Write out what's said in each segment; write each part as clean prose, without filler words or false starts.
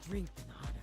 strength and honor.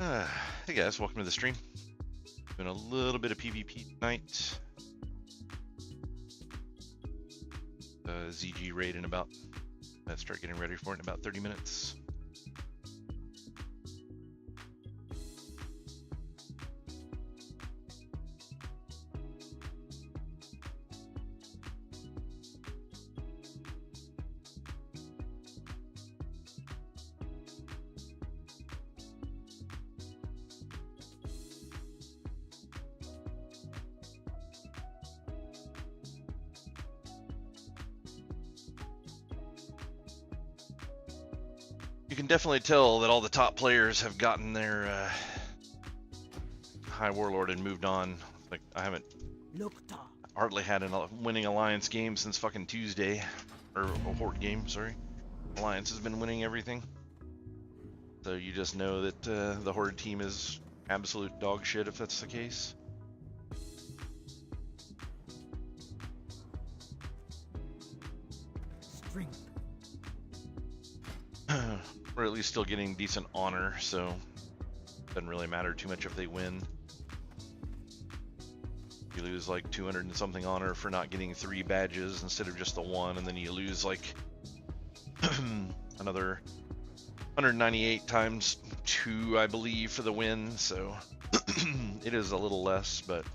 Hey guys, welcome to the stream. Doing a little bit of PvP tonight. ZG raid in about, start getting ready for it in about 30 minutes. You can definitely tell that all the top players have gotten their high warlord and moved on. Like I haven't hardly had a winning alliance game since fucking Tuesday, or a horde game. Sorry, alliance has been winning everything. So you just know that the horde team is absolute dog shit if that's the case. Strength. Or at least still getting decent honor, so it doesn't really matter too much if they win. You lose like 200 and something honor for not getting 3 badges instead of just the 1, and then you lose like another 198 times 2, I believe, for the win, so it is a little less, but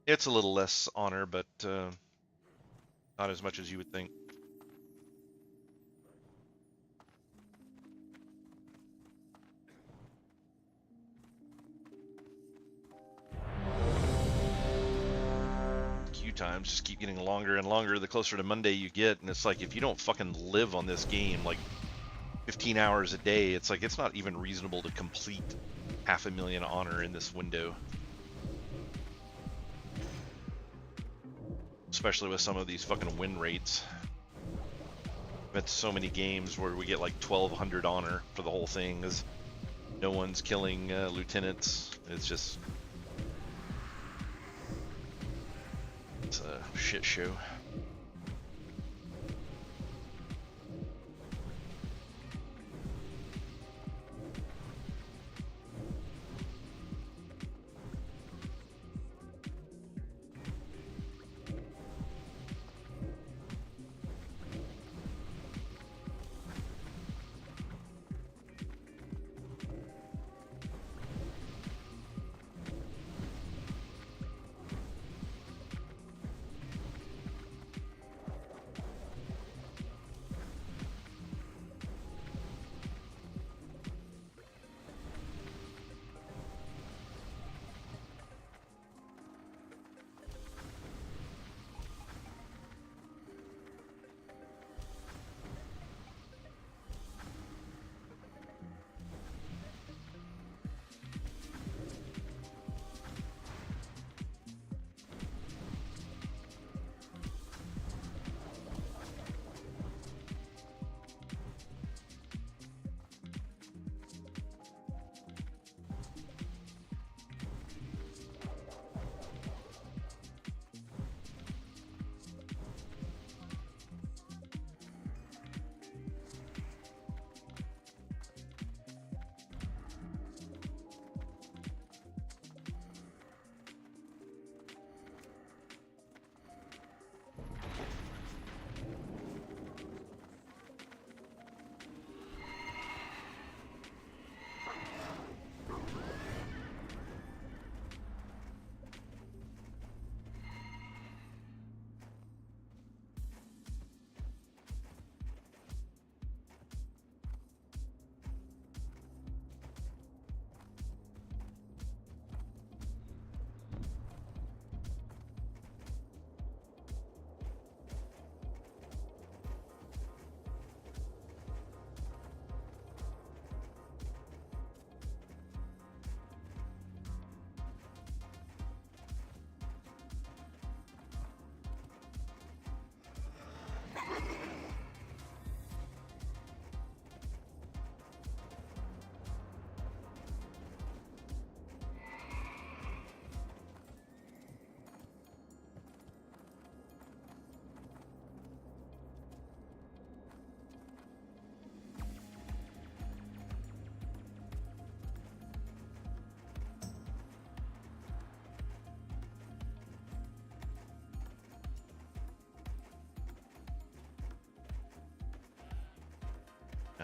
it's a little less honor, but not as much as you would think. Queue times just keep getting longer and longer the closer to Monday you get, and it's like if you don't fucking live on this game like 15 hours a day, it's like it's not even reasonable to complete 500,000 honor in this window. Especially with some of these fucking win rates. I've had so many games where we get like 1,200 honor for the whole thing because no one's killing lieutenants. It's just... it's a shit show.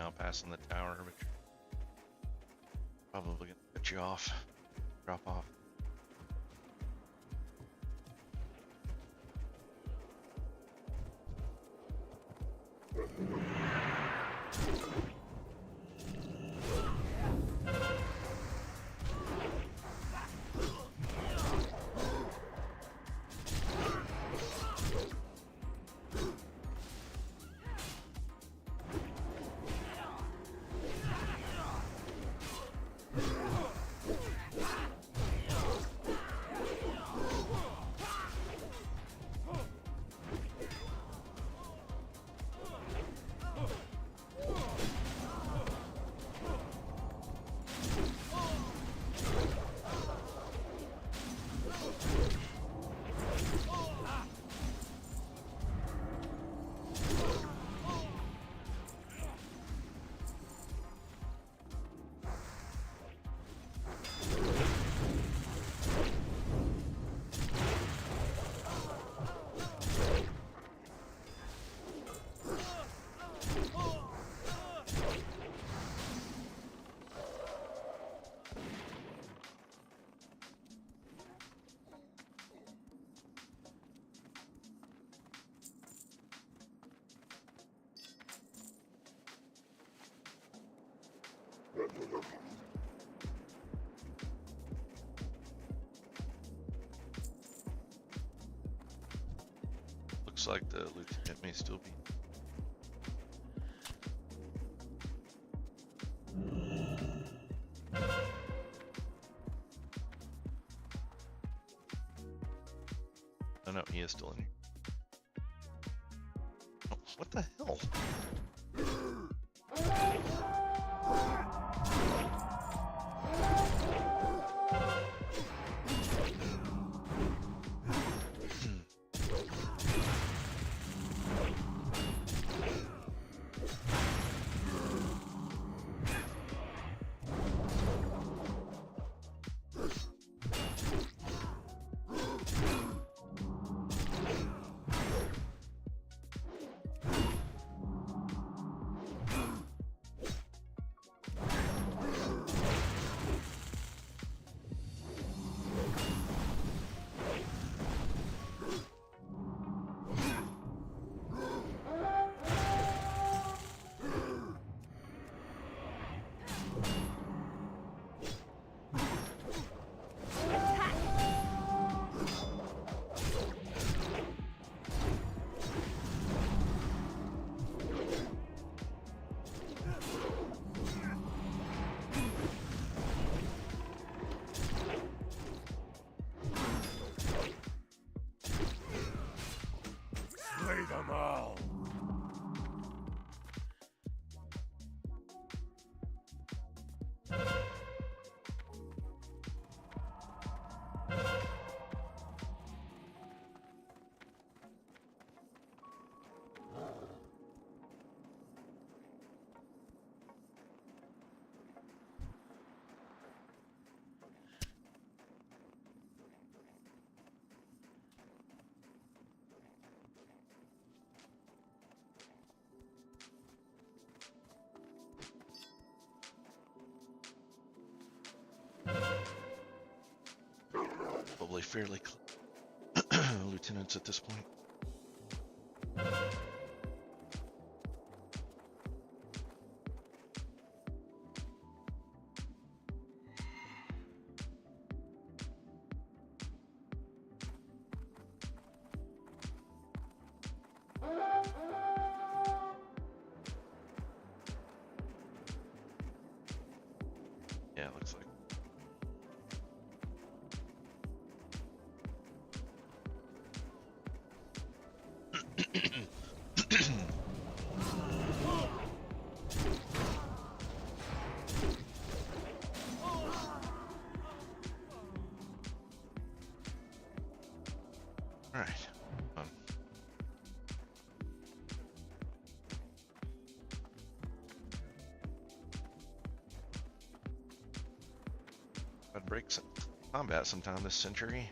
now, passing the tower, but probably gonna cut you off, drop off. Looks like the lieutenant may still be. Oh no, he is still in here. Oh, what the hell? Slay them all! Probably fairly lieutenants at this point. Yeah, it looks like. All right. I'd break some combat sometime this century.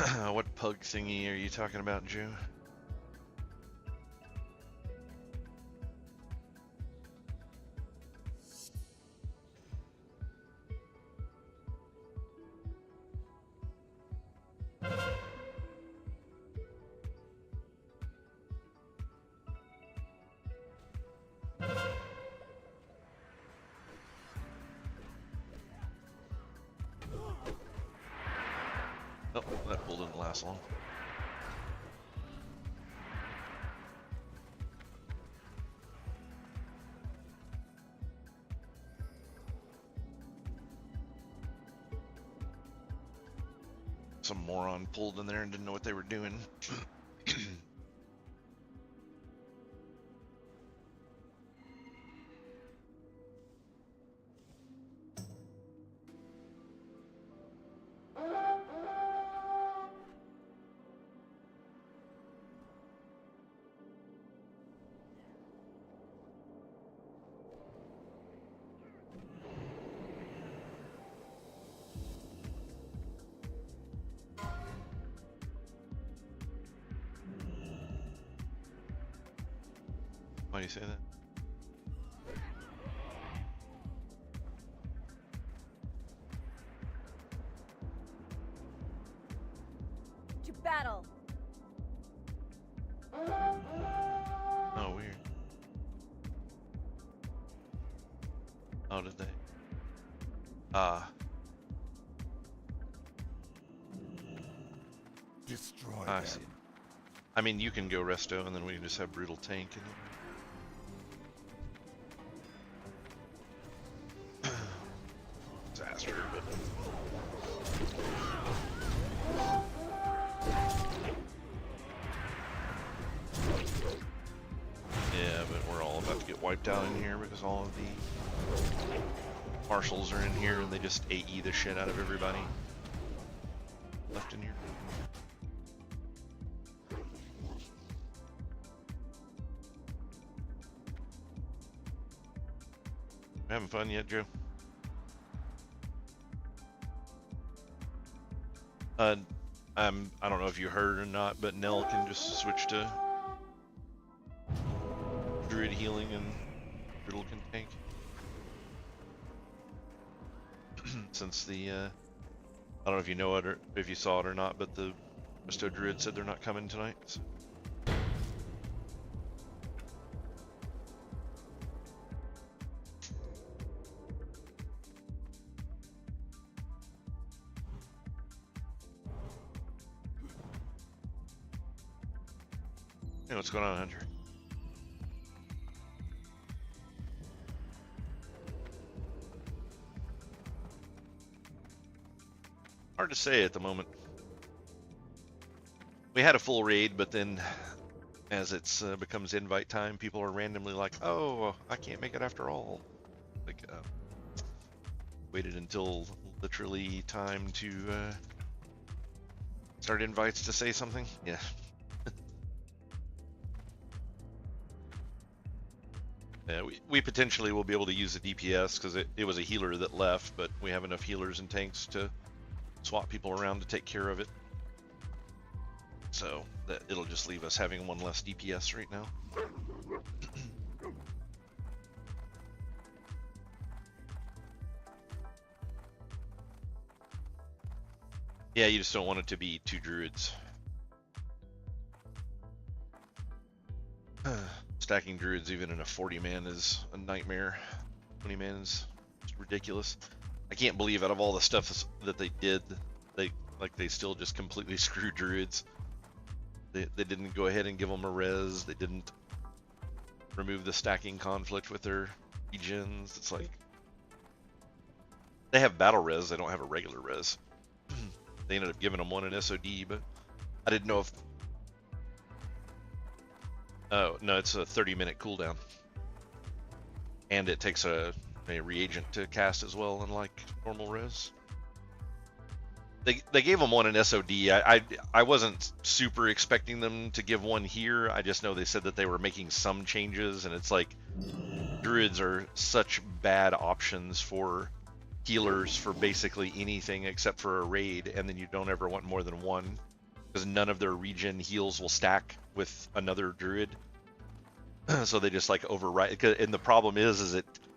What pug thingy are you talking about, Joe? Oh, that pull didn't last long. Some moron pulled in there and didn't know what they were doing. Why do you say that? To battle. Oh, weird. Oh, did they? Destroy I them. see. I mean, you can go resto, and then we can just have brutal tank. Disaster, but yeah, but we're all about to get wiped out in here because all of the marshals are in here, and they just AE the shit out of everybody left in here. Having fun yet, Joe? I don't know if you heard or not, but Nell can just switch to Druid healing and Riddle can tank. Since the, I don't know if you know it or if you saw it or not, but the Resto Druid said they're not coming tonight. So. Hey, what's going on, Hunter? Hard to say at the moment. We had a full raid, but then as it's becomes invite time, people are randomly like, "Oh, I can't make it after all." Like, waited until literally time to start invites to say something. Yeah. Yeah, we potentially will be able to use the DPS because it was a healer that left, but we have enough healers and tanks to swap people around to take care of it. So that it'll just leave us having one less DPS right now. Yeah, you just don't want it to be two druids. Stacking druids even in a 40-man is a nightmare. 20 man is ridiculous. I can't believe out of all the stuff that they did, they still just completely screwed druids. They didn't go ahead and give them a res. They didn't remove the stacking conflict with their regens. It's like they have battle res. They don't have a regular res. They ended up giving them one in SOD, but I didn't know if. Oh no, it's a 30-minute cooldown, and it takes a reagent to cast as well, unlike normal res. They gave them one in SOD. I wasn't super expecting them to give one here. I just know they said that they were making some changes, and it's like druids are such bad options for healers for basically anything except for a raid, and then you don't ever want more than one. because none of their regen heals will stack with another druid. So they just like override. And the problem is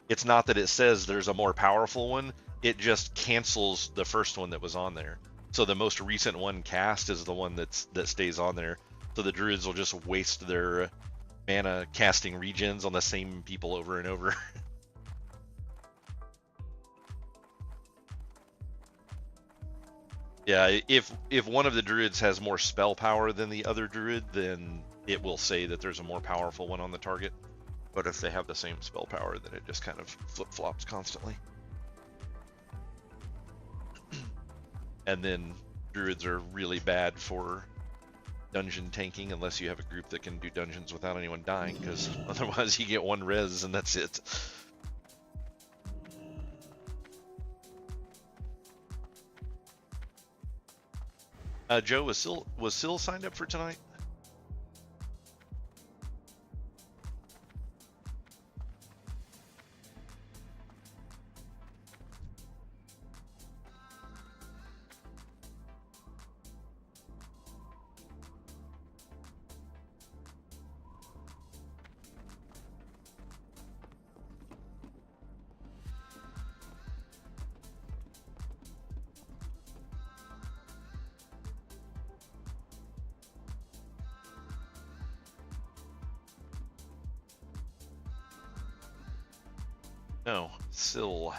it's not that it says there's a more powerful one. It just cancels the first one that was on there. So the most recent one cast is the one that stays on there. So the druids will just waste their mana casting regens on the same people over and over. Yeah, if one of the druids has more spell power than the other druid, then it will say that there's a more powerful one on the target. But if they have the same spell power, then it just kind of flip-flops constantly. And then druids are really bad for dungeon tanking unless you have a group that can do dungeons without anyone dying, because otherwise you get one res and that's it. Joe, was Syl signed up for tonight? No, Syl.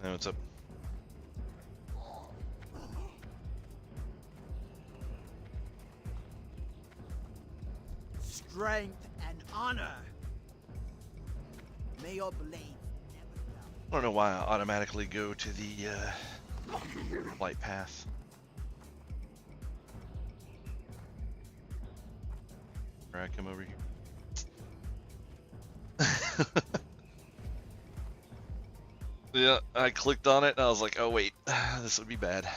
Hey, what's up? Strength and honor. May your blade never dull. I don't know why I automatically go to the flight path. Or I come over here. Yeah, I clicked on it and I was like, oh wait, this would be bad.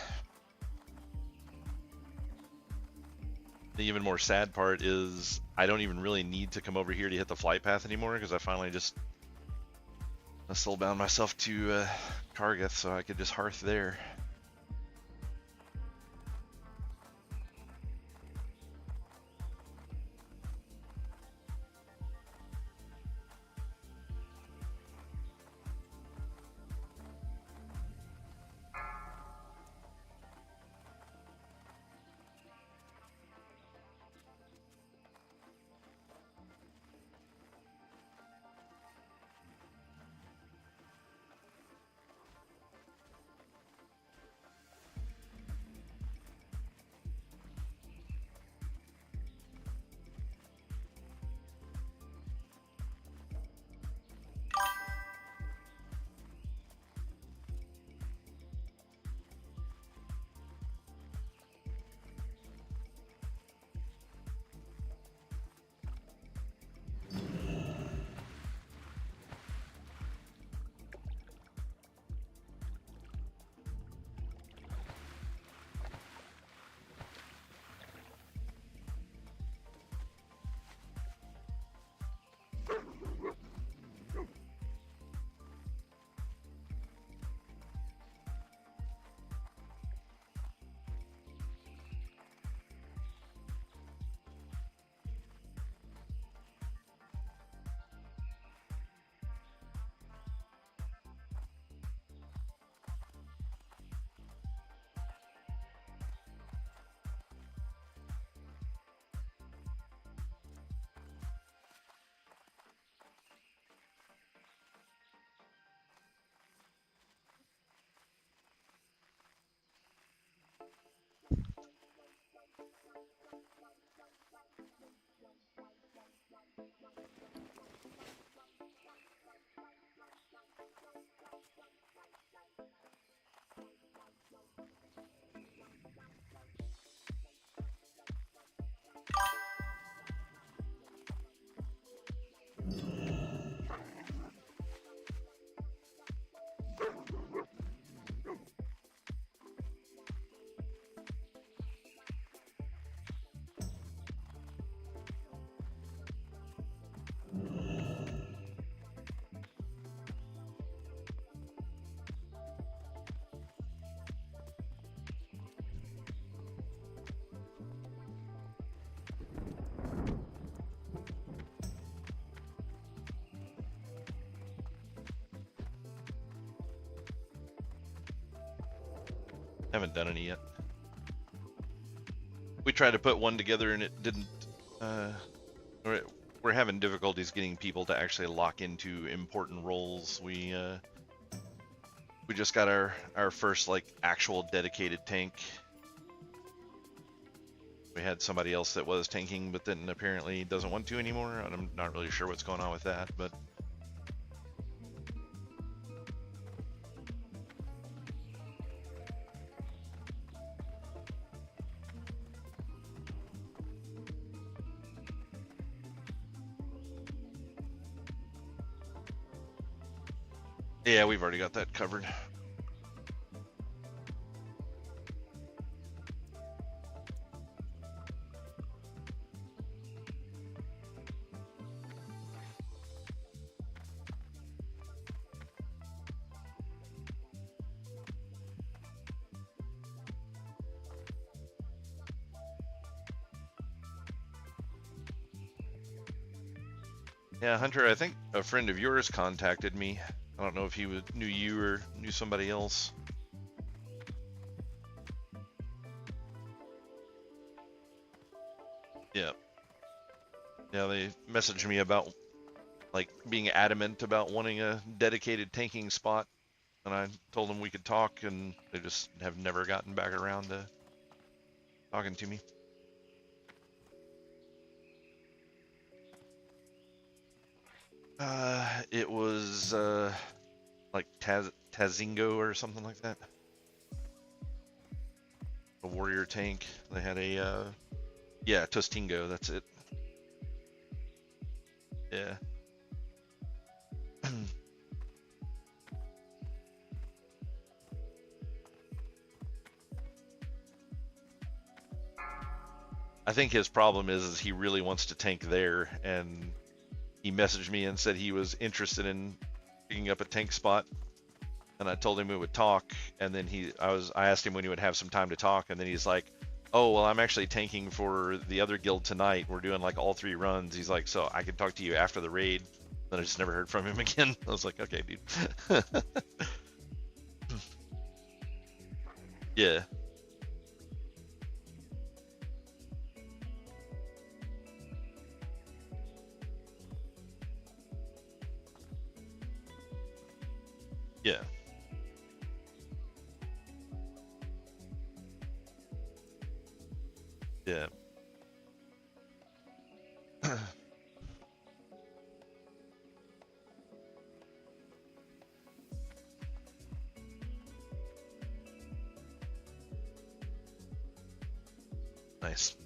The even more sad part is I don't even really need to come over here to hit the flight path anymore, because I finally just soulbound myself to Kargath so I could just hearth there. Haven't done any yet. We tried to put one together and it didn't. We're having difficulties getting people to actually lock into important roles. We just got our first like actual dedicated tank. We had somebody else that was tanking, but then apparently doesn't want to anymore. I'm not really sure what's going on with that, but yeah, we've already got that covered. Yeah, Hunter, I think a friend of yours contacted me. I don't know if he knew you or knew somebody else. Yeah. Yeah, they messaged me about like being adamant about wanting a dedicated tanking spot, and I told them we could talk, and they just have never gotten back around to talking to me. It was like Tazingo or something like that. A warrior tank. They had a yeah, Tostingo, that's it. Yeah. I think his problem is he really wants to tank there, and he messaged me and said he was interested in picking up a tank spot, and I told him we would talk, and then I asked him when he would have some time to talk, and then he's like, oh, well, I'm actually tanking for the other guild tonight. We're doing like all 3 runs. He's like, so I can talk to you after the raid. Then I just never heard from him again. I was like, okay, dude. Yeah. Yeah. Yeah. Nice.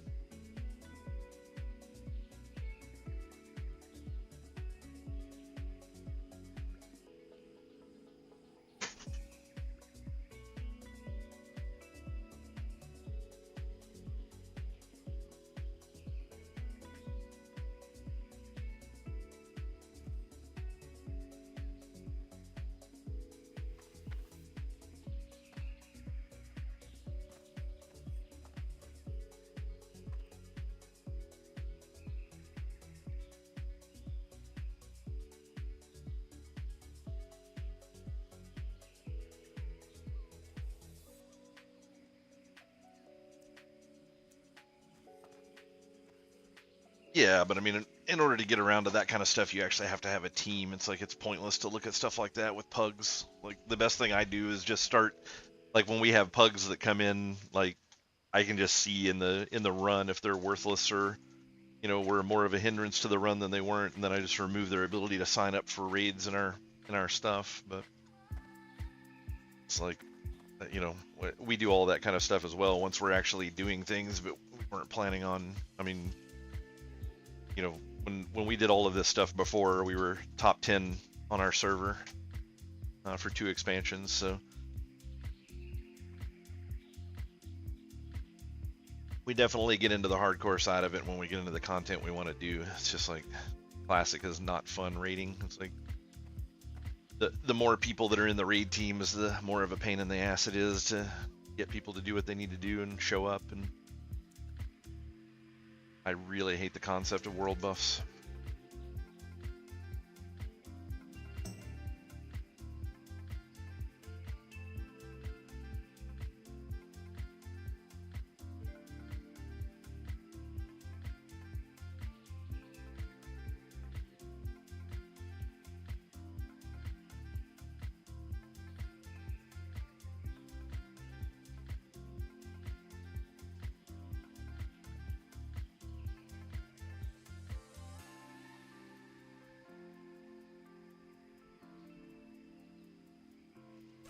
Yeah, but I mean, in order to get around to that kind of stuff, you actually have to have a team. It's like it's pointless to look at stuff like that with pugs. Like the best thing I do is just start, like when we have pugs that come in, like I can just see in the run if they're worthless or were more of a hindrance to the run than they weren't, and then I just remove their ability to sign up for raids in our stuff. But it's like, we do all that kind of stuff as well once we're actually doing things, but we weren't planning on. I mean, when we did all of this stuff before, we were top 10 on our server for 2 expansions, so we definitely get into the hardcore side of it when we get into the content we want to do. It's just like classic is not fun raiding. It's like the more people that are in the raid teams, the more of a pain in the ass it is to get people to do what they need to do and show up, and I really hate the concept of world buffs.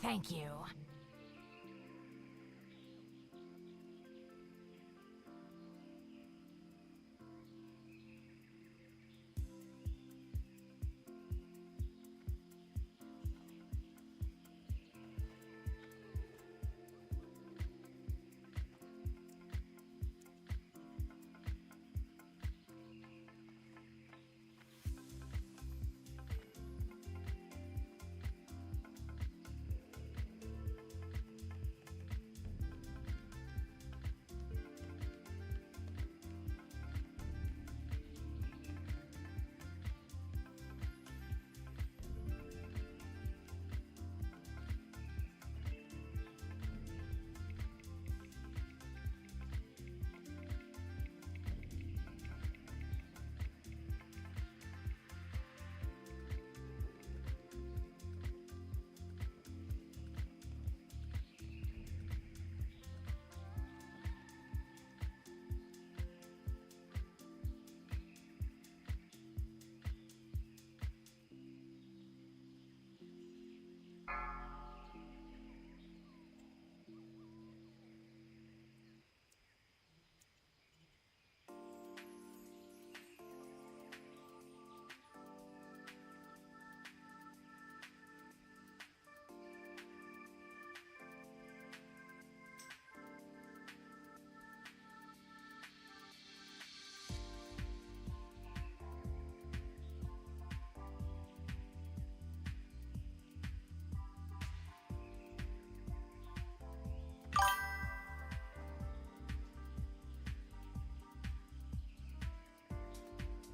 Thank you.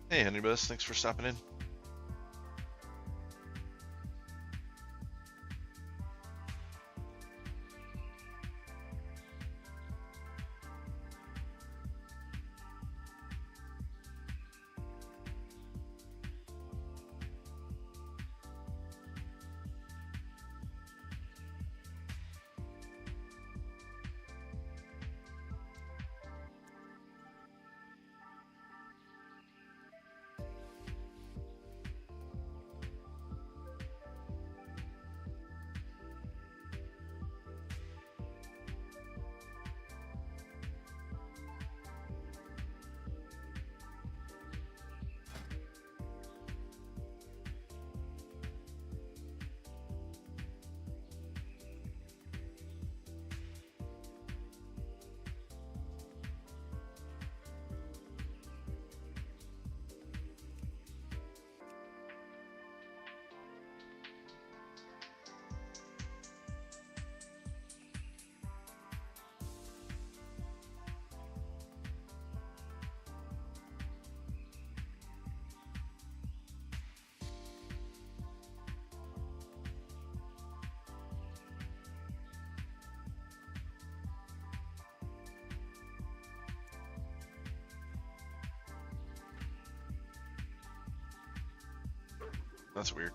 Hey, Honeybus, thanks for stopping in. That's weird.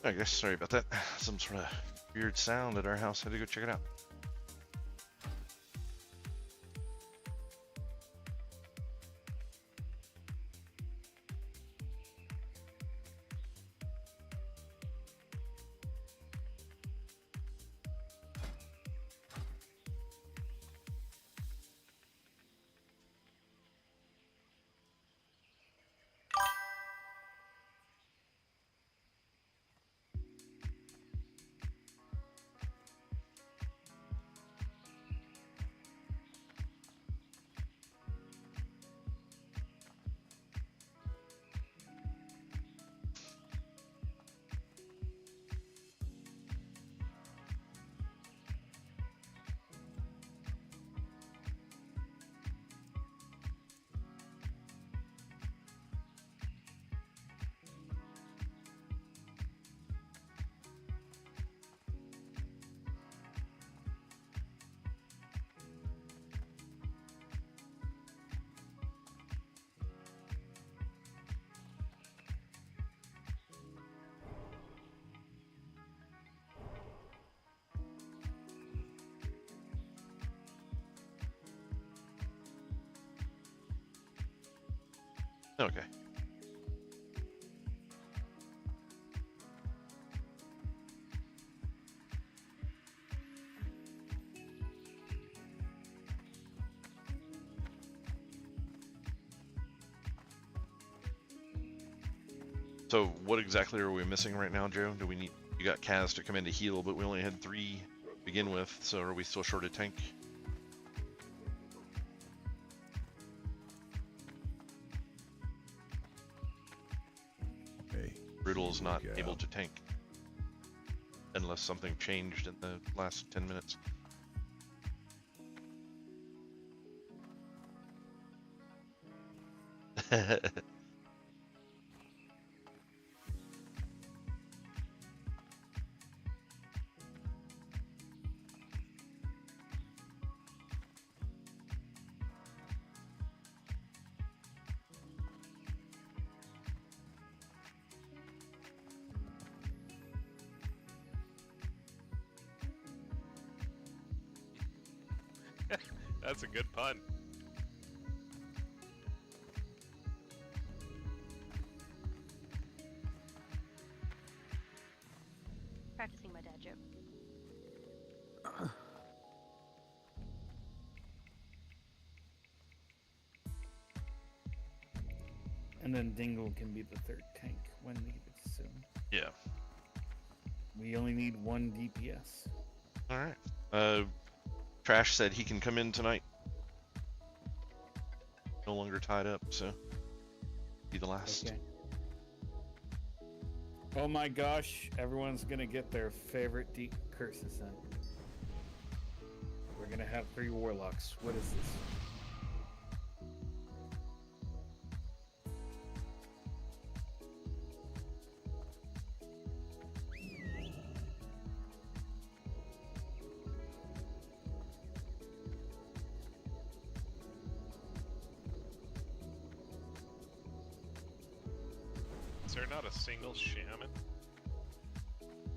I guess sorry about that. Some sort of weird sound at our house. Had to go check it out. Okay. So what exactly are we missing right now, Joe? Do we need? You got Kaz to come in to heal, but we only had 3 to begin with. So are we still short a tank? Hey, Brutal is not go. able to tank unless something changed in the last 10 minutes. That's a good pun. Practicing my dad joke. And then Dingle can be the 3rd tank when needed soon. Yeah. We only need 1 DPS. All right. Trash said he can come in tonight. No longer tied up, so be the last. Okay. Oh my gosh, everyone's gonna get their favorite deep curses then. We're gonna have 3 warlocks. What is this? Is there not a single shaman?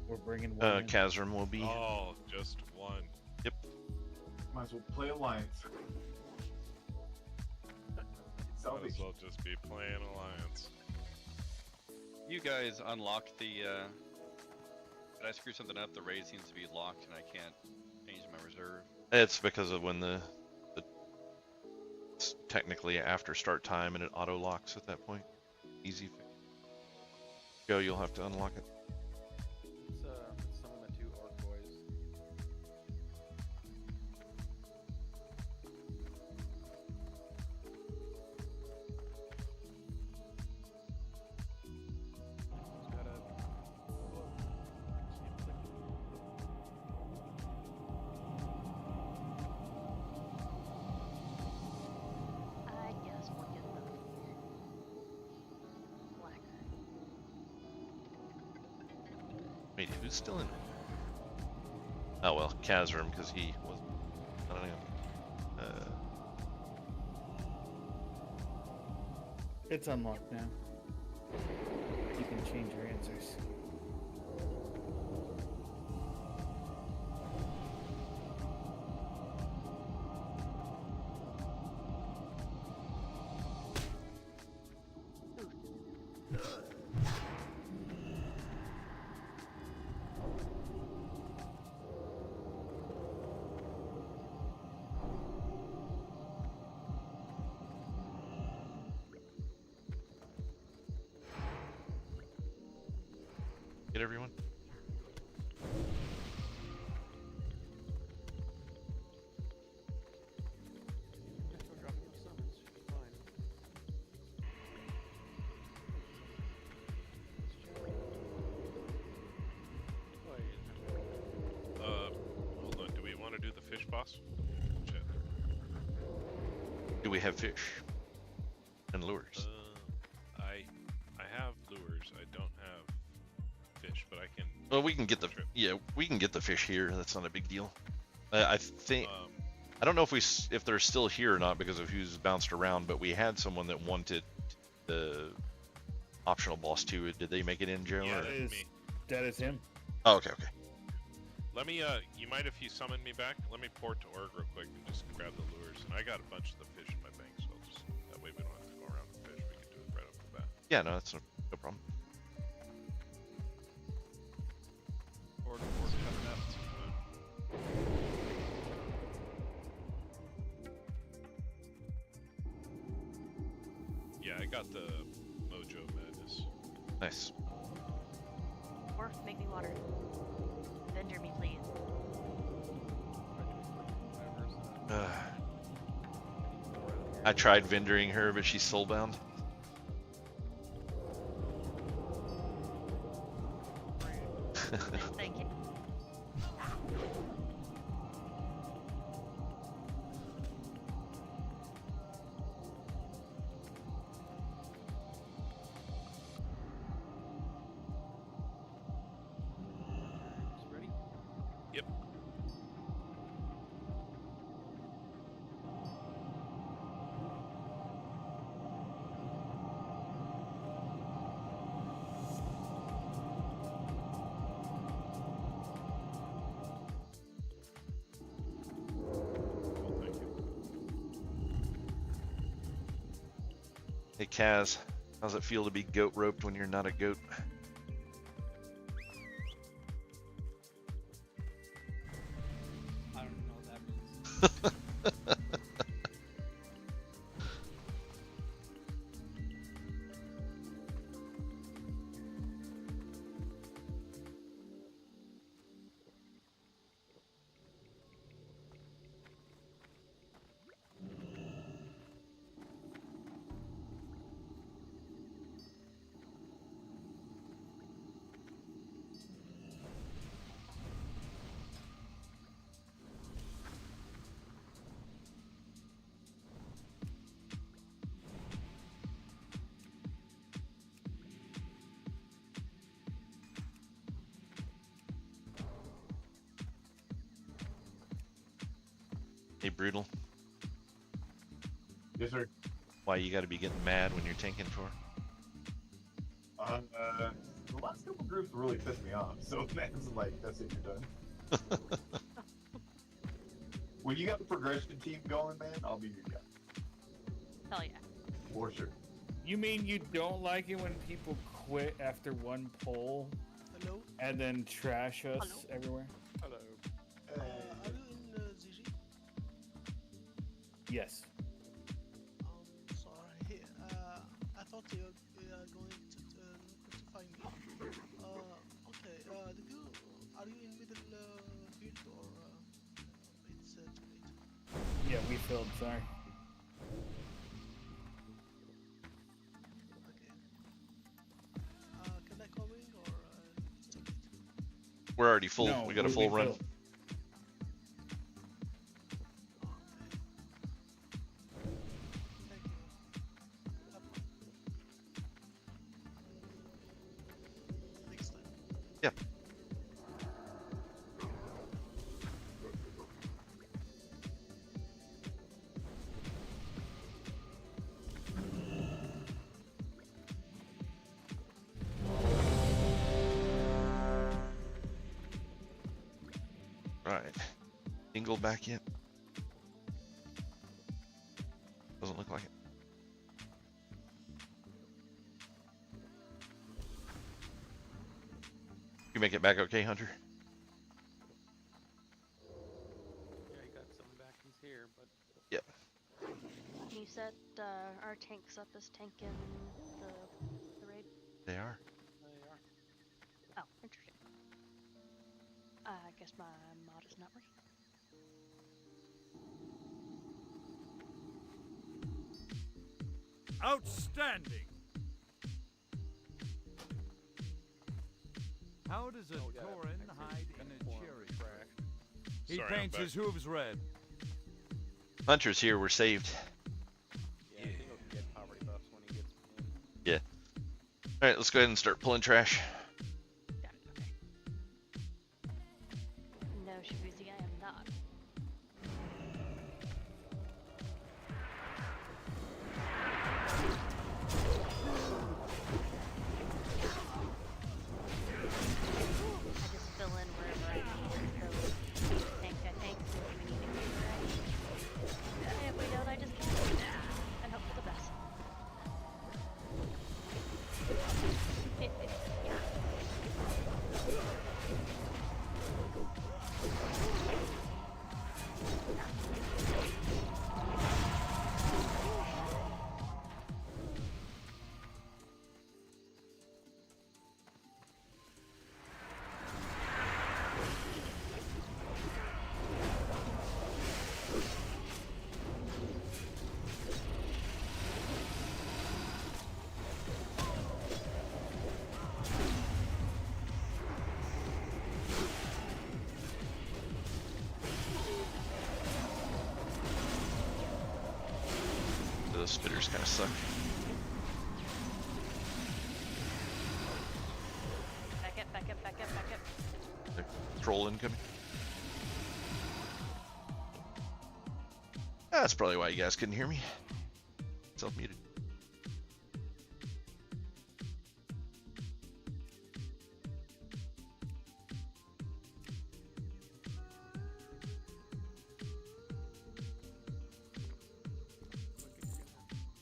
We're bringing 1 in. Kazram will be. Oh, just 1. Might as well play Alliance. Might Salvation. as well just be playing Alliance. You guys unlocked the, did I screw something up? The raid seems to be locked and I can't change my reserve. It's because of when the it's technically after start time and it auto locks at that point. Easy fix. Go, you'll have to unlock it. It's some of the 2 orc boys. Just gotta I guess we'll get the blacker. Wait, who's still in? Oh well, Kazram, because he was. I don't know. It's unlocked now. You can change your answers. Get everyone? Yeah, go drop those summons. Should be fine. Oh, Hold on. Do we want to do the fish boss? Shit. Do we have fish and lures? I have lures. I don't have fish, but I can. Well, we can get the trip. we can get the fish here. That's not a big deal. I think Um, I don't know if they're still here or not because of who's bounced around, but we had someone that wanted the optional boss too. Did they make it in, Joe? yeah, or- that's me. That is him. Oh, okay, okay. Let me. You mind if you summon me back? Let me port to Org real quick and just grab the lures. And I got a bunch of the fish in my bank, so I'll just that way we don't have to go around and fish. We can do it right off the bat. Yeah, no, that's no problem. Or coming up. Yeah, I got the Mojo Madness. Nice. Or make me water. Avenger me, please. I tried vendoring her, but she's soulbound. Thank you. ready? Yep. Cool, thank you. Hey, Kaz, how's it feel to be goat roped when you're not a goat? I don't know what that means. Hey, Brutal, Yes, sir. why you gotta be getting mad when you're tanking for? The last couple groups really pissed me off, so man's like, that's it, you're done. When you got the progression team going, man, I'll be your guy. Hell yeah. For sure. You mean you don't like it when people quit after one poll Hello, and then trash us Hello? everywhere? Hello. are you in ZG? Yes. Sorry, I thought you were going to find me. Okay, are you in middle field or it's too late? Yeah, we filled. Sorry. Okay. Can I come in or it's too late? We're already full. No, we got a we full run. filled. Thank you. Have fun. Next time. Yep. Right. Dingle back yet? Doesn't look like it. You make it back okay, Hunter? Yeah, he got some back. He's here, but Yep. You said our tanks up is tanking the raid? They are. they are. Oh, interesting. I guess my mod is not working. Outstanding! How does a Oh, yeah, Torin I see. hide Got in the a form cherry cracked. tree? He Sorry, I'm paints back. his hooves red. Hunter's here. We're saved. Yeah, I think he'll get poverty buffs when he gets in. Yeah. All right, let's go ahead and start pulling trash. Got it, okay. No, Shabuzi, I am not. I just fill in wherever I need. So tank, if we need to keep right. If we don't, I just can't. And hope for the best. Those spitters kind of suck. Back up, back up, back up, back up. The troll incoming. That's probably why you guys couldn't hear me. Self-muted.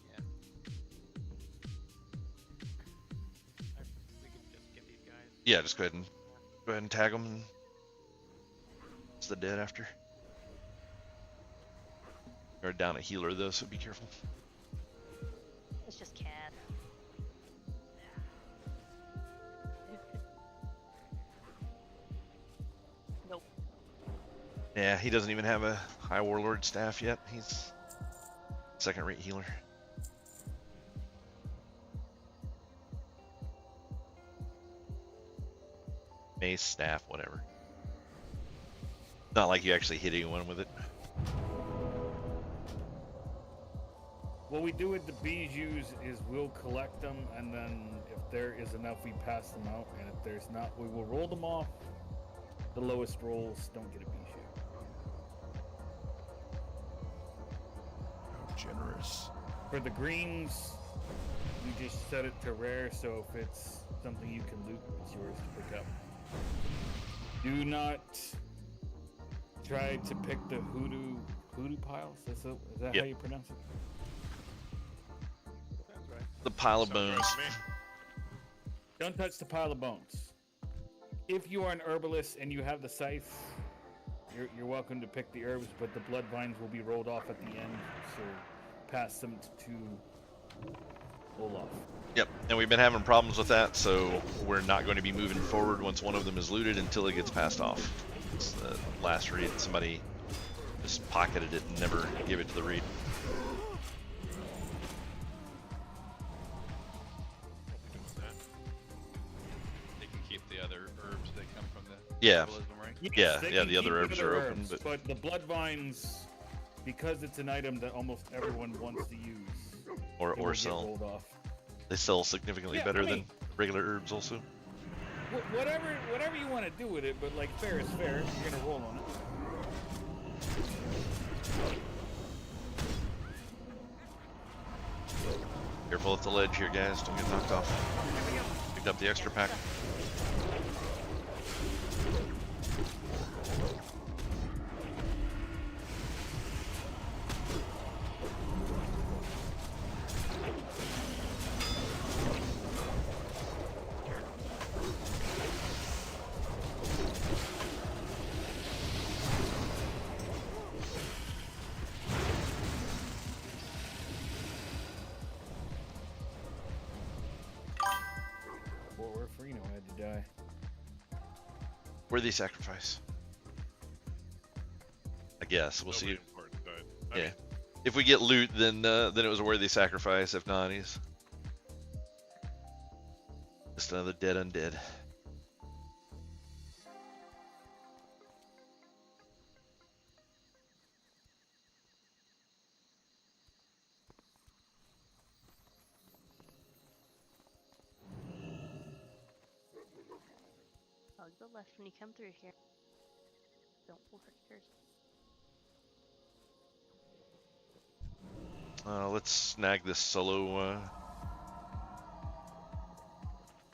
Yeah. We could just get these guys. Yeah, just go ahead and tag them. And it's the dead after. Or down a healer though, so be careful. It's just Cad. Nope. Yeah, he doesn't even have a high warlord staff yet. He's second-rate healer. Mace, staff, whatever. Not like you actually hit anyone with it. What we do with the bijous is we'll collect them, and then if there is enough, we pass them out, and if there's not, we will roll them off. The lowest rolls don't get a bijou. How generous. For the greens, we just set it to rare, so if it's something you can loot, it's yours to pick up. Do not try to pick the hoodoo piles. Is that Yep. how you pronounce it? Sounds right. The pile of Sounds right bones. to me. Don't touch the pile of bones. If you are an herbalist and you have the scythe, you're welcome to pick the herbs, but the blood vines will be rolled off at the end, so pass them to Olaf. Yep, and we've been having problems with that, so we're not going to be moving forward once one of them is looted until it gets passed off. It's the last raid, somebody just pocketed it and never gave it to the raid. They can keep the other herbs that come from the Yeah. herbalism, right? Yeah, they yeah, can the other keep herbs are open, herbs, but the blood vines, because it's an item that almost everyone wants to use, or it will get sell. rolled off. They sell significantly Yeah, better I mean- than regular herbs also. Whatever you want to do with it, but like fair is fair. You're gonna roll on it. Careful at the ledge here, guys. Don't get knocked off. Picked up the extra pack. Freno had to die. Worthy sacrifice. I guess we'll Nobody see. important died. I Yeah. mean, If we get loot, then it was a worthy sacrifice. If not, he's just another dead undead. Hug the left when you come through here. Don't pull triggers. Let's snag this solo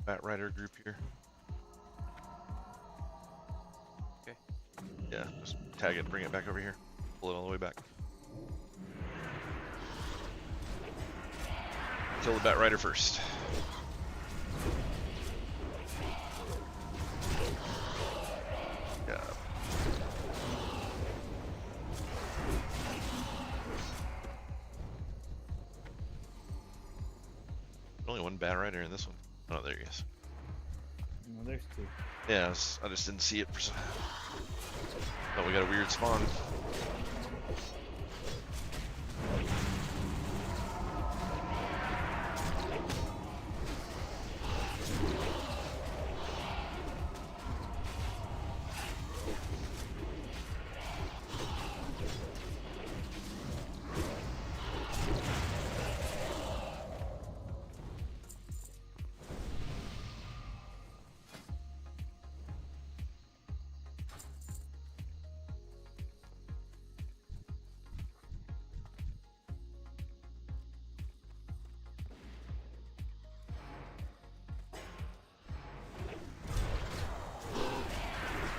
Bat Rider group here. Okay. Yeah, just tag it, bring it back over here. Pull it all the way back. Kill the Bat Rider first. Yeah. Only one Bat Rider in this one. Oh, there he is. No, there's two. Yeah, I just didn't see it for some. Thought we got a weird spawn.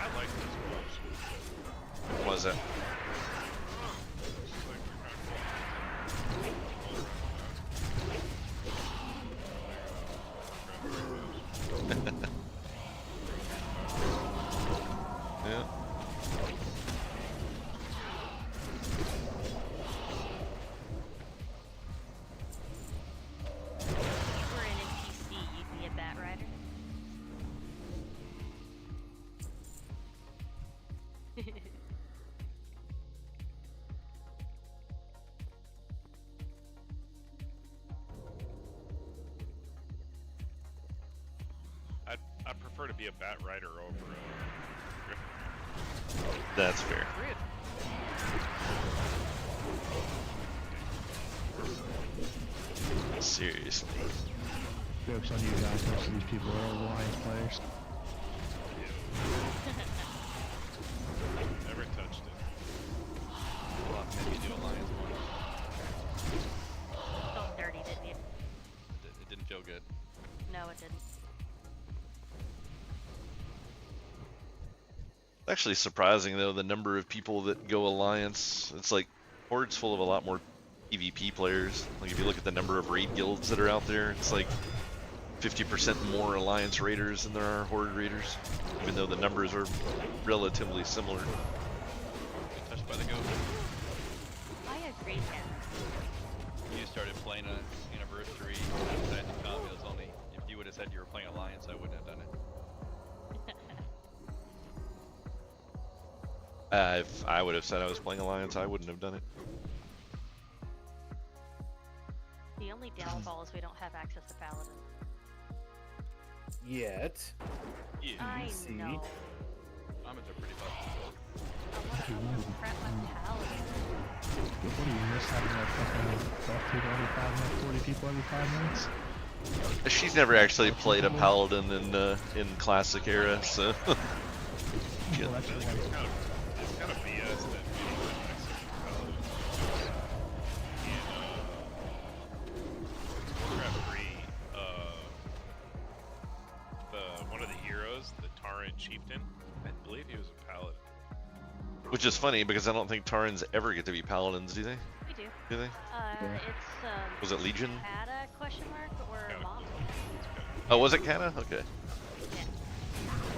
I like this boss. What was it? It's like we're kind Yeah. If you were an NPC, you'd be a Bat Rider. I prefer to be a Bat Rider over a Griffin. That's fair. Seriously. Jokes on you guys, most of these people are Alliance players. Never touched it. Well, maybe do Alliance one. Felt dirty, didn't you? It didn't feel good. No, it didn't. Actually surprising though, the number of people that go Alliance. It's like Horde's full of a lot more PvP players. Like if you look at the number of raid guilds that are out there, it's like 50% more Alliance raiders than there are Horde raiders, even though the numbers are relatively similar. Get touched by the goat. I agree, Ken. When you started playing an anniversary at the comp, it was only, if you would have said you were playing Alliance, I wouldn't have done it. If I would have said I was playing Alliance, I wouldn't have done it. The only downfall is we don't have access to Paladin. Yet. Yeah. I see. know. Commons are pretty busted. I want to prep my Paladin. What do you miss having that fucking talk to every 5 minutes, 40 people every 5 minutes? She's never actually played a Paladin in Classic era, so. Well, Yeah. that's I think it's kind of BS that we don't have access to Paladins. In Warcraft 3, one of the heroes, the Tauren chieftain, I believe he was a paladin. Which is funny because I don't think Taurens ever get to be Paladins, do they? We do. Do they? It's Was it Legion? Kata question mark or Kata. Mom? Oh, was it Kata? Okay. Yeah.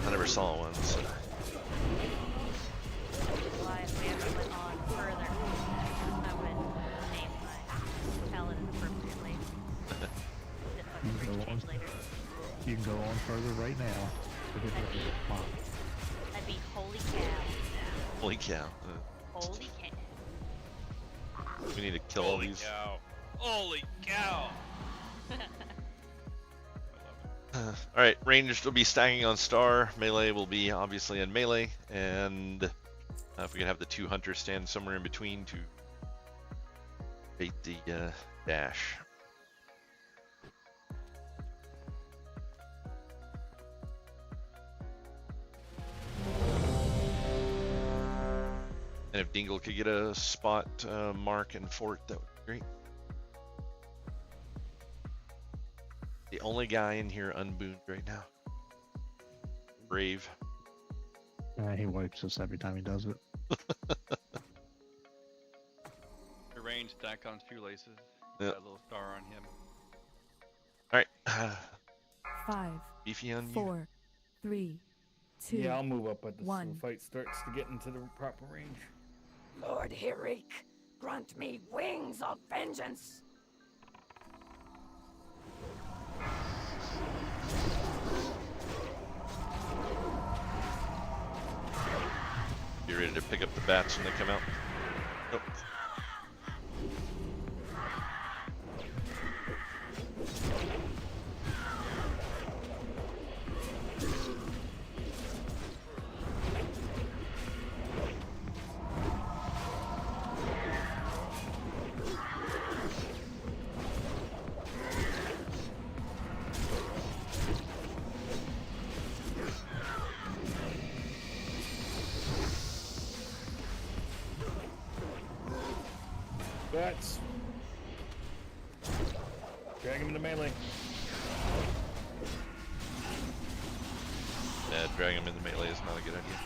I never saw one, so. Why if we ever went on further, I would name my Paladin appropriately. If I can change later. You can go on further right now. Come on. That'd be holy cow. Holy cow. Holy cow. We need to kill all Holy these. cow! Holy cow! I love it. Alright, ranged will be stacking on star. Melee will be obviously in melee. And if we can have the 2 hunters stand somewhere in between to bait the dash. And if Dingle could get a spot mark and fort, that would be great. The only guy in here unbooned right now. Brave. He wipes us every time he does it. The range stack on shoelaces. Yep. Got a little star on him. Alright. 5, Beefy on you. 4, 3, 2. Yeah, I'll move up at the one. fight starts to get into the proper range. Lord Hirik, grant me wings of vengeance. Be ready to pick up the bats when they come out. Nope. Bats. Drag him into melee. Yeah, dragging him in the melee is not a good idea.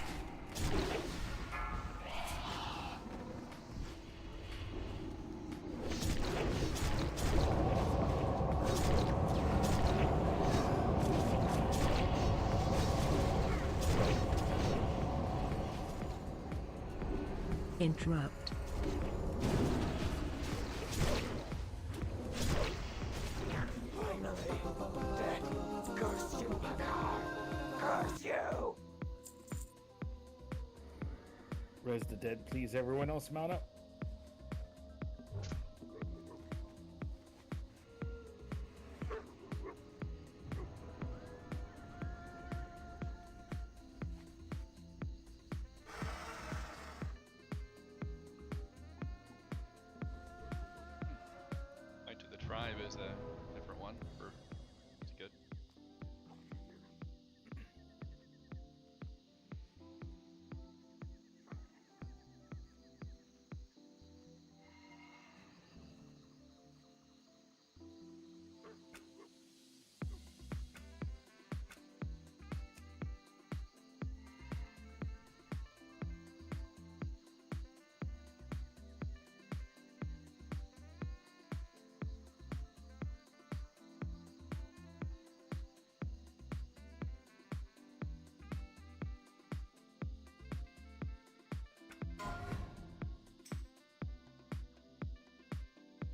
Interrupt. Curse you, curse you! Res the dead, please. Everyone else mount up. Knight to the Tribe is a different one. It's good.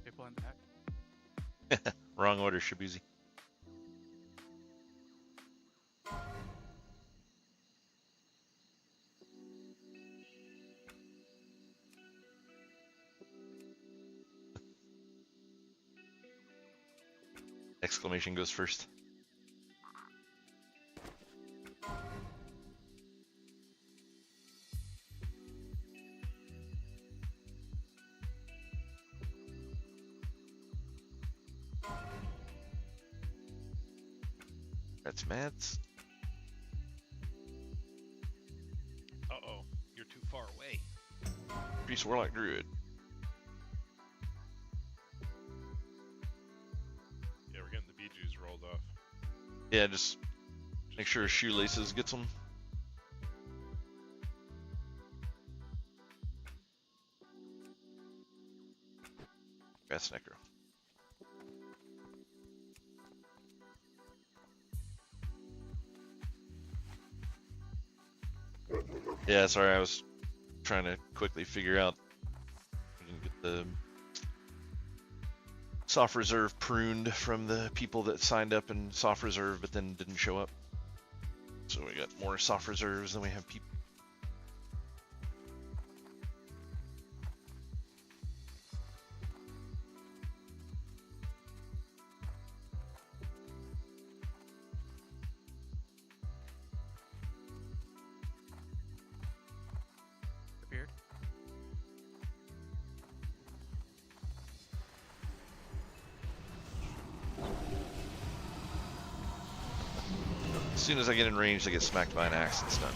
People in back. Wrong order, Shabuzi. Exclamation goes first. That's Mads. Uh-oh, you're too far away. Priest Warlock Druid. Yeah, we're getting the Bijus rolled off. Yeah, just make sure Shoelaces gets them. Grass Necro. Yeah, sorry, I was trying to quickly figure out. I didn't get the soft reserve pruned from the people that signed up in soft reserve but then didn't show up. So we got more soft reserves than we have people. Beard. As soon as I get in range, I get smacked by an axe and stunned.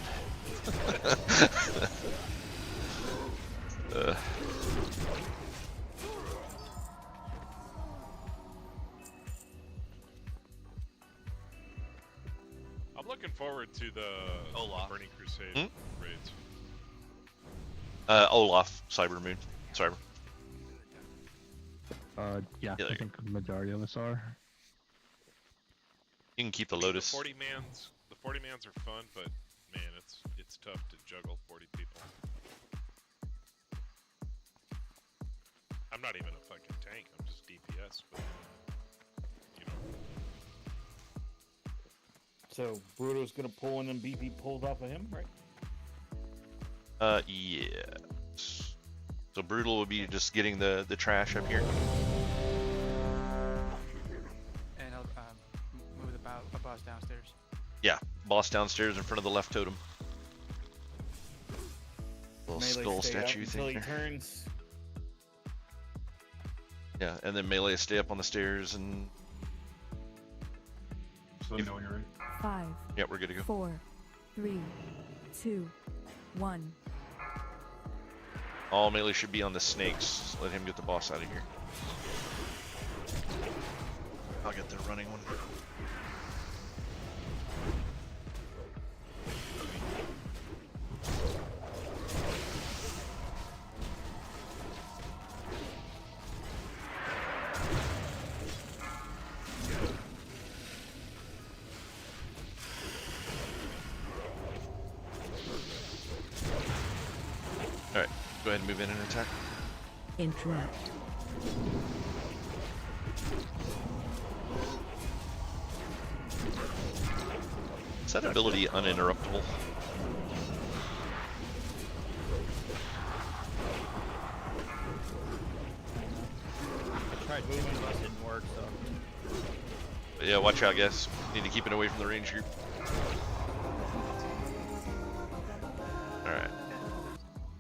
I'm looking forward to the Burning Crusade raids. Olaf, Cyber Moon, Cyber. Yeah, I think the majority of us are. You can keep the Lotus. The 40 mans are fun, but man, it's tough to juggle 40 people. I'm not even a fucking tank. I'm just DPS, but you know. So Bruto's gonna pull and then BP pulled off of him, right? Yes. So Brutal will be just getting the trash up here. And I'll move the boss downstairs. Yeah, boss downstairs in front of the left totem. Little Melee skull stay statue up until thing he there. turns. Yeah, and then melee stay up on the stairs and. So let me know when you're ready. 5. Yeah, we're good to go. 4, 3, 2, 1. All melee should be on the snakes. Let him get the boss out of here. I'll get the running one. Alright, go ahead and move in and attack. Interrupt. Is that ability uninterruptible? I tried moving, but it didn't work, so. But yeah, watch out, guys. Need to keep it away from the range group. Alright.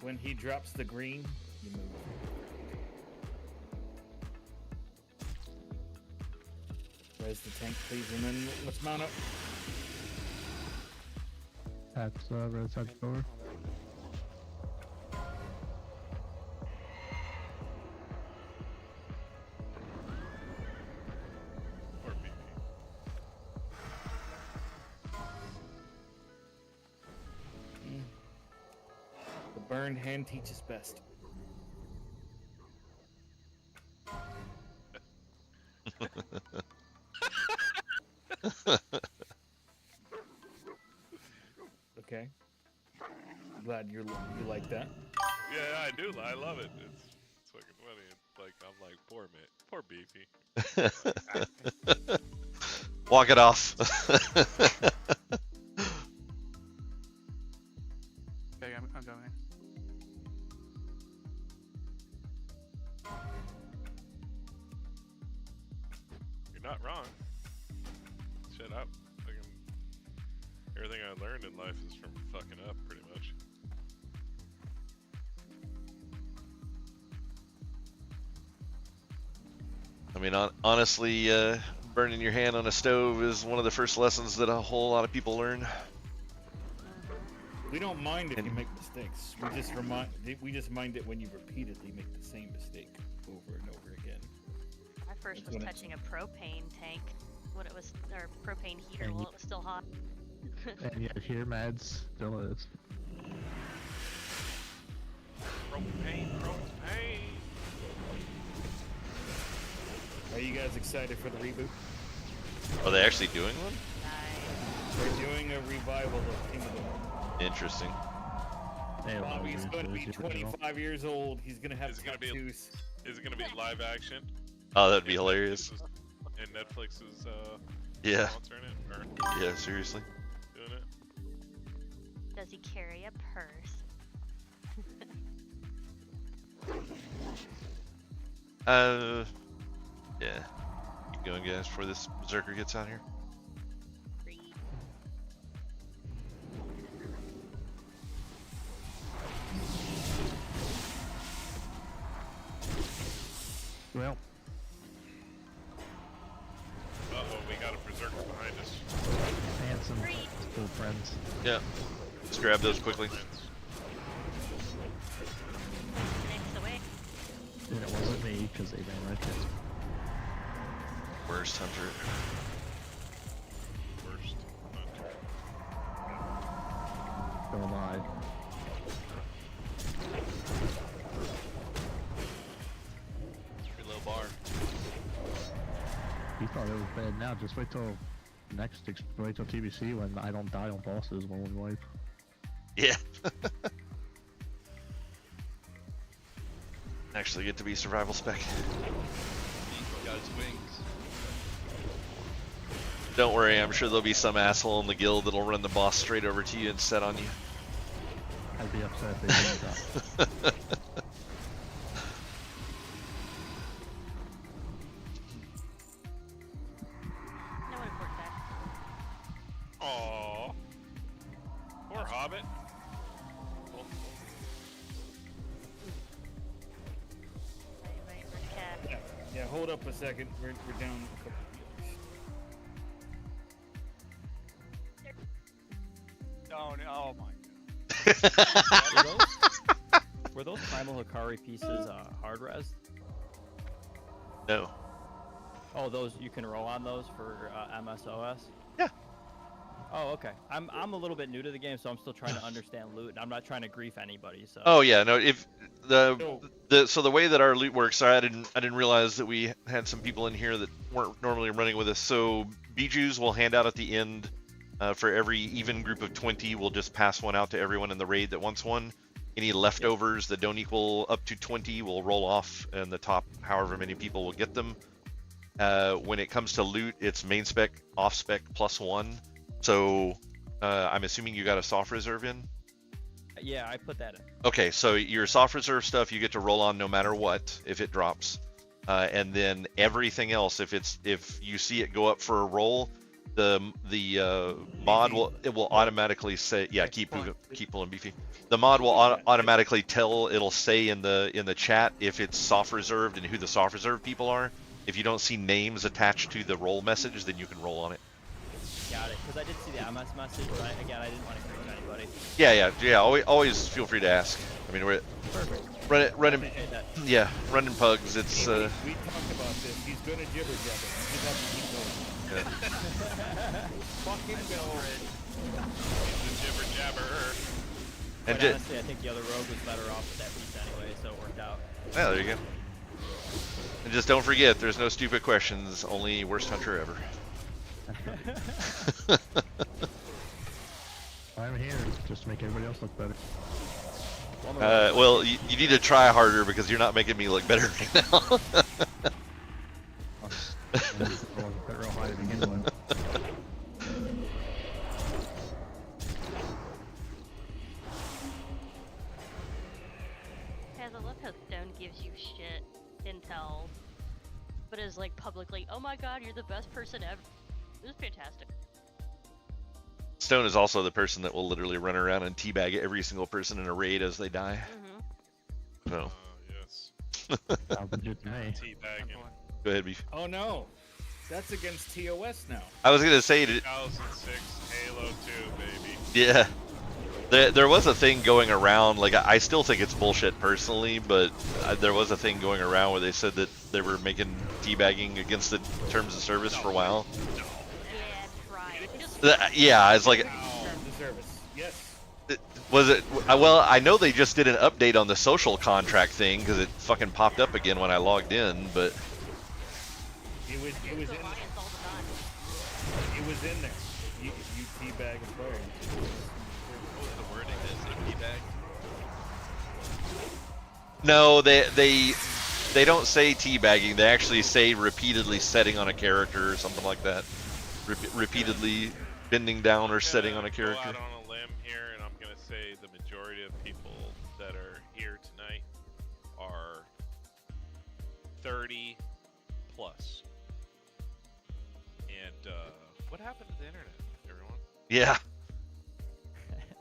When he drops the green, you move. Res the tank, please, and then let's mount up. That's right side door. Or BP. The burned hand teaches best. Okay. Glad you like that. Yeah, I do. I love it. It's fucking funny. It's like I'm like poor BP. Walk it off. Okay, I'm going in. You're not wrong. Shut up. Fucking everything I learned in life is from fucking up, pretty much. I mean, honestly, burning your hand on a stove is one of the first lessons that a whole lot of people learn. We don't mind if you make mistakes. We just mind it when you repeatedly make the same mistake over and over again. I first was touching a propane tank when it was, or propane heater while it was still hot. And yeah, here Mads still is. Propane. Are you guys excited for the reboot? Are they actually doing one? They're doing a revival of King of the North. Interesting. Bobby's going to be 25 years old. He's going to have tattoos. Is it going to be live action? Oh, that'd be hilarious. And Netflix is Yeah. sponsoring it or Yeah, seriously. doing it. Does he carry a purse? Yeah. Keep going, guys, before this berserker gets out here. Well, Uh-oh, we got a berserker behind us. and some cool friends. Yeah. Let's grab those quickly. Next away. And it wasn't me, because they ran right past me. Worst hunter. Worst hunter. Don't lie. Pretty low bar. You thought it was bad now, just wait till wait till TBC when I don't die on bosses when we wipe. Yeah. Actually get to be survival spec. Got his wings. Don't worry, I'm sure there'll be some asshole in the guild that'll run the boss straight over to you and set on you. I'd be upset if they didn't die. No one worked back. Aww. Poor Hobbit. Wait, where's Cat? Yeah, hold up a second. We're down a couple Oh, no, oh my Were those Primal Hikari pieces hard res? No. Oh, those you can roll on those for MSOS? Yeah. Oh, okay. I'm a little bit new to the game, so I'm still trying to understand loot, and I'm not trying to grief anybody. So. Oh yeah, no. If so the way that our loot works, I didn't realize that we had some people in here that weren't normally running with us. So Bijus will hand out at the end. For every even group of 20, we'll just pass one out to everyone in the raid that wants one. Any leftovers that don't equal up to 20 will roll off, and the top however many people will get them. When it comes to loot, it's main spec, off spec, +1. So I'm assuming you got a soft reserve in? Yeah, I put that in. Okay, so your soft reserve stuff you get to roll on no matter what if it drops. And then everything else, if you see it go up for a roll, the mod will automatically say keep pulling beefy. The mod will automatically it'll say in the chat if it's soft reserved and who the soft reserved people are. If you don't see names attached to the roll message, then you can roll on it. Got it, because I did see the MS message, but I didn't want to grief anybody. Yeah. Always feel free to ask. I mean, we're running pugs. It's We talked about this. He's gonna jibber jabber. You just have to keep going. Fucking go. The jibber jabber. And But honestly, I think the other rogue was better off with that piece anyway, so it worked out. Yeah, there you go. And just don't forget, there's no stupid questions. Only worst hunter ever. I'm here just to make everybody else look better. Well, you need to try harder because you're not making me look better right now. Real high to begin with. Guys, I love how Stone gives you shit intel, but is like publicly, oh my god, you're the best person ever. It was fantastic. Stone is also the person that will literally run around and teabag every single person in a raid as they die. So. Yes. Teabagging. Go ahead, Beef. Oh no, that's against TOS now. I was gonna say. 2006 Halo 2, baby. Yeah. There was a thing going around, like I still think it's bullshit personally, but there was a thing going around where they said that they were making teabagging against the terms of service for a while. Yeah, it's like. Terms of service. Yes. Was it? Well, I know they just did an update on the social contract thing because it fucking popped up again when I logged in, but. It was in there. You teabag a player. What was the wording that said teabag? No, They don't say teabagging. They actually say repeatedly setting on a character or something like that. Repeatedly bending down or setting on a Go character. out on a limb here, and I'm gonna say the majority of people that are here tonight are 30 plus. And what happened to the internet, everyone? Yeah.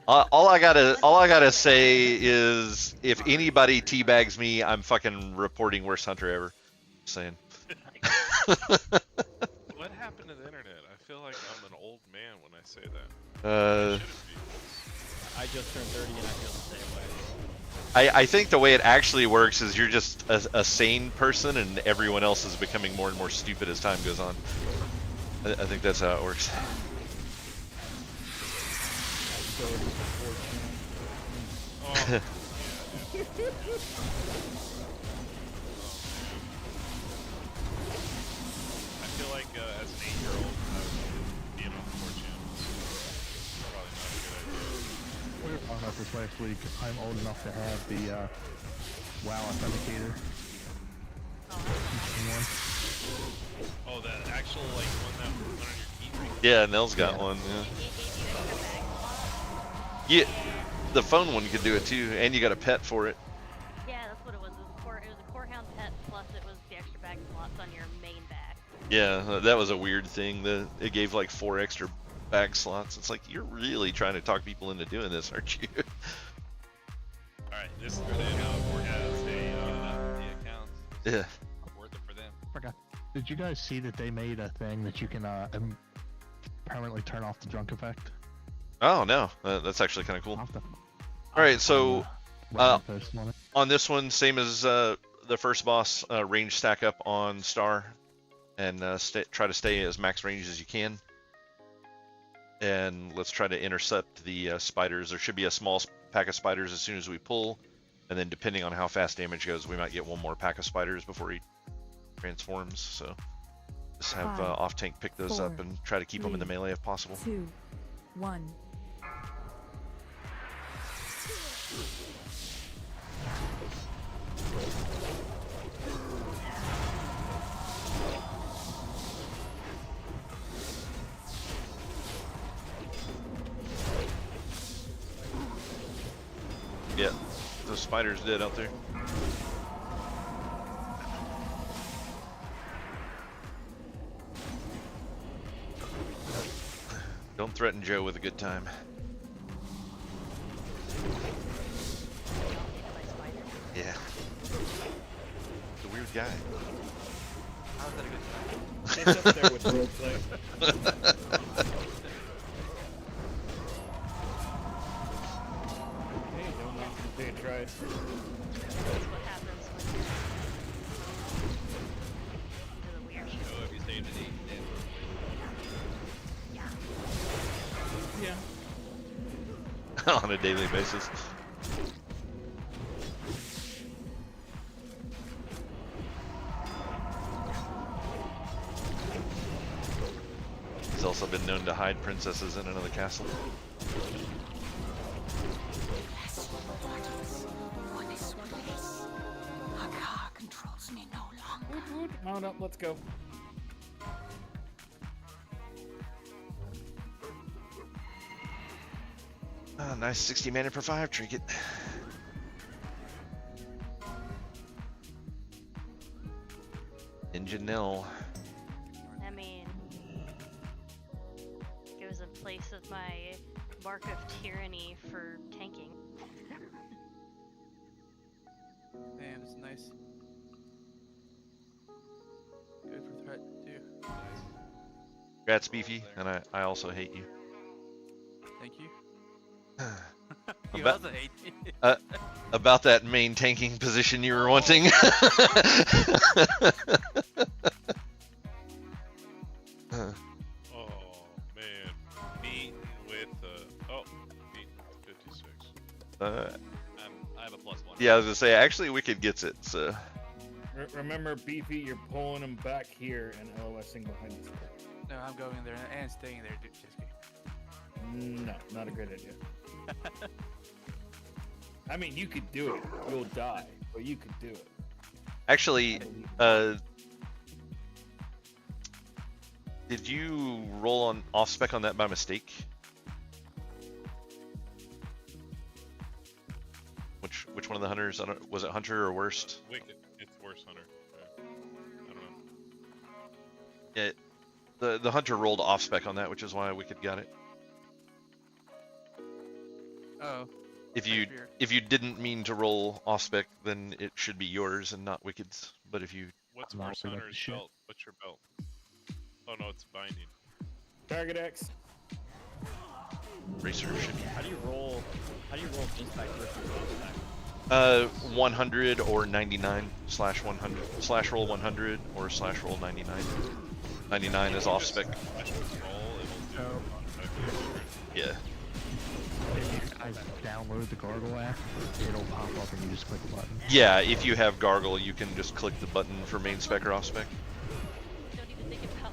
All I gotta say is, if anybody teabags me, I'm fucking reporting worst hunter ever. Just saying. What happened to the internet? I feel like I'm an old man when I say that. I just turned 30 and I feel the same way. I think the way it actually works is you're just a sane person, and everyone else is becoming more and more stupid as time goes on. I think that's how it works. Oh. I feel like as an 8-year-old, being on 4chan is probably not a good idea. We were talking about this last week. I'm old enough to have the WoW authenticator. Oh, that actual like one that went on your keyring? Yeah, Nell's got one. Yeah. The phone one could do it too, and you got a pet for it. Yeah, that's what it was. It was a Corehound pet, plus it was the extra bag slots on your main bag. Yeah, that was a weird thing. It gave like 4 extra bag slots. It's like, you're really trying to talk people into doing this, aren't you? Alright, this is the account has a the accounts. Yeah. Worth it for them. Forgot. Did you guys see that they made a thing that you can permanently turn off the drunk effect? Oh no, that's actually kind of cool. All right, so on this one, same as the first boss, range stack up on Star, and try to stay as max range as you can. And let's try to intercept the spiders. There should be a small pack of spiders as soon as we pull, and then depending on how fast damage goes, we might get one more pack of spiders before he transforms. So just have off tank pick those up and try to keep them in the melee if possible. 2, 1. Yeah, those spiders dead out there. Don't threaten Joe with a good time. Yeah. It's a weird guy. How's that a good time? It's up there with roleplay. Hey, don't know if they tried. That's what happens when you do the weird shit. Oh, if you saved it, Yeah. On a daily basis. He's also been known to hide princesses in another castle. Controls me no longer. Woot, woot. Mount up, let's go. Oh, nice 60 mana per 5 trinket. Engine nil. I mean, it was a place of my mark of tyranny for tanking. Man, it's nice. Good for threat too. Congrats, Beefy, and I also hate you. Thank you. You About, also hate me. about that main tanking position you were wanting. Oh man, beaten with beaten 56. I have a +1. Yeah, I was gonna say, actually Wicked gets it, so. Remember, Beefy, you're pulling him back here and LOSing behind this guy. No, I'm going there and staying there, dude. Just kidding. No, not a great idea. I mean, you could do it. You'll die, but you could do it. Actually, did you roll on off spec on that by mistake? Which one of the hunters? Was it hunter or worst? Wicked. It's worse hunter. Yeah. I don't know. Yeah, the hunter rolled off spec on that, which is why Wicked got it. Oh. If you didn't mean to roll off spec, then it should be yours and not Wicked's. But if you What's worse hunter's belt? What's your belt? Oh no, it's binding. Target X. Racer should be. How do you roll inspect versus roll spec? 100 or 99 slash 100 slash roll 100 or slash roll 99. 99 is off spec. Yeah. If you guys download the Gargle app, it'll pop up and you just click the button. Yeah, if you have Gargle, you can just click the button for main spec or off spec. Don't even think about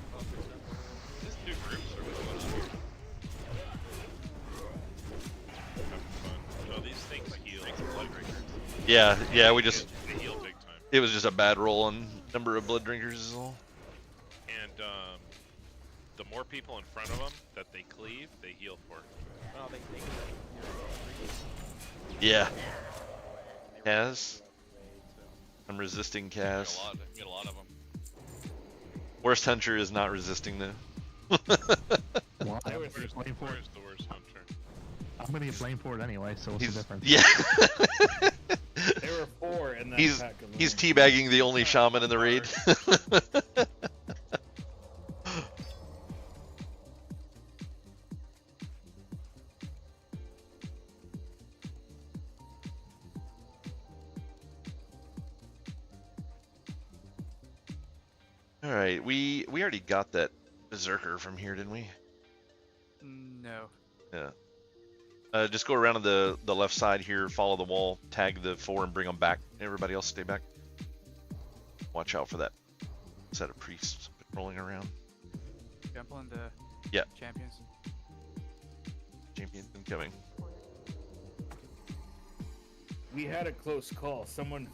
Just do groups or what's going on? Having fun. No, these things heal. Yeah, we just. They heal big time. It was just a bad roll on number of blood drinkers is all. And the more people in front of them that they cleave, they heal for. Well, they Yeah. Kaz. I'm resisting Kaz. Get a lot of them. Worst hunter is not resisting though. Well, Where's I'm the worst hunter? gonna get blamed for it anyway, so what's the difference? Yeah. There were 4 in that he's pack alone. he's teabagging the only shaman in the raid. All right, we already got that berserker from here, didn't we? No. Yeah. Just go around to the left side here, follow the wall, tag the 4, and bring them back. Everybody else stay back. Watch out for that set of priests rolling around. Jump on the Yeah. champions. Champions incoming. We had a close call. Someone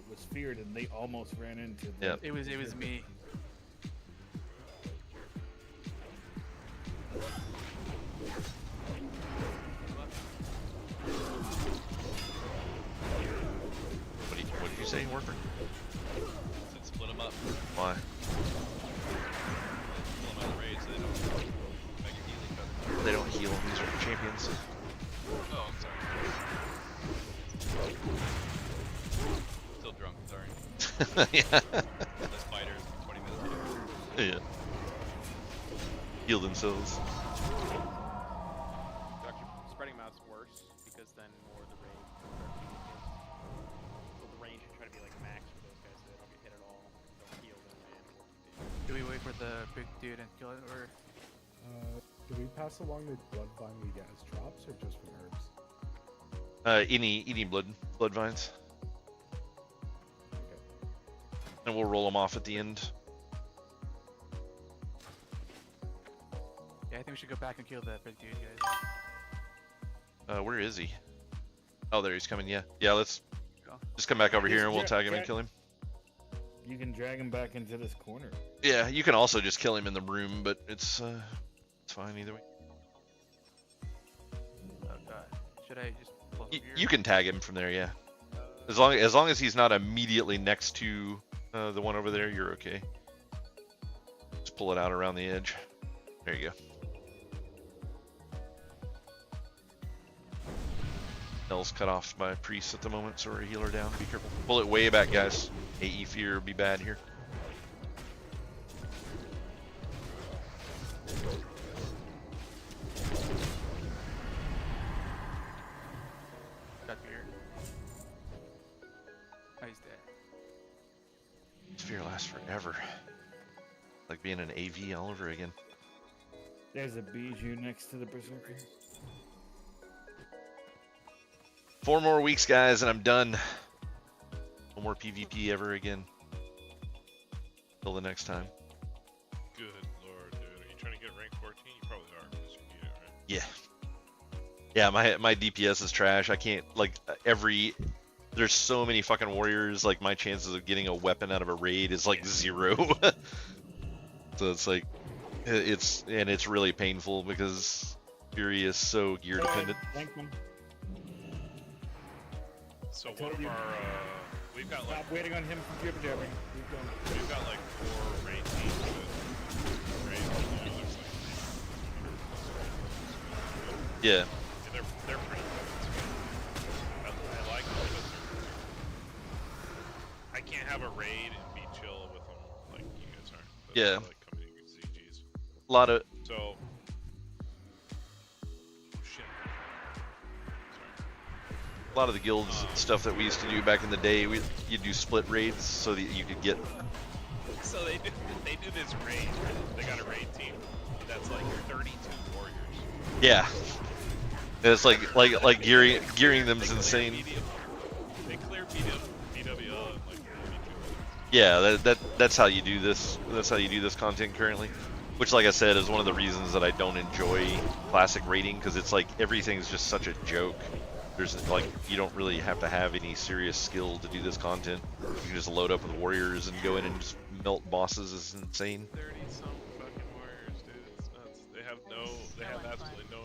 was feared, and they almost ran into. Yeah. It was me. What did you say, Warford? Said split them up. Why? Pull them out of the raid so they don't make it easy. They don't heal. These are champions. Oh, I'm sorry. Still drunk, sorry. Yeah. The spiders for 20 minutes ago. Yeah. Heal themselves. Actually, spreading them out's worse because then more of the range. So the range should try to be like max for those guys so they don't get hit at all. Don't heal them and do we wait for the big dude and kill it or? Do we pass along the blood vine we get as drops or just from herbs? Any blood vines. Okay. And we'll roll them off at the end. Yeah, I think we should go back and kill that big dude, guys. Where is he? Oh, there he's coming. Yeah, let's Go. just come back over here and we'll Just tag him and kill him. You can drag him back into this corner. Yeah, you can also just kill him in the room, but it's fine either way. Should I just pull over here? You can tag him from there, yeah. As long as he's not immediately next to the one over there, you're okay. Just pull it out around the edge. There you go. L's cut off by priests at the moment, so we're a healer down. Be careful. Pull it way back, guys. AE fear would be bad here. Got fear. Oh, he's dead. Fear lasts forever. Like being an AV all over again. There's a bijou next to the berserker. 4 more weeks, guys, and I'm done. No more PvP ever again. Till the next time. Good lord, dude. Are you trying to get rank 14? You probably are, because you need it, right? Yeah. Yeah, my DPS is trash. I can't, like, every there's so many fucking warriors. Like my chances of getting a weapon out of a raid is like 0. So it's like it's really painful because Fury is so gear dependent. So one of our we've got like Stop waiting on him for jibber jabbering. we've got like 4 raid teams that raid on the other side. Yeah. And they're pretty good. I like them, but I can't have a raid and be chill with them like you guys are. That's Yeah. Like coming with CGs. A lot of So. Shit. A lot of the guilds stuff that we used to do back in the day, you'd do split raids so that you could get. So they do this raid. They got a raid team that's like 32 warriors. Yeah. And it's like gearing them's insane. They clear BWL in like 32 minutes. Yeah, that's how you do this. That's how you do this content currently. Which, like I said, is one of the reasons that I don't enjoy classic raiding, because it's like everything's just such a joke. There's like, you don't really have to have any serious skill to do this content. You can just load up with warriors and go in and just melt bosses. It's insane. 30-some fucking warriors, dude. It's nuts. They have absolutely no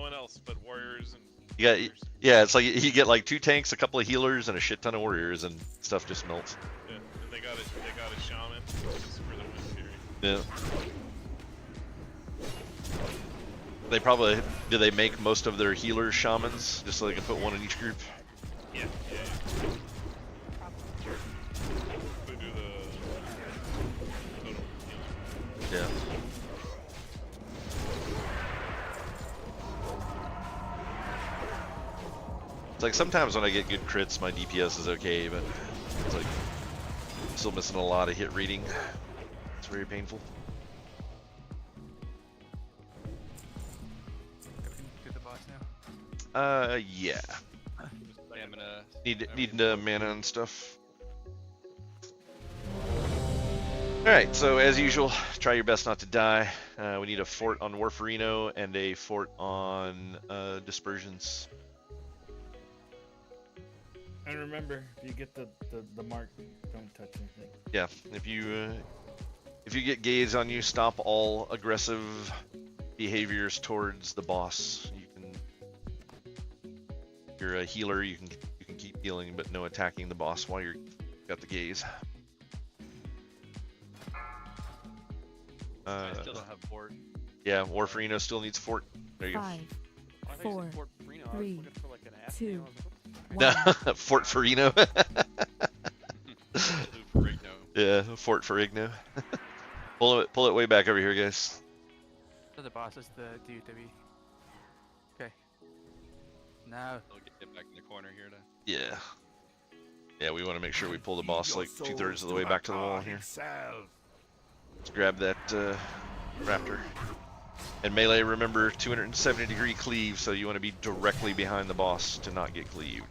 one else but warriors and. Yeah, it's like you get like 2 tanks, a couple of healers, and a shit ton of warriors, and stuff just melts. Yeah, and they got a shaman, which is for the win period. Yeah. Do they make most of their healers shamans just so they can put one in each group? Yeah. They do the total healing. Yeah. It's like sometimes when I get good crits, my DPS is okay, but it's like I'm still missing a lot of hit reading. It's very painful. Do the boss now. Yeah. I'm gonna Need mana and stuff. Alright, so as usual, try your best not to die. We need a fort on Warfarino and a fort on Dispersions. And remember, if you get the mark, don't touch anything. Yeah, if you get gaze on you, stop all aggressive behaviors towards the boss. If you're a healer, you can keep healing, but no attacking the boss while you're got the gaze. I still don't have fort. Yeah, Warfarino still needs fort. There you 5, 4, 3, 2, 1. Fort Farino. Yeah, Fort Farigno. pull it way back over here, guys. So the boss is the DUW. Okay. Now. I'll get back in the corner here to. Yeah. Yeah, we want to make sure we pull the boss like 2/3 of the way back to the wall here. Let's grab that raptor. And melee, remember 270-degree cleave, so you want to be directly behind the boss to not get cleaved.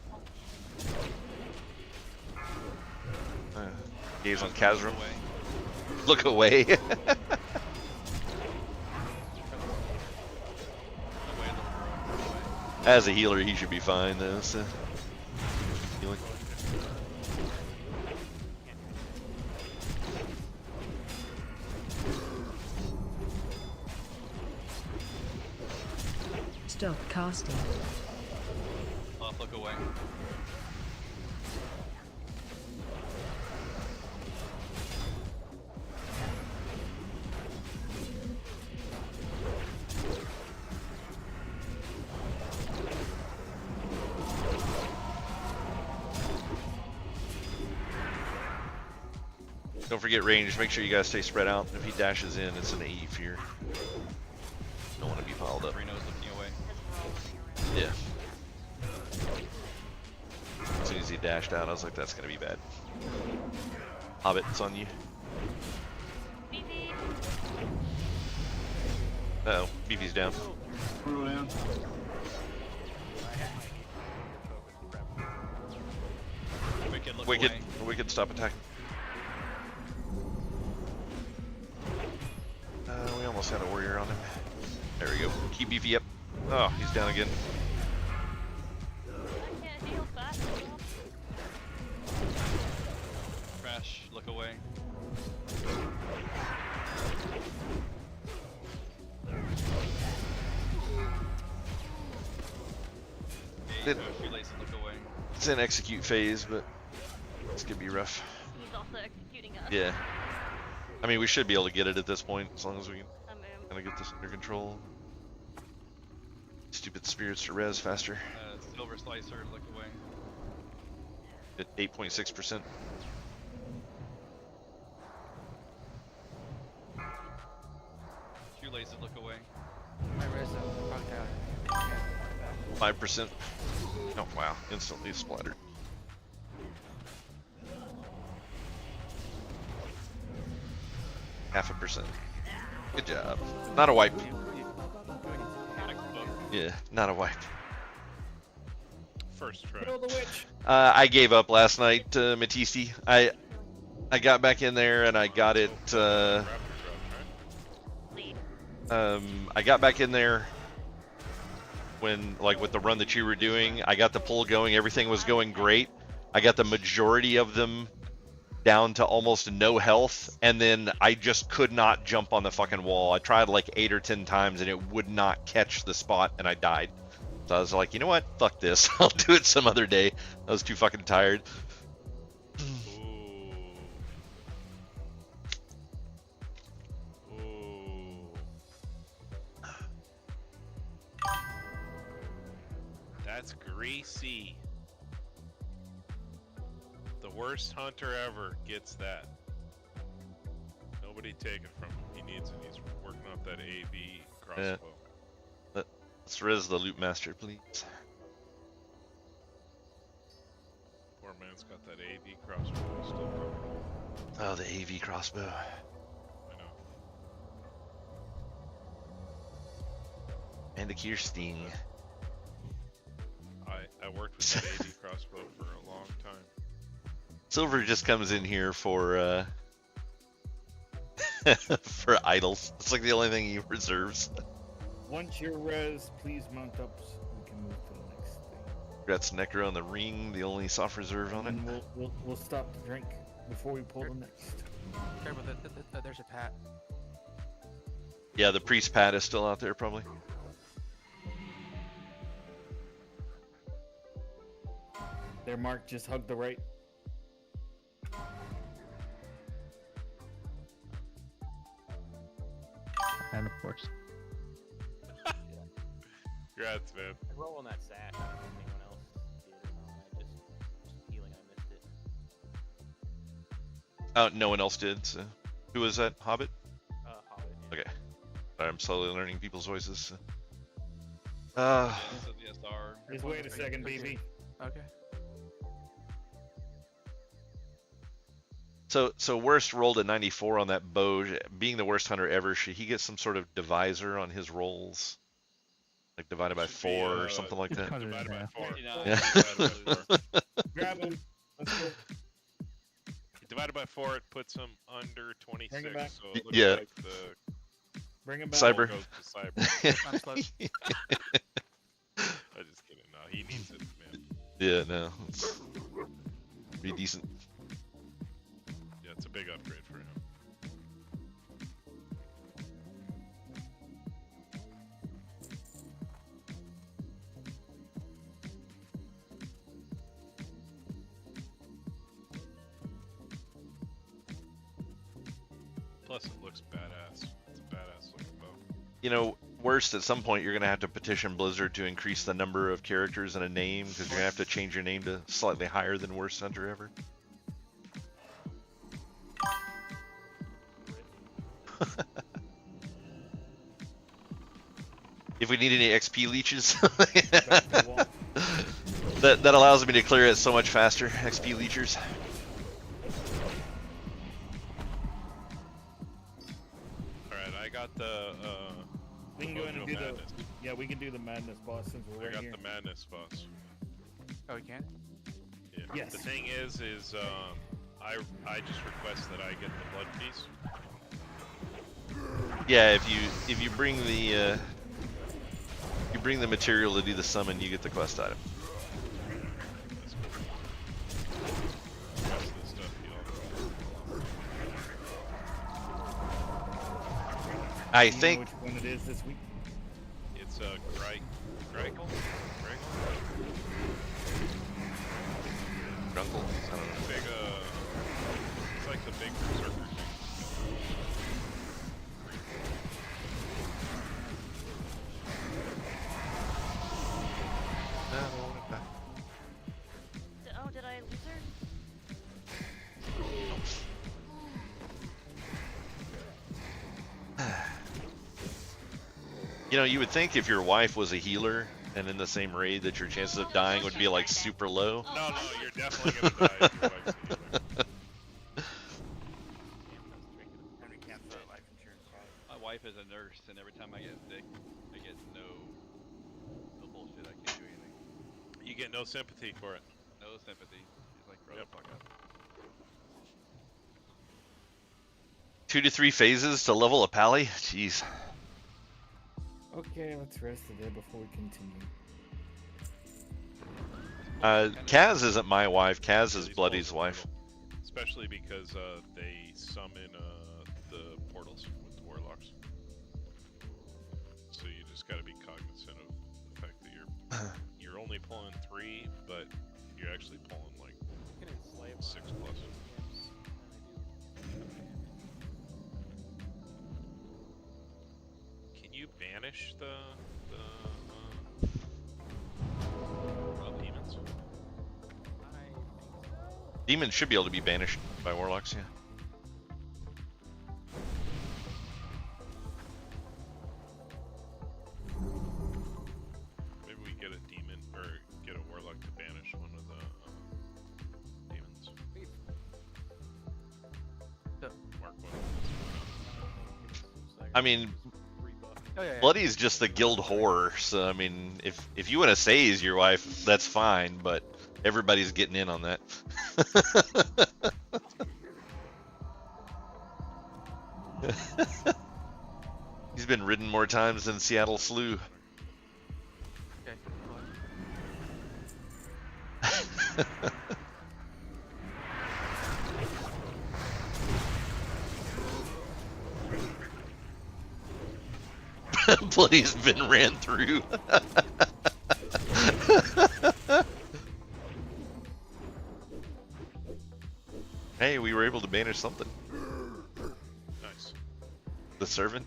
Gaze on Kazram. Look away. As a healer, he should be fine though. So. Healing. Stop casting. Off, look away. Don't forget range. Make sure you guys stay spread out. If he dashes in, it's an AE fear. Don't want to be piled up. Reno's looking away. Yeah. As soon as he dashed out, I was like, that's gonna be bad. Hobbit, it's on you. Uh oh, BB's down. Wicked, stop attacking. We almost had a warrior on him. There we go. Keep beefy up. Oh, he's down again. I can't heal fast enough. away. It- Shoelaces look away. It's in execute phase, but it's gonna be rough. He's also executing us. Yeah. I mean, we should be able to get it at this point, as long as we can I mean, kind of get this under control. Stupid spirits to res faster. Silver slicer look away. At 8.6%. Shoelaces look away. My res bugged out. 5%. Oh wow, instantly splattered. Half a percent. Good job. Not a wipe. Yeah, not a wipe. First try. Kill the witch. I gave up last night, Matisse. I got back in there and I got it. I got back in there when, like, with the run that you were doing. I got the pull going. Everything was going great. I got the majority of them down to almost no health, and then I just could not jump on the fucking wall. I tried like 8 or 10 times and it would not catch the spot, and I died. So I was like, you know what? Fuck this. I'll do it some other day. I was too fucking tired. That's greasy. The worst hunter ever gets that. Nobody take it from him. He needs it. He's working up that AV crossbow. Let's res the loot master, please. Poor man's got that AV crossbow still coming. Oh, the AV crossbow. I know. And the Kirsting. I worked with that AV crossbow for a long time. Silver just comes in here for for idols. It's like the only thing he reserves. Once you're res, please mount up so we can move to the next thing. That's Necro on the ring, the only soft reserve on it. And we'll stop to drink before we pull the next. Careful, there's a pat. Yeah, the priest pad is still out there probably. There, Mark, just hug the right. And of course. Congrats, man. I roll on that sash. I don't know if anyone else did or not. Just feeling I missed it. No one else did. So. Who was that? Hobbit? Hobbit. Yeah. Okay. Sorry, I'm slowly learning people's voices. Just wait a second, BB. Okay. So worst rolled a 94 on that bow. Being the worst hunter ever, should he get some sort of divisor on his rolls? Like divided by 4 or something like that? Divided by 4. Yeah. Grab him. Let's go. Divided by 4, it puts him under 26. Bring him back. So it looks Yeah. like the Bring him back. Cyber. goes to cyber. I'm slow. I'm just kidding. No, he needs it, man. Yeah, no. It's be decent. Yeah, it's a big upgrade for him. Plus, it looks badass. It's a badass looking bow. You know, worst, at some point you're going to have to petition Blizzard to increase the number of characters in a name, because you're going to have to change your name to slightly higher than worst hunter ever. If we need any XP leeches, that allows me to clear it so much faster. XP leechers. Alright, I got the, We can go in and Mojo do Madness. the. Yeah, we can do the madness boss since we're I right got here. the madness boss. Oh, you can? Yeah. Yes. The thing is I just request that I get the blood piece. Yeah, if you bring the you bring the material to do the summon, you get the quest item. That's cool. The rest of the stuff you all I Do you think know which one it is this week? It's a Griggle? Grungle. I don't know. Big, it's like the big berserker thing. Oh, did I lose her? You know, you would think if your wife was a healer and in the same raid that your chances of dying would be like super low. No, you're definitely gonna die if your wife's a healer. My wife is a nurse, and every time I get sick, I get no bullshit. I can't do anything. You get no sympathy for it. No sympathy. She's like, grow the fuck up. 2 to 3 phases to level a pally? Jeez. Okay, let's rest it there before we continue. Kaz isn't my wife. Kaz is Bloody's wife. Especially because they summon the portals with the warlocks. So you just got to be cognizant of the fact that you're only pulling 3, but you're actually pulling like 6 plus. Can you banish the demons? Demons should be able to be banished by warlocks, yeah. Maybe we get a demon or get a warlock to banish one of the demons. Mark one. I mean, Oh, yeah. Bloody's just the guild whore, so I mean, if you want to seize your wife, that's fine, but everybody's getting in on that. He's been ridden more times than Seattle Slew. Okay. Bloody's been ran through. Hey, we were able to banish something. Nice. The servant.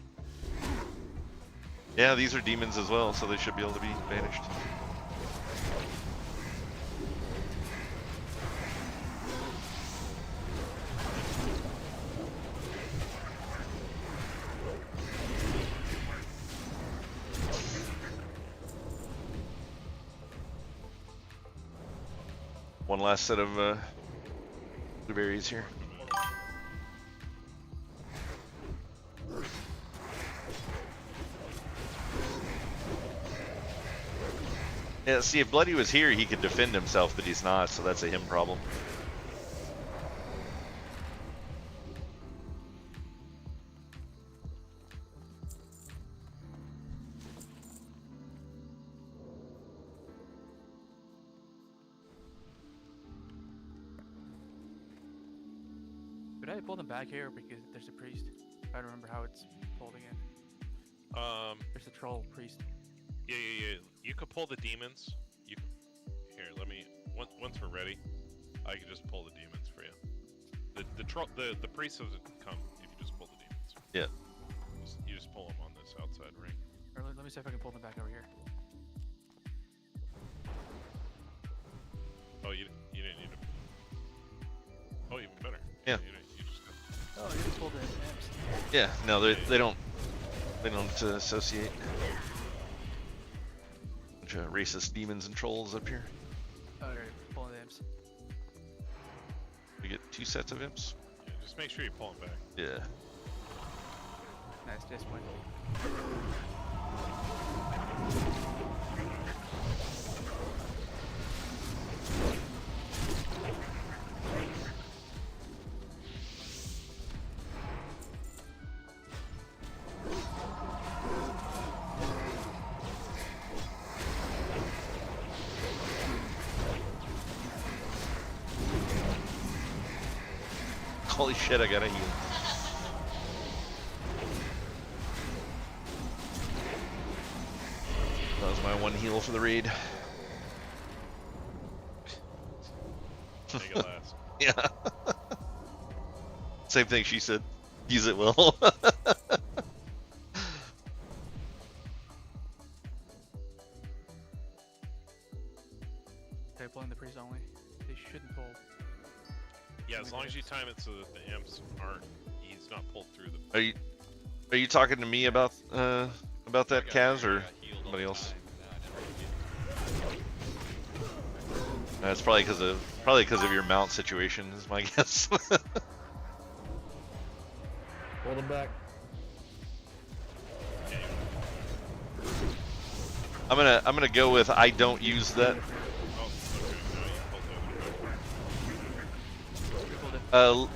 Yeah, these are demons as well, so they should be able to be banished. One last set of blueberries here. Yeah, see, if Bloody was here, he could defend himself, but he's not, so that's a him problem. Could I pull them back here because there's a priest? I don't remember how it's pulled again. There's a troll priest. Yeah. You could pull the demons. Here, let me. Once we're ready, I can just pull the demons for you. The priest doesn't come if you just pull the demons. Yeah. You just pull them on this outside ring. Or let me see if I can pull them back over here. Oh, you didn't need to. Oh, even better. Yeah. You just. Oh, you just pulled the amps. Yeah, no, they don't associate. Bunch of racist demons and trolls up here. Oh, there, pulling the amps. We get 2 sets of imps. Yeah, just make sure you pull them back. Yeah. Nice, just one. Holy shit, I gotta heal. 1 heal for the raid. Make it last. Yeah. Same thing she said. Use it well. They're pulling the priest only. They shouldn't pull. Yeah, as long as you time it so that the imps aren't, he's not pulled through them. Are you talking to me about that, Kaz, or somebody else? It's probably because of your mount situation, is my guess. Hold him back. I'm gonna go with I don't use that.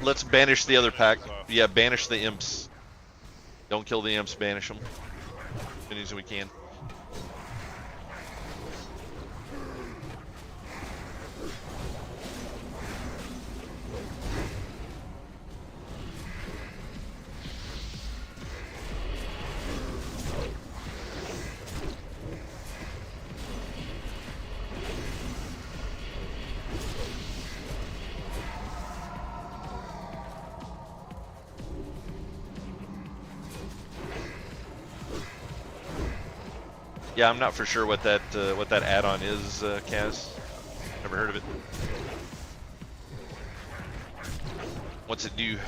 Let's banish the other pack. Yeah, banish the imps. Don't kill the imps, banish them as soon as we can. Yeah, I'm not for sure what that add-on is, Kaz. Never heard of it. What's it do?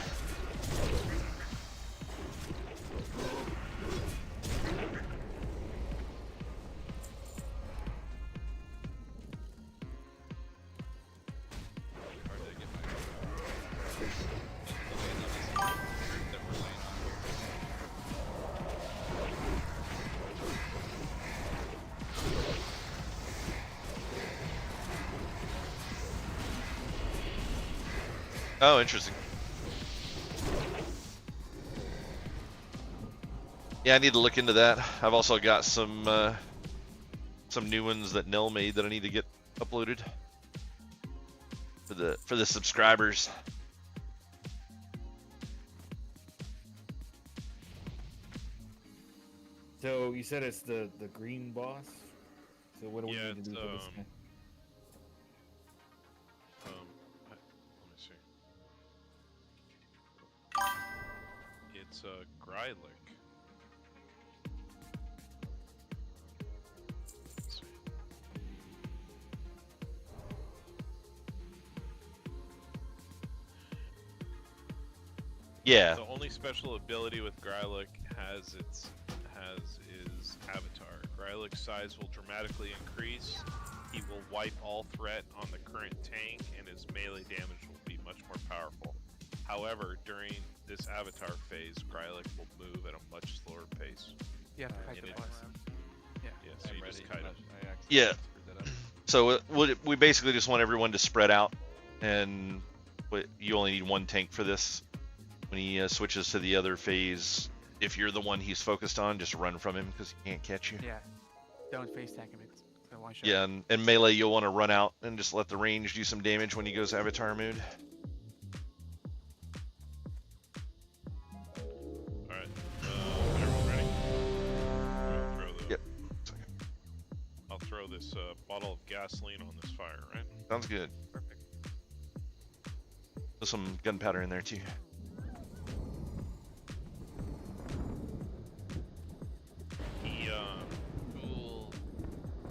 Oh, interesting. Yeah, I need to look into that. I've also got some new ones that Nell made that I need to get uploaded for the subscribers. So you said it's the green boss. So what do we need to do for this guy? Let me see. It's Grylick. Let's see. Yeah. The only special ability with Grylick is Avatar. Grylick's size will dramatically increase. He will wipe all threat on the current tank, and his melee damage will be much more powerful. However, during this Avatar phase, Grylick will move at a much slower pace. Yeah, kite the boss. Yeah. Yeah, so you just kite him. Yeah. So we basically just want everyone to spread out, and you only need 1 tank for this. When he switches to the other phase, if you're the one he's focused on, just run from him because he can't catch you. Yeah. Don't face tank him. It's a one shot. Yeah, and melee, you'll want to run out and just let the range do some damage when he goes Avatar mode. Alright. Everyone ready? Yep. I'll throw this bottle of gasoline on this fire, right? Sounds good. Perfect. There's some gunpowder in there too.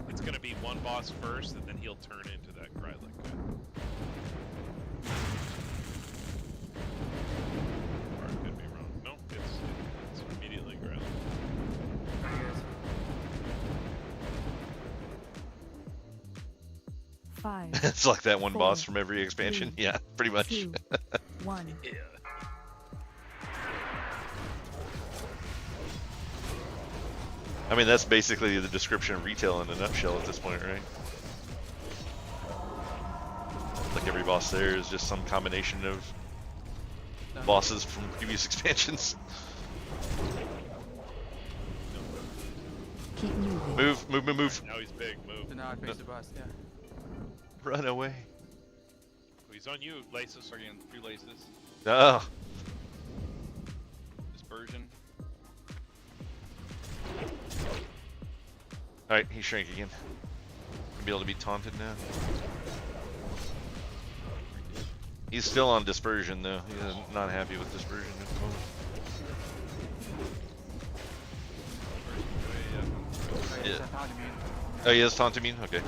It's gonna be one boss first, and then he'll turn into that Grylick guy. Or I could be wrong. No, it's immediately Grylick. Five. It's like that one 4, boss from every expansion. 3, Yeah, pretty much. 2, 1. Yeah. I mean, that's basically the description of retail in a nutshell at this point, right? Like every boss there is just some combination of bosses from previous expansions. Keep moving. Move. Now he's big. Move. Do not face the boss. Yeah. Run away. He's on you, Laces. Again, 3 laces. Oh. Dispersion. Alright, he shrank again. Be able to be taunted now. He's still on dispersion though. He's not happy with dispersion at the moment. Yeah. Oh, he has taunt immune? Okay.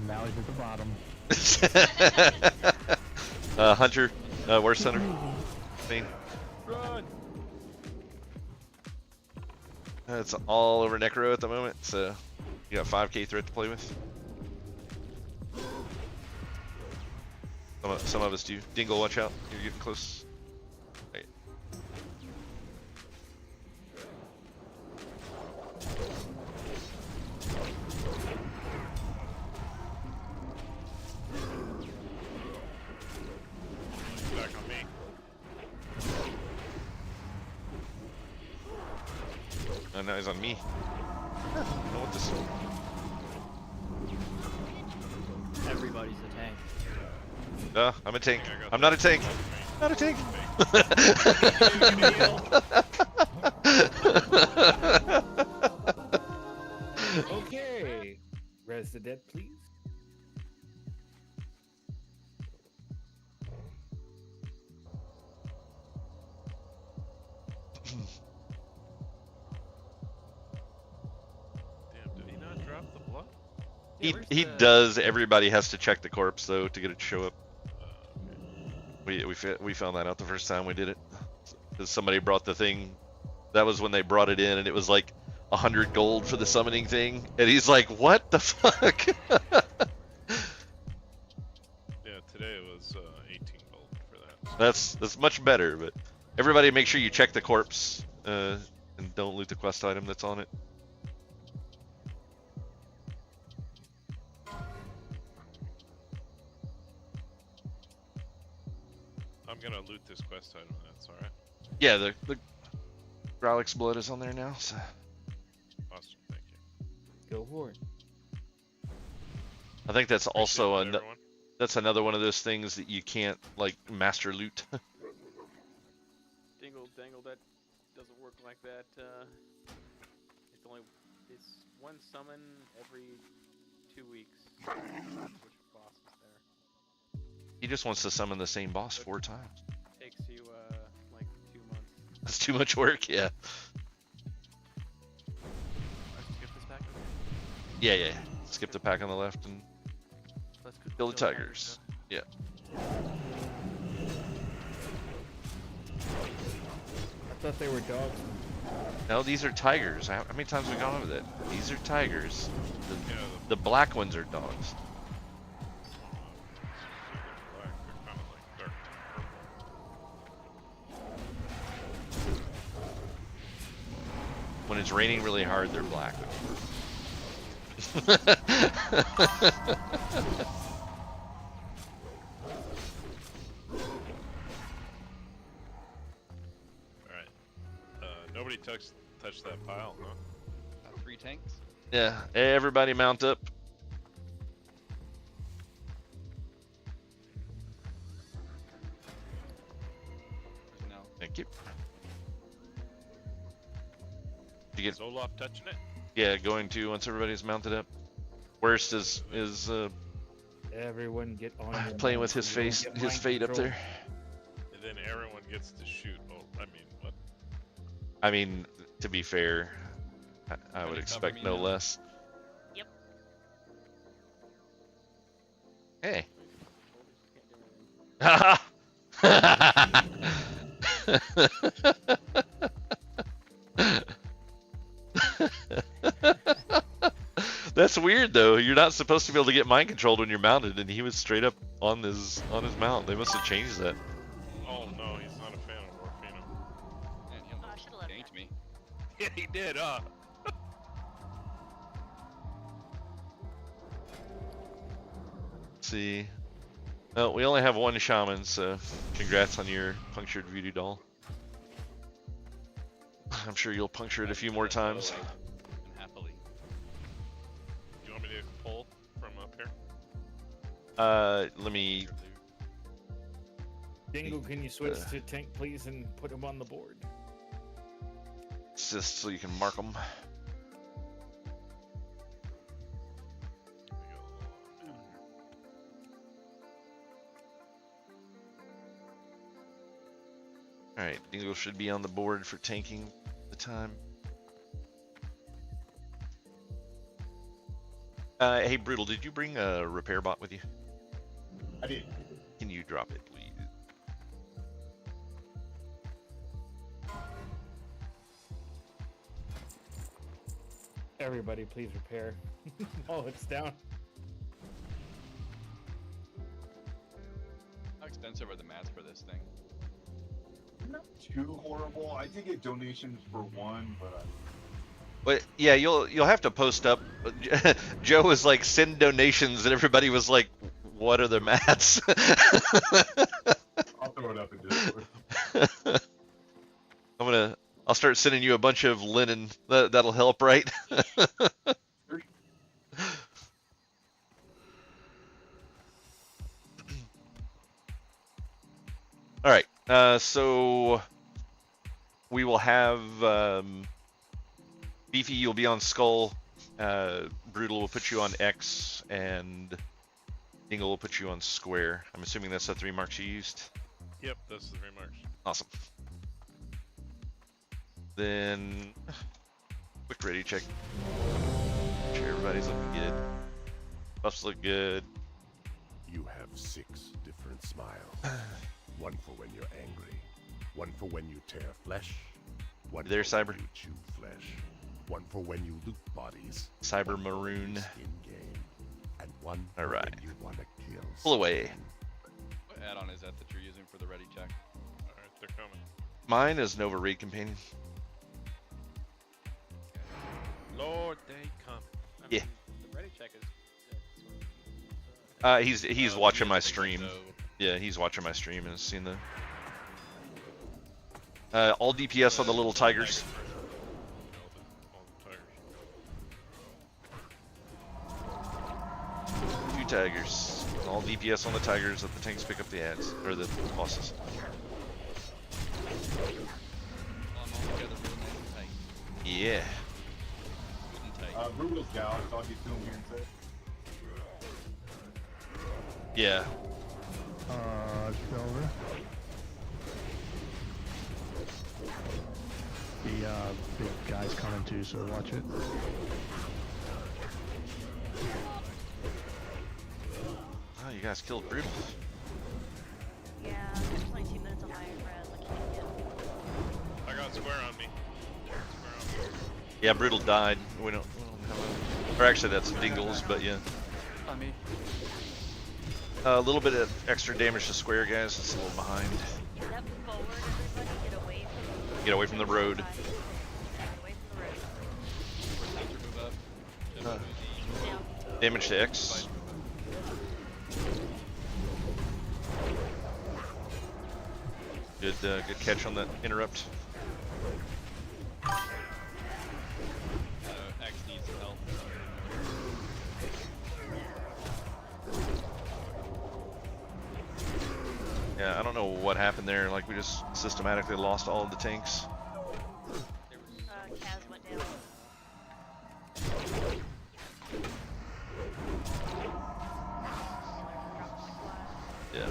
Now he's at the bottom. Hunter, worst center. Spain. Run! It's all over Necro at the moment, so you got 5k threat to play with. Some of us do. Dingle, watch out. You're getting close. Right. Back on me. Oh, now he's on me. I don't know what this. Everybody's a tank. I'm a tank. I'm not a tank. Not a tank. Okay. Res the dead, please. Damn, did he not drop the blood? He does. Everybody has to check the corpse though to get it to show up. We found that out the first time we did it. 'Cause somebody brought the thing. That was when they brought it in, and it was like 100 gold for the summoning thing, and he's like, "What the fuck?" Yeah, today it was 18 gold for that. That's much better, but everybody make sure you check the corpse and don't loot the quest item that's on it. I'm gonna loot this quest item. That's all right. Yeah, the Growlix blood is on there now. So. Awesome, thank you. Go for it. I think that's also everyone. that's another one of those things that you can't like master loot. Dingle dangle, that doesn't work like that. It's one summon every 2 weeks. Which boss is there? He just wants to summon the same boss 4 times. Takes you like 2 months. That's too much work, yeah. Skip this back. Yeah. Skip the pack on the left and Let's kill the tigers. Yeah. I thought they were dogs. No, these are tigers. How many times have we gone over that? These are tigers. The black ones are dogs. When it's raining really hard, they're black. Alright. Nobody touched that pile, huh? 3 tanks? Yeah, everybody mount up. No. Thank you. Did you get Olaf touching it? Yeah, going to once everybody's mounted up. Worst is Everyone get on. playing with his face, his fate up there. And then everyone gets to shoot. Oh, I mean, what? I mean, to be fair, I would expect no less. Yep. Hey. That's weird though. You're not supposed to be able to get mind controlled when you're mounted, and he was straight up on his mount. They must have changed that. Oh no, he's not a fan of Orfino. Man, he almost ganked me. Yeah, he did, huh? Let's see. Oh, we only have one shaman, so congrats on your punctured voodoo doll. I'm sure you'll puncture it a few more times. And happily. Do you want me to pull from up here? Let me. Dingle, can you switch to tank, please, and put him on the board? It's just so you can mark them. Alright, Dingle should be on the board for tanking the time. Hey, Brutal, did you bring a repair bot with you? I did. Can you drop it, please? Everybody, please repair. Oh, it's down. How expensive are the mats for this thing? Not too horrible. I did get donations for one, but But yeah, you'll have to post up. Joe was like, send donations, and everybody was like, what are the mats? I'll throw it up in Discord. I'll start sending you a bunch of linen. That'll help, right? All right. So we will have Beefy. You'll be on Skull. Brutal will put you on X, and Dingle will put you on Square. I'm assuming that's the 3 marks you used. Yep, that's the 3 marks. Awesome. Then, quick ready check. Make sure everybody's looking good. Buffs look good. You have 6 different smiles. One for when you're angry. One for when you tear flesh. One there, for Cyber. when you chew flesh. One for when you loot bodies. Cyber One for when Maroon. you skin game. And one All for right. when you want to kill. Pull away. What add-on is that you're using for the ready check? Alright, they're coming. Mine is Nova Raid Companion. Lord, they come. Yeah. The ready check is He's watching my stream. Yeah, he's watching my stream and has seen the all DPS on the little tigers. Two tigers. All DPS on the tigers. Let the tanks pick up the ads or the bosses. Yeah. Brutal's gal, I thought he'd film here and say. Yeah. Silver. The big guy's coming too, so watch it. Oh, you guys killed Brutal. Yeah, there's 22 minutes on my res. I can't get. I got Square on me. Square on me. Yeah, Brutal died. We don't have a... Or actually, that's Dingles, but yeah. On me. A little bit of extra damage to Square, guys. It's a little behind. Step forward, everybody. Get away from the road. Get away from the road. Damage to X. Good, good catch on that interrupt. X needs some help. Yeah, I don't know what happened there. Like, we just systematically lost all of the tanks. Kaz went down. Yeah.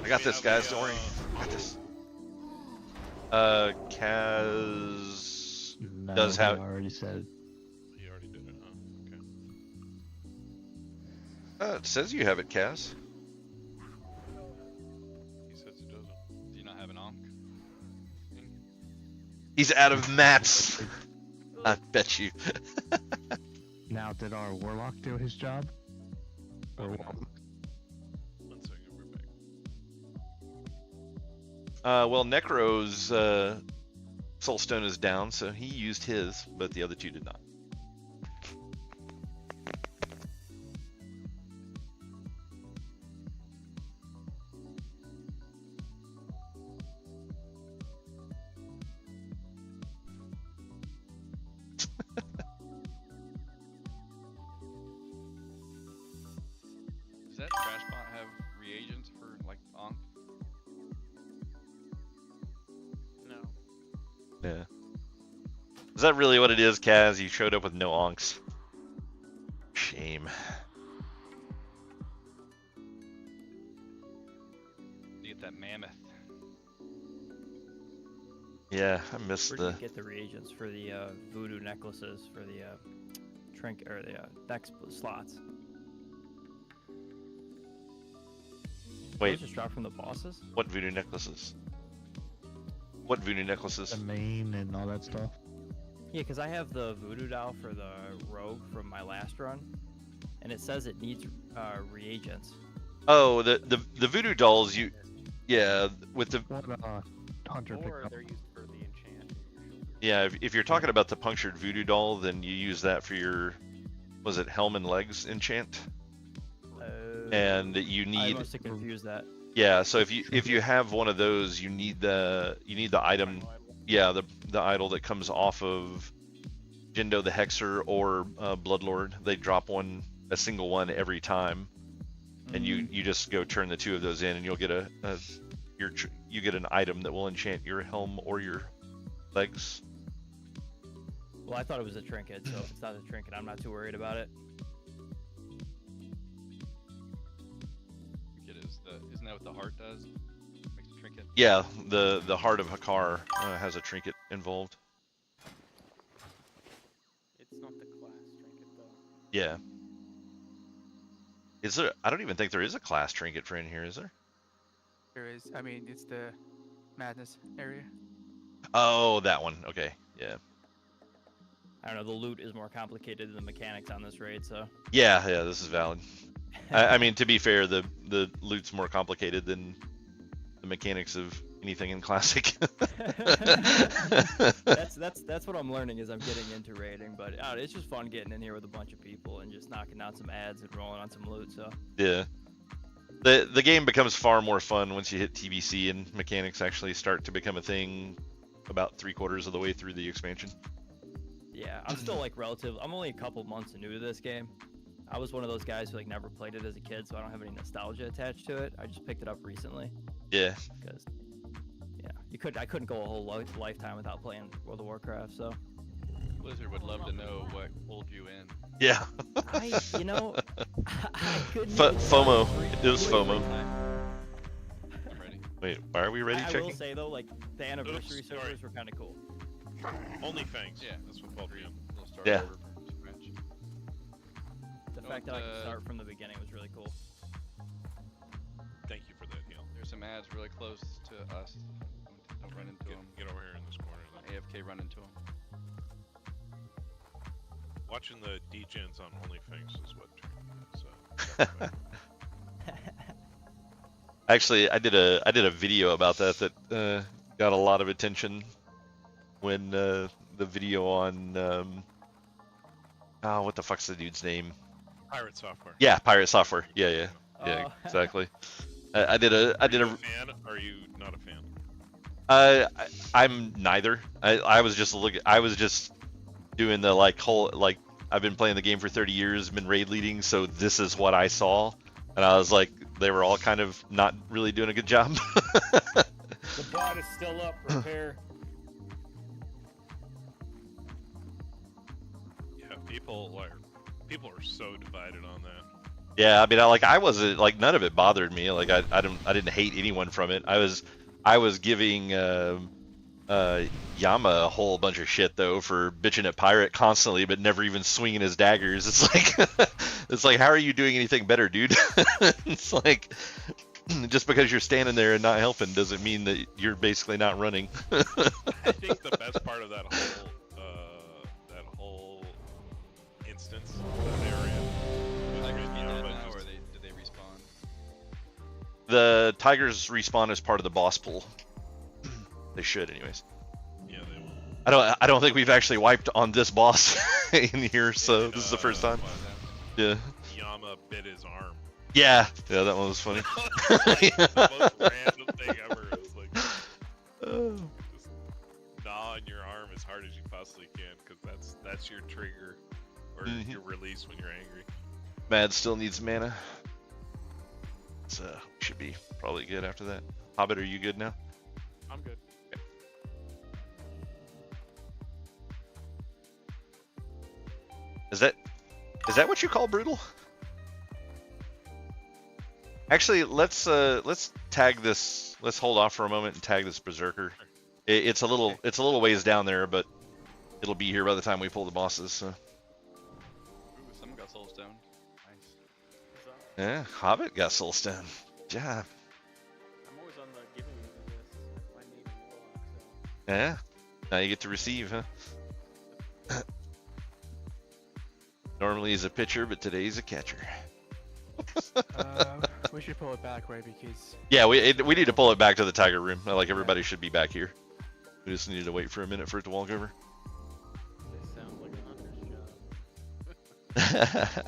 I got this, guys. Don't worry. I got this. Kaz does have. I already said. He already did it, huh? Okay. It says you have it, Kaz. He says he doesn't. Do you not have an onk? He's out of mats. I bet you. Now, did our warlock do his job? Or what? 1 second, we're back. Well, Necro's Soulstone is down, so he used his, but the other two did not. that trash bot have reagents for like Onk? No. Yeah. Is that really what it is, Kaz? You showed up with no onks. Shame. You get that mammoth. Yeah, I missed Where the. did you get the reagents for the voodoo necklaces for the trinket or the dex slots? Wait. Those just dropped from the bosses? What voodoo necklaces? What voodoo necklaces? The main and all that stuff. Yeah, because I have the voodoo doll for the rogue from my last run, and it says it needs reagents. Oh, the voodoo dolls. Yeah, with the. What Hunter picked Or up. they're used for the enchant. Yeah, if you're talking about the punctured voodoo doll, then you use that for your. Was it helm and legs enchant? And you I need. must have confused that. Yeah, so if you have one of those, you need the item. Yeah, the idol that comes off of Jindo the Hexer or Bloodlord. They drop a single one every time, and you just go turn the two of those in, and you'll get you get an item that will enchant your helm or your legs. Well, I thought it was a trinket, so if it's not a trinket, I'm not too worried about it. Isn't that what the heart does? Makes a trinket? Yeah, the Heart of Hakar has a trinket involved. It's not the class trinket though. Yeah. Is there? I don't even think there is a class trinket for in here, is there? There is. I mean, it's the madness area. Oh, that one. Okay, yeah. I don't know, the loot is more complicated than the mechanics on this raid, so. Yeah, this is valid. I mean, to be fair, the loot's more complicated than the mechanics of anything in Classic. that's what I'm learning as I'm getting into raiding, but it's just fun getting in here with a bunch of people and just knocking down some ads and rolling on some loot, so. Yeah. The game becomes far more fun once you hit TBC and mechanics actually start to become a thing about 3/4 of the way through the expansion. Yeah, I'm still I'm only a couple months new to this game. I was one of those guys who never played it as a kid, so I don't have any nostalgia attached to it. I just picked it up recently. Yeah. Because, I couldn't go a whole lifetime without playing World of Warcraft, so. Blizzard would love to know what pulled you in. Yeah. I couldn't. FOMO. It was FOMO. I'm ready. Wait, why are we ready? I Checking? will say though, the anniversary servers were kind of cool. Only Fangs. Yeah, that's what pulled me in. Yeah. The fact that I could start from the beginning was really cool. Thank you for that, Neil. There's some ads really close to us. Don't run into them. Get over here in this corner. AFK run into them. Watching the degens on OnlyFans is what turned me. So. Actually, I did a video about that got a lot of attention when the video on what the fuck's the dude's name? Pirate Software. Yeah, Pirate Software. Yeah, exactly. I did a fan? Are you not a fan? I'm neither. I was just doing the whole I've been playing the game for 30 years, been raid leading, so this is what I saw, and I was like, they were all kind of not really doing a good job. The bot is still up. Repair. Yeah, people are so divided on that. Yeah, I mean, I wasn't none of it bothered me. I didn't hate anyone from it. I was giving Yama a whole bunch of shit though for bitching at Pirate constantly, but never even swinging his daggers. It's like how are you doing anything better, dude? It's like just because you're standing there and not helping doesn't mean that you're basically not running. I think the best part of that whole instance, that area. Or did they respawn? The Tigers respawn as part of the boss pool. They should, anyways. Yeah, they will. I don't think we've actually wiped on this boss in here, so this is the first time. Yeah. Yama bit his arm. Yeah, that one was funny. The most random thing ever. It was just gnaw on your arm as hard as you possibly can, because that's your trigger or your release when you're angry. Mad still needs mana. So should be probably good after that. Hobbit, are you good now? I'm good. Is that what you call brutal? Actually, let's tag this. Let's hold off for a moment and tag this berserker. It's a little ways down there, but it'll be here by the time we pull the bosses. So. Ooh, someone got soulstone. Nice. Yeah, Hobbit got soulstone. Yeah. I'm always on the giving list. My name is Warlock, so. Yeah. Now you get to receive, huh? Normally he's a pitcher, but today he's a catcher. We should pull it back, right? Because yeah, we need to pull it back to the tiger room. Like everybody should be back here. We just need to wait for a minute for it to walk over. This sounds like a hunter's job.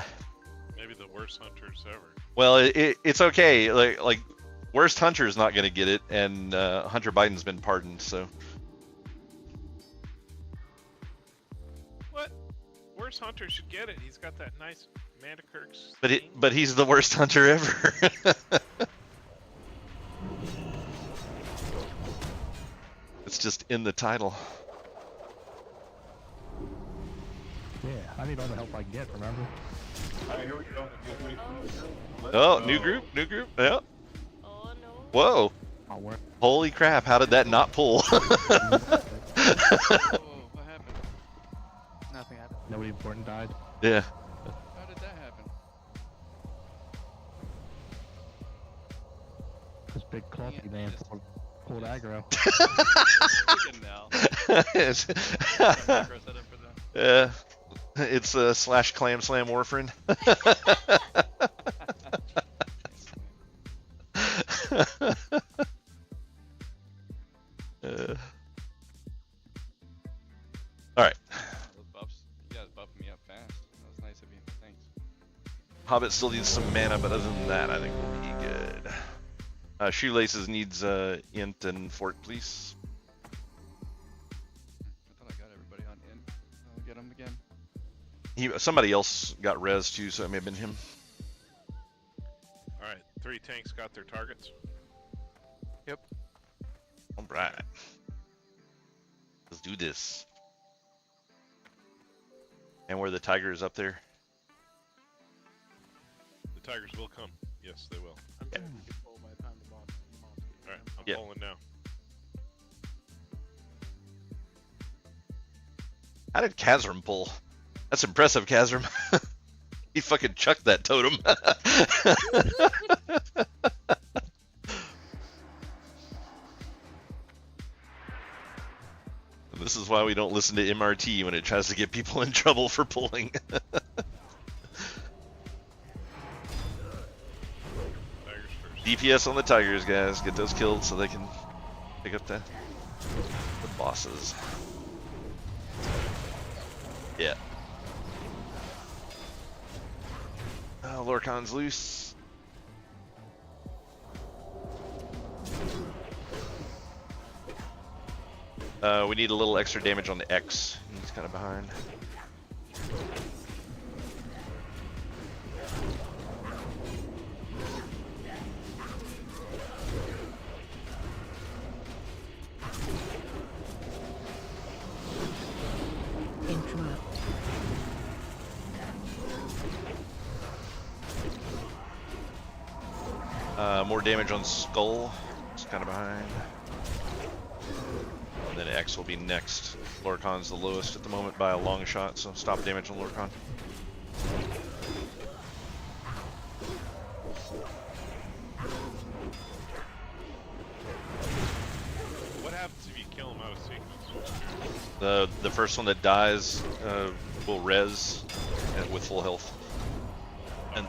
Maybe the worst hunters ever. Well, it's okay. Like worst hunter's not gonna get it, and Hunter Biden's been pardoned, so. What? Worst hunter should get it. He's got that nice Mandakirk's. But he's the worst hunter ever. It's just in the title. Yeah, I need all the help I can get, remember? Alright, here we go. Oh, new group. Yeah. Oh no. Whoa. I'll work. Holy crap, how did that not pull? Whoa, what happened? Nothing happened. Nobody important died. Yeah. How did that happen? This big clumpy man pulled aggro. Now. Yeah. It's a / clam slam warfarin. Alright. Those buffs, you guys buffing me up fast. That was nice of you. Thanks. Hobbit still needs some mana, but other than that, I think we'll be good. Shoelaces needs int and fort, please. I thought I got everybody on int. I'll get them again. Somebody else got res too, so it may have been him. Alright, 3 tanks got their targets. Yep. Alright. Let's do this. And where the tiger is up there. The tigers will come. Yes, they will. I'm sure we can pull by the time the boss get Alright, I'm Yeah. pulling now. How did Kazram pull? That's impressive, Kazram. He fucking chucked that totem. This is why we don't listen to MRT when it tries to get people in trouble for pulling. DPS on the tigers, guys. Get those killed so they can pick up the bosses. Yeah. Lorcan's loose. We need a little extra damage on the X. He's kind of behind. Interrupt. More damage on Skull. It's kind of behind. And then X will be next. Lorcan's the lowest at the moment by a long shot, so stop damage on Lorcan. What happens if you kill him out of sequence? The first one that dies will res with full health. And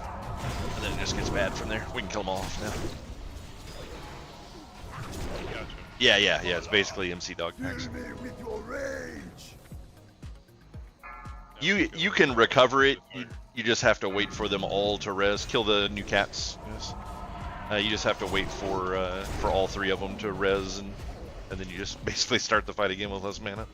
then it just gets bad from there. We can kill them all off now. Gotcha. Yeah. It's basically MC dog packs. With your rage. You can recover it. You just have to wait for them all to res. Kill the new cats. Yes. You just have to wait for all 3 of them to res, and then you just basically start the fight again with less mana.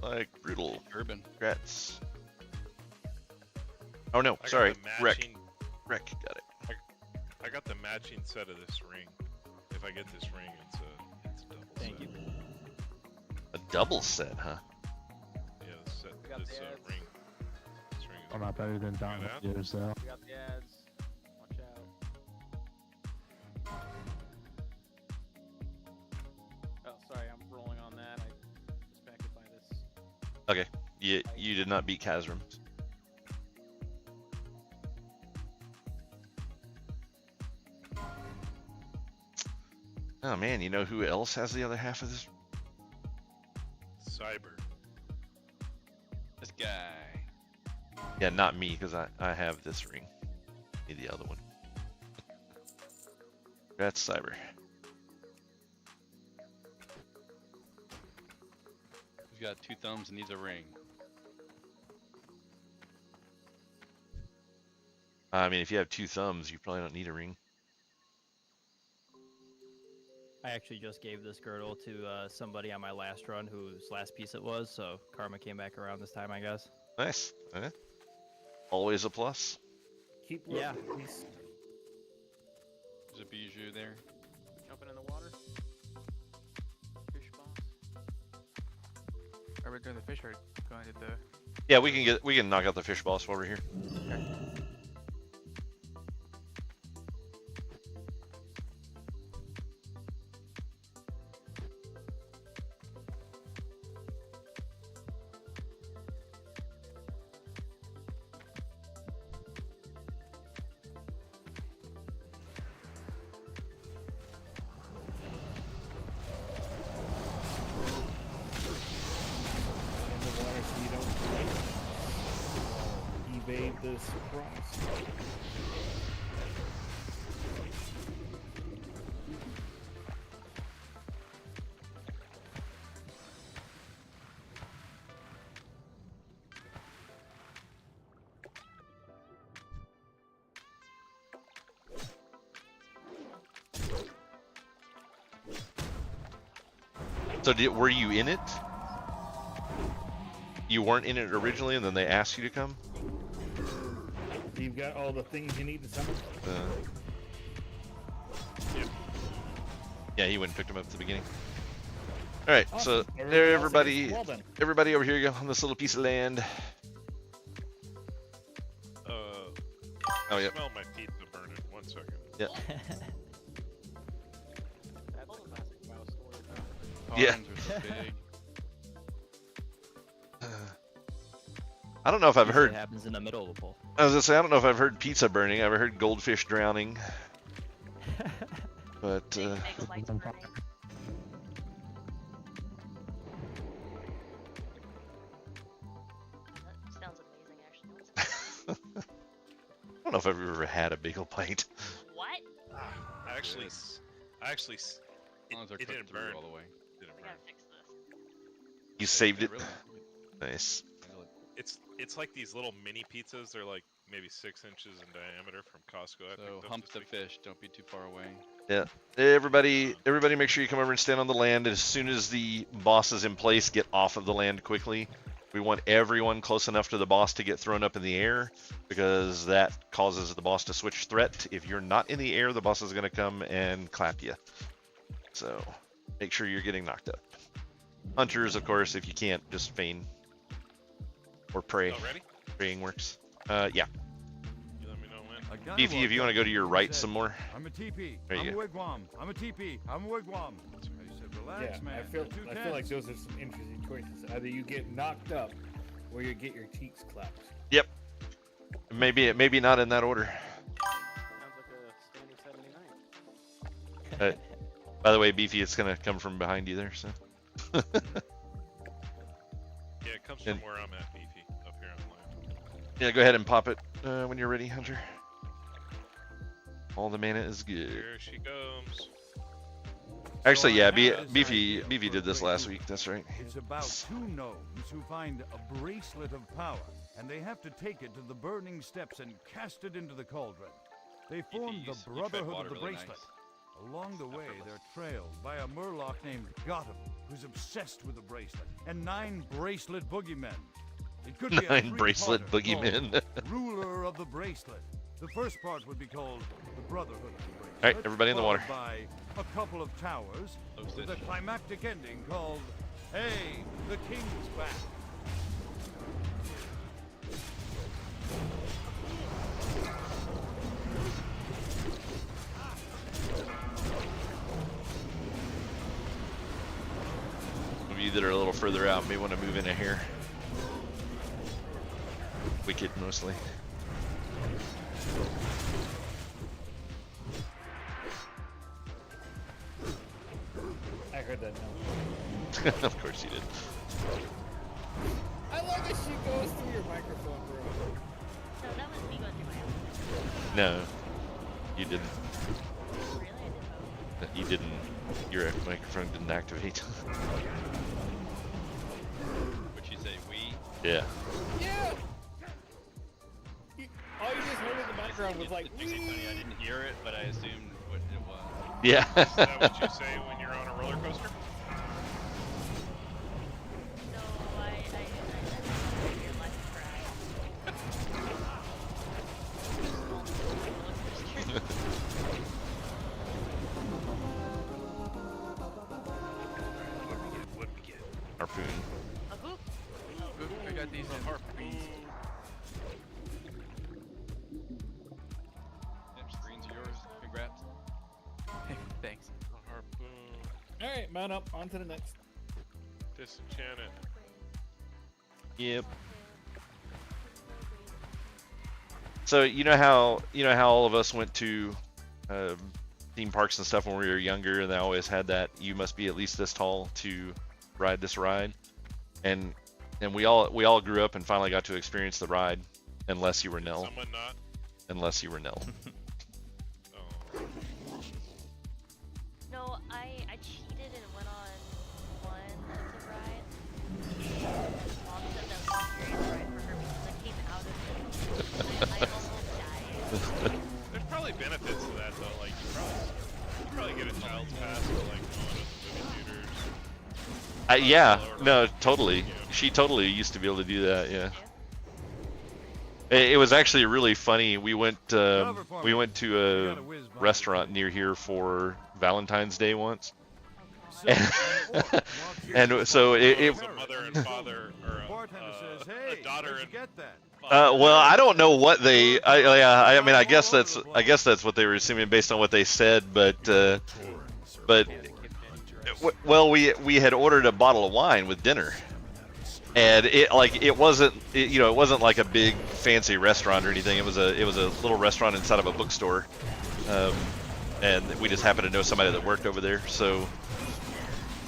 like brutal. Urban. Congrats. Oh no, I got sorry. the Wreck. matching- Wreck got it. I got the matching set of this ring. If I get this ring, it's a double Thank set. you. A double set, huh? Yeah, this set, this ring. This ring is I'm not better than Don that? years though. We got the ads. Watch out. Oh, sorry, I'm rolling on that. I distracted by this. Okay. You did not beat Kazrim. Oh man, you know who else has the other half of this? Cyber. This guy. Yeah, not me, because I have this ring. Need the other one. That's Cyber. He's got 2 thumbs and needs a ring. I mean, if you have 2 thumbs, you probably don't need a ring. I actually just gave this girdle to somebody on my last run whose last piece it was, so karma came back around this time, I guess. Nice. Okay. Always a plus. Keep Yeah. looking, please. There's a bijou there. Jumping in the water. Fish boss. Are we doing the fish or going to the? Yeah, we can knock out the fish boss while we're here. Okay. In the water so you don't evade the surprise. So were you in it? You weren't in it originally, and then they asked you to come? You've got all the things you need to summon? Yeah, he went and picked him up at the beginning. Alright, Awesome. so Everybody else is well done. everybody over here you go on this little piece of land. Oh, yeah. Smell my pizza burning. 1 second. Yeah. That's a classic WoW story. Yeah. Arms are so big. I don't know if I've Usually heard. It happens in the middle of the pool. I was gonna say I don't know if I've heard pizza burning. I've heard goldfish drowning. But Make lights burning. That sounds amazing, actually. I don't know if I've ever had a bagel bite. What? I actually, As long as they're it cooked didn't through burn. all the way. Didn't We burn. gotta fix this. You saved Yeah, it. really. Nice. It's like these little mini pizzas. They're like maybe 6 inches in diameter from Costco. I So picked up hump this the week. fish. Don't be too far away. Yeah. Everybody make sure you come over and stand on the land. As soon as the boss is in place, get off of the land quickly. We want everyone close enough to the boss to get thrown up in the air, because that causes the boss to switch threat. If you're not in the air, the boss is going to come and clap you. So make sure you're getting knocked up. Hunters, of course, if you can't, just feign. Or pray. Oh, ready? Praying works. Yeah. You let me know when. Beefy, if you want to go to your right some more. I'm a TP. There you I'm a go. wigwam. I'm a TP. I'm a wigwam. I said, relax, Yeah, man. I feel You're too like tense. those are some interesting choices. Either you get knocked up, or you get your cheeks clapped. Yep. Maybe not in that order. Sounds like a standard 79. By the way, Beefy, it's gonna come from behind you there. So. Yeah, it comes And- from where I'm at, Beefy, up here on land. Yeah, go ahead and pop it when you're ready, Hunter. All the mana is good. Here she comes. Actually, So yeah, I have this Beefy idea for did a this great last movie. week. That's right. It's about 2 gnomes who find a bracelet of power, and they have to take it to the burning steps and cast it into the cauldron. They form you the tread Brotherhood water of the really Bracelet. nice. Along the way, they're trailed by a murloc named Gotham, who's obsessed with the bracelet, and 9 bracelet boogeymen. It could be a 9 bracelet boogeymen. called Ruler of the Bracelet. The first part would be called the Brotherhood of the Bracelet. All right, everybody in the water. By a couple of towers, with a climactic ending called, Hey, the King's Back. Some of you that are a little further out may want to move into here. Wicked mostly. I heard that no. Of course you did. I like that she goes through your microphone, bro. No, that was me going through my own. No, you didn't. Really? I did both. You didn't. Your microphone didn't activate. Would you say we? Yeah. Yeah! All you just heard in the background was like, It's funny, I didn't hear it, but I assumed what it was. Yeah. Is that what you say when you're on a roller coaster? No, I your life What we get? Harpoon. A hoop? I got these in harpoons. Yep, screen's yours. Congrats. Thanks. A harpoon. alright, mount up, on to the next. Disenchant it. Yep. So you know how all of us went to theme parks and stuff when we were younger, and they always had that you must be at least this tall to ride this ride, and we all grew up and finally got to experience the ride, unless you were Nell. Someone not. Unless you were Nell. Oh. No, I cheated and went on one of the rides. And Mom said that was a serious ride for her because I came out of it. I almost died. There's probably benefits to that though. Like you probably get a child's pass for like going to movie theaters. Yeah, no, totally. She totally used to be able to do that. Yeah. It was actually really funny. We went to a restaurant near here for Valentine's Day once, and so it was a mother and father, or a daughter and well, I don't know what they. I mean, I guess that's what they were assuming based on what they said, but well, we had ordered a bottle of wine with dinner. And it wasn't like a big fancy restaurant or anything. It was a little restaurant inside of a bookstore, and we just happened to know somebody that worked over there. So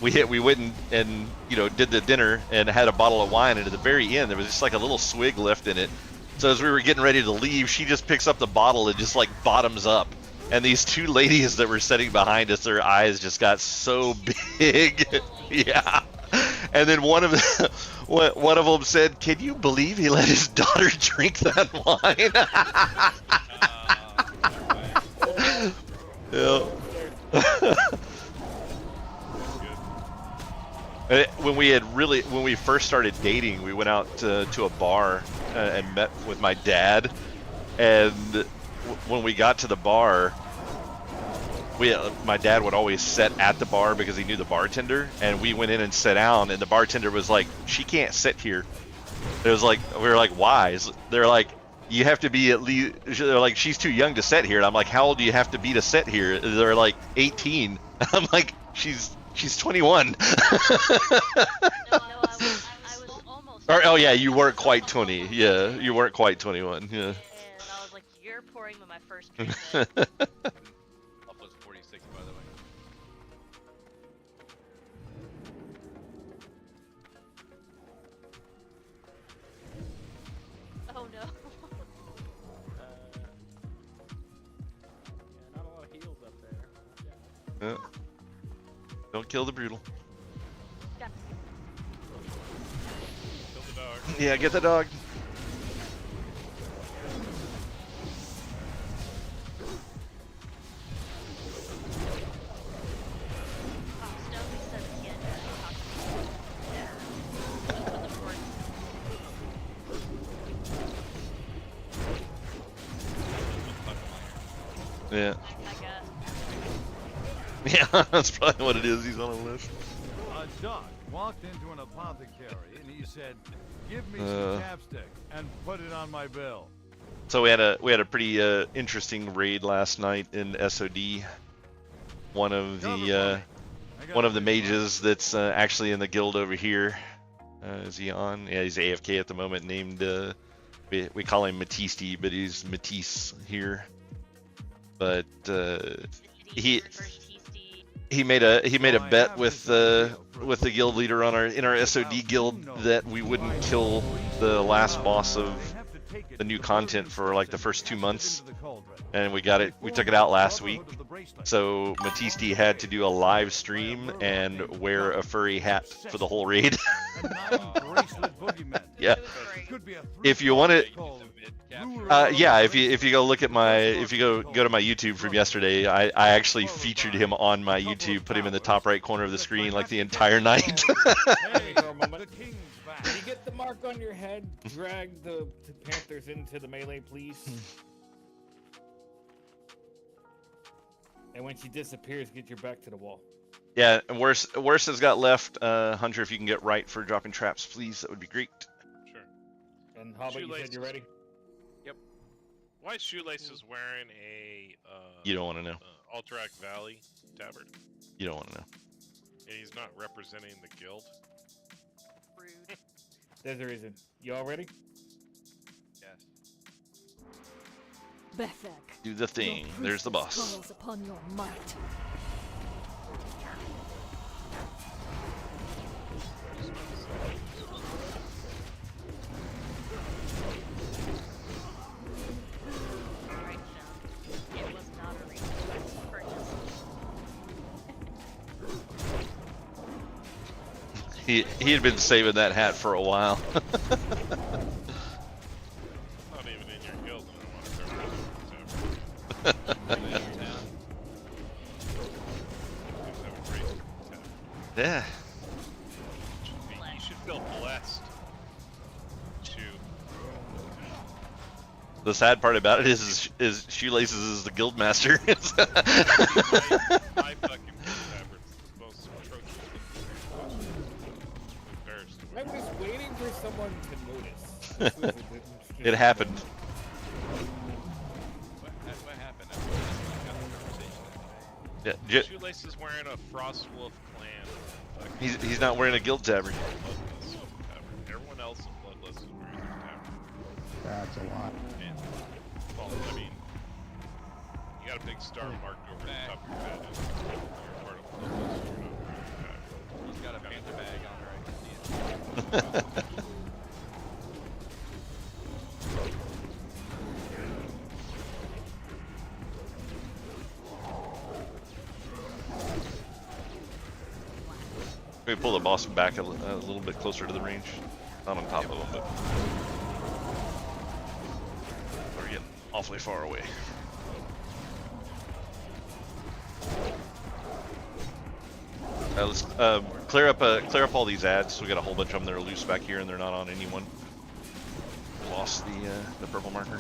we went and did the dinner and had a bottle of wine. And at the very end, there was just like a little swig left in it. So as we were getting ready to leave, she just picks up the bottle and just like bottoms up. And these 2 ladies that were sitting behind us, their eyes just got so big. Yeah. And then one of them said, "Can you believe he let his daughter drink that wine?" Yeah. When we first started dating, we went out to a bar and met with my dad. And when we got to the bar, my dad would always sit at the bar because he knew the bartender, and we went in and sat down, and the bartender was like, "She can't sit here." It was like, we were like, "Why?" They're like, "You have to be at least," they're like, "She's too young to sit here." And I'm like, "How old do you have to be to sit here?" They're like, 18. I'm like, she's 21. I was almost. Oh yeah, you weren't quite 20. Yeah, you weren't quite 21. Yeah. And I was like, "You're pouring me my first drink." Was 46, by the way. Oh no. Yeah, not a lot of heals up there. Yeah. Don't kill the Brutal. Yeah. Kill the dog. Yeah, get the dog. Yeah. I guess. Yeah, that's probably what it is. He's on a list. A duck walked into an apothecary and he said, "Give me some chapstick and put it on my bill." So we had a pretty interesting raid last night in SOD. One of the mages that's actually in the guild over here. Is he on? Yeah, he's AFK at the moment. Named we call him Matisse, but he's Matisse here. But he made a bet with the guild leader in our SOD guild that we wouldn't kill the last boss of the new content for like the first 2 months, and we took it out last week. So Matisse had to do a live stream and wear a furry hat for the whole raid. Yeah. If you want it, yeah. If you go look at go to my YouTube from yesterday, I actually featured him on my YouTube, put him in the top right corner of the screen like the entire night. Can you get the mark on your head? Drag the Panthers into the melee, please. And when she disappears, get your back to the wall. Yeah, and worse has got left. Hunter, if you can get right for dropping traps, please, that would be great. Sure. And how about you said you're ready? Yep. Why is Shoelaces wearing a You don't want to know. Alterac Valley tabard? You don't want to know. And he's not representing the guild? Rude. There's a reason. You all ready? Yes. Bethek, Do the thing. There's the boss. calls upon your might. Right, Sean. It was not a reasonable purchase. He had been saving that hat for a while. Not even in your guild. I don't want to throw Yeah. You should feel blessed. The sad part about it is Shoelaces is the guild master. My fucking tabard's the most atrocious. Embarrassed. I was waiting for someone to notice. It happened. What happened? I was having a conversation. Yeah, Shoelaces wearing a Frostwolf clan. he's not wearing a guild tabard. Everyone else in Bloodless is wearing their tabard. That's a lot. And, well, I mean, you got a big star marked over the top of your head. You're part of Bloodless. You're not wearing your tabard. He's got a panther bag on her. I can see it. We pull the boss back a little bit closer to the range. Not on top of him, but we're getting awfully far away. Let's clear up all these ads. We got a whole bunch of them that are loose back here, and they're not on anyone. Lost the purple marker.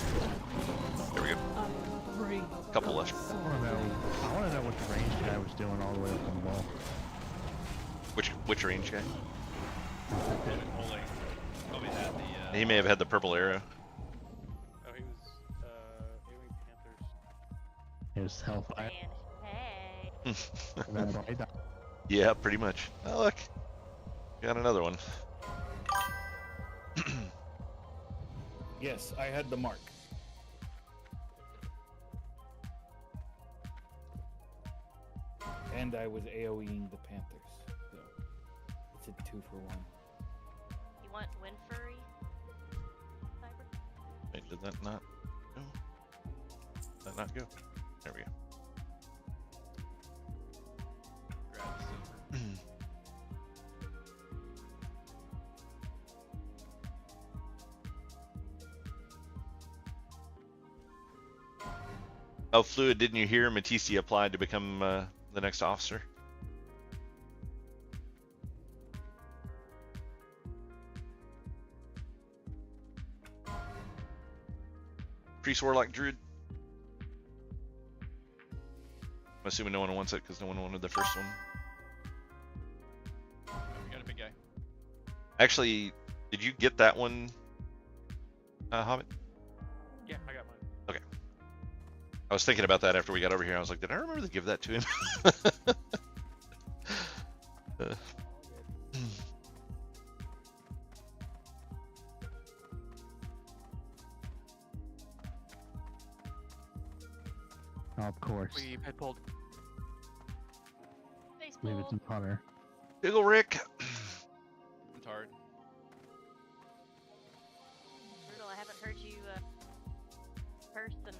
There we go. Couple left. I want to know what the range guy was doing all the way up on the wall. Which range guy? Probably had the. He may have had the purple arrow. Oh, he was AoE Panthers. It was Hellfire. Hey. That's why he died. Yeah, pretty much. Oh, look. Got another one. Yes, I had the mark. And I was AoEing the Panthers. So it's a 2-for-1. You want Winfurry? Cyber? Wait, did that not go? Did that not go? There we go. Grab the silver. Oh, Fluid, didn't you hear Matisse applied to become the next officer? Priest, Warlock, Druid. I'm assuming no one wants it because no one wanted the first one. We got a big guy. Actually, did you get that one, Hobbit? Yeah, I got mine. Okay. I was thinking about that after we got over here. I was like, did I remember to give that to him? Of course. We had pulled. Leave it in punter. Biggle Rick. It's hard. Brutal, I haven't heard you curse and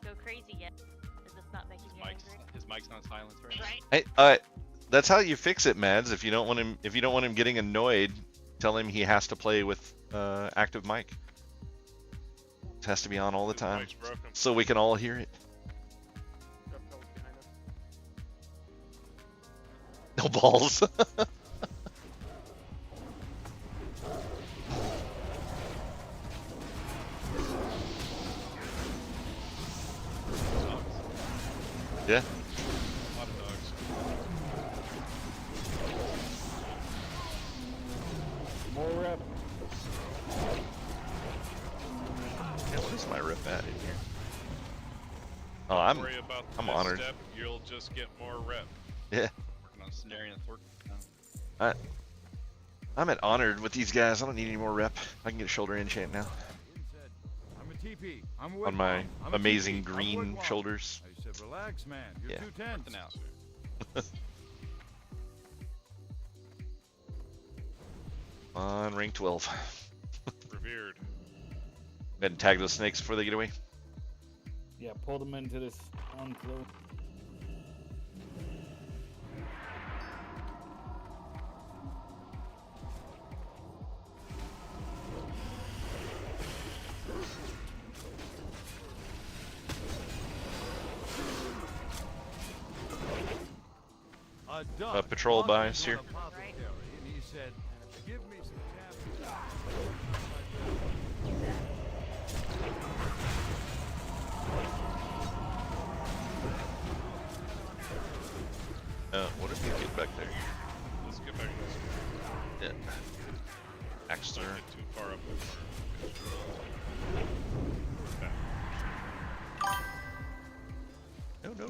go crazy yet. Is this not making you angry? His mic's not silenced right now. Right. Hey, that's how you fix it, Mads. If you don't want him getting annoyed, tell him he has to play with active mic. It has to be on all the time, so we can all hear it. No balls. Yeah. A lot of dogs. More rep. Yeah, what is my rep at in here? Oh, I'm this honored. Step, you'll just get more rep. Yeah. Working on Cenarian and Thork. I'm at honored with these guys. I don't need any more rep. I can get a shoulder enchant now. I'm a TP. I'm a On my wigwam. I'm a amazing TP. I'm a green wigwam. shoulders. I said, relax, man. You're Yeah. too tense. On rank 12. Revered. Go ahead and tag those snakes before they get away. Yeah, pull them into this enclosure. Patrol by us here. And he said, give me some What if you get back there? Let's get back to this. Yeah. Axler. Don't get too far up. No.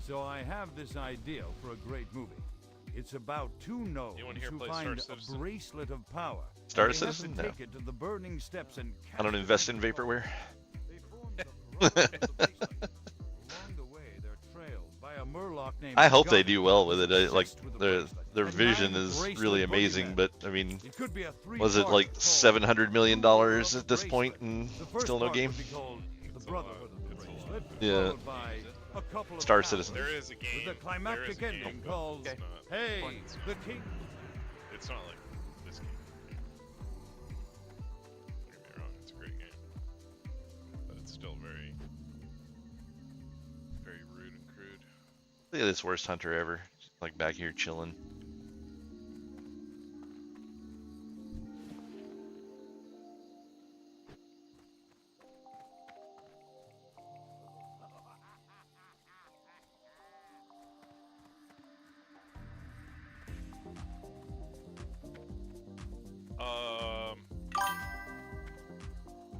So I have this idea for a great movie. It's about two gnomes who find a bracelet of power. Star They have to Citizen? No. take it to the burning steps and I don't invest in vaporware. I hope they do well with it. Like their vision is really amazing, but I mean, was it like $700 million at this point and still no game? Yeah. Star Citizen. There is a game. With a climactic ending called Hey, the King. It's not like this game. Don't get me wrong, it's a great game. But it's still very, very rude and crude. Look at this worst hunter ever. Just like back here chilling.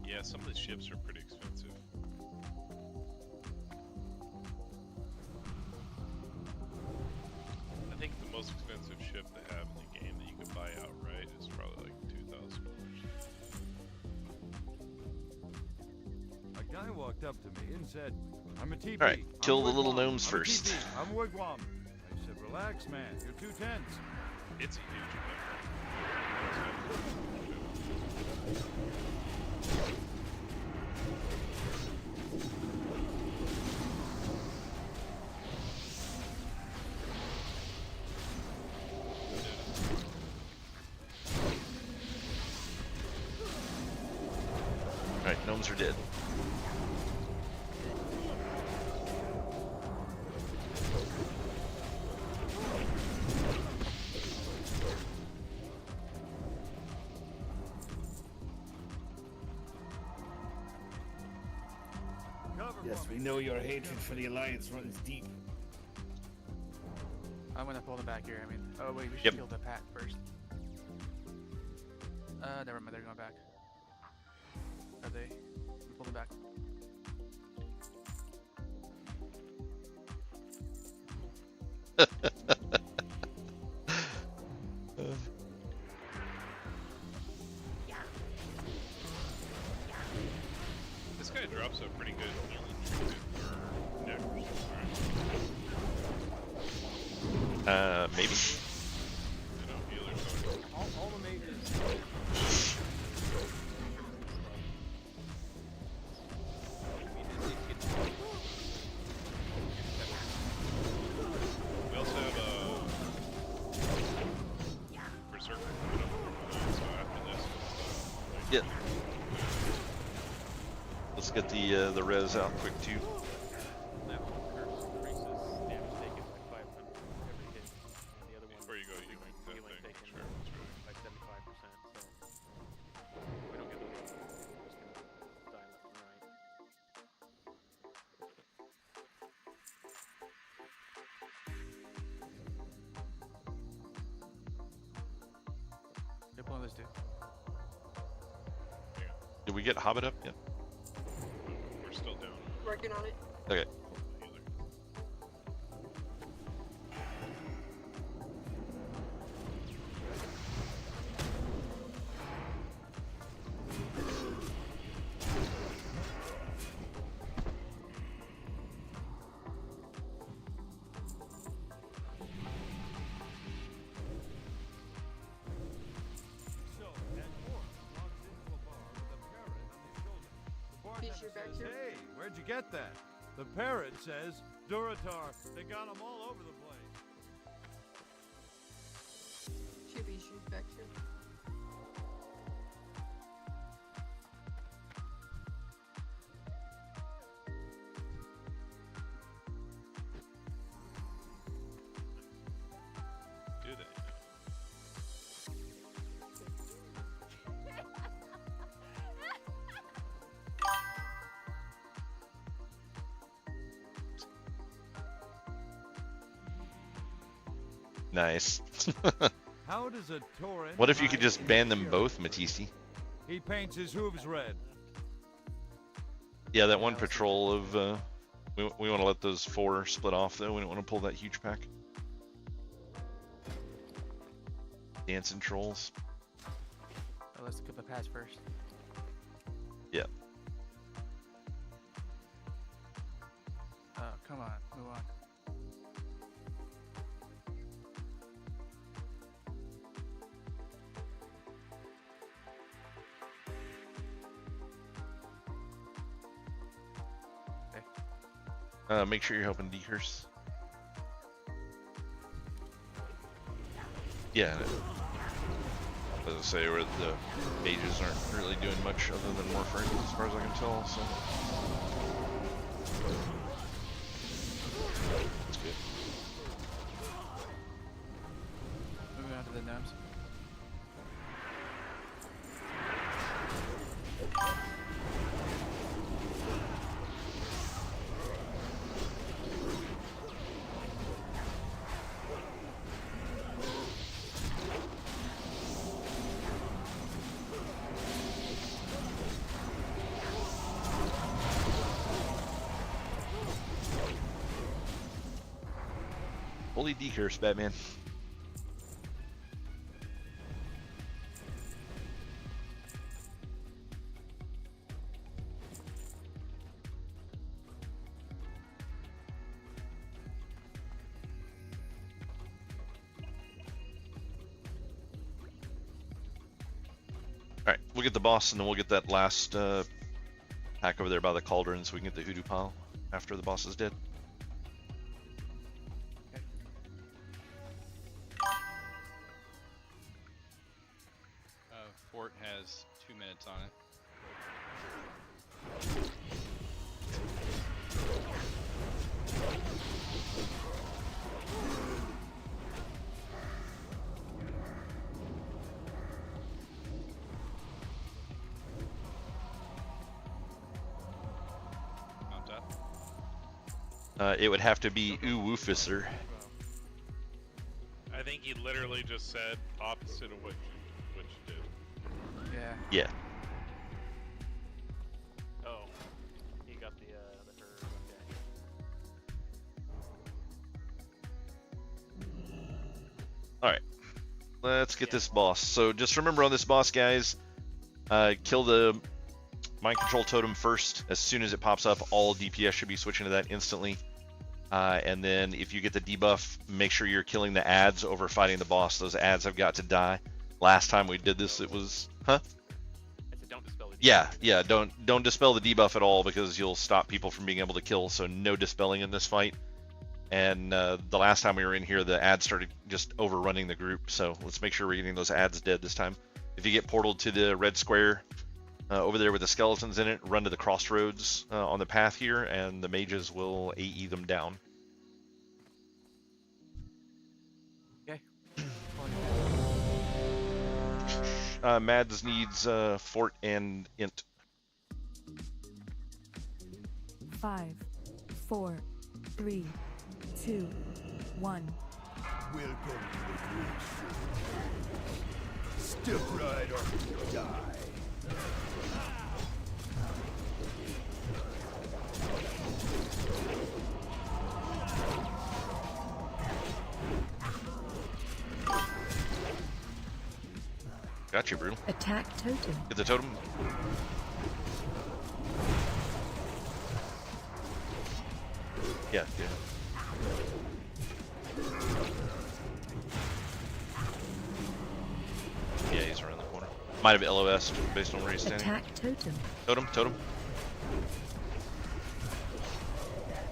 Yeah, some of the ships are pretty expensive. I think the most expensive ship they have in the game that you can buy outright is probably like $2,000. A guy walked up to me and said, I'm a TP. Alright, kill I'm the little wigwam. gnomes I'm a first. TP. I'm a wigwam. I said, relax, man. You're too tense. It's a huge event. gnomes are dead. Yes, we know your hatred for the Alliance runs deep. I'm gonna pull them back here. I mean, oh wait, we should Yep. kill the Pat first. Never mind, they're going back. Are they? Pull them back. This guy drops a pretty good healing for neck or something. Maybe. You know, healers are. All the mages. We also have Berserker coming up, so after this, Yeah. Let's get the res out quick too. That one curse increases damage taken by 500 every hit, and the other one before you go, you make that healing thing. taken Sure, that's right. by 75%. So if we don't get those up, we're just gonna die left and right. They're pulling this dude. Did we get Hobbit up yet? We're still down. Working on it. Okay. Healer. So, that dwarf walks into a bar with a parrot on his shoulder. The bartender Fish, you're back says, here? "Hey, where'd you get that?" The parrot says, "Duratar, they got 'em all over the place." Chibi, she's back here. Do they? Nice. How does a Tauren What if you could hide just in ban the them sheriff? both, Matisse? He paints his hooves red. Yeah, that one patrol of we want to let those 4 split off though. We don't want to pull that huge pack. Dancing trolls. Oh, let's kill the Pats first. Yeah. Oh, come on, move on. Make sure you're helping Decurse. Yeah. As I say, where the mages aren't really doing much other than warfaring, as far as I can tell. So that's good. Moving on to the gnomes. Holy Decurse, Batman. Alright, we'll get the boss and then we'll get that last pack over there by the cauldron so we can get the hoodoo pile after the boss is dead. Fort has 2 minutes on it. It would have to be Woofisser. I think he literally just said opposite of what you did. Yeah. Yeah. Oh, he got the herd. Okay. All right. Let's get this boss. So just remember on this boss, guys, kill the mind control totem first. As soon as it pops up, all DPS should be switching to that instantly. And then if you get the debuff, make sure you're killing the ads over fighting the boss. Those ads have got to die. Last time we did this, it was, huh? I said don't dispel the Yeah, don't dispel the debuff at all because you'll stop people from being able to kill. So no dispelling in this fight. And the last time we were in here, the ads started just overrunning the group. So let's make sure we're getting those ads dead this time. If you get portaled to the red square over there with the skeletons in it, run to the crossroads on the path here, and the mages will AE them down. Okay. Mads needs fort and int. 5, 4, 3, 2, 1. Welcome to the great show. Step right up and die. Got you, Brutal. Attack totem. Get the totem. Yeah. Yeah, he's around the corner. Might have LOS based on where he's standing. Attack totem. Totem.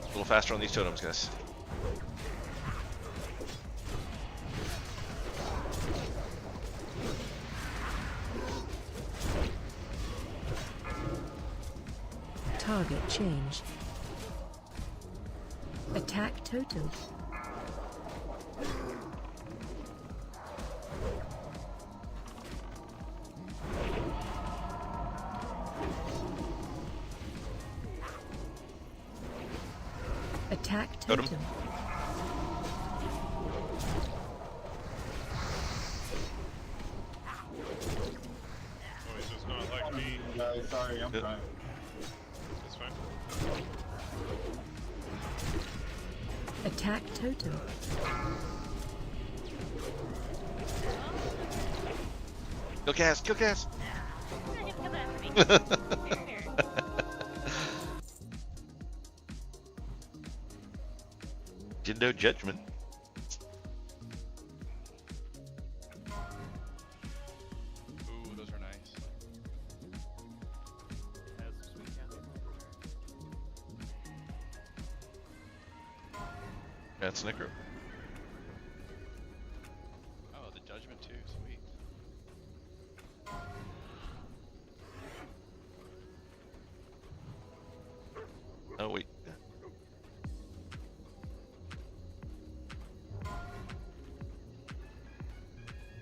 A little faster on these totems, guys. Target changed. Attack totem. Attack totem. Oh, he's just not like me. Sorry, I'm trying. That's fine. Attack totem. Kill cast. Did no judgment. Ooh, those are nice. Has some sweet candy. That's Necro. Oh, the judgment too, sweet. Oh wait.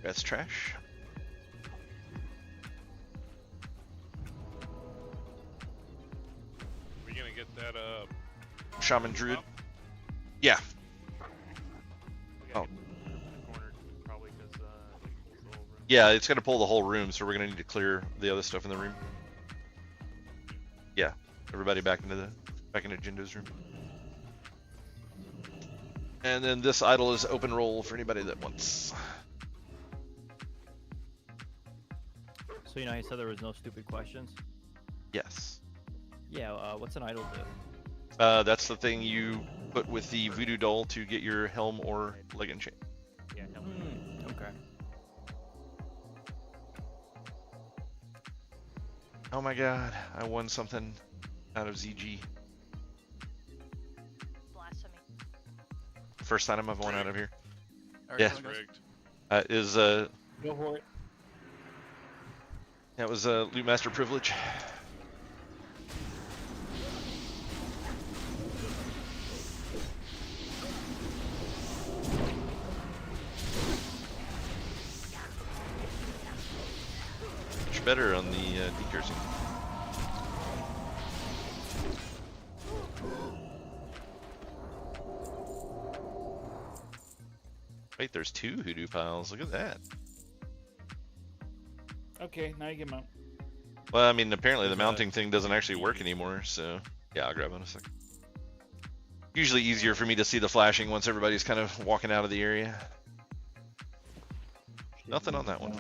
That's trash. We gonna get that Shaman Druid. Yeah. Oh. Probably because Yeah, it's gonna pull the whole room, so we're gonna need to clear the other stuff in the room. Yeah. Everybody back into Jindo's room. And then this idol is open roll for anybody that wants. So you said there was no stupid questions? Yes. Yeah, what's an idol do? That's the thing you put with the voodoo doll to get your helm or leg and chain. Yeah, helm. Okay. Oh my god, I won something out of ZG. Blasphemy. First time I've won out of here. Alright, Yeah. rigged. Is Go for it. That was Loot Master privilege. much better on the decursing. Wait, there's 2 hoodoo piles. Look at that. Okay, now you can mount. Well, I mean, apparently the mounting thing doesn't actually work anymore, so yeah, I'll grab it in a second. Usually easier for me to see the flashing once everybody's kind of walking out of the area. Nothing on that one.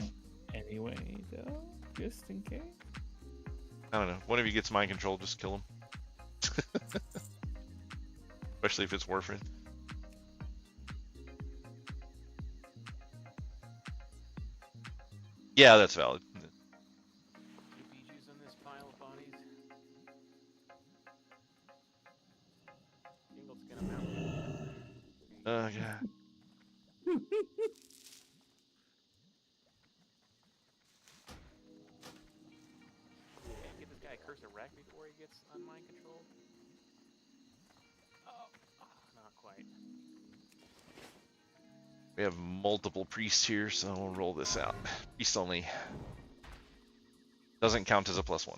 Anyway, though, just in case. I don't know. One of you gets mind control, just kill him. Especially if it's warfarin. Yeah, that's valid. Bijus on this pile of bodies. Ingolt's gonna mount me. Oh, yeah. Get this guy a curse of wreck before he gets unmind controlled. Oh, not quite. We have multiple priests here, so we'll roll this out. Priest only. Doesn't count as a +1.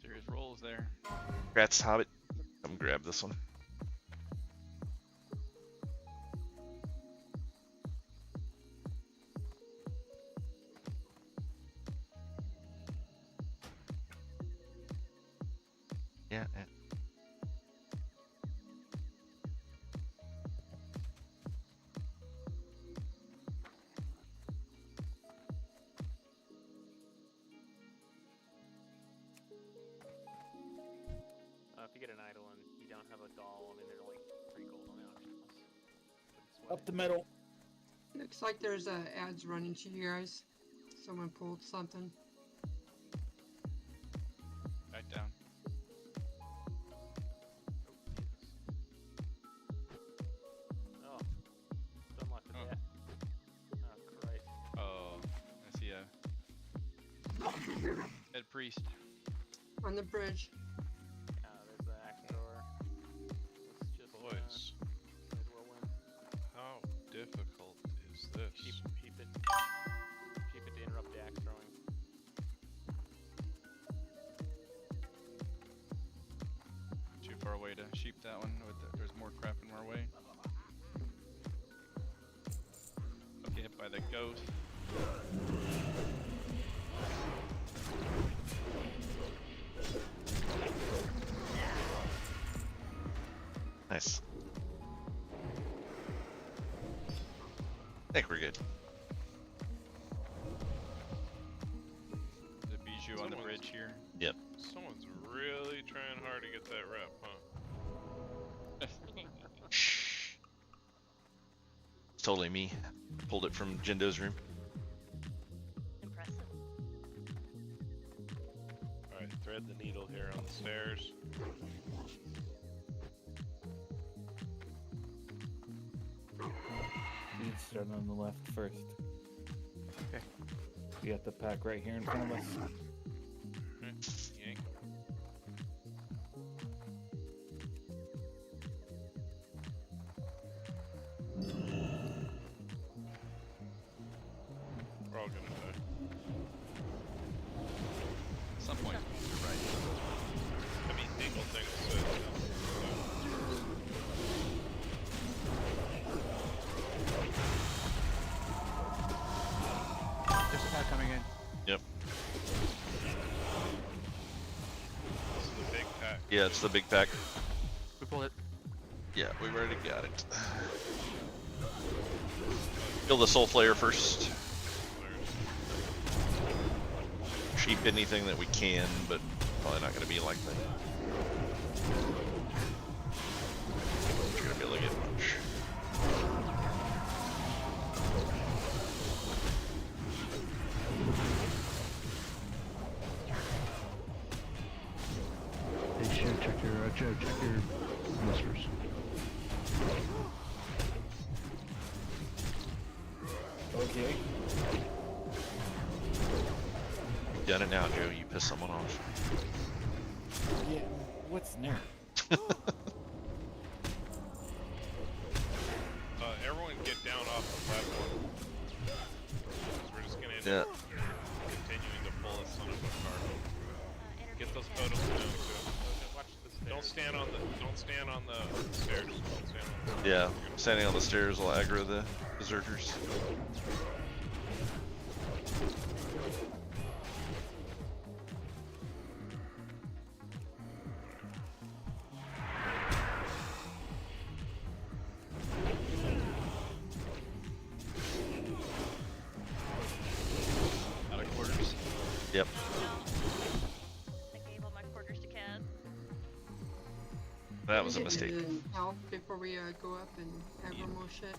Serious rolls there. Congrats, Hobbit. Come grab this one. Yeah. If you get an idol and you don't have a doll, I mean, there's only 3 gold on the auctions. Up the middle. Looks like there's ads running to you guys. Someone pulled something. Back down. Oh, don't lock the death. Oh, Christ. Oh, I see a head priest. On the bridge. There's the axe door. Let's just, Boys, whirlwind. how difficult is this? Keep it to interrupt the axe throwing. Too far away to sheep that one. There's more crap in our way. Okay, hit by the ghost. Nice. I think we're good. The bijou on the bridge here. Yep. Someone's really trying hard to get that rep, huh? It's totally me. Pulled it from Jindo's room. Impressive. Alright, thread the needle here on the stairs. You need to start on the left first. Okay. You got the pack right here in front of us. Yank. We're all gonna die. At some point, you're right. I mean, Dingle thing said. There's a pack coming in. Yep. This is the big pack. Yeah, it's the big pack. We pulled it. Yeah, we've already got it. Kill the soul flare first. Sheep anything that we can, but probably not going to be like that. Not going to be able to get much. Hey, Joe, check your whispers. Okay. You've done it now, Joe. You piss someone off. Yeah, what's next? Everyone get down off the platform. Yeah. Continuing to pull a son of a cargo. Get those totems down to him. Watch the stairs. Don't stand on the stairs. Don't stand on the Yeah, standing on the stairs will aggro the berserkers. Out of quarters. Yep. I gave all my quarters to Cat. That was a Get mistake. into health before we go up and aggro more shit.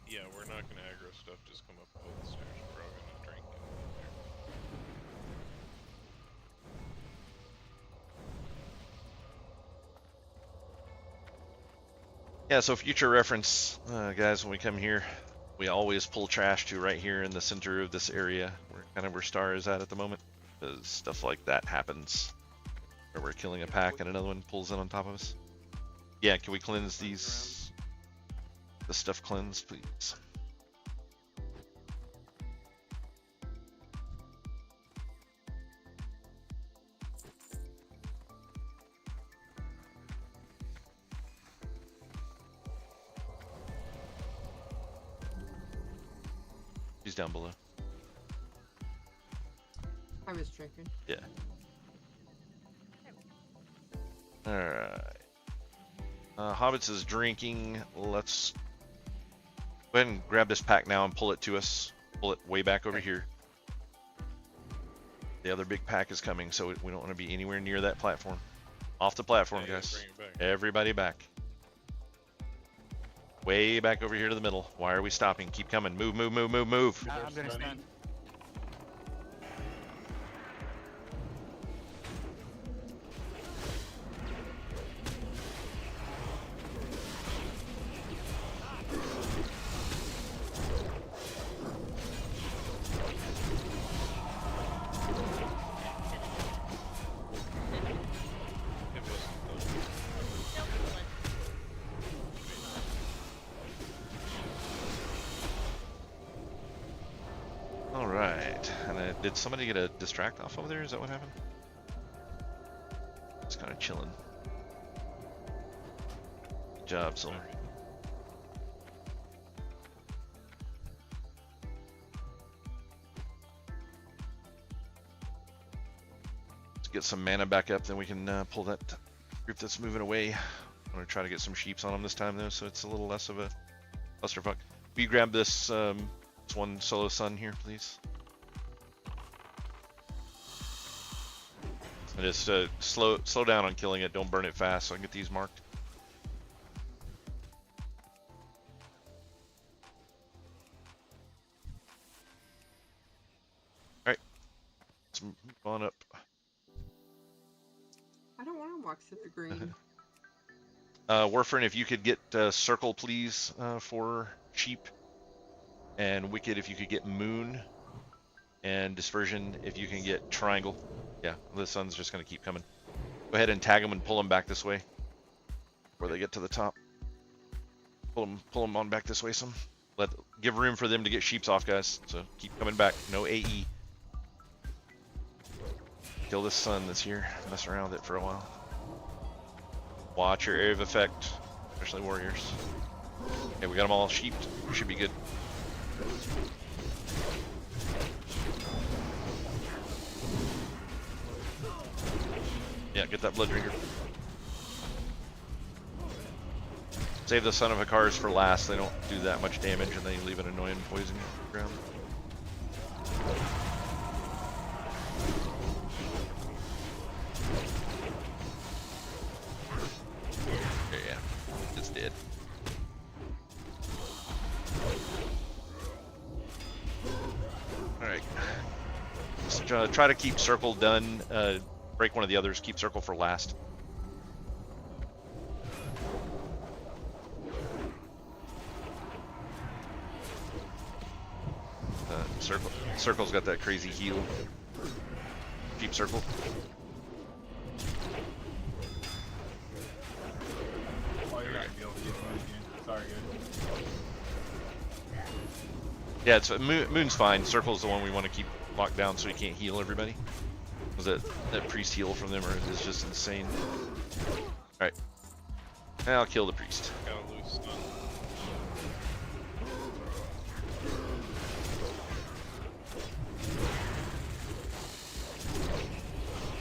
Yeah, we're not gonna aggro stuff. Just come up both stairs. We're all gonna drink. Yeah, so future reference, guys, when we come here, we always pull trash to right here in the center of this area, where Star is at the moment, because stuff like that happens. Where we're killing a pack and another one pulls in on top of us. Yeah, can we cleanse these? The stuff cleansed, please. He's down below. I was drinking. Yeah. Alright. Hobbits is drinking. Let's go ahead and grab this pack now and pull it to us. Pull it way back over here. The other big pack is coming, so we don't want to be anywhere near that platform. Off the platform, guys. Bring it back. Everybody back. Way back over here to the middle. Why are we stopping? Keep coming. Move, move, move, move, move. I'm gonna stand. Alright. And did somebody get a distract off over there? Is that what happened? Just kind of chilling. Good job, Silver. Let's get some mana back up, then we can pull that group that's moving away. I'm going to try to get some sheeps on them this time, though, so it's a little less of a clusterfuck. Will you grab this one solo sun here, please? And just slow down on killing it. Don't burn it fast, so I can get these marked. All right, let's move on up. I don't want to walk through the green. Warfern, if you could get circle, please, for sheep. And Wicked, if you could get moon. And Dispersion, if you can get triangle. Yeah, the sun's just going to keep coming. Go ahead and tag them and pull them back this way. Before they get to the top. Pull them on back this way some. Give room for them to get sheeps off, guys. So keep coming back. No AE. Kill this sun that's here. Mess around with it for a while. Watch your area of effect. Especially warriors. Okay, we got them all sheeped. We should be good. Yeah, get that blood drinker. Save the son of a cars for last. They don't do that much damage and they leave an annoying poison on the ground. Okay, yeah, it's dead. Alright. Let's try to keep circle done. Break one of the others. Keep circle for last. Circle's got that crazy heal. Keep circle. Oh, you're not gonna be able to get one again. Sorry, Yeah, it's moon's fine. Circle's the one we want to keep locked down so he can't heal everybody. Because that priest heal from them is just insane. Alright. Now I'll kill the priest. Got a loose stun.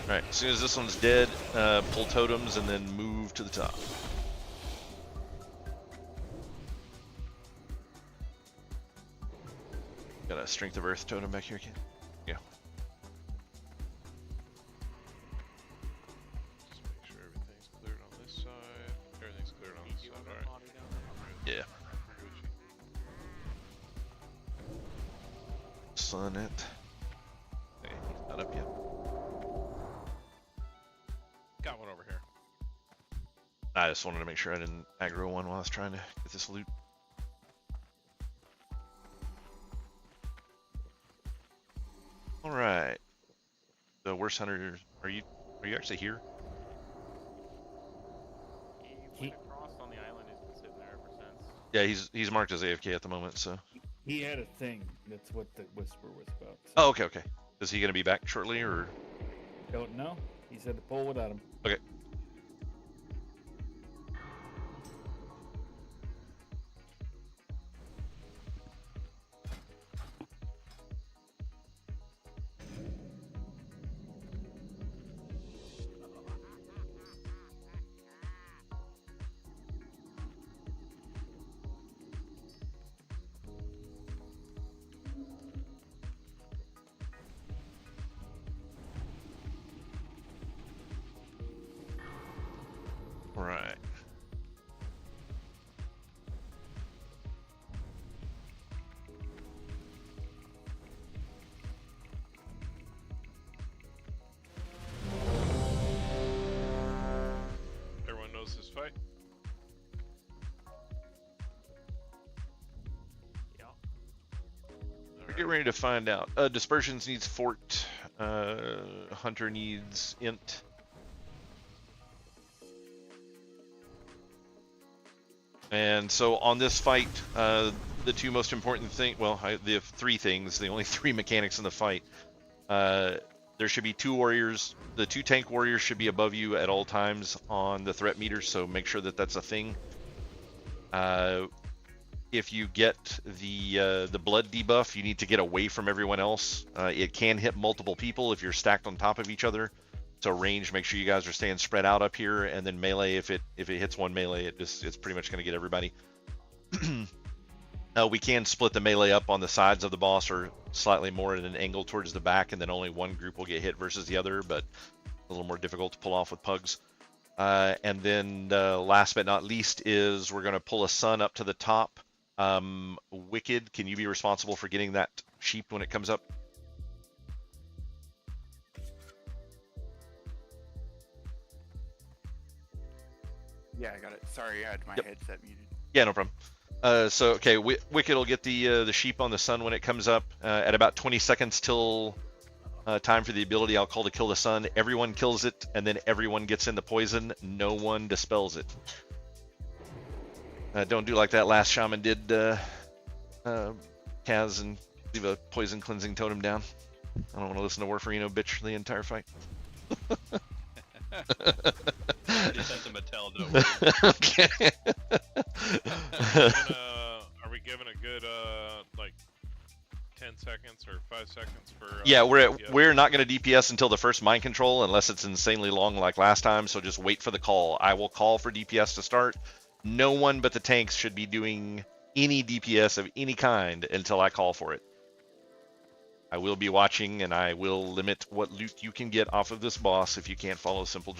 Alright, as soon as this one's dead, pull totems and then move to the top. Got a Strength of Earth totem back here again. Yeah. Just make sure everything's cleared on this side. Everything's cleared on this side. Alright. Yeah. Sun it. Hey, he's not up yet. Got one over here. I just wanted to make sure I didn't aggro one while I was trying to get this loot. All right. The worst hunter, are you actually here? He went across on the island. He's been sitting there ever since. Yeah, he's marked as AFK at the moment, so. He had a thing. That's what the whisper was about. Oh, okay, okay. Is he gonna be back shortly, or? Don't know. He said to pull without him. Okay. Right. Everyone knows this fight? Yeah. We're getting ready to find out. Dispersions needs fort. Hunter needs int. And so on this fight, the two most important things, well, the three things, the only three mechanics in the fight, there should be two warriors. The two tank warriors should be above you at all times on the threat meter, so make sure that that's a thing. If you get the blood debuff, you need to get away from everyone else. It can hit multiple people if you're stacked on top of each other. So range, make sure you guys are staying spread out up here, and then melee, if it hits one melee, it's pretty much going to get everybody. We can split the melee up on the sides of the boss or slightly more at an angle towards the back, and then only one group will get hit versus the other, but a little more difficult to pull off with pugs. And then last but not least is we're going to pull a sun up to the top. Wicked, can you be responsible for getting that sheep when it comes up? Yeah, I got it. Sorry, I had my headset muted. Yeah, no problem. So, okay, Wicked will get the sheep on the sun when it comes up. At about 20 seconds till time for the ability, I'll call to kill the sun. Everyone kills it, and then everyone gets in the poison. No one dispels it. Don't do like that last shaman did, Kaz, and leave a poison cleansing totem down. I don't want to listen to Warfarino bitch the entire fight. Just sent him a tell, don't worry. Okay. Are we giving a good like 10 seconds or 5 seconds for? Yeah, we're not going to DPS until the first mind control unless it's insanely long like last time. So just wait for the call. I will call for DPS to start. No one but the tanks should be doing any DPS of any kind until I call for it. I will be watching, and I will limit what loot you can get off of this boss if you can't follow simple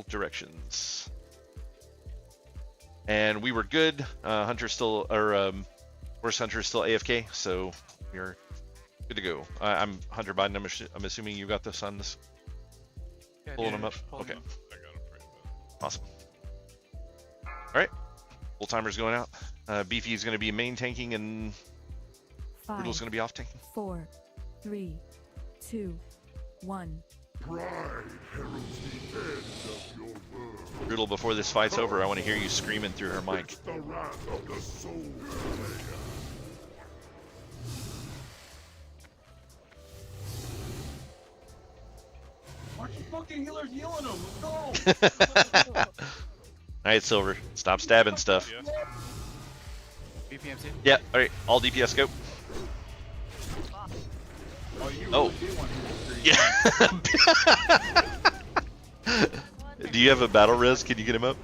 directions. And we were good. Hunter still, or Worst Hunter is still AFK, so we're good to go. I'm Hunter Biden. I'm assuming you got the suns. Yeah, Pulling them up. Okay. I got him pretty good. Awesome. All right. Full timer's going out. Beefy is going to be main tanking, and Brutal's going to be off tanking. 4, 3, 2, 1. Pride heralds the end of your world. Brutal, before this fight's over, I want to hear you screaming through her mic. It's the wrath of the soul slayer. fucking healer's healing him. Let's go. Alright, Silver. Stop stabbing stuff. BPMC? Yeah, alright. All DPS go. Oh. Yeah. Do you have a battle res? Can you get him up?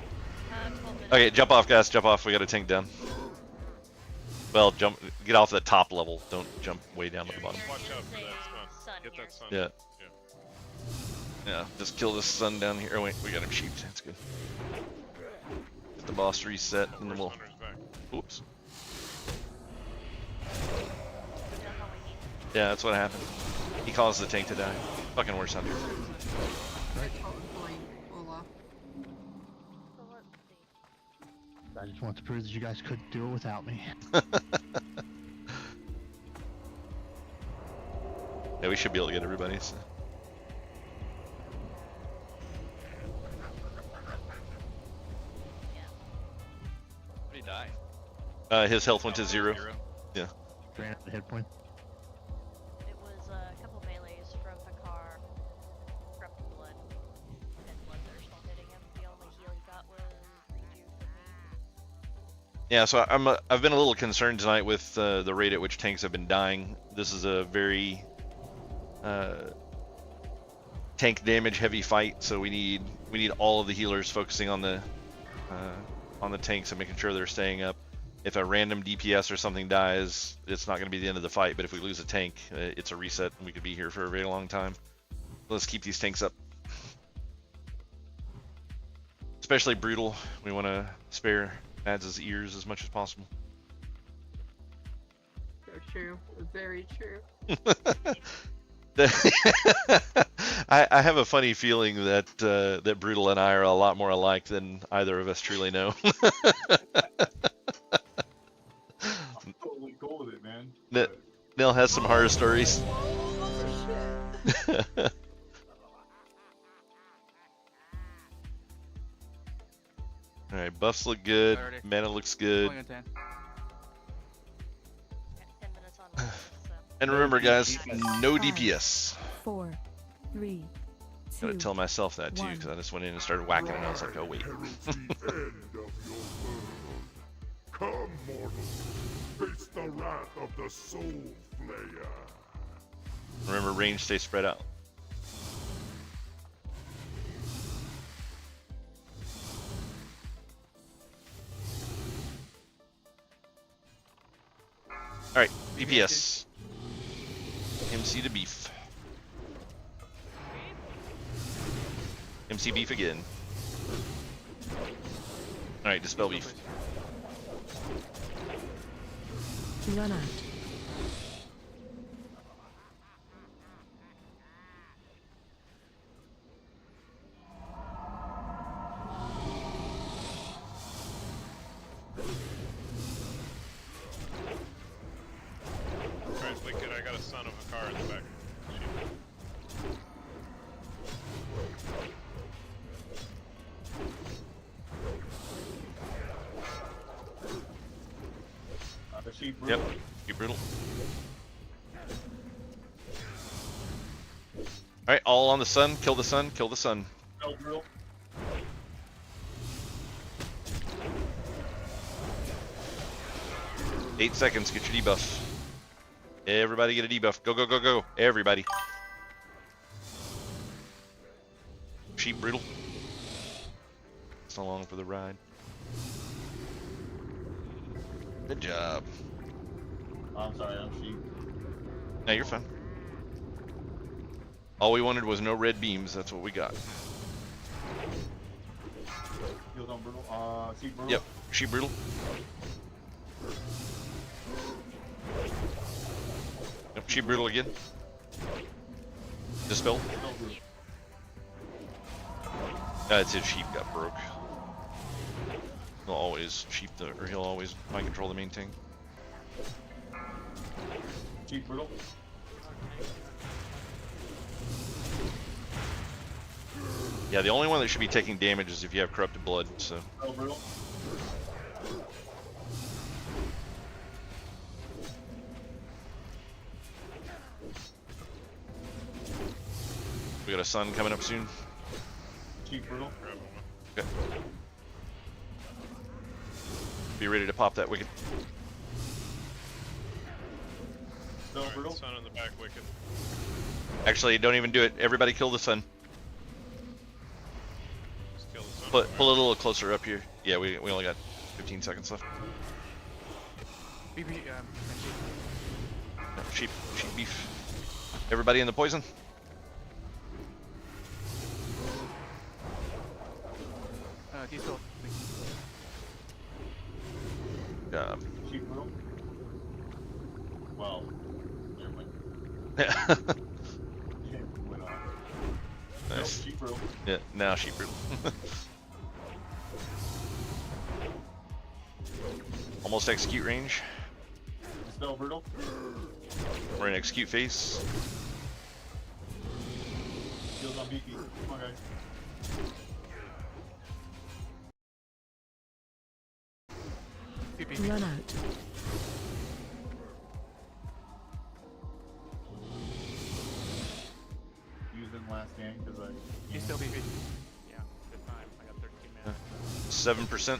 Okay, jump off, guys. Jump off. We got a tank down. Well, jump. Get off the top level. Don't jump way down to the bottom. Watch out for that sun. Get that sun. Yeah. Yeah, just kill this sun down here. Oh wait, we got him sheeped. That's good. Get the boss reset, and then we'll... Oops. Yeah, that's what happened. He caused the tank to die. Fucking worse hunter. I just want to prove that you guys couldn't do it without me. Yeah, we should be able to get everybody. So. Did he die? His health went to 0. Yeah. Ran out the hit point. It was a couple melees from Picard, corrupted blood, and bloodthirst while hitting him. The only heal he got was rejuve from me. Yeah, so I've been a little concerned tonight with the rate at which tanks have been dying. This is a very tank damage heavy fight, so we need all of the healers focusing on the tanks and making sure they're staying up. If a random DPS or something dies, it's not going to be the end of the fight, but if we lose a tank, it's a reset and we could be here for a very long time. Let's keep these tanks up. Especially Brutal. We want to spare Mads' ears as much as possible. So true. Very true. I have a funny feeling that that Brutal and I are a lot more alike than either of us truly know. I'm totally cool with it, man. Nell has some horror stories. Alright, buffs look good, mana looks good. And remember guys, no DPS. 4, 3, 2, Gotta tell myself that too, because I just went in and started whacking and I was like, oh wait. Come, mortals, face the wrath of the Soul Flayer. Remember, range stay spread out. Alright, DPS. MC to beef. MC beef again. Alright, dispel beef. run out. Alright, Wicked, I got a son of a car in the back. Yep, keep brutal. Alright, all on the sun, kill the sun, kill the sun. Brutal. Eight seconds, get your debuff. Everybody get a debuff. Go, go, go, go. Everybody. Sheep brutal. So long for the ride. Good job. I'm sorry, I'm sheep. No, you're fine. All we wanted was no red beams. That's what we got. Heals on brutal. Sheep brutal. Yep, sheep brutal. Yep, sheep brutal again. Dispel. That's it. Sheep got broke. He'll always he'll always mind control the main tank. Sheep brutal. Yeah, the only one that should be taking damage is if you have corrupted blood. So. Brutal. We got a sun coming up soon. Sheep brutal. Okay. Be ready to pop that wicked. Still brutal. Sun on the back wicket. Actually, don't even do it. Everybody kill the sun. Just kill the sun. Pull it a little closer up here. Yeah, we only got 15 seconds left. BB, No, sheep beef. Everybody in the poison. diesel. Sheep brutal. Well, never mind. Yeah. Went on. Nice. Nope, sheep brutal. Yeah, now sheep brutal. Almost execute range. Dispel brutal. We're in execute phase. Shields on BP. Come on, guys. Run out. Using last game because I. He's still BB. Yeah, good time. I got 13 mana. 7%.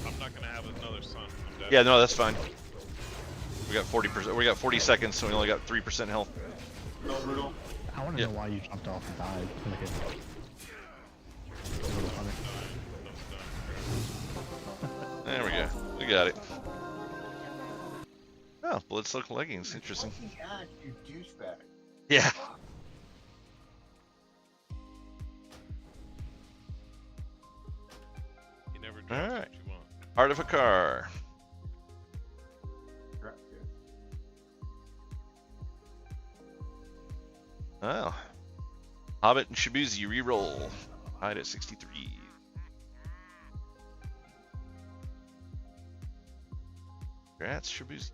I'm not gonna have another sun. I'm dead. Yeah, no, that's fine. We got 40%. We got 40 seconds, so we only got 3% health. No brutal. I want to know why you jumped off and died. Like There we go. We got it. Oh, bloodsoaked leggings. Interesting. God, you douchebag. Yeah. You never All dropped right. what you want. Heart of a car. Crap, dude. Oh. Hobbit and Shibuzi reroll. Hide at 63. Congrats, Shibuzi.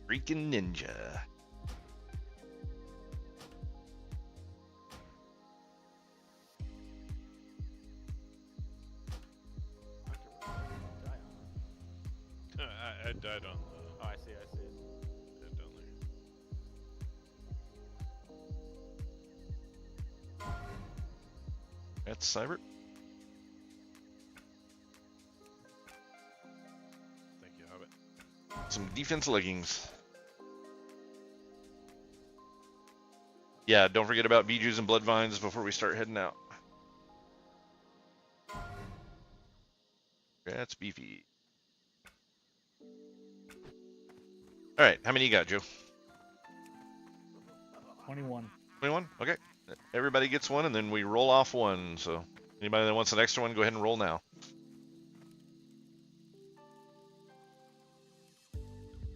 Freaking ninja. I died on. Oh, I see it. Dead down there. That's Cybert. Thank you, Hobbit. Some defense leggings. Yeah, don't forget about Bijus and Bloodvines before we start heading out. That's beefy. Alright, how many you got, Joe? 21. 21? Okay. Everybody gets one, and then we roll off one. So anybody that wants an extra one, go ahead and roll now.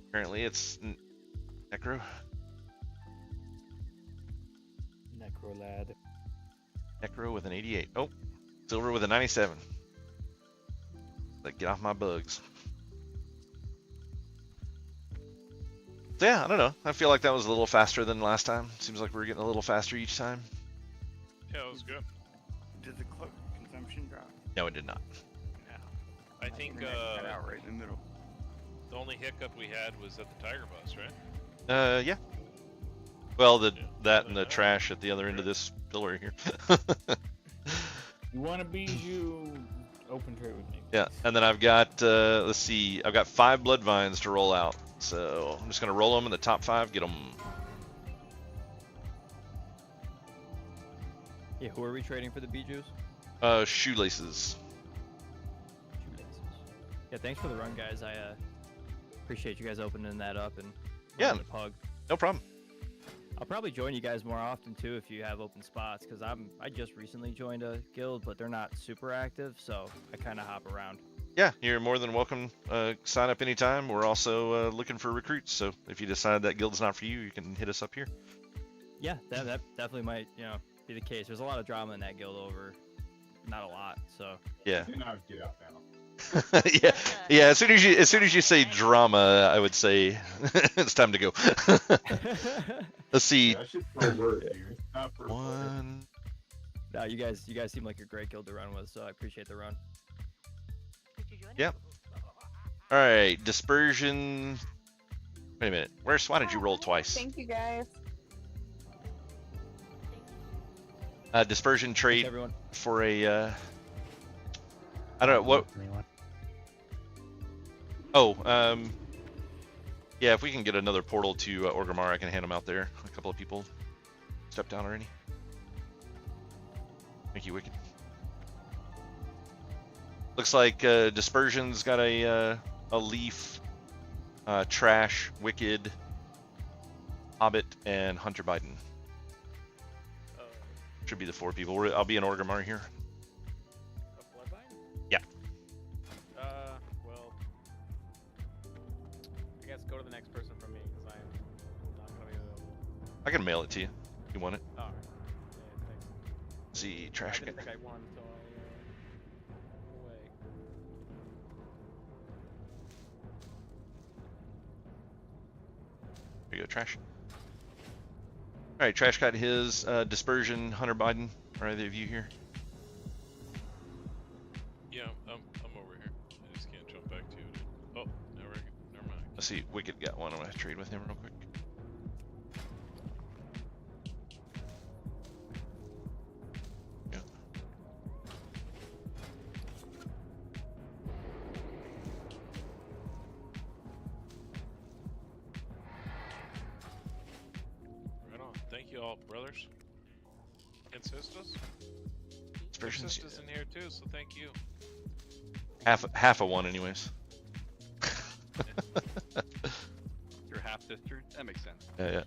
Apparently it's Necro. Necro lad. Necro with an 88. Oh, Silver with a 97. Like, get off my bugs. So yeah, I don't know. I feel like that was a little faster than last time. Seems like we're getting a little faster each time. Yeah, it was good. Did the cloak consumption drop? No, it did not. Yeah. I think Cut out right in the middle. the only hiccup we had was at the Tiger Bus, right? Yeah. Well, that and the trash at the other end of this pillar here. You want to be you open trade with me? Yeah, and then I've got, let's see, I've got 5 blood vines to roll out. So I'm just going to roll them in the top 5, get them. Yeah, who are we trading for the Bijus? Shoelaces. Yeah, thanks for the run, guys. I appreciate you guys opening that up and Yeah, the pug. No problem. I'll probably join you guys more often too if you have open spots, because I just recently joined a guild, but they're not super active, so I kind of hop around. Yeah, you're more than welcome. Sign up anytime. We're also looking for recruits, so if you decide that guild's not for you, you can hit us up here. Yeah, that definitely might be the case. There's a lot of drama in that guild over, not a lot, so. Yeah. Now get out now. yeah. As soon as you say drama, I would say it's time to go. Let's see. Yeah, I should throw a word here. Not for One. No, you guys seem like a great guild to run with, so I appreciate the run. Yep. All right, dispersion. Wait a minute. Why did you roll twice? Thank you, guys. Dispersion trade everyone. for a. I don't know what. Oh, yeah. If we can get another portal to Orgrimmar, I can hand them out there. A couple of people stepped down already. Thank you, Wicked. Looks like Dispersion's got a Leaf, Trash, Wicked, Hobbit, and Hunter Biden. Should be the 4 people. I'll be in Orgrimmar here. Yeah. Well, I guess go to the next person from me because I'm not gonna be available. I can mail it to you. You want it? Alright. Yeah, thanks. See, trash I guy. didn't think I won until I away. There you go, Trash. All right, Trash got his Dispersion. Hunter Biden. Are either of you here? Yeah, I'm over here. I just can't jump back to it. Oh, never mind. Let's see. Wicked got one. I'm gonna trade with him real quick. Yeah. Right on. Thank you all, brothers and sisters. Dispersion's Sisters in here too, so thank you. half a one, anyways. Your half sister? That makes sense. Yeah.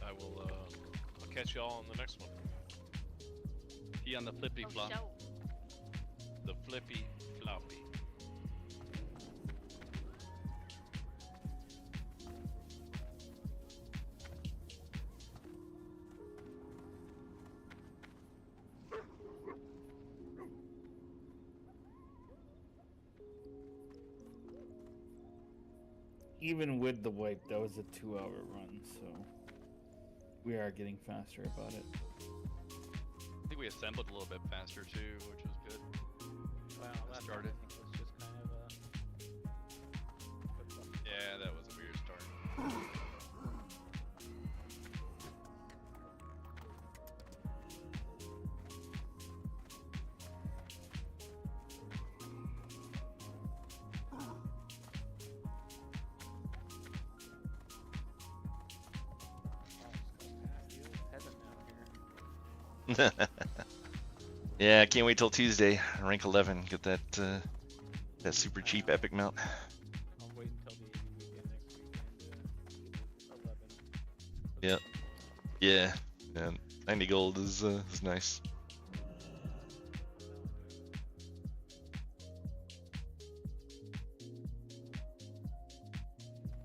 I will. I'll catch you all on the next one. He on the flippy flop. The flippy floppy. Even with the wipe, that was a 2-hour run, so we are getting faster about it. I think we assembled a little bit faster too, which was good. Well, that started. was just kind of Yeah, that was a weird start. Yeah, I can't wait till Tuesday. Rank 11. Get that that super cheap epic mount. I'll wait until the weekend next weekend. 11. Yeah. Yeah. 90 gold is nice.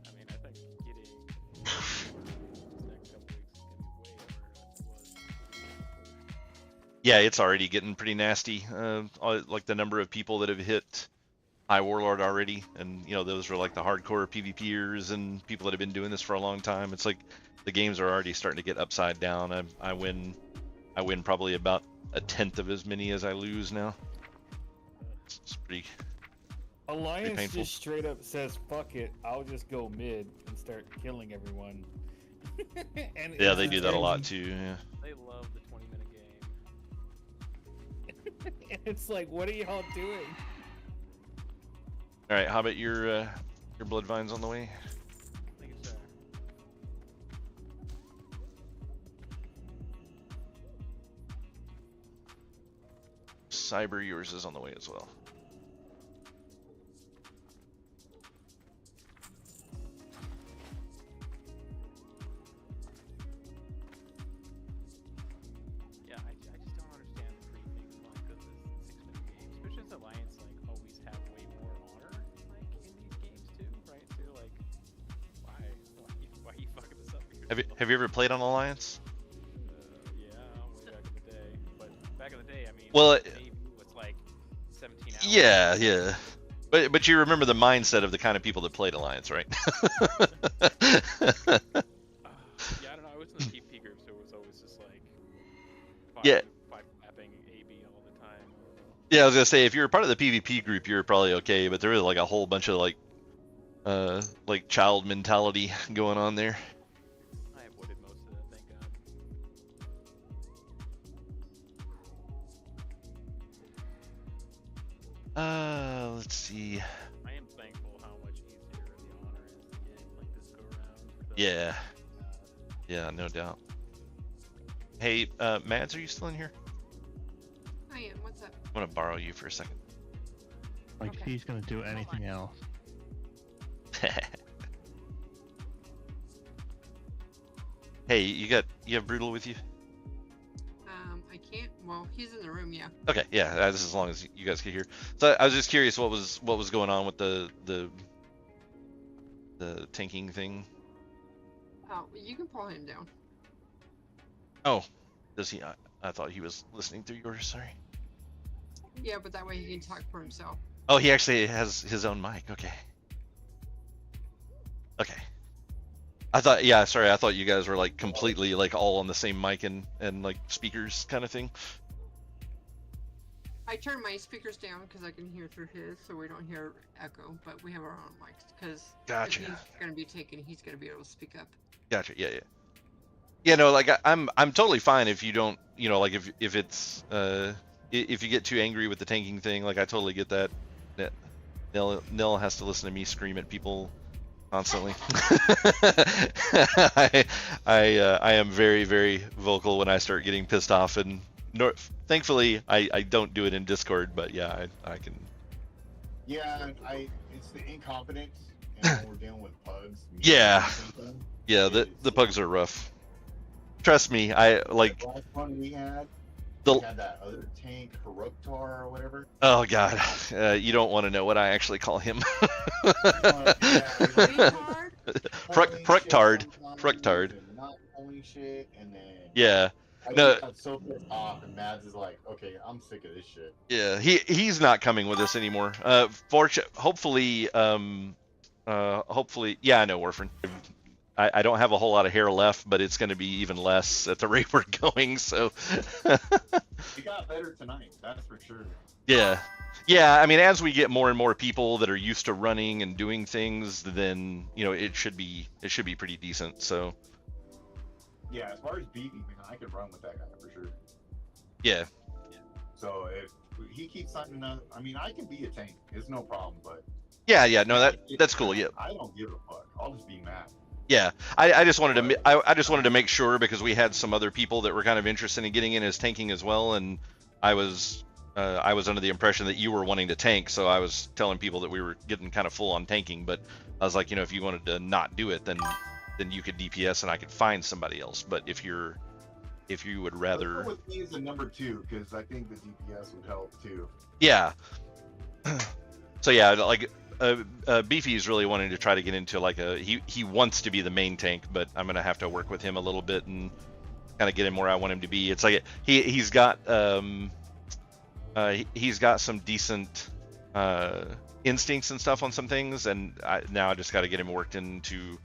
I mean, I think getting these next couple weeks is gonna be way over what it was. Yeah, it's already getting pretty nasty. Like the number of people that have hit High Warlord already, and you know those are like the hardcore PvPers and people that have been doing this for a long time. It's like the games are already starting to get upside down. I win probably about 1/10 of as many as I lose now. It's pretty. Alliance painful. just straight up says, "Fuck it, I'll just go mid and start killing everyone." And Yeah, they do that a lot too. Yeah. They love the 20-minute game. And it's like, what are y'all doing? All right, how about your Bloodvine's on the way? Thank you, sir. Cyber, yours is on the way as well. Yeah, I just don't understand the free things like because it's 6-minute games, especially as Alliance like always have way more honor like in these games too, right? So like, why are you fucking this up? Have you ever played on Alliance? Yeah, way back in the day. But back in the day, I mean, Well, maybe it's like 17 hours. Yeah, yeah. But you remember the mindset of the kind of people that played Alliance, right? Yeah, I don't know. I was in the PvP group, so it was always just like Yeah. clapping AB all the time. Yeah, I was gonna say if you're part of the PvP group, you're probably okay, but there is like a whole bunch of like child mentality going on there. Let's see. I am thankful how much easier the honor is to get like this go around. Yeah. Yeah, no doubt. Hey, Mads, are you still in here? I am. What's up? I'm gonna borrow you for a second. Like he's gonna do anything else. Hey, you have Brutal with you? I can't. Well, he's in the room. Yeah. Okay, yeah, that's as long as you guys could hear. So I was just curious what was going on with the tanking thing. Oh, you can pull him down. Oh, does he? I thought he was listening through yours. Sorry. Yeah, but that way he can talk for himself. Oh, he actually has his own mic. Okay. Okay. I thought, yeah, sorry, I thought you guys were like completely like all on the same mic and like speakers kind of thing. I turn my speakers down because I can hear through his, so we don't hear echo. But we have our own mics because Gotcha. if he's gonna be taken, he's gonna be able to speak up. Gotcha. Yeah, yeah. Yeah, no, like I'm totally fine if you don't, you know, like if it's if you get too angry with the tanking thing, like I totally get that. Nil has to listen to me scream at people constantly. I am very, very vocal when I start getting pissed off, and thankfully I don't do it in Discord, but yeah, I can. Yeah, it's the incompetence, and when we're dealing with pugs. Yeah, yeah, the pugs are rough. Trust me, I like. The last one we had that other tank, Haruktar or whatever. Oh god, you don't want to know what I actually call him. Fructard. Not pulling shit, and then yeah. I No. got so pissed off, and Mads is like, "Okay, I'm sick of this shit." Yeah, he's not coming with us anymore. Hopefully, hopefully, yeah, I know, Warfren. I don't have a whole lot of hair left, but it's going to be even less at the rate we're going. So. It got better tonight, that's for sure. Yeah. Yeah, I mean, as we get more and more people that are used to running and doing things, then you know it should be pretty decent. So. Yeah, as far as beating, I could run with that guy for sure. Yeah. So if he keeps signing up, I mean, I can be a tank. It's no problem, but. Yeah, no, that's cool. Yeah. I don't give a fuck. I'll just be mad. Yeah, I just wanted to I just wanted to make sure because we had some other people that were kind of interested in getting in as tanking as well, and I was under the impression that you were wanting to tank, so I was telling people that we were getting kind of full on tanking, but I was like, you know, if you wanted to not do it, then you could DPS and I could find somebody else. But if you would rather. Let's go with me as a number 2 because I think the DPS would help too. Yeah. So yeah, like. Beefy is really wanting to try to get into like he wants to be the main tank, but I'm gonna have to work with him a little bit and kind of get him where I want him to be. It's like he's got some decent instincts and stuff on some things, and now I just got to get him worked into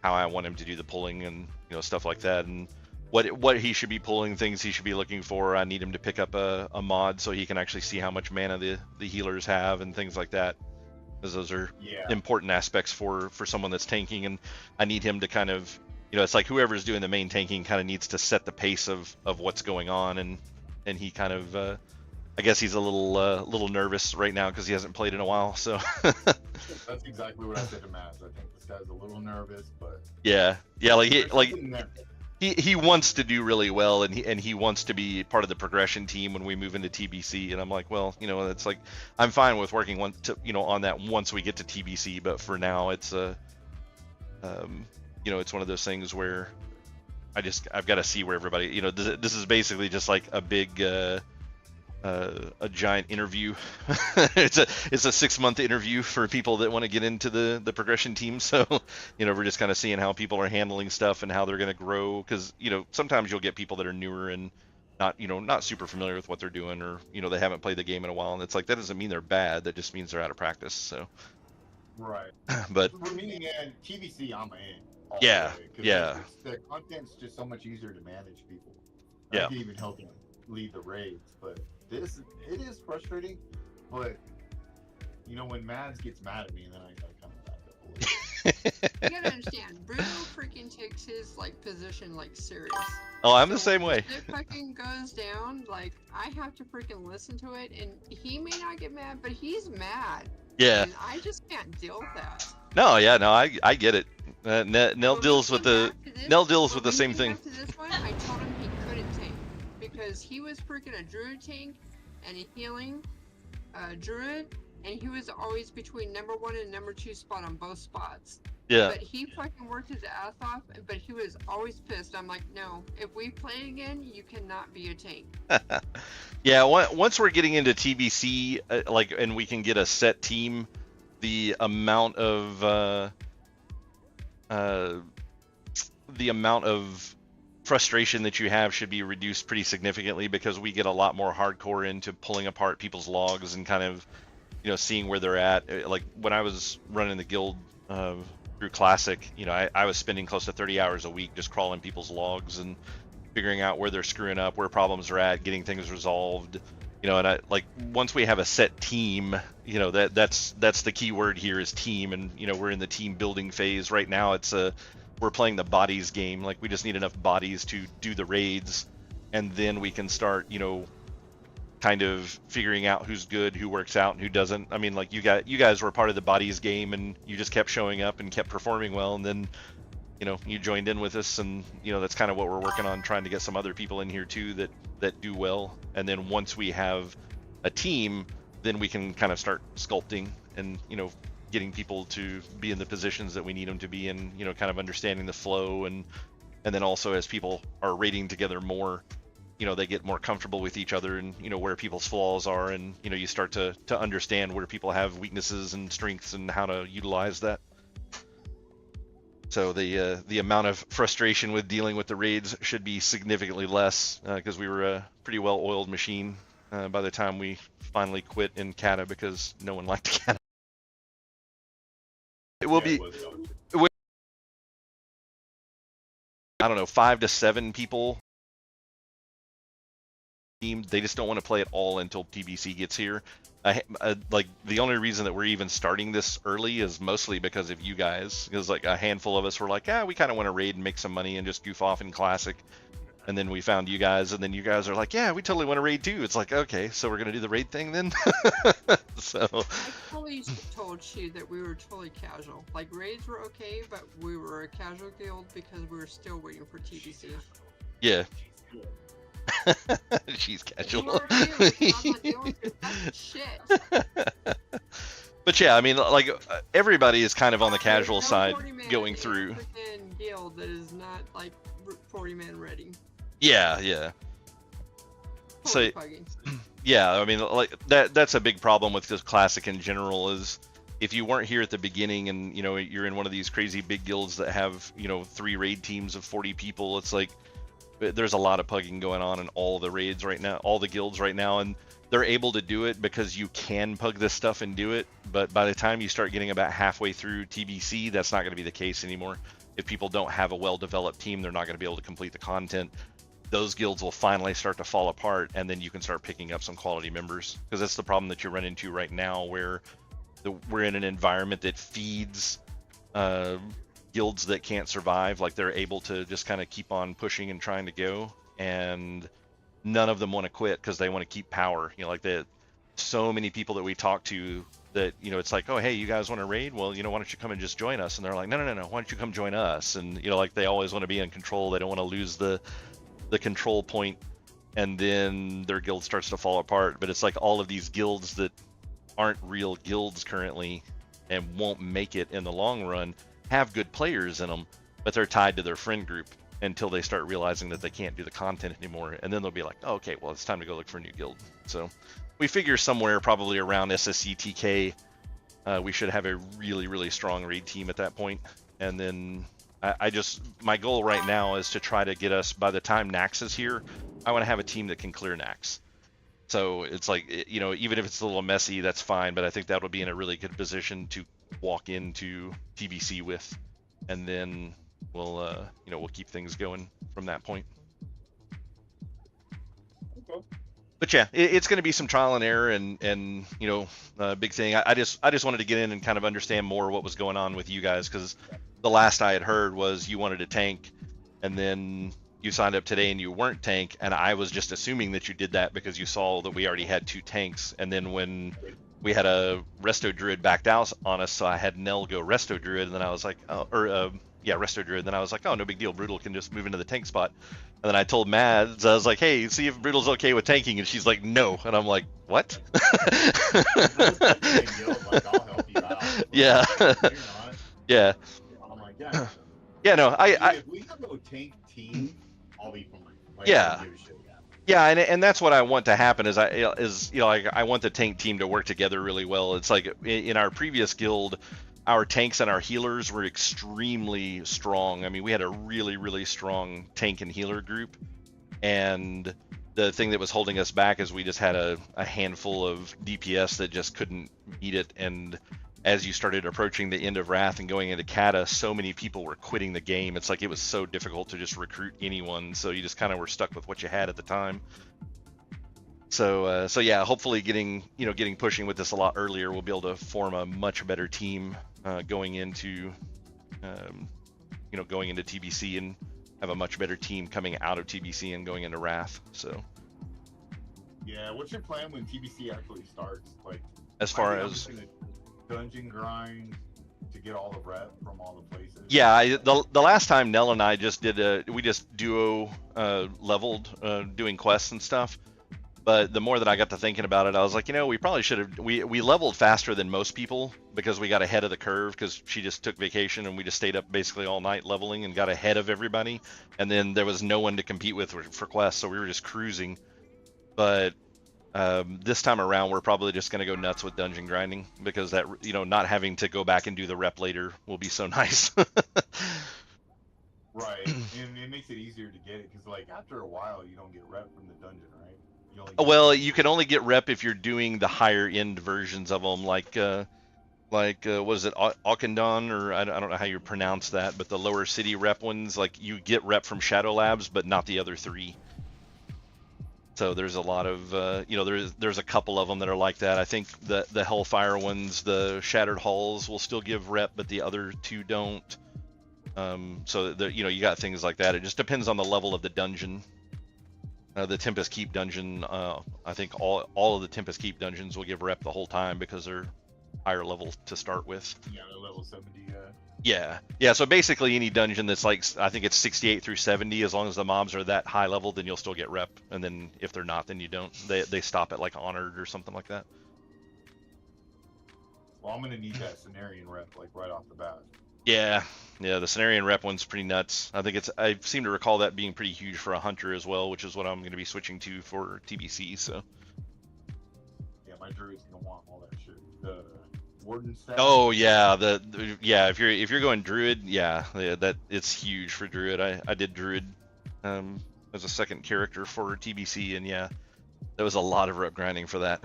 how I want him to do the pulling and stuff like that, and what he should be pulling, things he should be looking for. I need him to pick up a mod so he can actually see how much mana the healers have and things like that. Because those are important aspects for someone that's tanking, and I need him to kind of, it's like whoever's doing the main tanking kind of needs to set the pace of what's going on, and he kind of, I guess he's a little nervous right now because he hasn't played in a while. So that's exactly what I said to Matt. I think this guy's a little nervous, but yeah, he wants to do really well, and he wants to be part of the progression team when we move into TBC. And I'm like, well, it's like I'm fine with working on that once we get to TBC, but for now it's it's one of those things where I've got to see where everybody, this is basically just like a big a giant interview. it's a 6-month interview for people that want to get into the progression team. So we're just kind of seeing how people are handling stuff and how they're going to grow, because sometimes you'll get people that are newer and not super familiar with what they're doing, or they haven't played the game in a while, and it's like that doesn't mean they're bad, that just means they're out of practice. So right. But for me and TBC, I'm in. Yeah, the content's just so much easier to manage people. Yeah. I can even help them lead the raids, but it is frustrating. But when Mads gets mad at me, then I gotta come back up a little You gotta understand, Bruno freaking takes his like position like serious. Oh, I'm the same way. If it fucking goes down, like I have to freaking listen to it, and he may not get mad, but he's mad. Yeah. And I just can't deal with that. No, yeah, no, I get it. Nell deals with the same thing. After this one, I told him he couldn't tank because he was freaking a druid tank and a healing druid, and he was always between number 1 and number 2 spot on both spots. Yeah. But he fucking worked his ass off, but he was always pissed. I'm like, no, if we play again, you cannot be a tank. Yeah, once we're getting into TBC, and we can get a set team, the amount of frustration that you have should be reduced pretty significantly, because we get a lot more hardcore into pulling apart people's logs and kind of, seeing where they're at. Like when I was running the guild through Classic, I was spending close to 30 hours a week just crawling people's logs and figuring out where they're screwing up, where problems are at, getting things resolved. And once we have a set team, that's the key word here is team, and we're in the team building phase right now. We're playing the bodies game. Like, we just need enough bodies to do the raids, and then we can start, kind of figuring out who's good, who works out, and who doesn't. I mean, like, you guys were part of the bodies game, and you just kept showing up and kept performing well, and then you joined in with us, and that's kind of what we're working on, trying to get some other people in here too that do well. And then once we have a team, then we can kind of start sculpting and getting people to be in the positions that we need them to be in, kind of understanding the flow, and then also as people are raiding together more, they get more comfortable with each other, and where people's flaws are, and you start to understand where people have weaknesses and strengths and how to utilize that. So the amount of frustration with dealing with the raids should be significantly less, because we were a pretty well-oiled machine by the time we finally quit in Kata, because no one liked Kata. It will be, I don't know, 5 to 7 people. They just don't want to play it all until TBC gets here. Like, the only reason that we're even starting this early is mostly because of you guys, because like a handful of us were like, we kind of want to raid and make some money and just goof off in Classic, and then we found you guys, and then you guys are like, we totally want to raid too. It's like, okay, so we're gonna do the raid thing then. So I totally told you that we were totally casual. Like, raids were okay, but we were a casual guild because we were still waiting for TBC. Yeah. She's casual. But yeah, I mean, like, everybody is kind of on the casual side going through. Guild that is not like 40-man ready. Yeah. So yeah, I mean, like, that's a big problem with just Classic in general, is if you weren't here at the beginning and you're in one of these crazy big guilds that have 3 raid teams of 40 people, it's like there's a lot of pugging going on in all the raids right now, all the guilds right now, and they're able to do it because you can pug this stuff and do it. But by the time you start getting about halfway through TBC, that's not going to be the case anymore. If people don't have a well-developed team, they're not going to be able to complete the content. Those guilds will finally start to fall apart, and then you can start picking up some quality members, because that's the problem that you run into right now, where we're in an environment that feeds guilds that can't survive. Like, they're able to just kind of keep on pushing and trying to go, and none of them want to quit because they want to keep power. Like, so many people that we talk to that, it's like, oh, hey, you guys want to raid? Well, why don't you come and just join us? And they're like, no, why don't you come join us? And like, they always want to be in control. They don't want to lose the control point, and then their guild starts to fall apart. But it's like all of these guilds that aren't real guilds currently and won't make it in the long run have good players in them, but they're tied to their friend group until they start realizing that they can't do the content anymore, and then they'll be like, oh, okay, well, it's time to go look for a new guild. So we figure somewhere probably around SSC TK, we should have a really, really strong raid team at that point. And then my goal right now is to try to get us, by the time Nax is here, I want to have a team that can clear Nax. So it's like, even if it's a little messy, that's fine, but I think that'll be in a really good position to walk into TBC with, and then we'll keep things going from that point. Okay. But yeah, it's going to be some trial and error, and you know, big thing. I just wanted to get in and kind of understand more what was going on with you guys, because the last I had heard was you wanted a tank, and then you signed up today and you weren't tank, and I was just assuming that you did that because you saw that we already had 2 tanks, and then when we had a Resto Druid backed out on us, so I had Nell go Resto Druid, and then I was like, oh, or yeah, Resto Druid, and then I was like, oh, no big deal, Brutal can just move into the tank spot. And then I told Mads, I was like, hey, see if Brutal's okay with tanking, and she's like, no, and I'm like, what? Yeah. Yeah. I'm like, yeah. Yeah, no, If we have a tank team, I'll be fine. Like, yeah. I don't give a shit. Yeah, and that's what I want to happen is you know, I want the tank team to work together really well. It's like in our previous guild, our tanks and our healers were extremely strong. I mean, we had a really, really strong tank and healer group, and the thing that was holding us back is we just had a handful of DPS that just couldn't meet it. And as you started approaching the end of Wrath and going into Kata, so many people were quitting the game. It's like it was so difficult to just recruit anyone, so you just kind of were stuck with what you had at the time. So yeah, hopefully getting pushing with this a lot earlier, we'll be able to form a much better team going into going into TBC, and have a much better team coming out of TBC and going into Wrath. So yeah, what's your plan when TBC actually starts? Like, as far as dungeon grind to get all the rep from all the places. Yeah, the last time Nell and I just did we just duo leveled doing quests and stuff. But the more that I got to thinking about it, I was like, you know, we probably should have we leveled faster than most people because we got ahead of the curve, because she just took vacation and we just stayed up basically all night leveling and got ahead of everybody. And then there was no one to compete with for quests, so we were just cruising. But this time around, we're probably just going to go nuts with dungeon grinding, because that, you know, not having to go back and do the rep later will be so nice. Right, and it makes it easier to get it, because like after a while, you don't get rep from the dungeon, right? Well, you can only get rep if you're doing the higher end versions of them, like what is it, Auchendon, or I don't know how you pronounce that, but the lower city rep ones, like you get rep from Shadow Labs, but not the other 3. So there's a lot of, you know, there's a couple of them that are like that. I think the Hellfire ones, the Shattered Halls, will still give rep, but the other 2 don't. So you know, you got things like that. It just depends on the level of the dungeon. The Tempest Keep dungeon, I think all of the Tempest Keep dungeons will give rep the whole time because they're higher level to start with. Yeah, they're level 70. Yeah. So basically, any dungeon that's like, I think it's 68 through 70, as long as the mobs are that high level, then you'll still get rep. And then if they're not, then you don't. They stop at like Honored or something like that. Well, I'm gonna need that Cenarian rep like right off the bat. Yeah, the Cenarian rep one's pretty nuts. I seem to recall that being pretty huge for a hunter as well, which is what I'm going to be switching to for TBC. So. Yeah, my druid's gonna want all that shit. The warden staff. Oh yeah, if you're going druid, yeah, that it's huge for druid. I did druid as a second character for TBC, and yeah, there was a lot of rep grinding for that.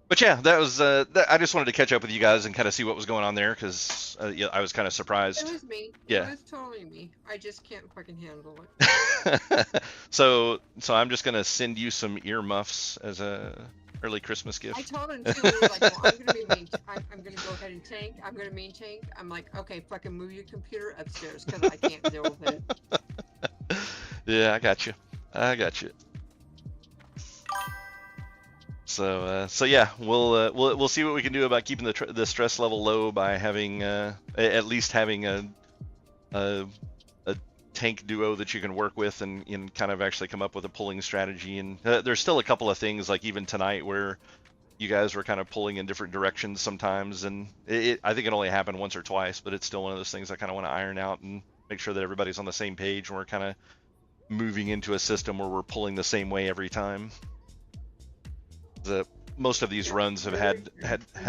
But yeah, that was. I just wanted to catch up with you guys and kind of see what was going on there, because yeah, I was kind of surprised. It was me. Yeah. It was totally me. I just can't fucking handle it. So I'm just gonna send you some earmuffs as a early Christmas gift. I told him too. He was like, well, I'm gonna be main. I'm gonna go ahead and tank. I'm gonna main tank. I'm like, okay, fucking move your computer upstairs because I can't deal with it. Yeah, I got you. So yeah, we'll see what we can do about keeping the stress level low by having at least having a tank duo that you can work with and kind of actually come up with a pulling strategy. And there's still a couple of things, like even tonight, where you guys were kind of pulling in different directions sometimes, and I think it only happened once or twice, but it's still one of those things I kind of want to iron out and make sure that everybody's on the same page and we're kind of moving into a system where we're pulling the same way every time. Most of these runs have had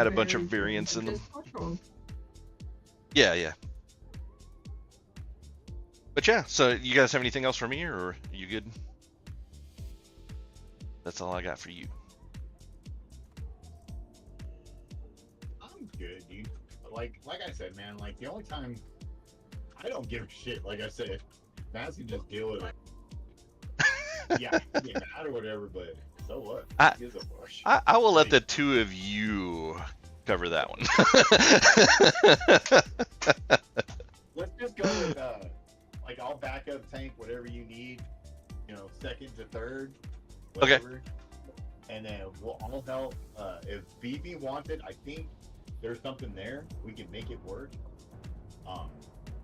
a bunch of variance in them. Yeah. But yeah, so you guys have anything else for me, or are you good? That's all I got for you. I'm good, dude. Like I said, man, like the only time I don't give a shit, like I said, Matt's can just deal with it. Yeah, I get mad or whatever, but so what? He is a bush. I will let the two of you cover that one. Let's just go with like I'll back up tank whatever you need, you know, second to third, whatever. Okay. And then we'll all help. If BB wants it, I think there's something there. We can make it work.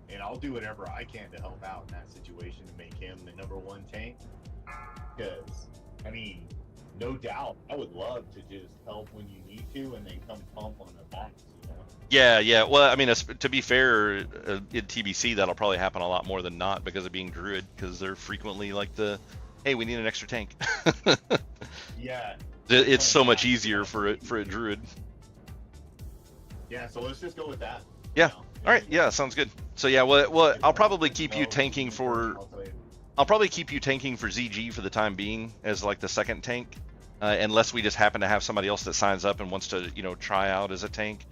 And I'll do whatever I can to help out in that situation to make him the #1 tank. Because, I mean, no doubt, I would love to just help when you need to and then come pump on the backs, you know? Yeah. Well, I mean, to be fair, in TBC, that'll probably happen a lot more than not because of being Druid, because they're frequently like hey, we need an extra tank. Yeah. It's so much easier for a Druid. Yeah, so let's just go with that. Yeah. All right. Yeah, sounds good. So yeah, well, I'll probably keep you tanking for. I'll probably keep you tanking for ZG for the time being as like the second tank, unless we just happen to have somebody else that signs up and wants to, try out as a tank,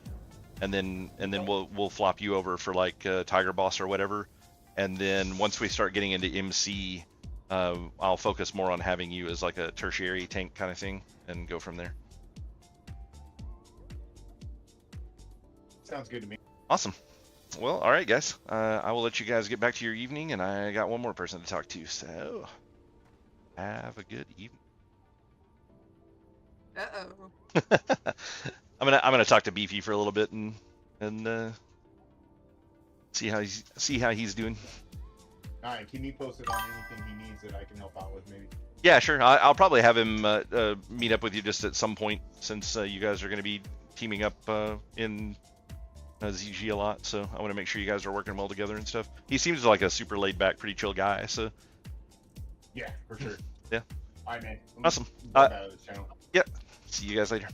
and then we'll flop you over for like Tiger Boss or whatever, and then once we start getting into MC, I'll focus more on having you as like a tertiary tank kind of thing and go from there. Sounds good to me. Awesome. Well, all right, guys. I will let you guys get back to your evening, and I got one more person to talk to. So, have a good evening. I'm gonna talk to Beefy for a little bit and see how he's doing. All right, keep me posted on anything he needs that I can help out with, maybe. Yeah, sure. I'll probably have him meet up with you just at some point, since you guys are going to be teaming up in ZG a lot, so I want to make sure you guys are working well together and stuff. He seems like a super laid back, pretty chill guy, so. Yeah, for sure. Yeah. All right, man. Awesome. Yep. See you guys later.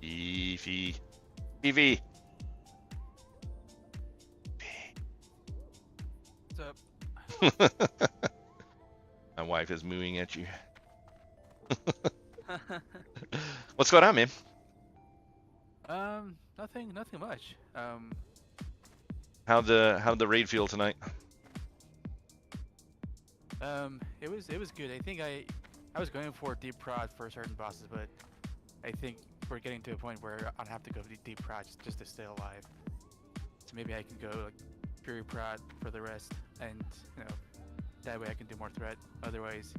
Beefy. Beefy. What's up? My wife is mooing at you. What's going on, man? Nothing much. How'd the raid feel tonight? It was good. I think I was going for deep prod for certain bosses, but I think we're getting to a point where I'll have to go deep prod just to stay alive. So maybe I can go like pure prod for the rest, and that way I can do more threat. Otherwise,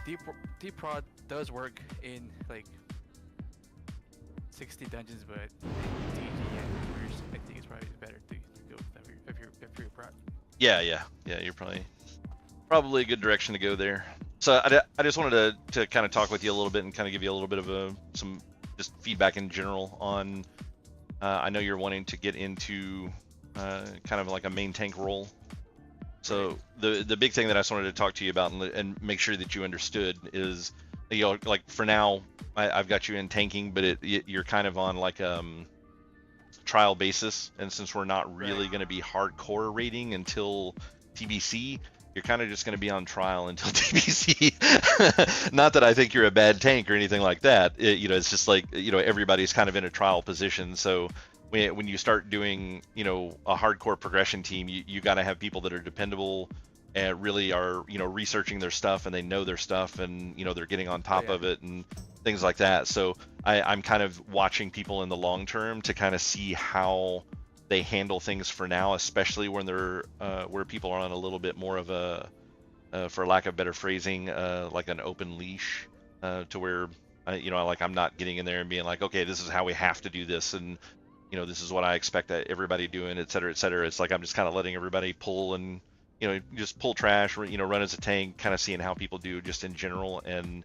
deep prod does work in like 60 dungeons, but in DG and Warriors, I think it's probably better to go with that if you're prod. Yeah, you're probably a good direction to go there. So I just wanted to kind of talk with you a little bit and kind of give you a little bit of some just feedback in general on. I know you're wanting to get into kind of like a main tank role. So the big thing that I just wanted to talk to you about and make sure that you understood is, like for now, I've got you in tanking, but you're kind of on like trial basis, and since we're not really going to be hardcore raiding until TBC, you're kind of just going to be on trial until TBC. Not that I think you're a bad tank or anything like that. It's just like everybody's kind of in a trial position, so. When you start doing, a hardcore progression team, you got to have people that are dependable and really are, researching their stuff and they know their stuff and, they're getting on top of it and things like that. So I'm kind of watching people in the long term to kind of see how they handle things for now, especially when they're where people are on a little bit more of a, for lack of better phrasing, like an open leash to where, I'm not getting in there and being like, okay, this is how we have to do this. And, this is what I expect everybody doing, et cetera, et cetera. It's like I'm just kind of letting everybody pull and, just pull trash, run as a tank, kind of seeing how people do just in general. And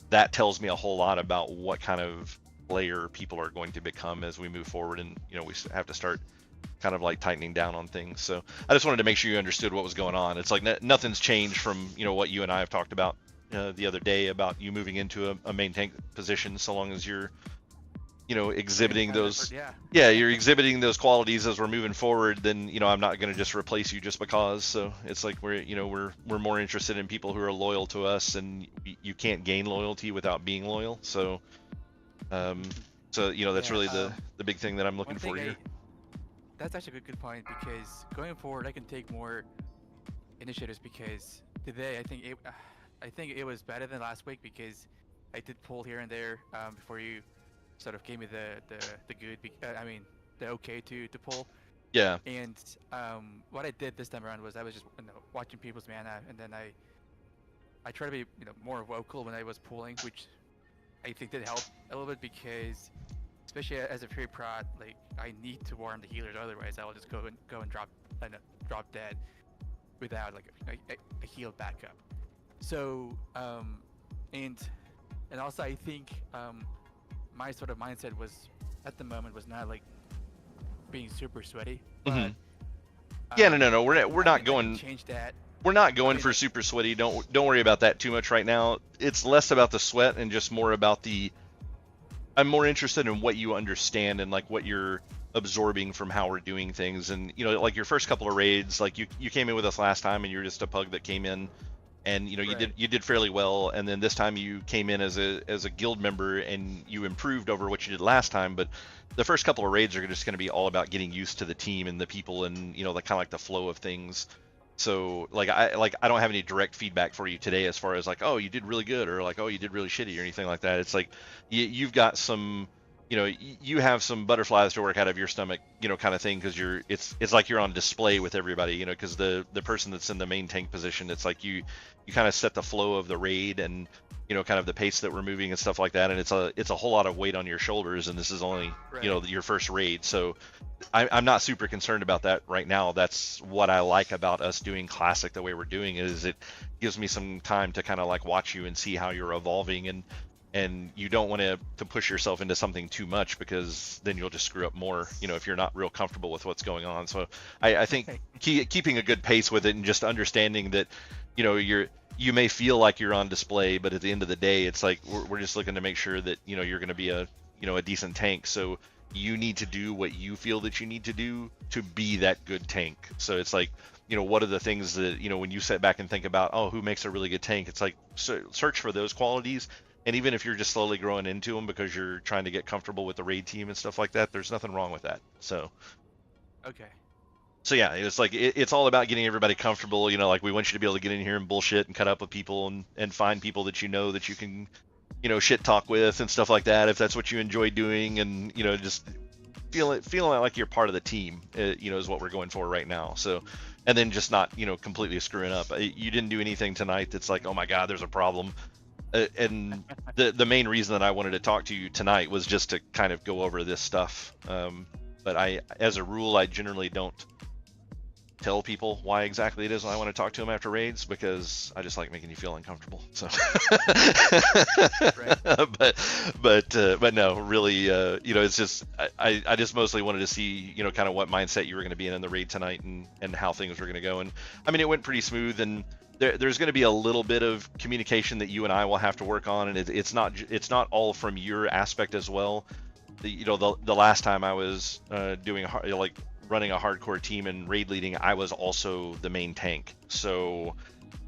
that tells me a whole lot about what kind of player people are going to become as we move forward. And, we have to start kind of like tightening down on things. So I just wanted to make sure you understood what was going on. It's like nothing's changed from, what you and I have talked about the other day about you moving into a main tank position, so long as you're, exhibiting those, you're exhibiting those qualities as we're moving forward, then, I'm not going to just replace you just because. So it's like we're more interested in people who are loyal to us, and you can't gain loyalty without being loyal. So, So that's Yeah, really the big thing that I'm looking one for thing here. That's actually a good point, because going forward I can take more initiatives, because today I think it was better than last week, because I did pull here and there before you sort of gave me the good I mean the okay to pull. Yeah. And what I did this time around was I was just watching people's mana, and then I try to be more vocal when I was pulling, which I think did help a little bit, because especially as a free prod, like I need to warn the healers, otherwise I will just go and drop dead without like a heal backup. So and also I think my sort of mindset was at the moment was not like being super sweaty, but Yeah, no, we're not going. Change that. We're not going for super sweaty. Don't worry about that too much right now. It's less about the sweat and just more about I'm more interested in what you understand and like what you're absorbing from how we're doing things. And like your first couple of raids, like you came in with us last time and you're just a pug that came in, and you did fairly well. And then this time you came in as a guild member and you improved over what you did last time. But the first couple of raids are just going to be all about getting used to the team and the people and the kind of like the flow of things. So like I don't have any direct feedback for you today as far as like, oh, you did really good, or like, oh, you did really shitty, or anything like that. It's like you've got some, you have some butterflies to work out of your stomach, kind of thing, because it's like you're on display with everybody, because the person that's in the main tank position, it's like you kind of set the flow of the raid and kind of the pace that we're moving and stuff like that, and it's a whole lot of weight on your shoulders, and this is only your first raid, so I'm not super concerned about that right now. That's what I like about us doing classic the way we're doing it, is it gives me some time to kind of like watch you and see how you're evolving, and you don't want to push yourself into something too much, because then you'll just screw up more, if you're not real comfortable with what's going on. So I think keeping a good pace with it, and just understanding that you may feel like you're on display, but at the end of the day, it's like we're just looking to make sure that you're going to be a decent tank. So you need to do what you feel that you need to do to be that good tank. So it's like, what are the things that, when you sit back and think about, oh, who makes a really good tank? It's like, search for those qualities. And even if you're just slowly growing into them because you're trying to get comfortable with the raid team and stuff like that, there's nothing wrong with that. So. Okay. So yeah, it's like, it's all about getting everybody comfortable. Like we want you to be able to get in here and bullshit and cut up with people and find people that that you can shit talk with and stuff like that, if that's what you enjoy doing, and just feeling like you're part of the team, is what we're going for right now. So, and then just not completely screwing up. You didn't do anything tonight that's like, oh my god, there's a problem. And the main reason that I wanted to talk to you tonight was just to kind of go over this stuff. But as a rule, I generally don't tell people why exactly it is I want to talk to them after raids, because I just like making you feel uncomfortable. So, but no, really, it's just I just mostly wanted to see kind of what mindset you were going to be in the raid tonight, and how things were going to go. And I mean, it went pretty smooth, and there's going to be a little bit of communication that you and I will have to work on, and it's not all from your aspect as well. The last time I was doing running a hardcore team and raid leading, I was also the main tank, so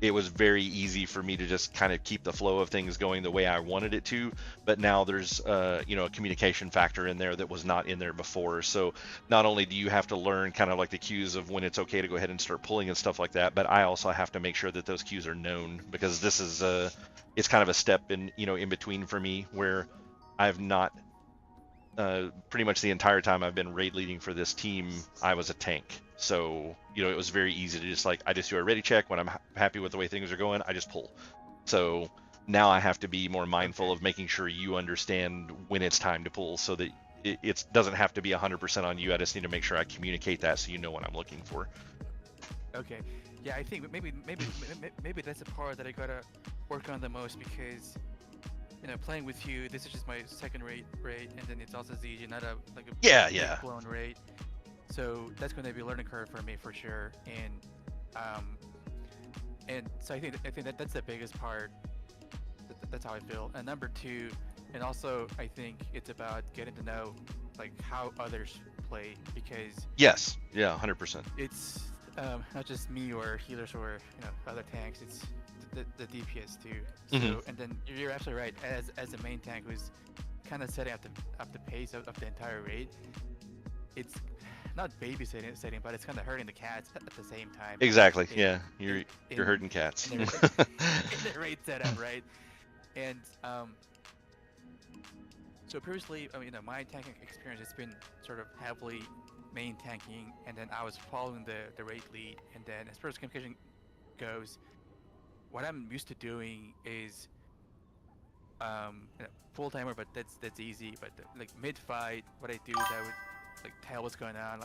it was very easy for me to just kind of keep the flow of things going the way I wanted it to. But now there's a communication factor in there that was not in there before. So not only do you have to learn kind of like the cues of when it's okay to go ahead and start pulling and stuff like that, but I also have to make sure that those cues are known, because this is it's kind of a step in in between for me, where I've not pretty much the entire time I've been raid leading for this team, I was a tank. So, it was very easy to just I just do a ready check. When I'm happy with the way things are going, I just pull. So now I have to be more mindful of making sure you understand when it's time to pull, so that it doesn't have to be 100% on you. I just need to make sure I communicate that so you know what I'm looking for. Okay. Yeah, I think maybe that's the part that I gotta work on the most, because playing with you, this is just my second raid, and then it's also ZG, not a blown raid. So that's going to be a learning curve for me for sure. And so I think that's the biggest part. That's how I feel. And number two, and also I think it's about getting to know how others play, because yes, yeah, 100%. It's not just me or healers or other tanks. It's the DPS too. So, and then you're absolutely right. As a main tank who's kind of setting up the pace of the entire raid. It's not babysitting, but it's kind of hurting the cats at the same time. Exactly. Yeah, you're hurting cats. In the raid setup, right? And so previously, I mean, my tanking experience has been sort of heavily main tanking, and then I was following the raid lead, and then as far as communication goes, what I'm used to doing is full timer, but that's easy. But like mid fight, what I do is I would like tell what's going on.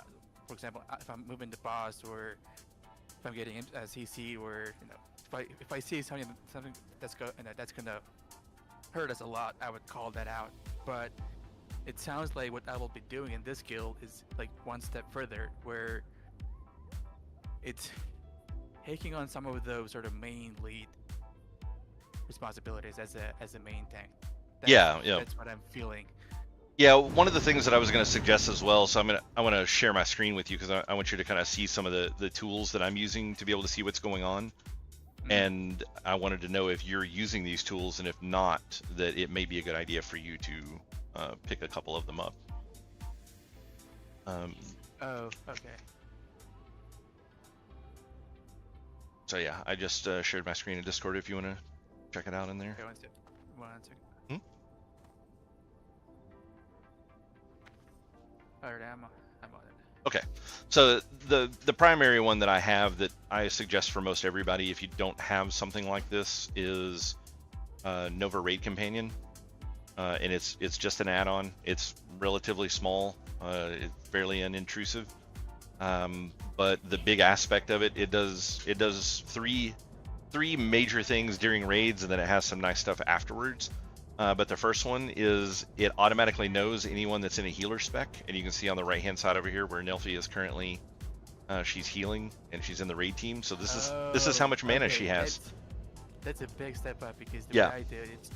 For example, if I'm moving the boss, or if I'm getting CC, or if I see something that's gonna hurt us a lot, I would call that out. But it sounds like what I will be doing in this guild is like one step further, where it's taking on some of those sort of main lead responsibilities as a main tank. That's what I'm feeling. Yeah, one of the things that I was going to suggest as well, so I want to share my screen with you, because I want you to kind of see some of the tools that I'm using to be able to see what's going on. And I wanted to know if you're using these tools, and if not, that it may be a good idea for you to pick a couple of them up. Oh, okay. So yeah, I just shared my screen in Discord if you want to check it out in there. Okay, one second. Alright, I'm on it. Okay, so the primary one that I have that I suggest for most everybody, if you don't have something like this, is Nova Raid Companion, and it's just an add-on. It's relatively small, it's fairly unintrusive, but the big aspect of it does three major things during raids, and then it has some nice stuff afterwards. But the first one is it automatically knows anyone that's in a healer spec, and you can see on the right hand side over here where Nelfie is currently, she's healing and she's in the raid team. So this is how much mana she has. That's a big step up, because the way I do it,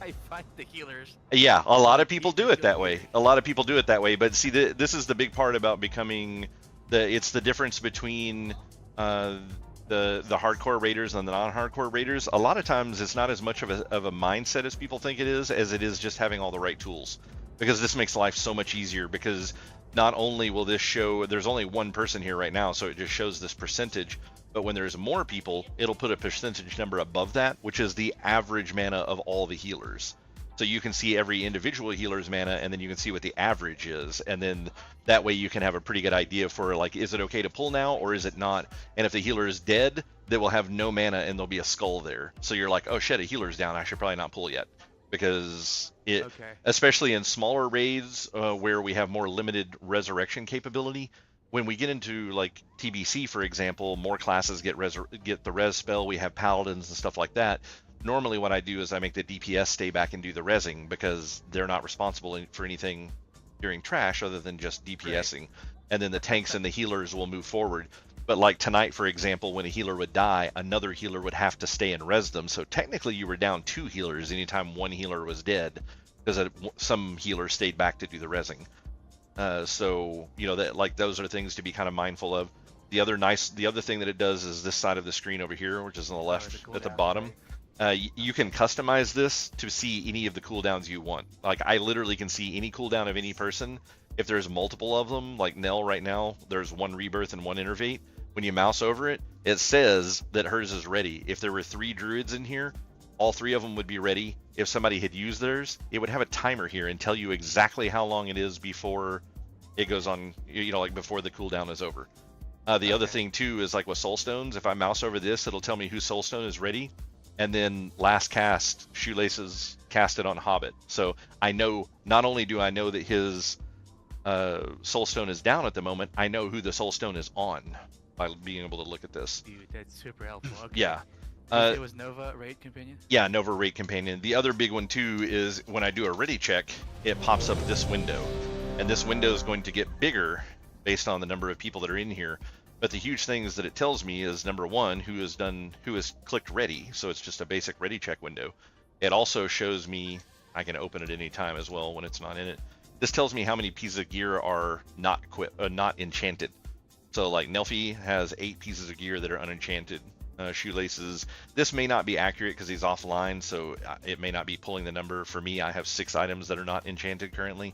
I find the healers. Yeah, a lot of people do it that way. But see, this is the big part about becoming it's the difference between the hardcore raiders and the non-hardcore raiders. A lot of times it's not as much of a mindset as people think it is, as it is just having all the right tools, because this makes life so much easier. Because not only will this show, there's only one person here right now, so it just shows this percentage, but when there's more people, it'll put a percentage number above that, which is the average mana of all the healers. So you can see every individual healer's mana, and then you can see what the average is, and then that way you can have a pretty good idea for, like, is it okay to pull now or is it not? And if the healer is dead, they will have no mana and there'll be a skull there. So you're like, oh shit, a healer's down, I should probably not pull yet. Because especially in smaller raids where we have more limited resurrection capability, when we get into like TBC, for example, more classes get the res spell, we have paladins and stuff like that. Normally what I do is I make the DPS stay back and do the rezzing, because they're not responsible for anything during trash other than just DPSing. And then the tanks and the healers will move forward. But like tonight, for example, when a healer would die, another healer would have to stay and res them. So technically you were down 2 healers anytime one healer was dead, because some healers stayed back to do the rezzing. So, that, like, those are things to be kind of mindful of. The other thing that it does is this side of the screen over here, which is on the left at the bottom. You can customize this to see any of the cooldowns you want. Like, I literally can see any cooldown of any person. If there's multiple of them, like Nell right now, there's 1 rebirth and 1 innervate. When you mouse over it, it says that hers is ready. If there were 3 druids in here, all 3 of them would be ready. If somebody had used theirs, it would have a timer here and tell you exactly how long it is before it goes on, like before the cooldown is over. The other thing too is like with soulstones, if I mouse over this, it'll tell me whose soulstone is ready. And then last cast, Shoelaces casted on Hobbit. So I know, not only do I know that his soulstone is down at the moment, I know who the soulstone is on by being able to look at this. Dude, that's super helpful. Okay. Yeah. It was Nova Raid Companion? Yeah, Nova Raid Companion. The other big one too is when I do a ready check, it pops up this window. And this window is going to get bigger based on the number of people that are in here. But the huge things that it tells me is, number 1, who has clicked ready. So it's just a basic ready check window. It also shows me, I can open it any time as well when it's not in it. This tells me how many pieces of gear are not enchanted. So like Nelfie has 8 pieces of gear that are unenchanted. shoelaces. This may not be accurate because he's offline, so it may not be pulling the number. For me, I have 6 items that are not enchanted currently.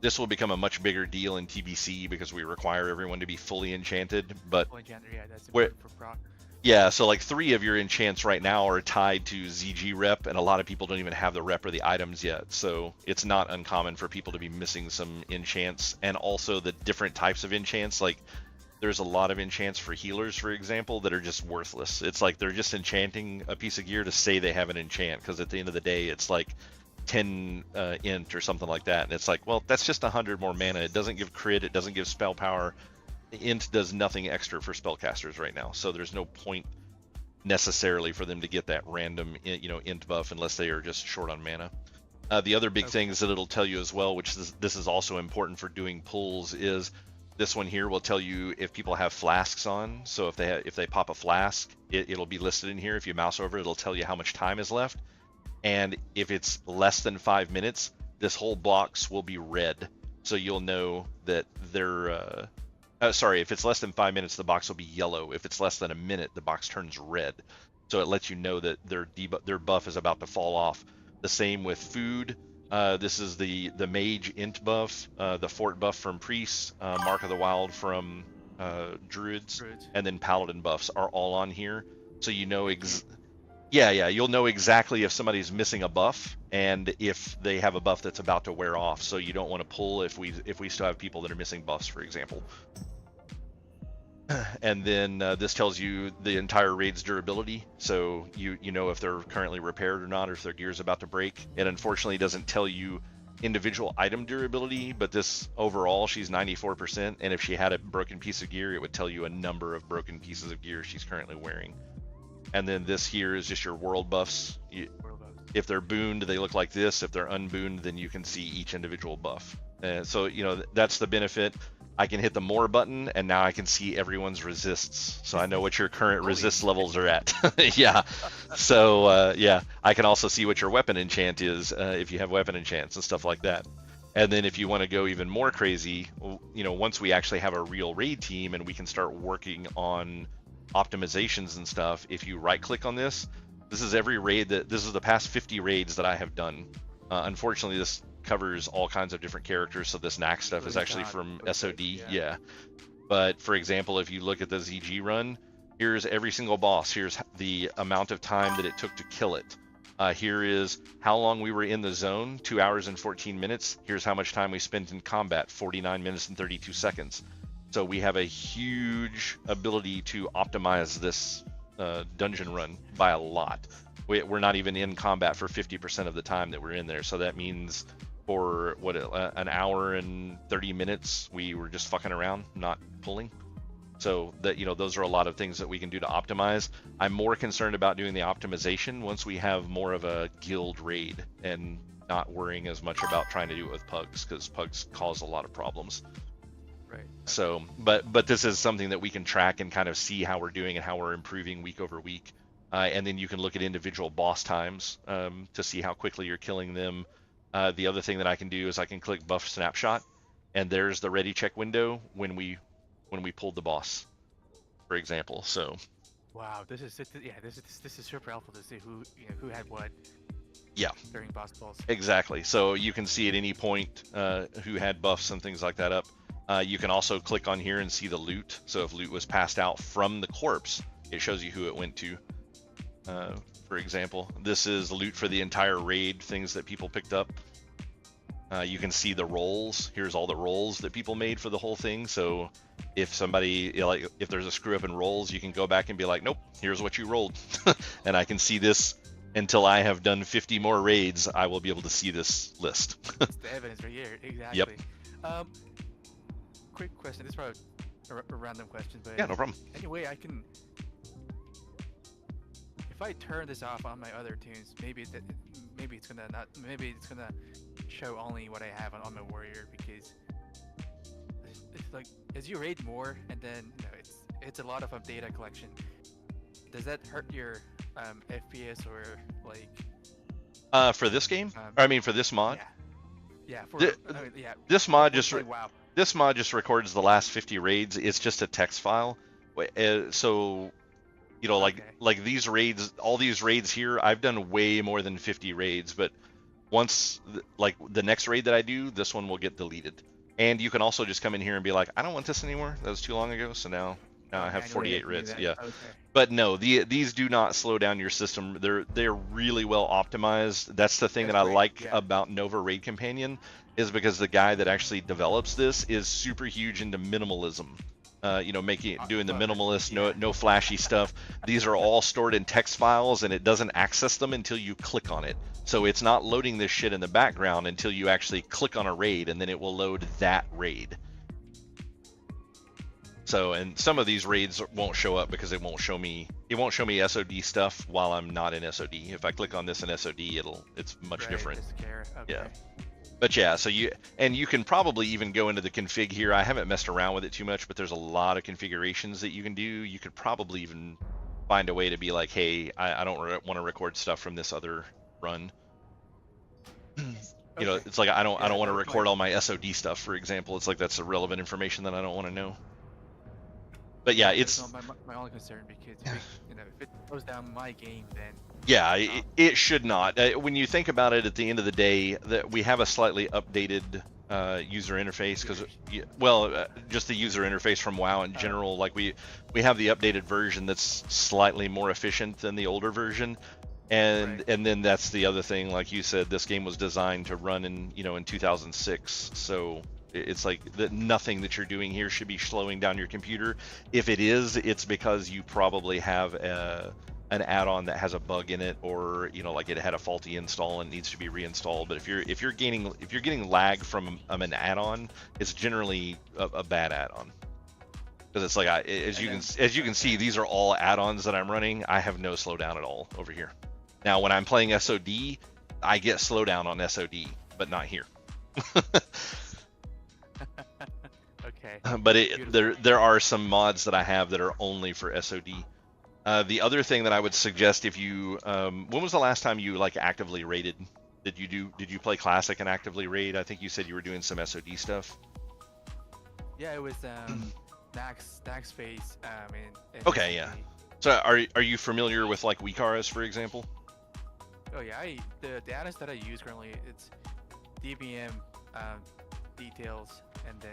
This will become a much bigger deal in TBC because we require everyone to be fully enchanted. But Yeah, that's important for proc. yeah, so like 3 of your enchants right now are tied to ZG rep, and a lot of people don't even have the rep or the items yet. So it's not uncommon for people to be missing some enchants, and also the different types of enchants. Like there's a lot of enchants for healers, for example, that are just worthless. It's like they're just enchanting a piece of gear to say they have an enchant, because at the end of the day, it's like 10 int or something like that, and it's like, well, that's just 100 more mana. It doesn't give crit, it doesn't give spell power. Int does nothing extra for spellcasters right now, so there's no point necessarily for them to get that random, int buff unless they are just short on mana. The other big things that it'll tell you as well, which this is also important for doing pulls, is this one here will tell you if people have flasks on. So if they pop a flask, it'll be listed in here. If you mouse over, it'll tell you how much time is left. And if it's less than 5 minutes, this whole box will be red. So you'll know that they're, if it's less than 5 minutes, the box will be yellow. If it's less than a minute, the box turns red. So it lets you know that their buff is about to fall off. The same with food. This is the mage int buff, the fort buff from priests, Mark of the Wild from druids, and then paladin buffs are all on here. So you know you'll know exactly if somebody's missing a buff and if they have a buff that's about to wear off. So you don't want to pull if we still have people that are missing buffs, for example. And then this tells you the entire raid's durability, so you know if they're currently repaired or not, or if their gear's about to break. It unfortunately doesn't tell you individual item durability, but this overall, she's 94%, and if she had a broken piece of gear, it would tell you a number of broken pieces of gear she's currently wearing. And then this here is just your world buffs. If they're booned, they look like this. If they're unbooned, then you can see each individual buff. So that's the benefit. I can hit the more button, and now I can see everyone's resists. So I know what your current resist levels are at. Yeah. So I can also see what your weapon enchant is if you have weapon enchants and stuff like that. And then if you want to go even more crazy, once we actually have a real raid team and we can start working on optimizations and stuff, if you right click on this is every raid this is the past 50 raids that I have done. Unfortunately, this covers all kinds of different characters, so this knack stuff is actually from SOD. Yeah. But for example, if you look at the ZG run, here's every single boss. Here's the amount of time that it took to kill it. Here is how long we were in the zone, 2 hours and 14 minutes. Here's how much time we spent in combat, 49 minutes and 32 seconds. So we have a huge ability to optimize this dungeon run by a lot. We're not even in combat for 50% of the time that we're in there. So that means for an hour and 30 minutes, we were just fucking around, not pulling. So that, those are a lot of things that we can do to optimize. I'm more concerned about doing the optimization once we have more of a guild raid and not worrying as much about trying to do it with pugs, because pugs cause a lot of problems. Right. So, but this is something that we can track and kind of see how we're doing and how we're improving week over week. And then you can look at individual boss times to see how quickly you're killing them. The other thing that I can do is I can click buff snapshot, and there's the ready check window when we pulled the boss, for example. So. Wow, this is super helpful to see who had what. Yeah. During boss pulls. Exactly. So you can see at any point who had buffs and things like that up. You can also click on here and see the loot. So if loot was passed out from the corpse, it shows you who it went to. For example, this is loot for the entire raid, things that people picked up. You can see the rolls. Here's all the rolls that people made for the whole thing. So if somebody, if there's a screw up in rolls, you can go back and be like, nope, here's what you rolled. And I can see this until I have done 50 more raids. I will be able to see this list. It's the evidence right here. Exactly. Yep. Quick question. This is probably a random question, but yeah, no problem. Anyway, I can. If I turn this off on my other tunes, maybe it's gonna show only what I have on my warrior, because it's like as you raid more, and then it's a lot of data collection. Does that hurt your FPS or like? For this game? I mean, for this mod? Yeah. This mod just wow. This mod just records the last 50 raids. It's just a text file. So You know, like these raids, all these raids here, I've done way more than 50 raids, but once like the next raid that I do, this one will get deleted. And you can also just come in here and be like, I don't want this anymore. That was too long ago, so now I have 48 raids. Yeah. Okay. But no, these do not slow down your system. They're really well optimized. That's the thing that I like about Nova Raid Companion, is because the guy that actually develops this is super huge into minimalism. You know, doing the minimalist, no flashy stuff. These are all stored in text files, and it doesn't access them until you click on it. So it's not loading this shit in the background until you actually click on a raid, and then it will load that raid. So, and some of these raids won't show up because it won't show me SOD stuff while I'm not in SOD. If I click on this in SOD, it's much different. Okay. Yeah. But yeah, so you can probably even go into the config here. I haven't messed around with it too much, but there's a lot of configurations that you can do. You could probably even find a way to be like, hey, I don't want to record stuff from this other run. You know, it's like I don't want to record all my SOD stuff, for example. It's like that's irrelevant information that I don't want to know. But yeah, it's my only concern, because you know, if it goes down my game, then yeah, it should not. When you think about it, at the end of the day, that we have a slightly updated user interface, because just the user interface from WoW in general. Like we have the updated version that's slightly more efficient than the older version. And then that's the other thing, like you said, this game was designed to run in 2006, so it's like nothing that you're doing here should be slowing down your computer. If it is, it's because you probably have an add-on that has a bug in it, or like it had a faulty install and needs to be reinstalled. But if you're getting lag from an add-on, it's generally a bad add-on. Because it's like as you can see, these are all add-ons that I'm running. I have no slowdown at all over here. Now, when I'm playing SOD, I get slowdown on SOD, but not here. Okay. But there are some mods that I have that are only for SOD. The other thing that I would suggest, if you when was the last time you like actively raided? Did you play Classic and actively raid? I think you said you were doing some SOD stuff. Yeah, it was Dax phase. Okay, yeah. So are you familiar with like Weekaras, for example? Oh yeah, the add-ons that I use currently, it's DBM, details, and then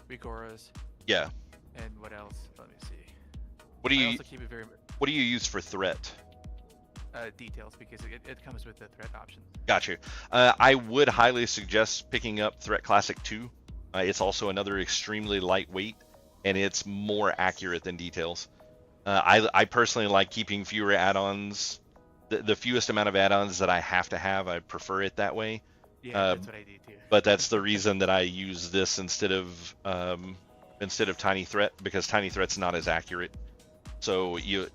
Weekaras. Yeah. And what else? Let me see. What do you also keep it very... What do you use for threat? Details, because it comes with the threat option. Gotcha. I would highly suggest picking up Threat Classic 2. It's also another extremely lightweight, and it's more accurate than details. I personally like keeping fewer add-ons. The fewest amount of add-ons that I have to have, I prefer it that way. Yeah, that's what I do too. But that's the reason that I use this instead of Tiny Threat, because Tiny Threat's not as accurate. So you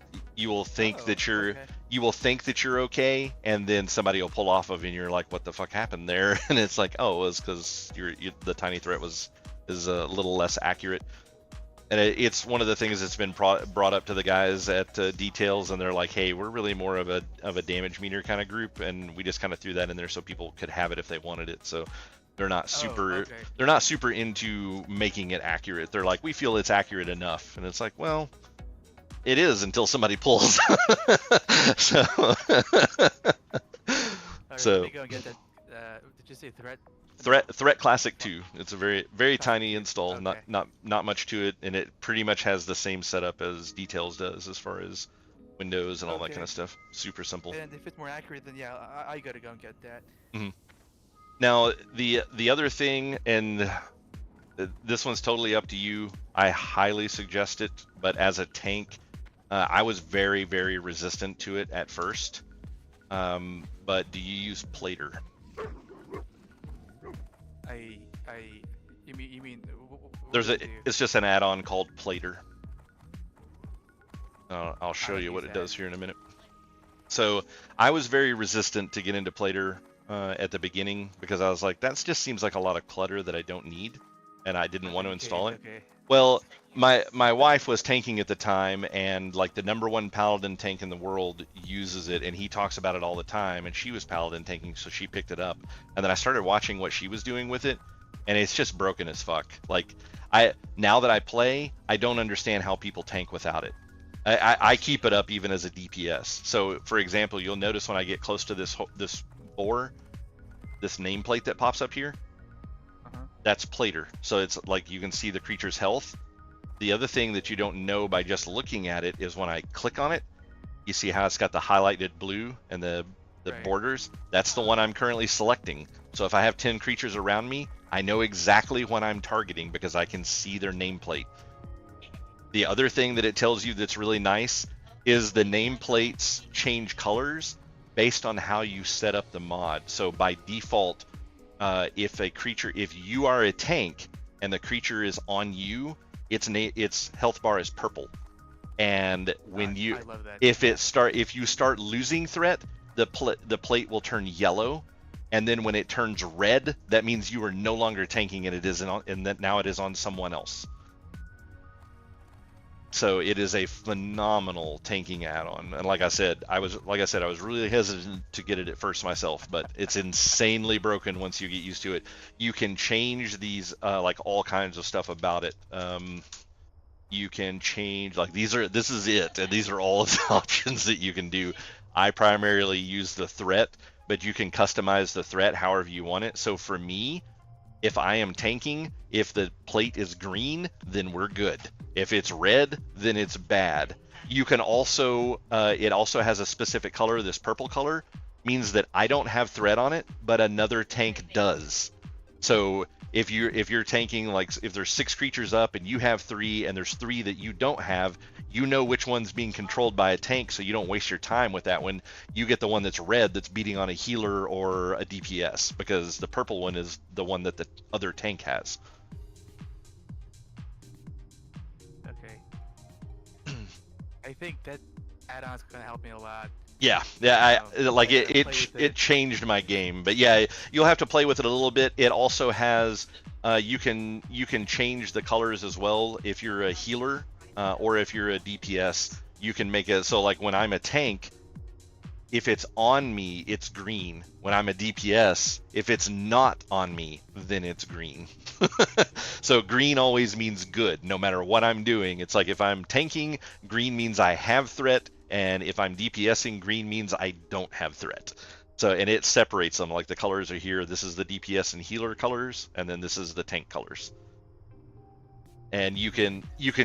will think that you're okay, and then somebody will pull off of you, and you're like, what the fuck happened there? And it's like, oh, it's because the Tiny Threat is a little less accurate. And it's one of the things that's been brought up to the guys at Details, and they're like, hey, we're really more of a damage meter kind of group, and we just kind of threw that in there so people could have it if they wanted it. So they're not super into making it accurate. They're like, we feel it's accurate enough, and it's like, well, it is until somebody pulls. So let me go and get that. Did you say threat? Threat Classic 2. It's a very tiny install, okay. not much to it, and it pretty much has the same setup as Details does as far as Windows and all that kind of stuff. Super simple. And if it's more accurate, then yeah, I gotta go and get that. Mm-hmm. Now the other thing, and this one's totally up to you. I highly suggest it, but as a tank, I was very resistant to it at first. But do you use Plater? You mean it's just an add-on called Plater. I'll show you what it does here in a minute. So I was very resistant to get into Plater at the beginning, because I was like, that just seems like a lot of clutter that I don't need, and I didn't want to install it. Okay. Well, my wife was tanking at the time, and like the #1 paladin tank in the world uses it, and he talks about it all the time, and she was paladin tanking, so she picked it up. And then I started watching what she was doing with it, and it's just broken as fuck. Like now that I play, I don't understand how people tank without it. I keep it up even as a DPS. So, for example, you'll notice when I get close to this boar, this nameplate that pops up here, that's plater. So it's like you can see the creature's health. The other thing that you don't know by just looking at it is when I click on it, you see how it's got the highlighted blue and the borders? That's the one I'm currently selecting. So if I have 10 creatures around me, I know exactly what I'm targeting because I can see their nameplate. The other thing that it tells you that's really nice is the nameplates change colors based on how you set up the mod. So by default, if you are a tank and the creature is on you, its health bar is purple. And when if you start losing threat, the plate will turn yellow, and then when it turns red, that means you are no longer tanking and that now it is on someone else. So it is a phenomenal tanking add-on, and like I said, I was really hesitant to get it at first myself, but it's insanely broken once you get used to it. You can change these like all kinds of stuff about it. You can change like this is it, and these are all the options that you can do. I primarily use the threat, but you can customize the threat however you want it. So for me, if I am tanking, if the plate is green, then we're good. If it's red, then it's bad. You can also, it also has a specific color. This purple color means that I don't have threat on it, but another tank does. So if you're tanking, like if there's 6 creatures up and you have 3 and there's 3 that you don't have, you know which one's being controlled by a tank, so you don't waste your time with that one. You get the one that's red that's beating on a healer or a DPS, because the purple one is the one that the other tank has. Okay. I think that add-on's gonna help me a lot. Yeah, it changed my game, but yeah, you'll have to play with it a little bit. It also has you can change the colors as well. If you're a healer or if you're a DPS, you can make it so like when I'm a tank, if it's on me, it's green. When I'm a DPS, if it's not on me, then it's green. So green always means good, no matter what I'm doing. It's like if I'm tanking, green means I have threat, and if I'm DPSing, green means I don't have threat. So, and it separates them, like the colors are here. This is the DPS and healer colors, and then this is the tank colors. And you can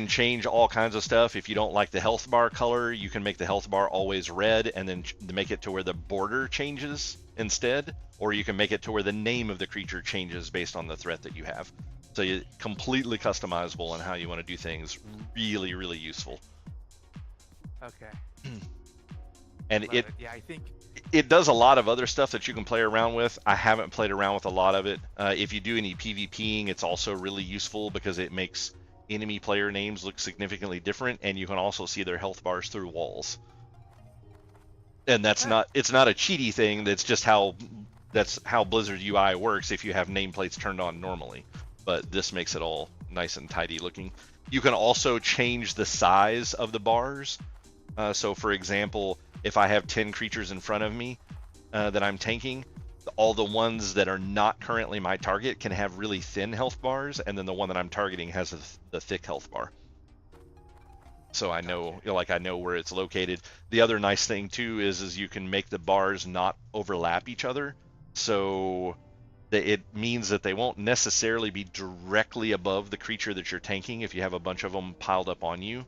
change all kinds of stuff. If you don't like the health bar color, you can make the health bar always red and then make it to where the border changes instead, or you can make it to where the name of the creature changes based on the threat that you have. So you're completely customizable on how you want to do things. Really, really useful. Okay. And yeah, I think it does a lot of other stuff that you can play around with. I haven't played around with a lot of it. If you do any PvPing, it's also really useful because it makes enemy player names look significantly different, and you can also see their health bars through walls. And it's not a cheaty thing. That's just how Blizzard UI works if you have nameplates turned on normally. But this makes it all nice and tidy looking. You can also change the size of the bars. So for example, if I have 10 creatures in front of me that I'm tanking, all the ones that are not currently my target can have really thin health bars, and then the one that I'm targeting has the thick health bar. So I know, I know where it's located. The other nice thing too is you can make the bars not overlap each other. So it means that they won't necessarily be directly above the creature that you're tanking if you have a bunch of them piled up on you.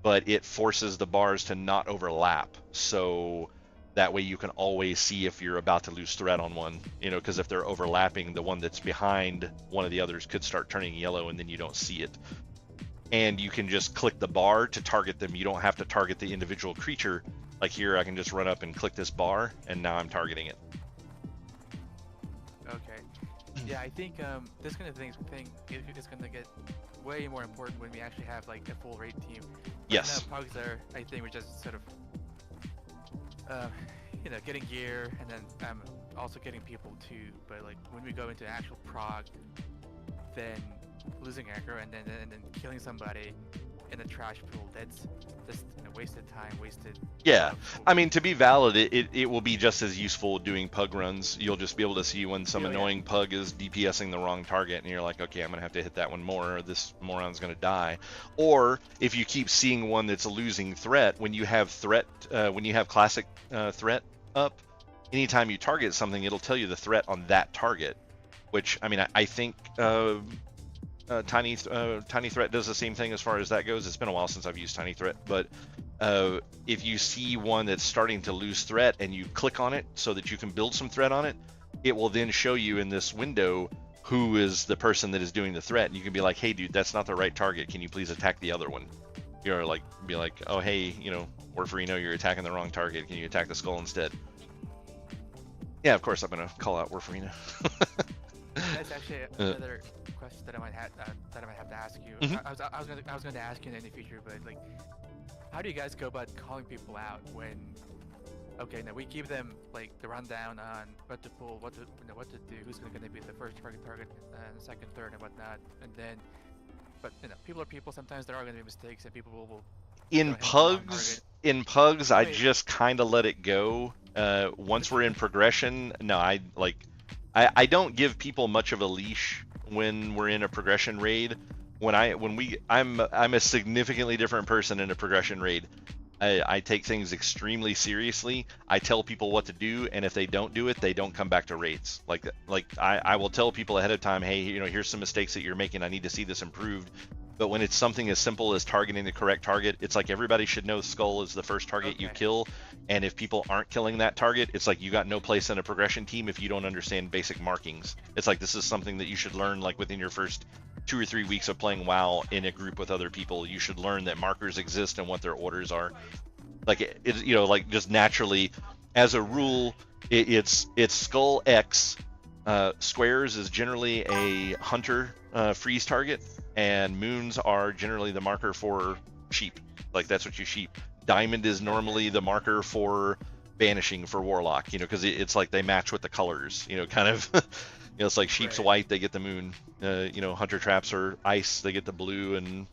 But it forces the bars to not overlap, so that way you can always see if you're about to lose threat on one, because if they're overlapping, the one that's behind one of the others could start turning yellow and then you don't see it. And you can just click the bar to target them. You don't have to target the individual creature. Like here, I can just run up and click this bar, and now I'm targeting it. Okay. Yeah, I think this kind of thing is going to get way more important when we actually have like a full raid team. Yes. Right now, Pugs are, I think, we're just sort of, getting gear, and then also getting people too. But like when we go into actual prog, then losing aggro and then killing somebody, in a trash pool. That's just wasted time, wasted. Yeah, I mean, to be valid, it will be just as useful doing pug runs. You'll just be able to see when some annoying pug is DPSing the wrong target, and you're like, okay, I'm gonna have to hit that one more, or this moron's gonna die. Or if you keep seeing one that's a losing threat, when you have classic threat up, anytime you target something, it'll tell you the threat on that target. Which, I mean, I think Tiny Threat does the same thing as far as that goes. It's been a while since I've used Tiny Threat, but if you see one that's starting to lose threat and you click on it so that you can build some threat on it, it will then show you in this window who is the person that is doing the threat, and you can be like, hey dude, that's not the right target, can you please attack the other one? You're like, be like, oh hey, you know, Warfarino, you're attacking the wrong target, can you attack the skull instead? Yeah, of course I'm gonna call out Warfarino. That's actually another question that I might have to ask you. Mm-hmm. I was going to ask you in the future, but like, how do you guys go about calling people out when? Okay, now we give them like the rundown on what to pull, what to do, who's going to be the first target, and second, third, and whatnot, and then, but people are people. Sometimes there are going to be mistakes, and people will. In pugs, I just kind of let it go. Once we're in progression, no, I don't give people much of a leash when we're in a progression raid. I'm a significantly different person in a progression raid. I take things extremely seriously. I tell people what to do, and if they don't do it, they don't come back to raids. Like I will tell people ahead of time, hey, you know, here's some mistakes that you're making. I need to see this improved. But when it's something as simple as targeting the correct target, it's like everybody should know skull is the first target you kill. And if people aren't killing that target, it's like you got no place in a progression team if you don't understand basic markings. It's like this is something that you should learn like within your first 2 or 3 weeks of playing WoW in a group with other people. You should learn that markers exist and what their orders are. Like it's, you know, like just naturally, as a rule, it's skull X. Squares is generally a hunter freeze target, and moons are generally the marker for sheep. Like that's what you sheep. Diamond is normally the marker for banishing for warlock, you know, because it's like they match with the colors, you know, kind of. You know, it's like sheep's white, they get the moon. You know, hunter traps are ice, they get the blue, and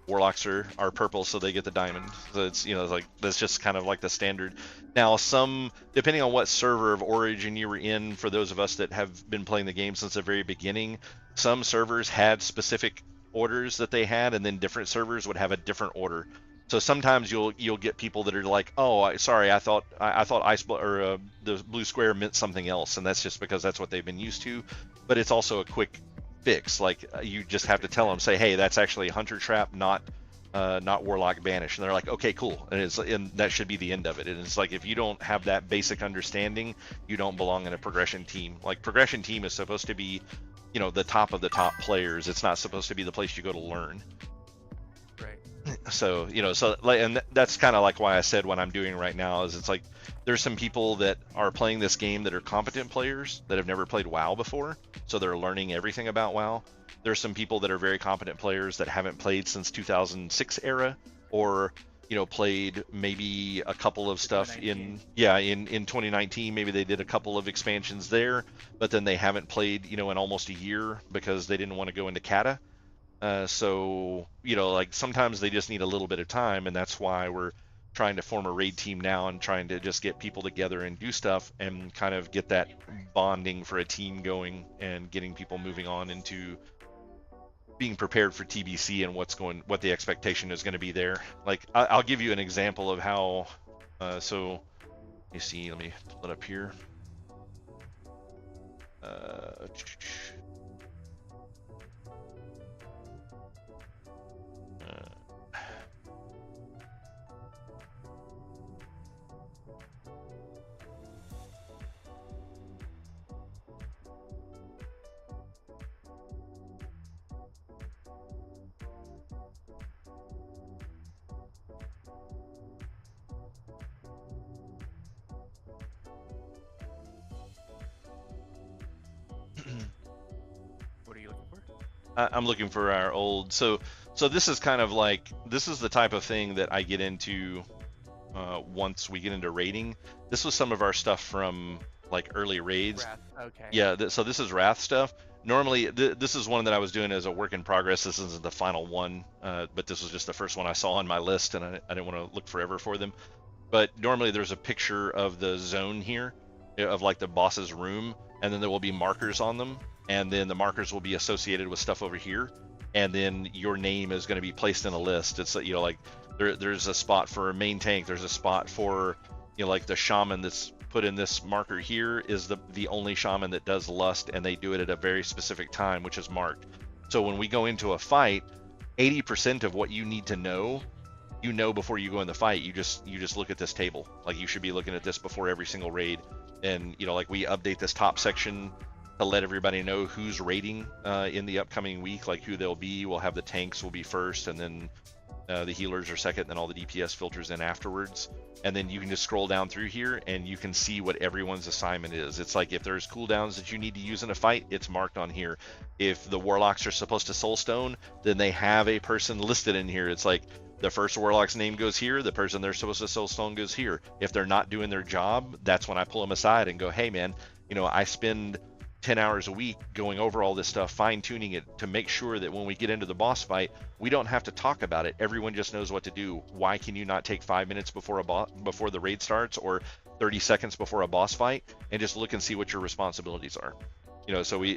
warlocks are purple, so they get the diamond. So it's, you know, it's like that's just kind of like the standard. Now, some, depending on what server of origin you were in, for those of us that have been playing the game since the very beginning, some servers had specific orders that they had, and then different servers would have a different order. So sometimes you'll get people that are like, oh, sorry, I thought ice or the blue square meant something else, and that's just because that's what they've been used to. But it's also a quick fix. Like you just have to tell them, say, hey, that's actually hunter trap, not warlock banish, and they're like, okay, cool, and that should be the end of it. And it's like, if you don't have that basic understanding, you don't belong in a progression team. Like progression team is supposed to be, you know, the top of the top players. It's not supposed to be the place you go to learn. So, you know, so like, and that's kind of like why I said what I'm doing right now is it's like there's some people that are playing this game that are competent players that have never played WoW before, so they're learning everything about WoW. There's some people that are very competent players that haven't played since 2006 era, or, you know, played maybe a couple of stuff in 2019. Maybe they did a couple of expansions there, but then they haven't played, you know, in almost a year because they didn't want to go into kata. So, you know, like sometimes they just need a little bit of time, and that's why we're trying to form a raid team now and trying to just get people together and do stuff and kind of get that bonding for a team going and getting people moving on into being prepared for TBC and what the expectation is going to be there. Like I'll give you an example of how, so you see, let me pull it up here. What are you looking for? I'm looking for our old. So this is kind of like, this is the type of thing that I get into once we get into raiding. This was some of our stuff from like early raids. Wrath, okay. Yeah, so this is Wrath stuff. Normally, this is one that I was doing as a work in progress. This isn't the final one, but this was just the first one I saw on my list, and I didn't want to look forever for them. But normally there's a picture of the zone here, of like the boss's room, and then there will be markers on them, and then the markers will be associated with stuff over here, and then your name is going to be placed in a list. It's, you know, like there's a spot for a main tank, there's a spot for, you know, like the shaman that's put in this marker here is the only shaman that does lust, and they do it at a very specific time, which is marked. So when we go into a fight, 80% of what you need to know, you know before you go in the fight. You just look at this table. Like, you should be looking at this before every single raid. And, you know, like, we update this top section to let everybody know who's raiding in the upcoming week, like who they'll be. We'll have the tanks will be first, and then the healers are second, and then all the DPS filters in afterwards. And then you can just scroll down through here and you can see what everyone's assignment is. It's like, if there's cooldowns that you need to use in a fight, it's marked on here. If the warlocks are supposed to soulstone, then they have a person listed in here. It's like, the first warlock's name goes here, the person they're supposed to soulstone goes here. If they're not doing their job, that's when I pull them aside and go, hey man, you know, I spend 10 hours a week going over all this stuff, fine-tuning it to make sure that when we get into the boss fight, we don't have to talk about it. Everyone just knows what to do. Why can you not take 5 minutes before before the raid starts, or 30 seconds before a boss fight, and just look and see what your responsibilities are? You know, so we,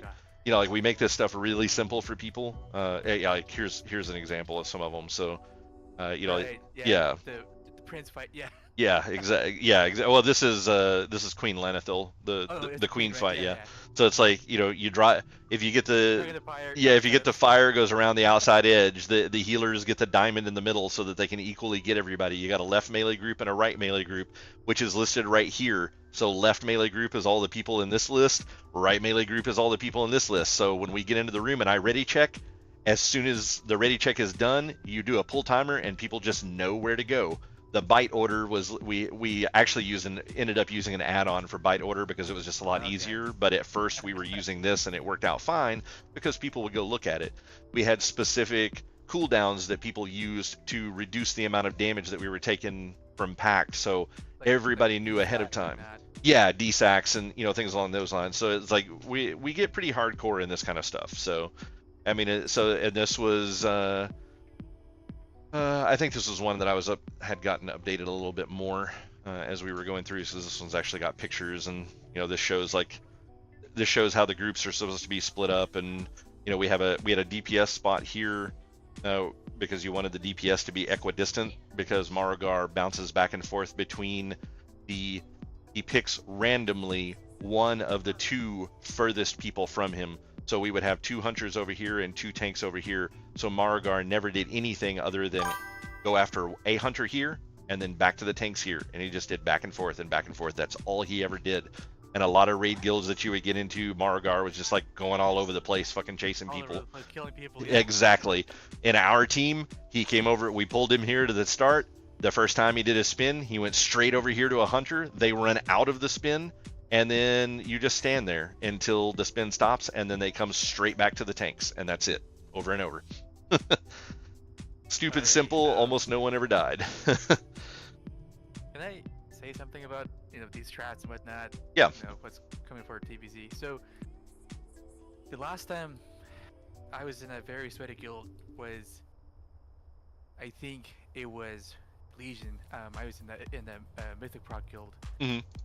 you know, like, we make this stuff really simple for people. Yeah, like, here's an example of some of them. So, you know, Right, yeah. The prince fight, yeah. Yeah, exactly. Yeah, well, this is Queen Lenethil, the queen right, fight. yeah, Yeah. yeah. So it's like, you know, you drive, if you get Trigger the fire, if you get the fire goes around the outside edge, the healers get the diamond in the middle so that they can equally get everybody. You got a left melee group and a right melee group, which is listed right here. So left melee group is all the people in this list, right melee group is all the people in this list. So when we get into the room and I ready check, as soon as the ready check is done, you do a pull timer and people just know where to go. The byte order was, we actually ended up using an add-on for byte order because it was just a lot easier. But at first we were using this and it worked out fine because people would go look at it. We had specific cooldowns that people used to reduce the amount of damage that we were taking from pact. So everybody knew ahead of time. Yeah, D-sacks and, you know, things along those lines. So it's like we get pretty hardcore in this kind of stuff. So I mean, and this was, I think this was one that had gotten updated a little bit more as we were going through. So this one's actually got pictures, and, you know, this shows how the groups are supposed to be split up. And, you know, we had a DPS spot here because you wanted the DPS to be equidistant, because Maragar bounces back and forth between he picks randomly one of the two furthest people from him. So we would have 2 hunters over here and 2 tanks over here. So Maragar never did anything other than go after a hunter here and then back to the tanks here. And he just did back and forth and back and forth. That's all he ever did. And a lot of raid guilds that you would get into, Maragar was just like going all over the place, fucking chasing people. Killing people. Yeah. Exactly. In our team, he came over, we pulled him here to the start. The first time he did a spin, he went straight over here to a hunter. They run out of the spin. And then you just stand there until the spin stops, and then they come straight back to the tanks, and that's it, over and over. Stupid, simple, almost no one ever died. Can I say something about, you know, these strats and whatnot? Yeah. You know, what's coming for TBZ. So the last time I was in a very sweaty guild was, I think it was Legion. I was in the Mythic Proc guild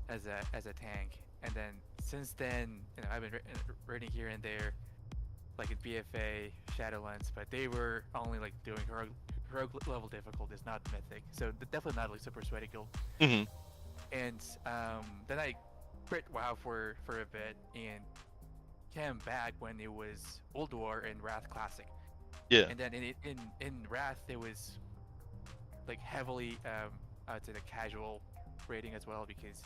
as a tank, and then since then, you know, I've been raiding here and there, like in BFA, Shadowlands, but they were only like doing heroic level difficulties, not Mythic. So definitely not like super sweaty guild. And then I quit WoW for a bit and came back when it was Old War and Wrath Classic. Yeah. And then in Wrath it was like heavily I'd say the casual rating as well, because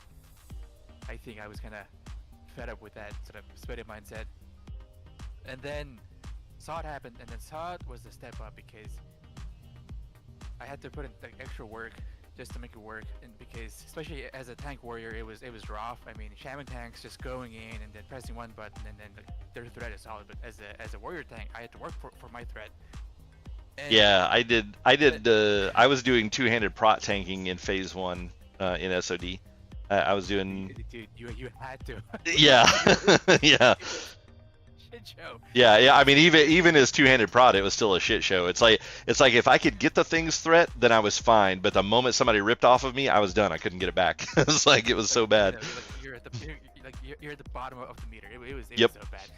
I think I was kind of fed up with that sort of sweaty mindset. And then SOD happened, and then SOD was the step up because I had to put in like extra work just to make it work, and because especially as a tank warrior, it was rough. I mean, shaman tanks just going in and then pressing one button, and then their threat is solid. But as a warrior tank, I had to work for my threat. And yeah, I did. I was doing two-handed prot tanking in phase 1 in SOD. I was doing. Dude, you had to. Yeah, yeah. Shit show. Yeah. I mean, even as two-handed prod, it was still a shit show. It's like if I could get the thing's threat, then I was fine. But the moment somebody ripped off of me, I was done. I couldn't get it back. It's like it was so bad. You're at the bottom of the meter. It was Yep. so bad.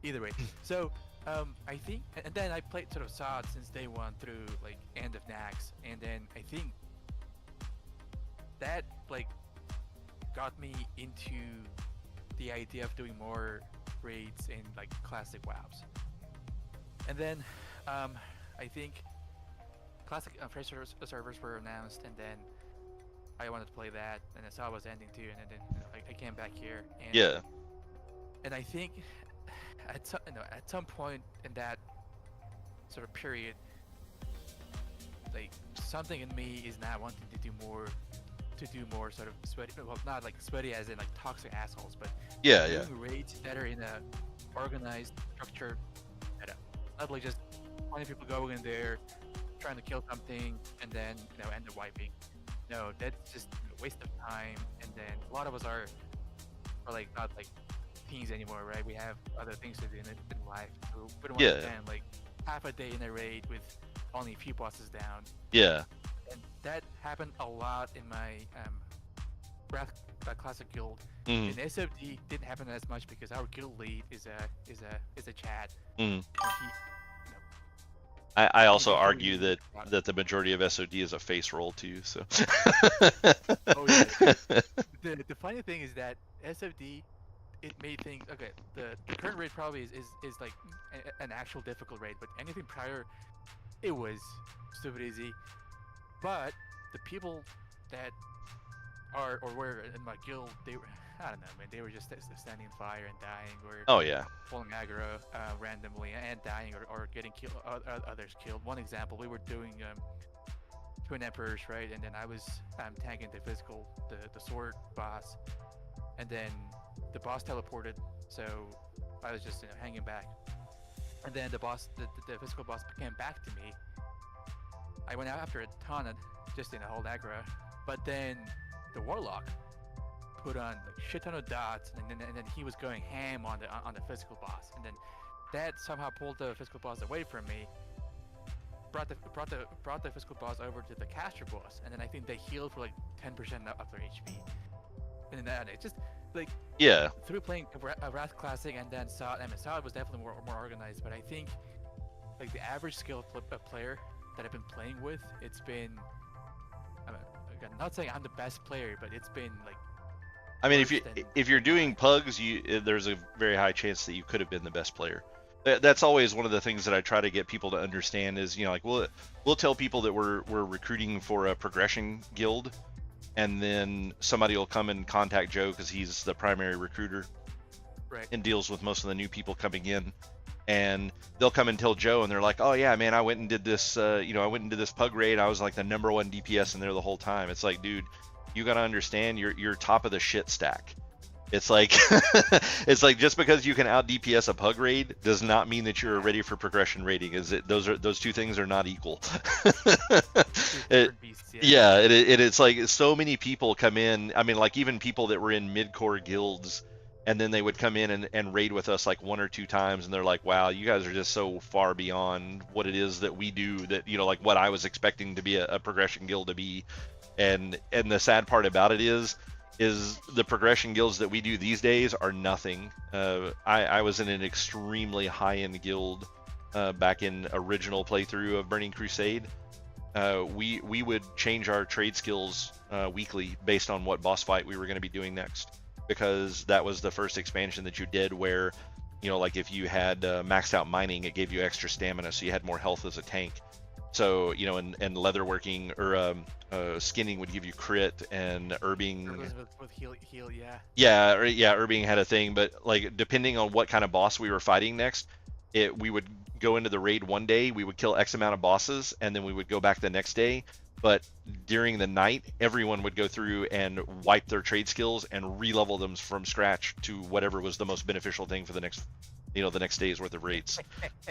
Either way. So I think, and then I played sort of SOD since day one through like end of Nax, and then I think that like got me into the idea of doing more raids in like classic WoWs. And then I think classic fresh servers were announced, and then I wanted to play that, and I saw it was ending too, and then I came back here. And, Yeah. And I think at some point in that sort of period, like something in me is not wanting to do more sort of sweaty, well, not like sweaty as in like toxic assholes, but Yeah. doing raids that are in a organized, structured setup. Not like just 20 people going in there, trying to kill something, and then end up wiping. No, that's just a waste of time. And then a lot of us are like not like teens anymore, right? We have other things to do in life. So we don't want to spend like half a day in a raid with only a few bosses down. Yeah. And that happened a lot in my Wrath Classic guild. Mhm. In SOD didn't happen as much because our guild lead is a Chad. Mhm. So I also argue that the majority of SOD is a face roll too. So. Oh, yeah. The funny thing is that SOD, it made things okay. The current raid probably is like an actual difficult raid, but anything prior, it was stupid easy. But the people that are or were in my guild, they were, I don't know, man, they were just standing in fire and dying, or Oh, yeah. pulling aggro randomly and dying, or getting others killed. One example, we were doing Twin Emperors, right, and then I was tanking the physical, the sword boss, and then the boss teleported, so I was just hanging back, and then the physical boss came back to me. I went out after a ton of just hold aggro, but then the warlock put on like shit ton of dots, and then he was going ham on the physical boss, and then that somehow pulled the physical boss away from me. Brought the physical boss over to the caster boss, and then I think they healed for like 10% of their HP. And then it just like through playing Wrath Classic and then SOD, I mean SOD was definitely more organized, but I think like the average skill player that I've been playing with, it's been, I'm not saying I'm the best player, but it's been like. I mean, if you're doing pugs, there's a very high chance that you could have been the best player. That's always one of the things that I try to get people to understand is, like we'll tell people that we're recruiting for a progression guild, and then somebody will come and contact Joe because he's the primary recruiter, right, and deals with most of the new people coming in. And they'll come and tell Joe, and they're like, "Oh yeah, man, I went and did this. I went and did this pug raid. I was like the #1 DPS in there the whole time." It's like, dude, you gotta understand, you're top of the shit stack. It's like, it's like just because you can out DPS a pug raid does not mean that you're ready for progression raiding. Those two things are not equal. It's like so many people come in. I mean, like even people that were in mid-core guilds. And then they would come in and raid with us like 1 or 2 times, and they're like, "Wow, you guys are just so far beyond what it is that we do. That like what I was expecting to be a progression guild to be." And the sad part about it is the progression guilds that we do these days are nothing. I was in an extremely high-end guild back in original playthrough of Burning Crusade. We would change our trade skills weekly based on what boss fight we were going to be doing next. Because that was the first expansion that you did where, like if you had maxed out mining, it gave you extra stamina, so you had more health as a tank. So, and leatherworking or skinning would give you crit, and herbing. With heal, yeah. Yeah, herbing had a thing, but like depending on what kind of boss we were fighting next, we would go into the raid one day, we would kill X amount of bosses, and then we would go back the next day. But during the night, everyone would go through and wipe their trade skills and re-level them from scratch to whatever was the most beneficial thing for the next, the next day's worth of raids.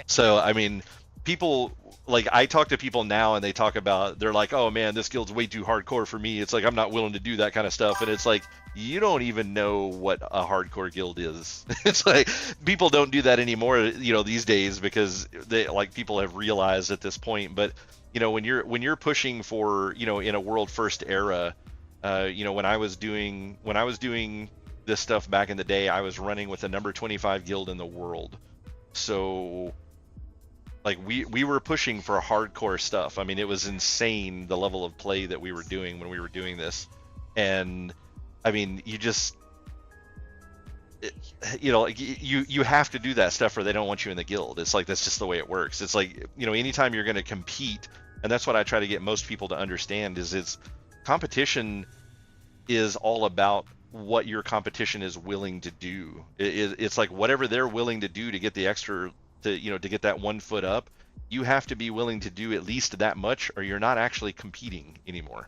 So, I mean, people, like, I talk to people now and they talk about, they're like, oh man, this guild's way too hardcore for me. It's like, I'm not willing to do that kind of stuff. And it's like, you don't even know what a hardcore guild is. It's like, people don't do that anymore, you know, these days, because they, like, people have realized at this point. But, you know, when you're pushing for, you know, in a world first era, you know, when I was doing this stuff back in the day, I was running with the number 25 guild in the world. So, like, we were pushing for hardcore stuff. I mean, it was insane the level of play that we were doing when we were doing this. And I mean, you just, you know, like, you have to do that stuff or they don't want you in the guild. It's like, that's just the way it works. It's like, you know, anytime you're going to compete, and that's what I try to get most people to understand, is it's competition is all about what your competition is willing to do. It's like whatever they're willing to do to get the extra, to get that 1 foot up, you have to be willing to do at least that much, or you're not actually competing anymore.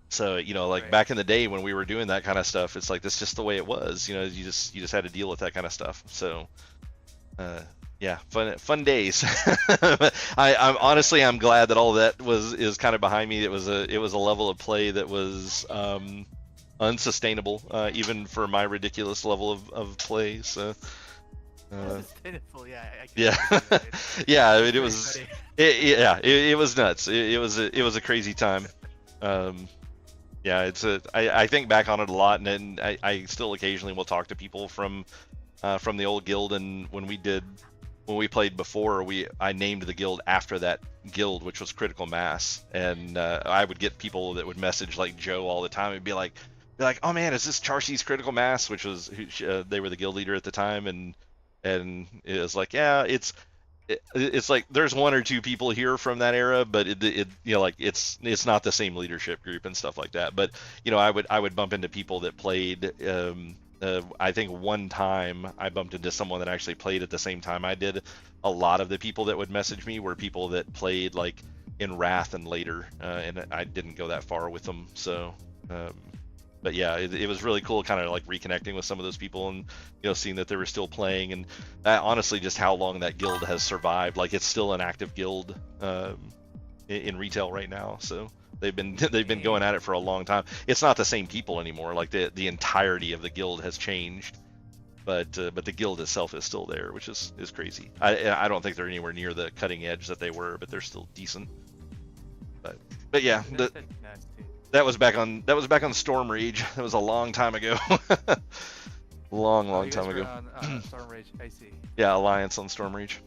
So, you know, like, back in the day when we were doing that kind of stuff, it's like, that's just the way it was. You know, you just had to deal with that kind of stuff. So, yeah, fun days. I'm honestly, I'm glad that all that is kind of behind me. It was a level of play that was unsustainable, even for my ridiculous level of play. So. Unsustainable, yeah. Yeah. I mean, it was nuts. It was a crazy time. Yeah, I think back on it a lot, and I still occasionally will talk to people from the old guild, and when we played before, I named the guild after that guild, which was Critical Mass, and I would get people that would message like Joe all the time and be like, oh man, is this Charcy's Critical Mass, which was they were the guild leader at the time, and it was like, yeah, it's like there's 1 or 2 people here from that era, but it you know, like, it's not the same leadership group and stuff like that. But, you know, I would bump into people that played. I think one time I bumped into someone that actually played at the same time I did. A lot of the people that would message me were people that played like in Wrath and later, and I didn't go that far with them. So, but yeah, it was really cool, kind of like reconnecting with some of those people, and, you know, seeing that they were still playing, and honestly, just how long that guild has survived. Like, it's still an active guild in retail right now. So they've been going at it for a long time. It's not the same people anymore. Like, the entirety of the guild has changed, but the guild itself is still there, which is crazy. I don't think they're anywhere near the cutting edge that they were, but they're still decent. But yeah, that was back on Storm Rage. That was a long time ago. long time ago. On, Storm Rage, I see. Yeah, Alliance on Storm Rage.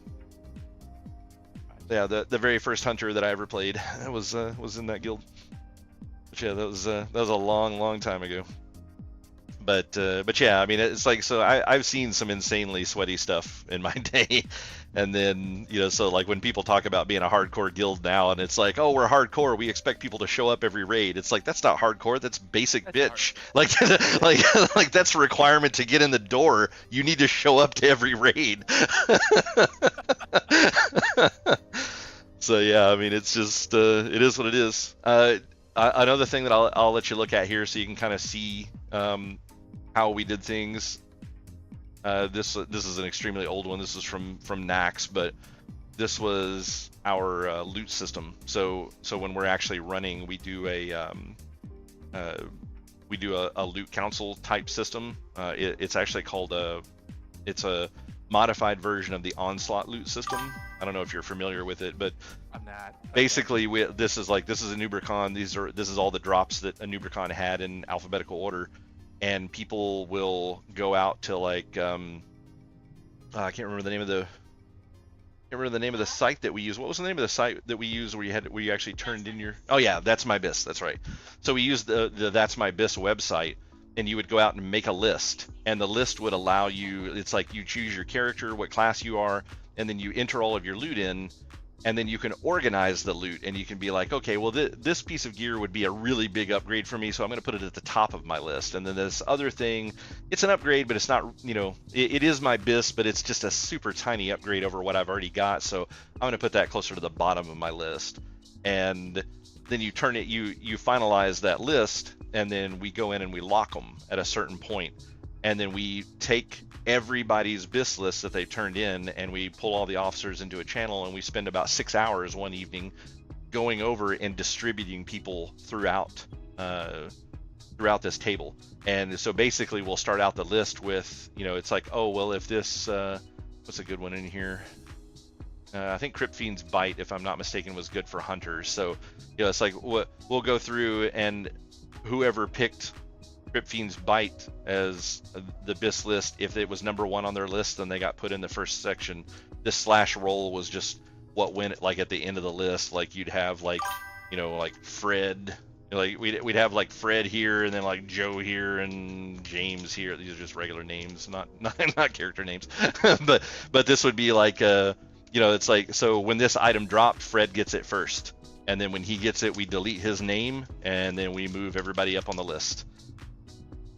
Yeah, the very first hunter that I ever played was in that guild. But yeah, that was a long time ago. But yeah, I mean, it's like, so I've seen some insanely sweaty stuff in my day, and then, you know, so like when people talk about being a hardcore guild now, and it's like, oh, we're hardcore, we expect people to show up every raid. It's like, that's not hardcore, that's basic bitch. Like that's a requirement to get in the door. You need to show up to every raid. So yeah, I mean, it's just it is what it is. Another thing that I'll let you look at here, so you can kind of see how we did things. This is an extremely old one. This is from Nax, but this was our loot system. So when we're actually running, we do a loot council type system. It's actually called it's a modified version of the Onslaught loot system. I don't know if you're familiar with it, but I'm not. Basically, this is a Nubricon. This is all the drops that a Nubricon had in alphabetical order. And people will go out to like I can't remember the name of the site that we use. What was the name of the site that we used where you actually turned in your? Oh yeah, That's My Bis. That's right. So we used the That's My Bis website, and you would go out and make a list, and the list would allow you. It's like you choose your character, what class you are, and then you enter all of your loot in. And then you can organize the loot, and you can be like, okay, well, this piece of gear would be a really big upgrade for me, so I'm going to put it at the top of my list. And then this other thing, it's an upgrade, but it's not, you know, it is my bis, but it's just a super tiny upgrade over what I've already got, so I'm going to put that closer to the bottom of my list. And then you turn it, you finalize that list, and then we go in and we lock them at a certain point. and then we take everybody's BIS list that they've turned in, and we pull all the officers into a channel, and we spend about 6 hours one evening going over and distributing people throughout this table. And so basically we'll start out the list with, it's like, oh, well, if this, what's a good one in here? I think Crypt Fiend's Bite, if I'm not mistaken, was good for hunters. So, it's like we'll go through, and whoever picked Crypt Fiend's Bite as the BIS list, if it was number 1 on their list, then they got put in the first section. This /roll was just what went like at the end of the list. Like you'd have like Fred, like we'd have like Fred here, and then like Joe here and James here. These are just regular names, not character names. but this would be like it's like, so when this item dropped, Fred gets it first, and then when he gets it, we delete his name, and then we move everybody up on the list.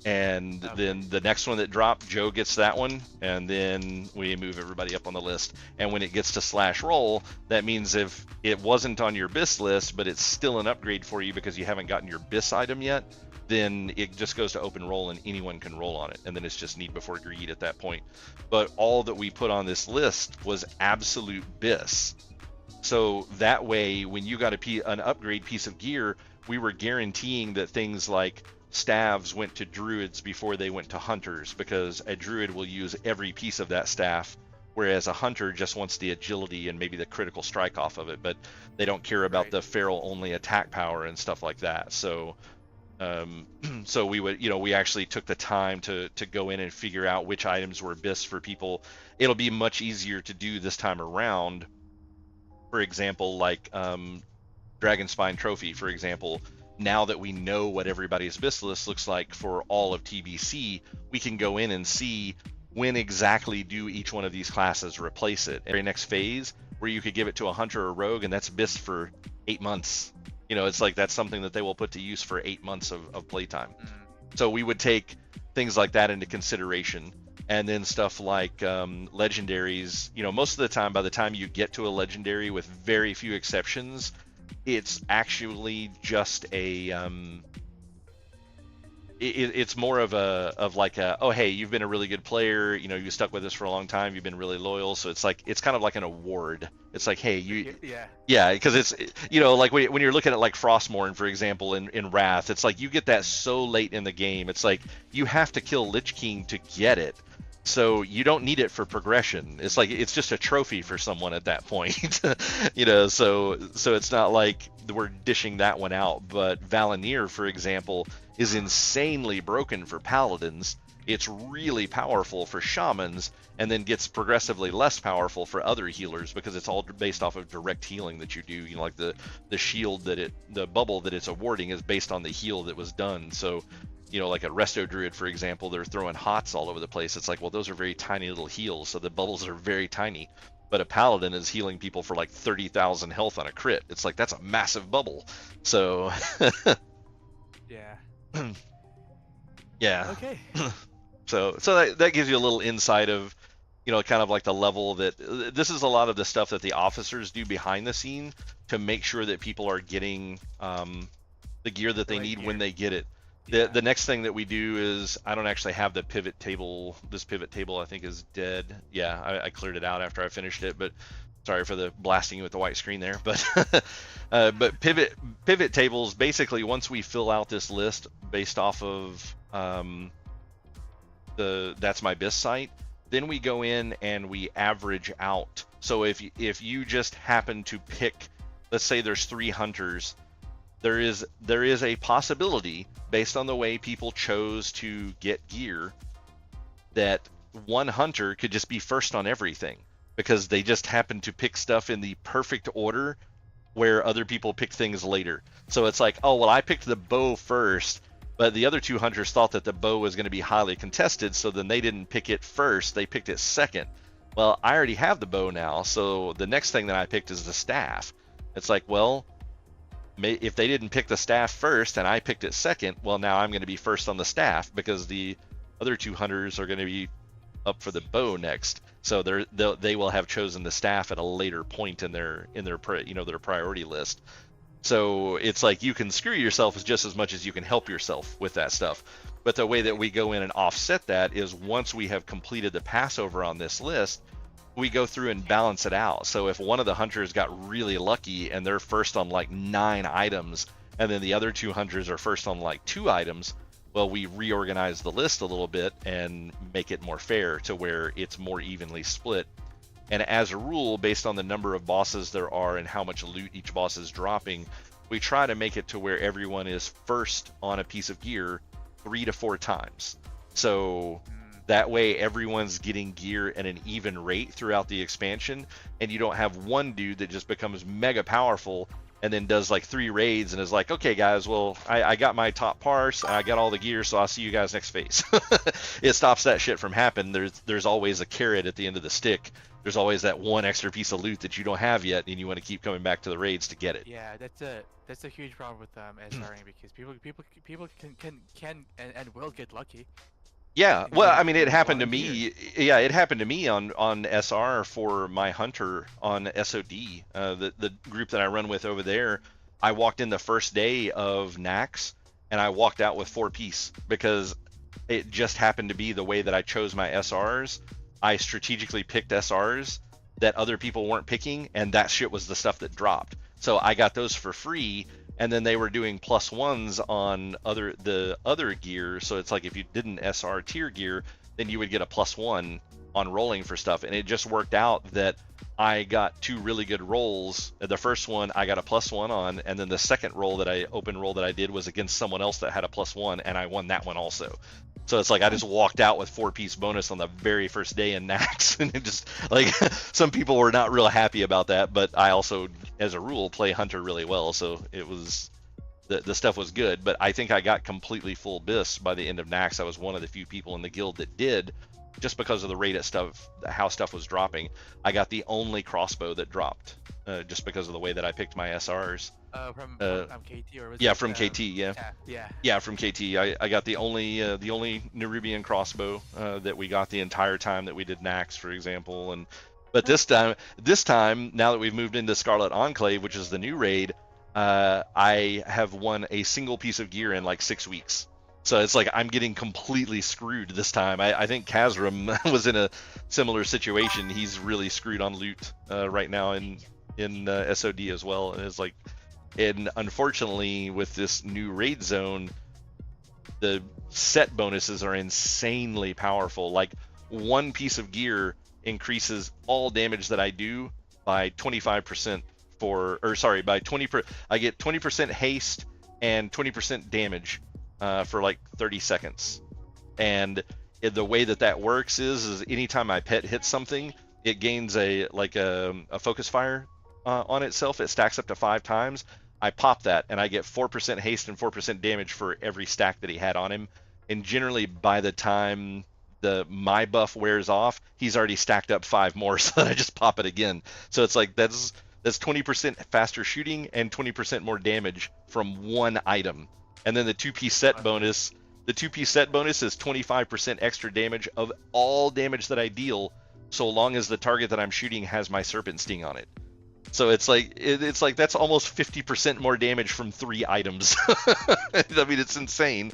And then the next one that dropped, Joe gets that one, and then we move everybody up on the list. And when it gets to /roll, that means if it wasn't on your BIS list, but it's still an upgrade for you because you haven't gotten your BIS item yet, then it just goes to open roll and anyone can roll on it. And then it's just need before greed at that point. But all that we put on this list was absolute BIS. So that way, when you got an upgrade piece of gear, we were guaranteeing that things like staves went to druids before they went to hunters, because a druid will use every piece of that staff, whereas a hunter just wants the agility and maybe the critical strike off of it, but they don't care about the feral only attack power and stuff like that. So so we would, we actually took the time to go in and figure out which items were BIS for people. It'll be much easier to do this time around. For example, like Dragon Spine Trophy, for example. Now that we know what everybody's BIS list looks like for all of TBC, we can go in and see when exactly do each one of these classes replace it. Every next phase where you could give it to a hunter or rogue, and that's BIS for 8 months. It's like that's something that they will put to use for 8 months of playtime. So we would take things like that into consideration. And then stuff like legendaries, most of the time, by the time you get to a legendary, with very few exceptions, it's actually just a it's more of oh, hey, you've been a really good player, you stuck with us for a long time, you've been really loyal. So it's kind of like an award. It's like, hey, yeah, because it's like when you're looking at like Frostmourne, for example, in Wrath, it's like you get that so late in the game. It's like you have to kill Lich King to get it. So you don't need it for progression. It's like it's just a trophy for someone at that point. So it's not like we're dishing that one out. But Valinir, for example, is insanely broken for paladins. It's really powerful for shamans, and then gets progressively less powerful for other healers, because it's all based off of direct healing that you do. Like the shield the bubble that it's awarding is based on the heal that was done. So like a Resto Druid, for example, they're throwing hots all over the place. It's like, well, those are very tiny little heals, so the bubbles are very tiny. But a Paladin is healing people for like 30,000 health on a crit. It's like, that's a massive bubble. So yeah. Yeah. Okay. So that gives you a little insight of, kind of like the level that this is a lot of the stuff that the officers do behind the scene to make sure that people are getting the gear that they need when they get it. The next thing that we do is, I don't actually have the pivot table. This pivot table I think is dead. Yeah, I cleared it out after I finished it, but sorry for the blasting you with the white screen there. But pivot tables, basically, once we fill out this list based off of that's my BIS site, then we go in and we average out. So if you just happen to pick, let's say there's 3 hunters, there is a possibility, based on the way people chose to get gear, that one hunter could just be first on everything, because they just happen to pick stuff in the perfect order where other people pick things later. So it's like, oh, well, I picked the bow first, but the other 2 hunters thought that the bow was going to be highly contested, so then they didn't pick it first, they picked it second. Well, I already have the bow now, so the next thing that I picked is the staff. It's like, well, if they didn't pick the staff first and I picked it second, well, now I'm going to be first on the staff, because the other 2 hunters are going to be up for the bow next. So they will have chosen the staff at a later point in their priority list. So it's like you can screw yourself just as much as you can help yourself with that stuff. But the way that we go in and offset that is once we have completed the Passover on this list, we go through and balance it out. So if one of the hunters got really lucky and they're first on like 9 items, and then the other 2 hunters are first on like 2 items, well, we reorganize the list a little bit and make it more fair to where it's more evenly split. And as a rule, based on the number of bosses there are and how much loot each boss is dropping, we try to make it to where everyone is first on a piece of gear 3 to 4 times. So that way everyone's getting gear at an even rate throughout the expansion, and you don't have one dude that just becomes mega powerful and then does like 3 raids and is like, okay guys, well, I got my top parse, I got all the gear, so I'll see you guys next phase. It stops that shit from happening. There's always a carrot at the end of the stick. There's always that one extra piece of loot that you don't have yet, and you want to keep coming back to the raids to get it. Yeah, that's a huge problem with SRing because people can and will get lucky. Yeah, well, I mean, it happened to me. Yeah, it happened to me on SR for my hunter on SOD, the group that I run with over there. I walked in the first day of Nax, and I walked out with 4 piece because it just happened to be the way that I chose my SRs. I strategically picked SRs that other people weren't picking, and that shit was the stuff that dropped. So I got those for free, and then they were doing +1s on the other gear. So it's like if you did an SR tier gear, then you would get a +1 on rolling for stuff. And it just worked out that I got 2 really good rolls. The first one I got a +1 on, and then the second open roll that I did was against someone else that had a +1, and I won that one also. So it's like I just walked out with 4-piece bonus on the very first day in Nax, and it just like some people were not real happy about that, but I also, as a rule, play hunter really well, so it was the stuff was good. But I think I got completely full bis by the end of Nax. I was one of the few people in the guild that did, just because of the rate at stuff, how stuff was dropping. I got the only crossbow that dropped, just because of the way that I picked my SRs. From KT, or was yeah, it, from KT, yeah, from KT. I got the only Nerubian crossbow that we got the entire time that we did Nax, for example. But this time, now that we've moved into Scarlet Enclave, which is the new raid, I have won a single piece of gear in like 6 weeks. So it's like I'm getting completely screwed this time. I think Kazram was in a similar situation. He's really screwed on loot right now in SOD as well, and it's like. And unfortunately, with this new raid zone, the set bonuses are insanely powerful. Like 1 piece of gear increases all damage that I do by 25% by 20. I get 20% haste and 20% damage for like 30 seconds. And the way that works is anytime my pet hits something, it gains a focus fire on itself. It stacks up to 5 times. I pop that, and I get 4% haste and 4% damage for every stack that he had on him. And generally, by the time my buff wears off, he's already stacked up 5 more, so that I just pop it again. So it's like that's 20% faster shooting and 20% more damage from 1 item. And then the 2-piece set bonus. The 2-piece set bonus is 25% extra damage of all damage that I deal, so long as the target that I'm shooting has my Serpent Sting on it. So it's like that's almost 50% more damage from 3 items. I mean, it's insane.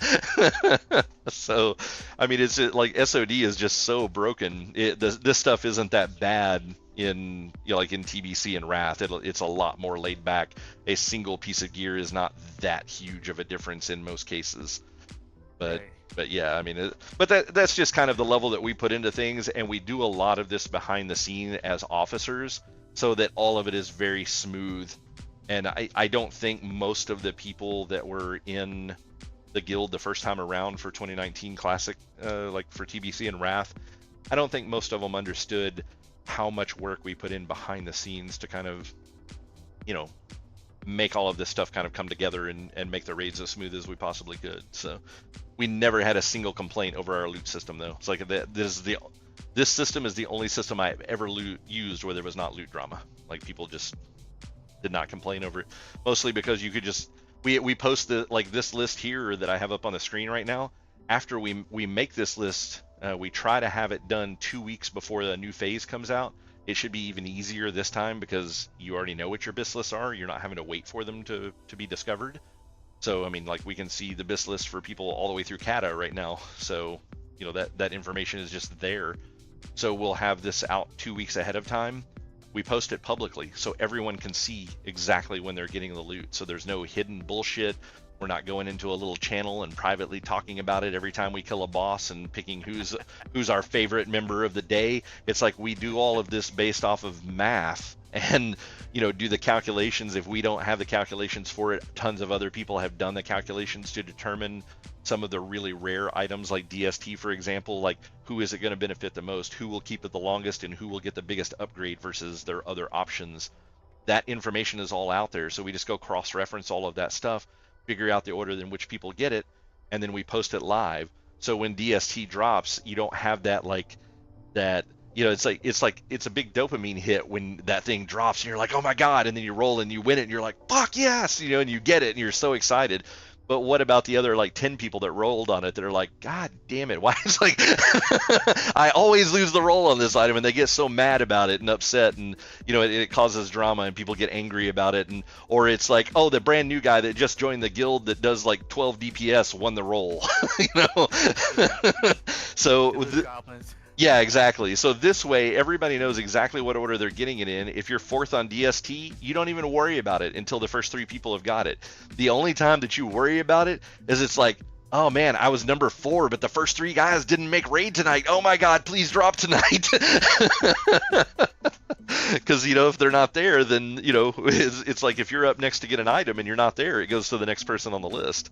So, I mean, it's like SOD is just so broken. This stuff isn't that bad in like in TBC and Wrath. It's a lot more laid back. A single piece of gear is not that huge of a difference in most cases. But yeah, I mean, that's just kind of the level that we put into things, and we do a lot of this behind the scene as officers, so that all of it is very smooth. And I don't think most of the people that were in the guild the first time around for 2019 Classic, like for TBC and Wrath, I don't think most of them understood how much work we put in behind the scenes to kind of, make all of this stuff kind of come together and make the raids as smooth as we possibly could. So we never had a single complaint over our loot system, though. It's like this system is the only system I've ever used where there was not loot drama. Like, people just did not complain over it. Mostly because you could just... We post this list here that I have up on the screen right now. After we make this list, we try to have it done 2 weeks before the new phase comes out. it should be even easier this time because you already know what your BIS lists are. You're not having to wait for them to be discovered. So I mean, like, we can see the BIS list for people all the way through Kata right now. So you know that information is just there. So we'll have this out 2 weeks ahead of time. We post it publicly so everyone can see exactly when they're getting the loot. So there's no hidden bullshit. We're not going into a little channel and privately talking about it every time we kill a boss and picking who's our favorite member of the day. It's like we do all of this based off of math and, you know, do the calculations. If we don't have the calculations for it, tons of other people have done the calculations to determine some of the really rare items like DST, for example, like who is it going to benefit the most, who will keep it the longest, and who will get the biggest upgrade versus their other options. That information is all out there. So we just go cross-reference all of that stuff, figure out the order in which people get it, and then we post it live. So when DST drops, you don't have that, like, that, you know, it's a big dopamine hit when that thing drops and you're like, oh my God, and then you roll and you win it and you're like, fuck yes, you know, and you get it and you're so excited. But what about the other like 10 people that rolled on it that are like, God damn it, why? It's like, I always lose the roll on this item, and they get so mad about it and upset, and you know, it causes drama and people get angry about it, and or it's like, oh, the brand new guy that just joined the guild that does like 12 DPS won the roll, you know. So yeah, exactly. So this way, everybody knows exactly what order they're getting it in. If you're fourth on DST, you don't even worry about it until the first 3 people have got it. The only time that you worry about it is it's like, oh man, I was number 4, but the first 3 guys didn't make raid tonight. Oh my God, please drop tonight. Because, you know, if they're not there, then, you know, it's like if you're up next to get an item and you're not there, it goes to the next person on the list.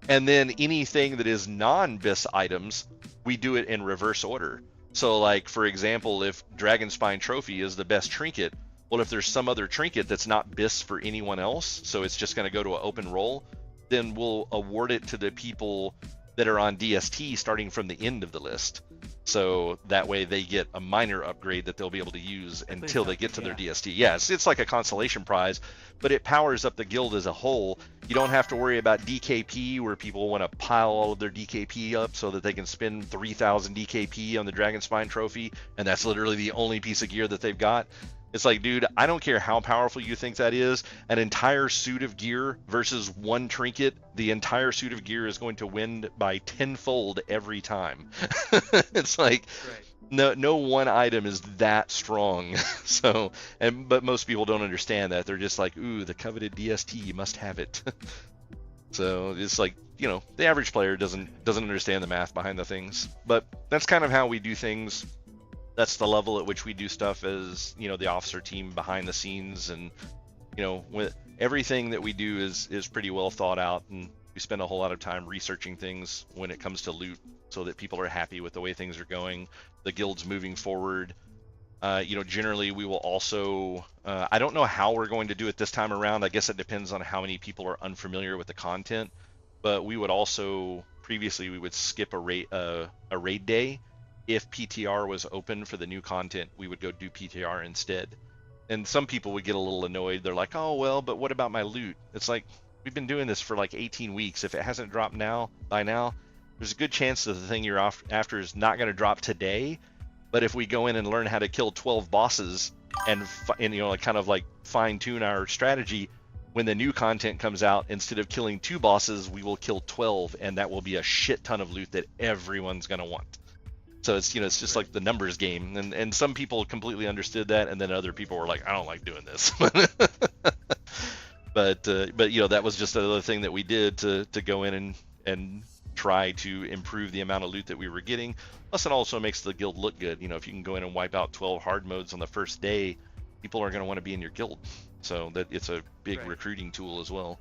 And then anything that is non-BIS items, we do it in reverse order. So like, for example, if Dragon Spine Trophy is the best trinket, well, if there's some other trinket that's not BIS for anyone else, so it's just going to go to an open roll, then we'll award it to the people that are on DST starting from the end of the list. So that way they get a minor upgrade that they'll be able to use until they get to their DST. Yes, it's like a consolation prize, but it powers up the guild as a whole. You don't have to worry about DKP where people want to pile all of their DKP up so that they can spend 3,000 DKP on the Dragon Spine Trophy, and that's literally the only piece of gear that they've got. It's like, dude, I don't care how powerful you think that is. An entire suit of gear versus one trinket, the entire suit of gear is going to win by tenfold every time. It's like, no one item is that strong. So, but most people don't understand that. They're just like, ooh, the coveted DST, you must have it. So it's like, you know, the average player doesn't understand the math behind the things. But that's kind of how we do things. That's the level at which we do stuff as, you know, the officer team behind the scenes. And, you know, with everything that we do is pretty well thought out, and we spend a whole lot of time researching things when it comes to loot so that people are happy with the way things are going, the guild's moving forward. You know, generally we will also, I don't know how we're going to do it this time around. I guess it depends on how many people are unfamiliar with the content, but we would also, previously we would skip a raid day. If PTR was open for the new content, we would go do PTR instead. And some people would get a little annoyed. They're like, oh, well, but what about my loot? It's like, we've been doing this for like 18 weeks. If it hasn't dropped by now, there's a good chance that the thing you're after is not going to drop today. But if we go in and learn how to kill 12 bosses and you know, like kind of like fine tune our strategy, when the new content comes out, instead of killing 2 bosses, we will kill 12, and that will be a shit ton of loot that everyone's going to want. So it's, you know, it's just like the numbers game, and some people completely understood that, and then other people were like, I don't like doing this. but you know, that was just another thing that we did to go in and try to improve the amount of loot that we were getting. Plus, it also makes the guild look good. You know, if you can go in and wipe out 12 hard modes on the first day, people are going to want to be in your guild. So that it's a big recruiting tool as well.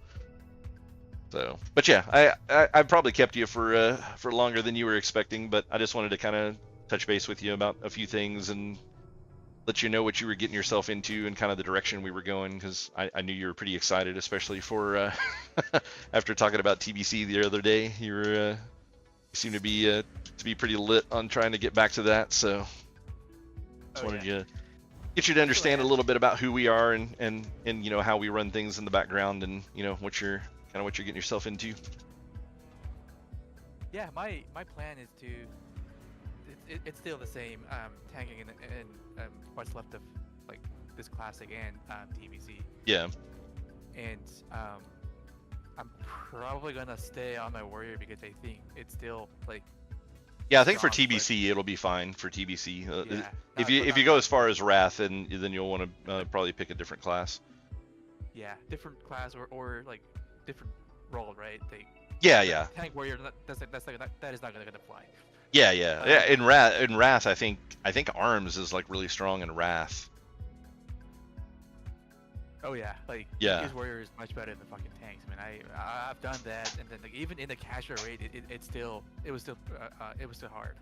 So, but yeah, I probably kept you for longer than you were expecting, but I just wanted to kind of touch base with you about a few things and let you know what you were getting yourself into and kind of the direction we were going, because I knew you were pretty excited, especially for after talking about TBC the other day. You seem to be pretty lit on trying to get back to that. So just wanted you get you to understand a little bit about who we are and you know, how we run things in the background, and you know what you're getting yourself into. Yeah, my plan is to, it's still the same, tanking and what's left of like this classic and TBC. Yeah. And I'm probably gonna stay on my warrior because I think it's still like. Yeah, I think for strong, but- TBC it'll be fine for TBC. Yeah, if but you not go as far as Wrath, then you'll want to probably pick a different class. Yeah, different class or like different role, right? Like, Yeah. Tank warrior, that is not gonna fly. Yeah. In Wrath, I think Arms is like really strong in Wrath. Oh yeah, like Yeah. his warrior is much better than fucking tanks. I mean, I've done that, and then like even in the casual raid, it was still hard.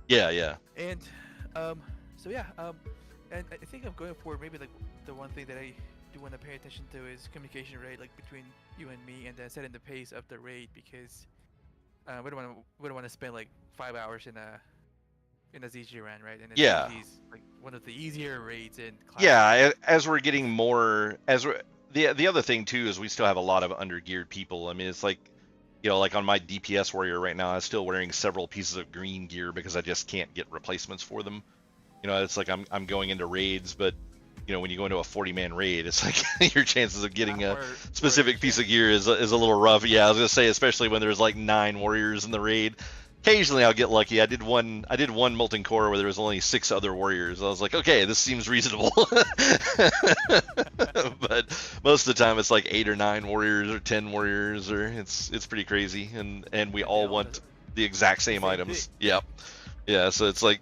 Yeah. And so yeah, and I think I'm going for maybe like the one thing that I do want to pay attention to is communication rate, like between you and me, and then setting the pace of the raid because we don't want to spend like 5 hours in a ZG run, right? And Yeah. ZG is like one of the easier raids in class. Yeah, as we're getting more, the other thing too is we still have a lot of undergeared people. I mean, it's like, you know, like on my DPS warrior right now, I'm still wearing several pieces of green gear because I just can't get replacements for them. You know, it's like I'm going into raids, but you know, when you go into a 40-man raid, it's like your chances of getting a specific piece of gear is a little rough. Yeah, I was gonna say, especially when there's like 9 warriors in the raid. Occasionally I'll get lucky. I did one Molten Core where there was only 6 other warriors. I was like, okay, this seems reasonable. But most of the time it's like 8 or 9 warriors or 10 warriors, or it's pretty crazy. And we all want the exact same items. Yep. Yeah. So it's like,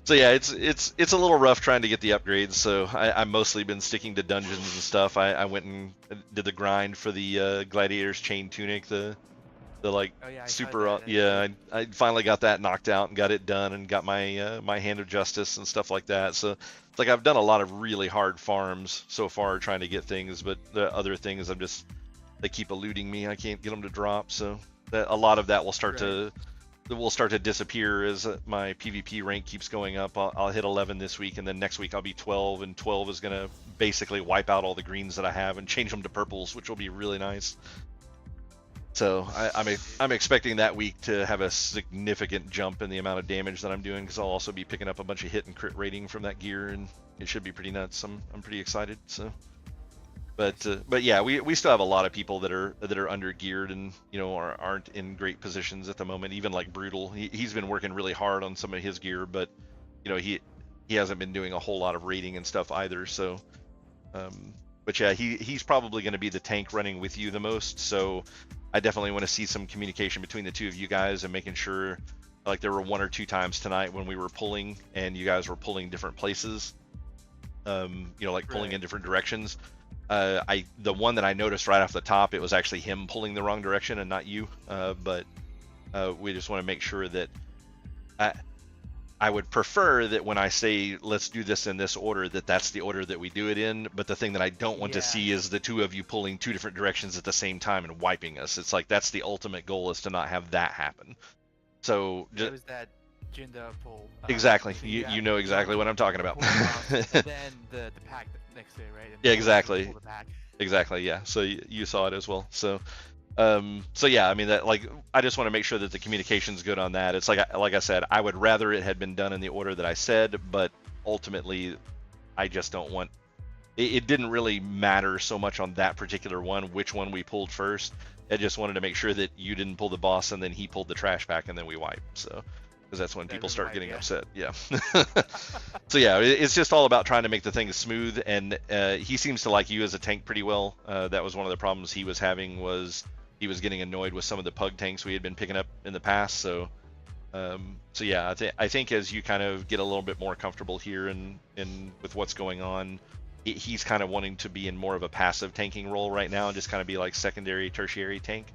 yeah, it's a little rough trying to get the upgrades. So I've mostly been sticking to dungeons and stuff. I went and did the grind for the Gladiator's Chain Tunic, the like super I finally got that knocked out and got it done and got my my Hand of Justice and stuff like that. So it's like I've done a lot of really hard farms so far trying to get things, but the other things they keep eluding me. I can't get them to drop. So a lot of that will start to disappear as my PvP rank keeps going up. I'll hit 11 this week, and then next week I'll be 12, and 12 is gonna basically wipe out all the greens that I have and change them to purples, which will be really nice. So I'm expecting that week to have a significant jump in the amount of damage that I'm doing, because I'll also be picking up a bunch of hit and crit rating from that gear, and it should be pretty nuts. I'm pretty excited. So, but yeah, we still have a lot of people that are under geared and you know aren't in great positions at the moment. Even like Brutal, he's been working really hard on some of his gear, but you know he hasn't been doing a whole lot of rating and stuff either. So. But yeah, he's probably going to be the tank running with you the most, so I definitely want to see some communication between the two of you guys and making sure, like there were 1 or 2 times tonight when we were pulling and you guys were pulling different places, you know, like pulling in different directions. The one that I noticed right off the top, it was actually him pulling the wrong direction and not you, but we just want to make sure that I would prefer that when I say let's do this in this order, that's the order that we do it in. But the thing that I don't want to see is the two of you pulling 2 different directions at the same time and wiping us. It's like that's the ultimate goal, is to not have that happen. So it was that Jinda pull. Exactly. You know exactly what I'm talking about. And then the pack next to it, right? And yeah, exactly. the pack. Exactly. Yeah. So you saw it as well. So. So yeah, I mean that, like, I just want to make sure that the communication's good on that. It's like I said, I would rather it had been done in the order that I said, but ultimately, I just don't want. It didn't really matter so much on that particular one, which one we pulled first. I just wanted to make sure that you didn't pull the boss and then he pulled the trash pack and then we wiped. So, because that's when people start getting upset. Yeah. So yeah, it's just all about trying to make the thing smooth. And he seems to like you as a tank pretty well. That was one of the problems he was having, was he was getting annoyed with some of the pug tanks we had been picking up in the past. So, so yeah, I think as you kind of get a little bit more comfortable here and with what's going on, he's kind of wanting to be in more of a passive tanking role right now and just kind of be like secondary, tertiary tank.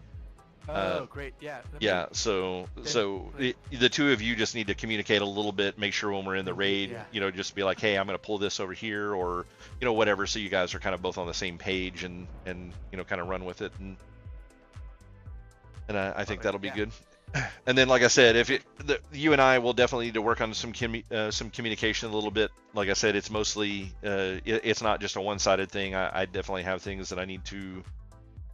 Oh, great! Yeah. Yeah. So the two of you just need to communicate a little bit. Make sure when we're in the raid, you know, just be like, hey, I'm going to pull this over here, or you know, whatever. So you guys are kind of both on the same page and you know, kind of run with it. And I think that'll be good. And then, like I said, you and I will definitely need to work on some communication a little bit. Like I said, it's mostly it's not just a one-sided thing. I definitely have things that I need to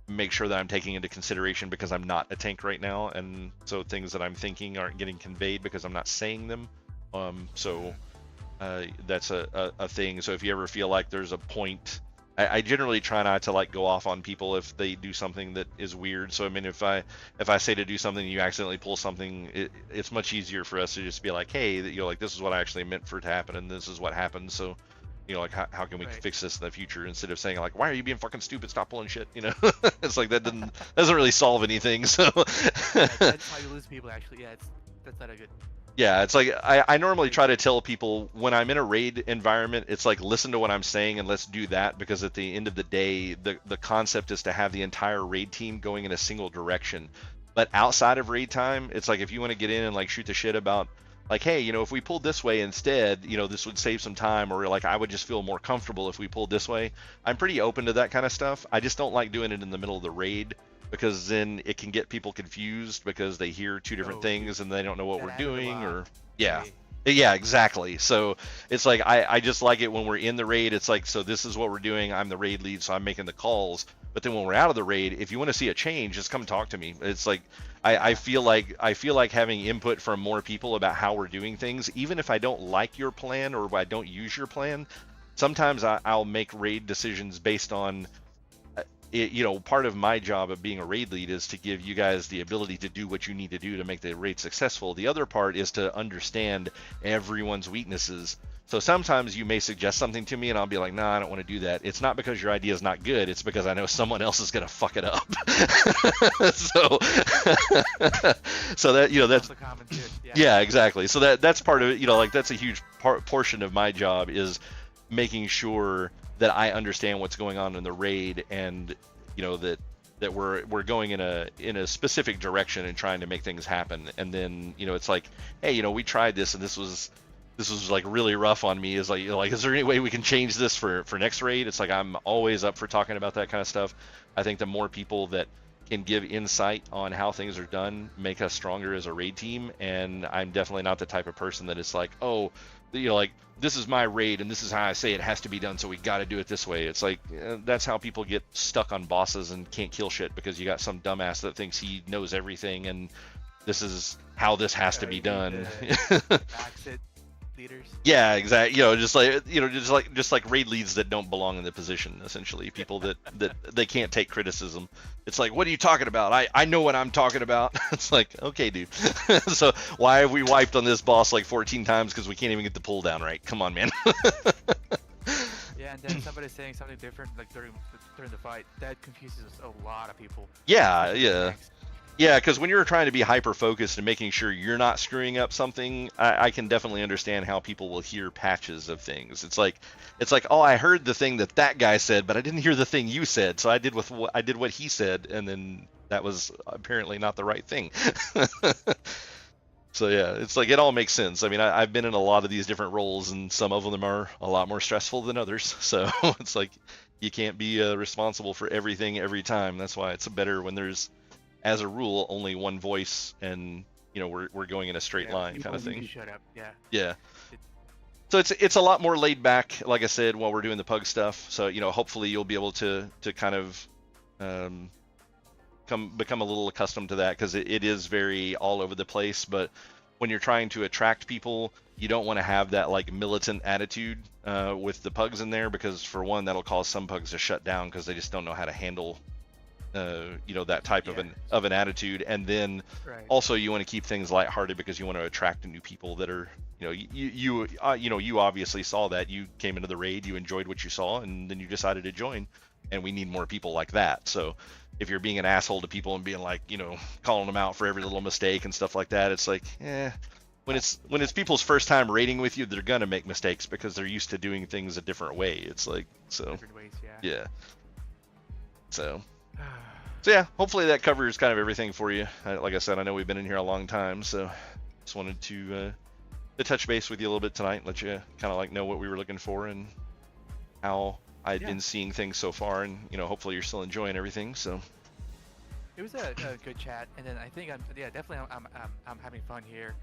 make sure that I'm taking into consideration because I'm not a tank right now, and so things that I'm thinking aren't getting conveyed because I'm not saying them. So that's a thing. So if you ever feel like there's a point, I generally try not to like go off on people if they do something that is weird. So I mean, if I say to do something, you accidentally pull something, it's much easier for us to just be like, hey, you know, like this is what I actually meant for it to happen, and this is what happened. So, you know, like how can we fix this in the future, instead of saying like, why are you being fucking stupid? Stop pulling shit. You know, it's like that doesn't really solve anything. So That's how you lose people. Actually, yeah, that's not a good. yeah, it's like I normally try to tell people when I'm in a raid environment, it's like listen to what I'm saying and let's do that, because at the end of the day, the concept is to have the entire raid team going in a single direction. But outside of raid time, it's like if you want to get in and like shoot the shit about like, hey, you know, if we pulled this way instead, you know, this would save some time, or like I would just feel more comfortable if we pulled this way. I'm pretty open to that kind of stuff. I just don't like doing it in the middle of the raid, because then it can get people confused because they hear two different things and they don't know what we're doing, or yeah, exactly. So it's like I just like it when we're in the raid. It's like, so this is what we're doing. I'm the raid lead, so I'm making the calls. But then when we're out of the raid, if you want to see a change, just come talk to me. It's like I feel like having input from more people about how we're doing things, even if I don't like your plan or I don't use your plan. Sometimes I'll make raid decisions based on you know, part of my job of being a raid lead is to give you guys the ability to do what you need to do to make the raid successful. The other part is to understand everyone's weaknesses. So sometimes you may suggest something to me and I'll be like, nah, I don't want to do that. It's not because your idea is not good. It's because I know someone else is going to fuck it up. So that, you know, that's, yeah, exactly. So that's part of it, you know, like that's a huge portion of my job, is making sure that I understand what's going on in the raid, and you know that we're going in a specific direction and trying to make things happen. And then, you know, it's like, hey, you know, we tried this and this was like really rough on me. Is like, you know, like, is there any way we can change this for next raid? It's like I'm always up for talking about that kind of stuff. I think the more people that can give insight on how things are done make us stronger as a raid team. And I'm definitely not the type of person that is like, oh, you know, like, this is my raid and this is how I say it has to be done, so we got to do it this way. It's like that's how people get stuck on bosses and can't kill shit, because you got some dumbass that thinks he knows everything and this is how this has to be done. Leaders. Yeah, exactly. You know, just like raid leads that don't belong in the position. Essentially, people that they can't take criticism. It's like, what are you talking about? I know what I'm talking about. It's like, okay, dude. So why have we wiped on this boss like 14 times because we can't even get the pull down right? Come on, man. Yeah, and then somebody saying something different like during the fight, that confuses a lot of people. Yeah, yeah. Yeah, because when you're trying to be hyper-focused and making sure you're not screwing up something, I can definitely understand how people will hear patches of things. It's like, oh, I heard the thing that guy said, but I didn't hear the thing you said, so I did what he said, and then that was apparently not the right thing. So yeah, it's like it all makes sense. I mean, I've been in a lot of these different roles, and some of them are a lot more stressful than others. So it's like you can't be responsible for everything every time. That's why it's better when there's, as a rule, only one voice, and you know we're going in a straight line kind of thing. Shut up. Yeah. Yeah. So it's a lot more laid back, like I said, while we're doing the pug stuff. So you know, hopefully you'll be able to kind of become a little accustomed to that, because it is very all over the place. But when you're trying to attract people, you don't want to have that like militant attitude with the pugs in there, because for one, that'll cause some pugs to shut down because they just don't know how to handle you know, that type of an attitude. And then also you want to keep things lighthearted, because you want to attract new people that are, you know, you obviously saw that. You came into the raid, you enjoyed what you saw, and then you decided to join, and we need more people like that. So if you're being an asshole to people and being like, you know, calling them out for every little mistake and stuff like that, it's like, when it's people's first time raiding with you, they're gonna make mistakes because they're used to doing things a different way. It's like, so different ways, yeah. So yeah, hopefully that covers kind of everything for you. Like I said, I know we've been in here a long time, so just wanted to touch base with you a little bit tonight, let you kind of like know what we were looking for and how I'd been seeing things so far, and you know, hopefully you're still enjoying everything. So it was a good chat, and then I think definitely I'm having fun here,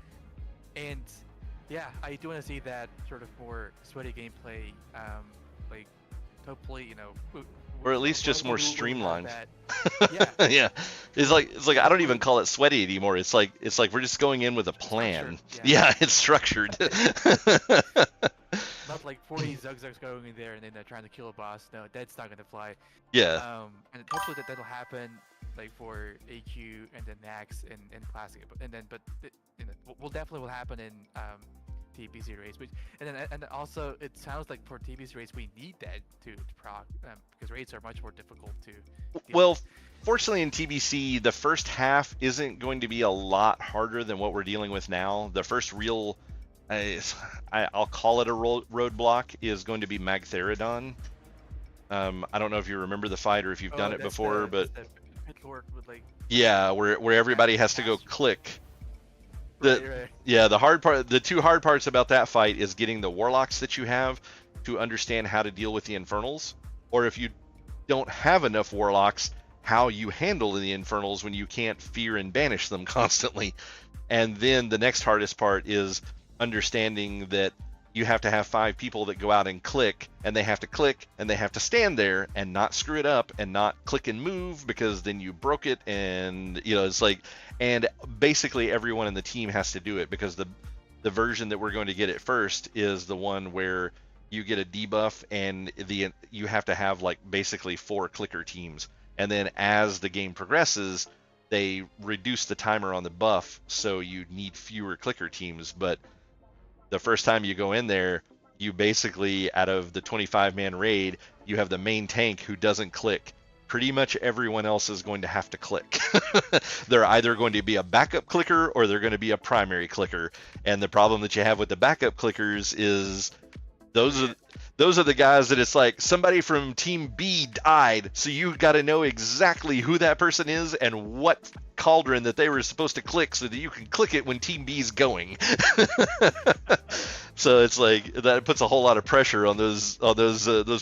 and yeah, I do want to see that sort of more sweaty gameplay, like hopefully, or at least just more we'll have streamlined. that. Yeah. Yeah, it's like I don't even call it sweaty anymore. It's like we're just going in with a plan. Yeah, it's structured. Not like 40 Zugzugs going in there and then they're trying to kill a boss. No, that's not gonna fly. Yeah. And hopefully that'll happen like for AQ and then Nax and Classic, but will definitely happen in TBC race. And then also it sounds like for TBC race we need that to proc because raids are much more difficult to. Well, fortunately in TBC the first half isn't going to be a lot harder than what we're dealing with now. The first real I'll call it a roadblock is going to be Magtheridon. I don't know if you remember the fight or if you've done it before, but yeah, where everybody has to go click. Yeah, the hard part, the two hard parts about that fight is getting the warlocks that you have to understand how to deal with the infernals, or if you don't have enough warlocks, how you handle the infernals when you can't fear and banish them constantly. And then the next hardest part is understanding that you have to have 5 people that go out and click, and they have to click and they have to stand there and not screw it up and not click and move, because then you broke it. And it's like, and basically everyone in the team has to do it, because the version that we're going to get at first is the one where you get a debuff and you have to have like basically 4 clicker teams, and then as the game progresses they reduce the timer on the buff, so you need fewer clicker teams. But the first time you go in there, you basically, out of the 25-man raid, you have the main tank who doesn't click. Pretty much everyone else is going to have to click. They're either going to be a backup clicker or they're going to be a primary clicker. And the problem that you have with the backup clickers is those are the guys that it's like somebody from team B died, so you got to know exactly who that person is and what cauldron that they were supposed to click so that you can click it when team B's going. So it's like that puts a whole lot of pressure on those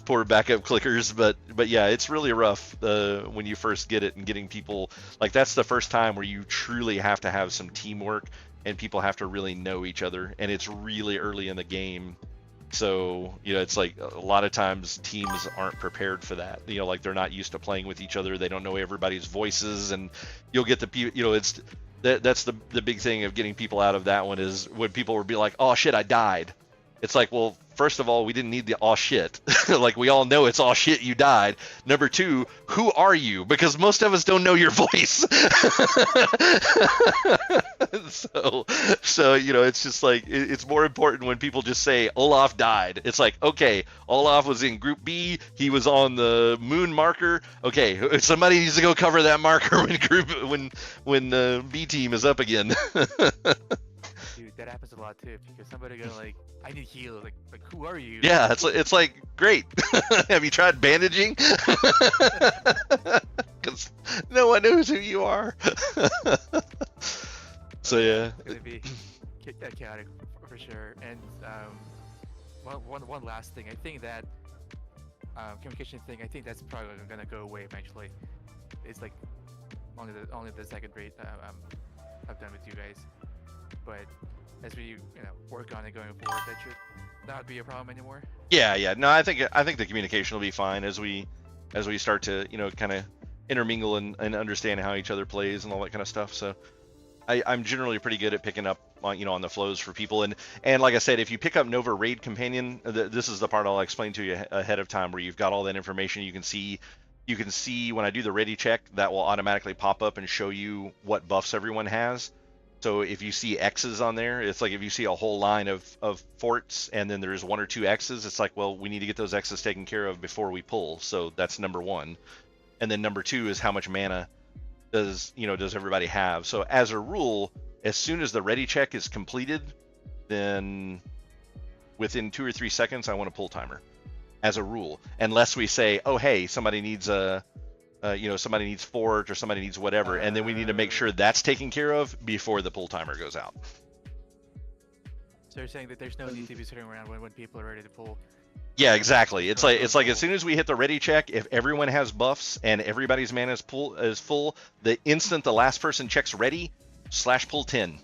poor backup clickers. But yeah, it's really rough when you first get it, and getting people, like, that's the first time where you truly have to have some teamwork and people have to really know each other, and it's really early in the game. So, it's like a lot of times teams aren't prepared for that. Like they're not used to playing with each other. They don't know everybody's voices, and you'll get that's the big thing of getting people out of that one is when people will be like, "Oh shit, I died." It's like, well, first of all, we didn't need the "oh shit." Like, we all know it's "oh shit, you died." Number 2, who are you? Because most of us don't know your voice. So it's just like, it's more important when people just say Olaf died. It's like, okay, Olaf was in group B, he was on the moon marker. Okay, somebody needs to go cover that marker when B team is up again. Dude, that happens a lot too, because somebody go like, I need heal, like who are you? Yeah, it's like, great. Have you tried bandaging? Because no one knows who you are. So yeah, it's gonna be chaotic for sure. And one last thing, I think that communication thing, I think that's probably gonna go away eventually. It's like only the second rate I've done with you guys, but as we work on it going forward, that should not be a problem anymore. Yeah. No, I think the communication will be fine as we start to kind of intermingle and understand how each other plays and all that kind of stuff. So I'm generally pretty good at picking up on the flows for people, and like I said, if you pick up Nova Raid Companion, this is the part I'll explain to you ahead of time, where you've got all that information. You can see when I do the ready check, that will automatically pop up and show you what buffs everyone has. So if you see X's on there, it's like if you see a whole line of forts and then there's 1 or 2 X's, it's like, well, we need to get those X's taken care of before we pull. So that's number 1. And then number 2 is how much mana does everybody have. So as a rule, as soon as the ready check is completed, then within 2 or 3 seconds, I want a pull timer, as a rule, unless we say, oh, hey, somebody needs somebody needs fort or somebody needs whatever, and then we need to make sure that's taken care of before the pull timer goes out. So you're saying that there's no need to be sitting around when people are ready to pull? Yeah, exactly. It's like as soon as we hit the ready check, if everyone has buffs and everybody's mana is full, the instant the last person checks ready, /pull 10.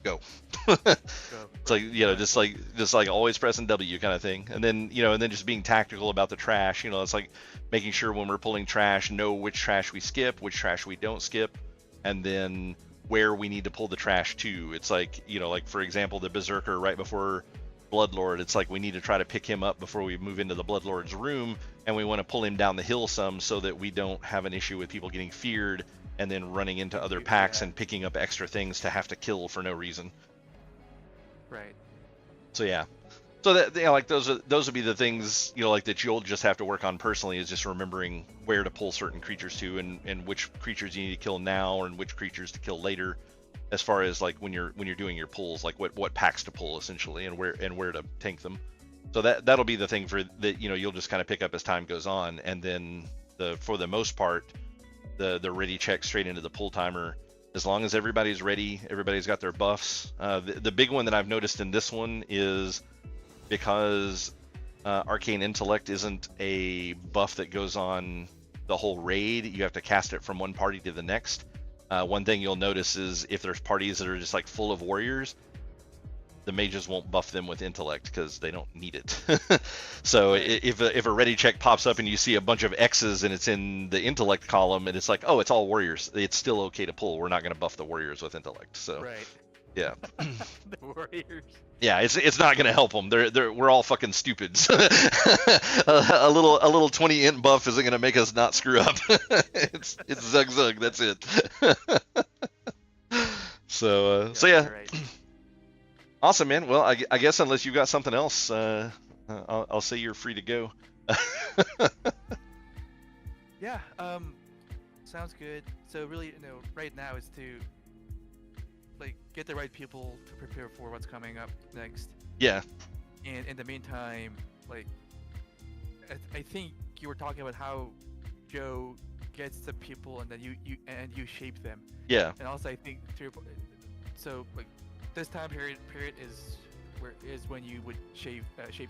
go. It's like, you know, just like always pressing W kind of thing. And then, you know, and then just being tactical about the trash. You know, it's like making sure when we're pulling trash, know which trash we skip, which trash we don't skip, and then where we need to pull the trash to. It's like, you know, like for example, the Berserker right before Bloodlord, it's like we need to try to pick him up before we move into the Bloodlord's room, and we want to pull him down the hill some so that we don't have an issue with people getting feared and then running into other packs and picking up extra things to have to kill for no reason. Right. So yeah. So that, you know, like those would be the things, you know, like that you'll just have to work on personally, is just remembering where to pull certain creatures to, and which creatures you need to kill now and which creatures to kill later, as far as like when you're doing your pulls, like what packs to pull essentially, and where to tank them. So that'll be the thing for that, you know, you'll just kind of pick up as time goes on, and then for the most part, the ready check straight into the pull timer. As long as everybody's ready, everybody's got their buffs. The big one that I've noticed in this one is because Arcane Intellect isn't a buff that goes on the whole raid, you have to cast it from one party to the next. One thing you'll notice is if there's parties that are just like full of warriors, the mages won't buff them with intellect because they don't need it. So if a ready check pops up and you see a bunch of X's and it's in the intellect column and it's like, oh, it's all warriors, it's still okay to pull. We're not going to buff the warriors with intellect. So Right. yeah. The warriors. Yeah, it's not going to help them. We're all fucking stupid. a little 20 int buff isn't going to make us not screw up. it's zug zug. That's it. So yeah. Right. Awesome, man. Well, I guess unless you've got something else, I'll say you're free to go. Yeah. Sounds good. So really, you know, right now is to like get the right people to prepare for what's coming up next. Yeah. And in the meantime, like I think you were talking about how Joe gets the people and then you shape them. Yeah. And also I think so like this time period is when you would shape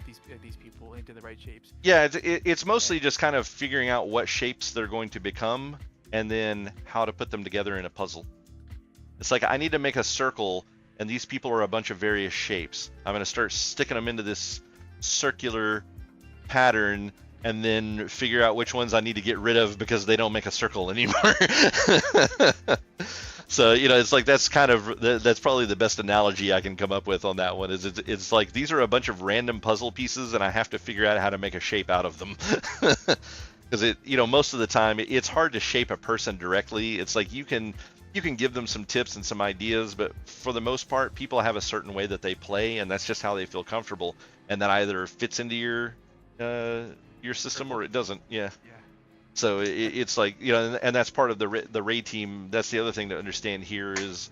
these people into the right shapes. Yeah, it's mostly just kind of figuring out what shapes they're going to become and then how to put them together in a puzzle. It's like I need to make a circle and these people are a bunch of various shapes. I'm going to start sticking them into this circular pattern and then figure out which ones I need to get rid of because they don't make a circle anymore. So, you know, it's like that's probably the best analogy I can come up with on that one. Is it's like these are a bunch of random puzzle pieces and I have to figure out how to make a shape out of them. Because you know, most of the time it's hard to shape a person directly. It's like you can give them some tips and some ideas, but for the most part, people have a certain way that they play, and that's just how they feel comfortable, and that either fits into your system or it doesn't. Yeah. So it's like, you know, and that's part of the raid team. That's the other thing to understand here is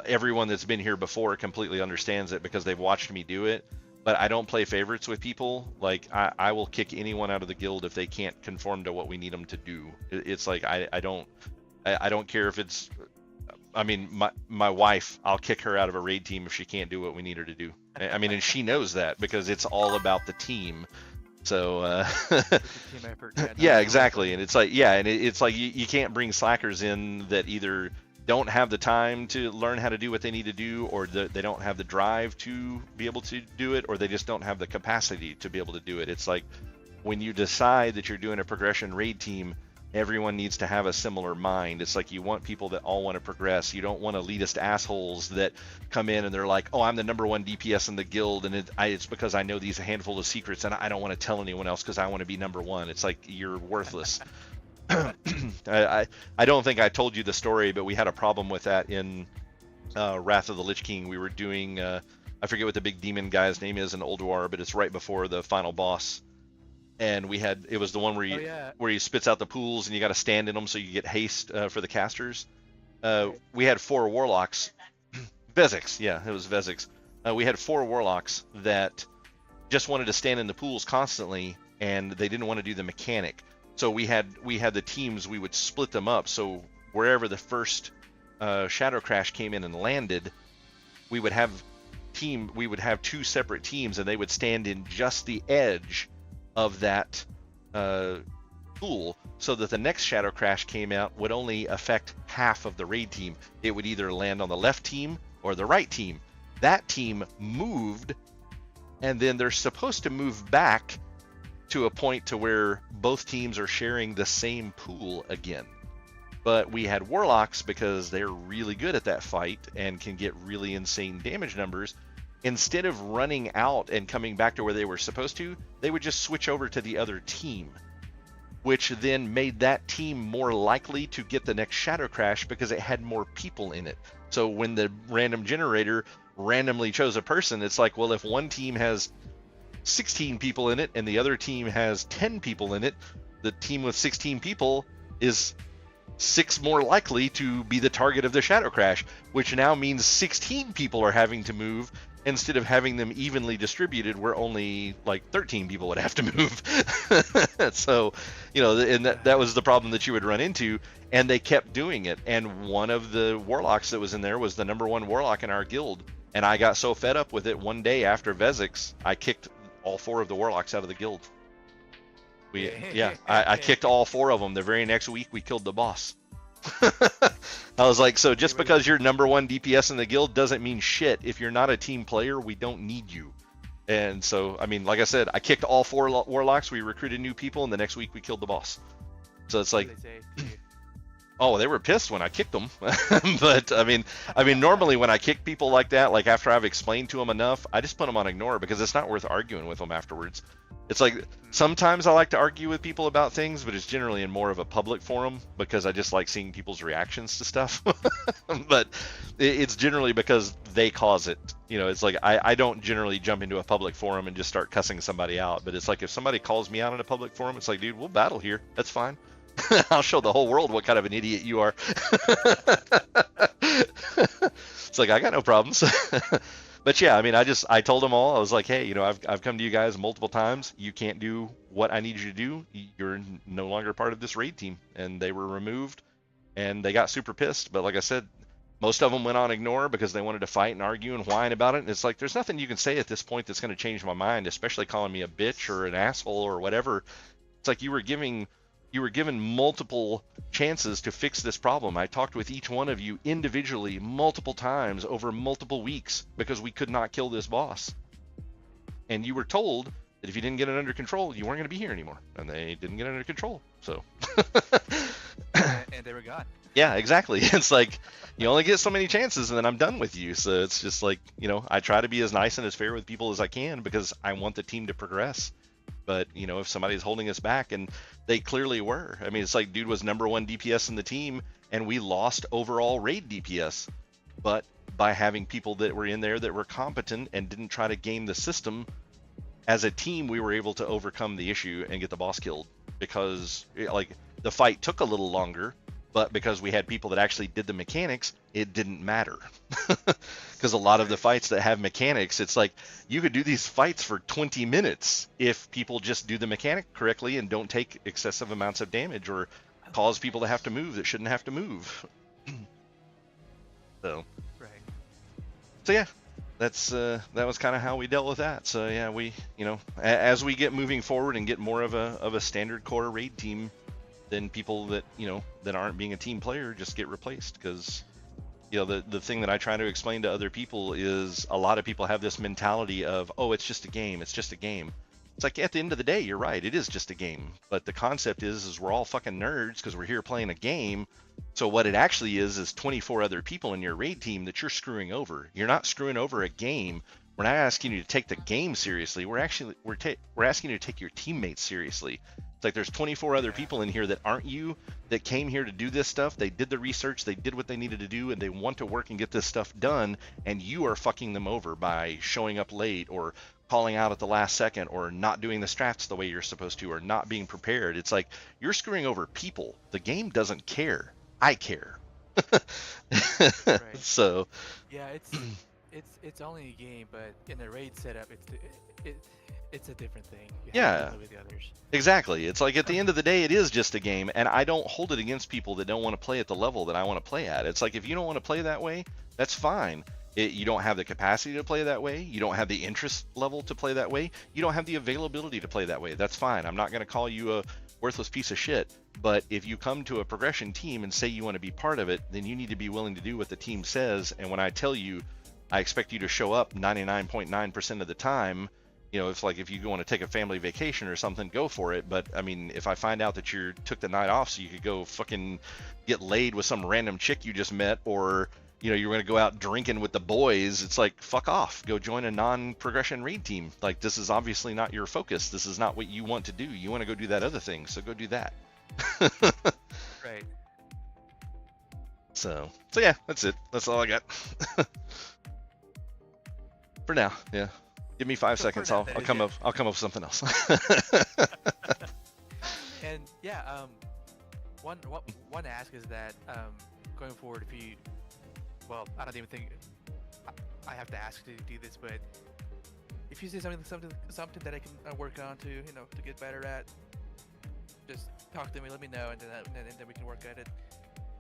everyone that's been here before completely understands it because they've watched me do it. But I don't play favorites with people. Like I will kick anyone out of the guild if they can't conform to what we need them to do. It's like I don't care if it's. I mean, my wife, I'll kick her out of a raid team if she can't do what we need her to do. I mean, and she knows that because it's all about the team. So yeah, exactly. And it's like, yeah, and it's like you can't bring slackers in that either don't have the time to learn how to do what they need to do, or they don't have the drive to be able to do it, or they just don't have the capacity to be able to do it. It's like when you decide that you're doing a progression raid team, everyone needs to have a similar mind. It's like you want people that all want to progress. You don't want elitist assholes that come in and they're like, oh, I'm the #1 DPS in the guild, and it's because I know these handful of secrets and I don't want to tell anyone else because I want to be #1. It's like you're worthless. I don't think I told you the story, but we had a problem with that in Wrath of the Lich King. We were doing, I forget what the big demon guy's name is in Ulduar, but it's right before the final boss. And it was the one where he spits out the pools and you got to stand in them so you get haste for the casters. We had 4 warlocks, Vezix, yeah, it was Vezix. We had 4 warlocks that just wanted to stand in the pools constantly, and they didn't want to do the mechanic. So we had the teams, we would split them up. So wherever the first Shadow Crash came in and landed, we would have 2 separate teams, and they would stand in just the edge of that pool, so that the next Shadow Crash came out would only affect half of the raid team. It would either land on the left team or the right team. That team moved, and then they're supposed to move back to a point to where both teams are sharing the same pool again. But we had warlocks, because they're really good at that fight and can get really insane damage numbers. Instead of running out and coming back to where they were supposed to, they would just switch over to the other team, which then made that team more likely to get the next Shadow Crash because it had more people in it. So when the random generator randomly chose a person, it's like, well, if one team has 16 people in it and the other team has 10 people in it, the team with 16 people is 6 more likely to be the target of the Shadow Crash, which now means 16 people are having to move instead of having them evenly distributed where only like 13 people would have to move. So, you know, and that was the problem that you would run into, and they kept doing it. And one of the warlocks that was in there was the #1 warlock in our guild, and I got so fed up with it one day after Vezix, I kicked all 4 of the warlocks out of the guild. I kicked all 4 of them. The very next week we killed the boss. I was like, so just because you're #1 DPS in the guild doesn't mean shit. If you're not a team player, we don't need you. And so, I mean, like I said, I kicked all 4 warlocks, we recruited new people, and the next week we killed the boss. So it's like, oh, they were pissed when I kicked them. But I mean, normally when I kick people like that, like after I've explained to them enough, I just put them on ignore, because it's not worth arguing with them afterwards. It's like, sometimes I like to argue with people about things, but it's generally in more of a public forum, because I just like seeing people's reactions to stuff. But it's generally because they cause it. You know, it's like, I don't generally jump into a public forum and just start cussing somebody out. But it's like, if somebody calls me out in a public forum, it's like, dude, we'll battle here. That's fine. I'll show the whole world what kind of an idiot you are. It's like, I got no problems. But yeah, I mean, I told them all, I was like, hey, you know, I've come to you guys multiple times. You can't do what I need you to do. You're no longer part of this raid team. And they were removed, and they got super pissed. But like I said, most of them went on ignore because they wanted to fight and argue and whine about it. And it's like, there's nothing you can say at this point that's going to change my mind, especially calling me a bitch or an asshole or whatever. It's like you were given multiple chances to fix this problem. I talked with each one of you individually multiple times over multiple weeks because we could not kill this boss. And you were told that if you didn't get it under control, you weren't going to be here anymore. And they didn't get it under control. So. And they were gone. Yeah, exactly. It's like, you only get so many chances and then I'm done with you. So it's just like, you know, I try to be as nice and as fair with people as I can because I want the team to progress. But, you know, if somebody's holding us back, and they clearly were. I mean, it's like, dude was #1 DPS in the team, and we lost overall raid DPS. But by having people that were in there that were competent and didn't try to game the system, as a team, we were able to overcome the issue and get the boss killed. Because, like, the fight took a little longer, but because we had people that actually did the mechanics, it didn't matter. Because a lot of the fights that have mechanics, it's like, you could do these fights for 20 minutes if people just do the mechanic correctly and don't take excessive amounts of damage or cause people to have to move that shouldn't have to move. So yeah, that was kind of how we dealt with that. So yeah, we, you know, as we get moving forward and get more of a standard core raid team, then people that, you know, that aren't being a team player just get replaced. Because, you know, the thing that I try to explain to other people is a lot of people have this mentality of, oh, it's just a game, it's just a game. It's like, at the end of the day, you're right, it is just a game. But the concept is we're all fucking nerds because we're here playing a game. So what it actually is 24 other people in your raid team that you're screwing over. You're not screwing over a game. We're not asking you to take the game seriously. We're asking you to take your teammates seriously. It's like, there's 24 other people in here that aren't you, that came here to do this stuff. They did the research, they did what they needed to do, and they want to work and get this stuff done, and you are fucking them over by showing up late or calling out at the last second or not doing the strats the way you're supposed to or not being prepared. It's like, you're screwing over people. The game doesn't care. I care. Right. So yeah, it's only a game, but in a raid setup, it's a different thing. You have to play with the others. Exactly. It's like, at the end of the day, it is just a game, and I don't hold it against people that don't want to play at the level that I want to play at. It's like, if you don't want to play that way, that's fine. You don't have the capacity to play that way. You don't have the interest level to play that way. You don't have the availability to play that way. That's fine. I'm not going to call you a worthless piece of shit. But if you come to a progression team and say you want to be part of it, then you need to be willing to do what the team says. And when I tell you, I expect you to show up 99.9% of the time. You know, it's like if you want to take a family vacation or something, go for it. But I mean, if I find out that you took the night off so you could go fucking get laid with some random chick you just met, or you know, you're going to go out drinking with the boys, it's like, fuck off. Go join a non-progression raid team. Like, this is obviously not your focus. This is not what you want to do. You want to go do that other thing, so go do that. Right. So yeah, that's it. That's all I got. For now, yeah. Give me 5 seconds. I'll come up with something else. And yeah, one ask is that going forward, if you, well, I don't even think I have to ask to do this, but if you see something that I can work on to, you know, to get better at, just talk to me, let me know, and then we can work at it.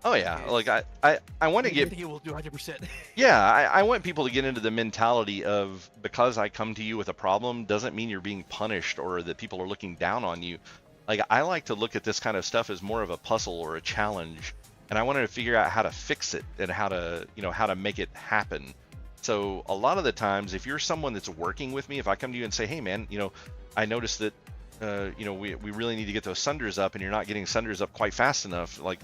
Oh yeah, like I want to get. I think it will do 100%. Yeah, I want people to get into the mentality of, because I come to you with a problem doesn't mean you're being punished or that people are looking down on you. Like, I like to look at this kind of stuff as more of a puzzle or a challenge, and I wanted to figure out how to fix it and how to make it happen. So a lot of the times, if you're someone that's working with me, if I come to you and say, hey man, you know, I noticed that you know, we really need to get those sunders up, and you're not getting sunders up quite fast enough. Like,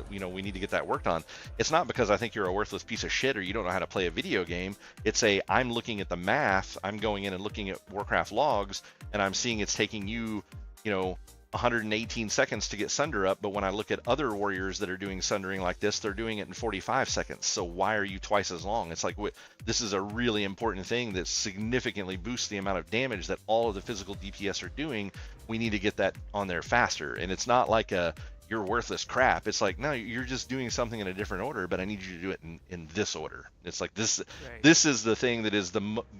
you know, we need to get that worked on. It's not because I think you're a worthless piece of shit or you don't know how to play a video game. It's I'm looking at the math. I'm going in and looking at Warcraft logs, and I'm seeing it's taking you, you know, 118 seconds to get sunder up, but when I look at other warriors that are doing sundering like this, they're doing it in 45 seconds. So why are you twice as long? It's like, this is a really important thing that significantly boosts the amount of damage that all of the physical DPS are doing. We need to get that on there faster. And it's not like you're worthless crap. It's like, no, you're just doing something in a different order, but I need you to do it in this order. It's like this. Right. This is the thing that is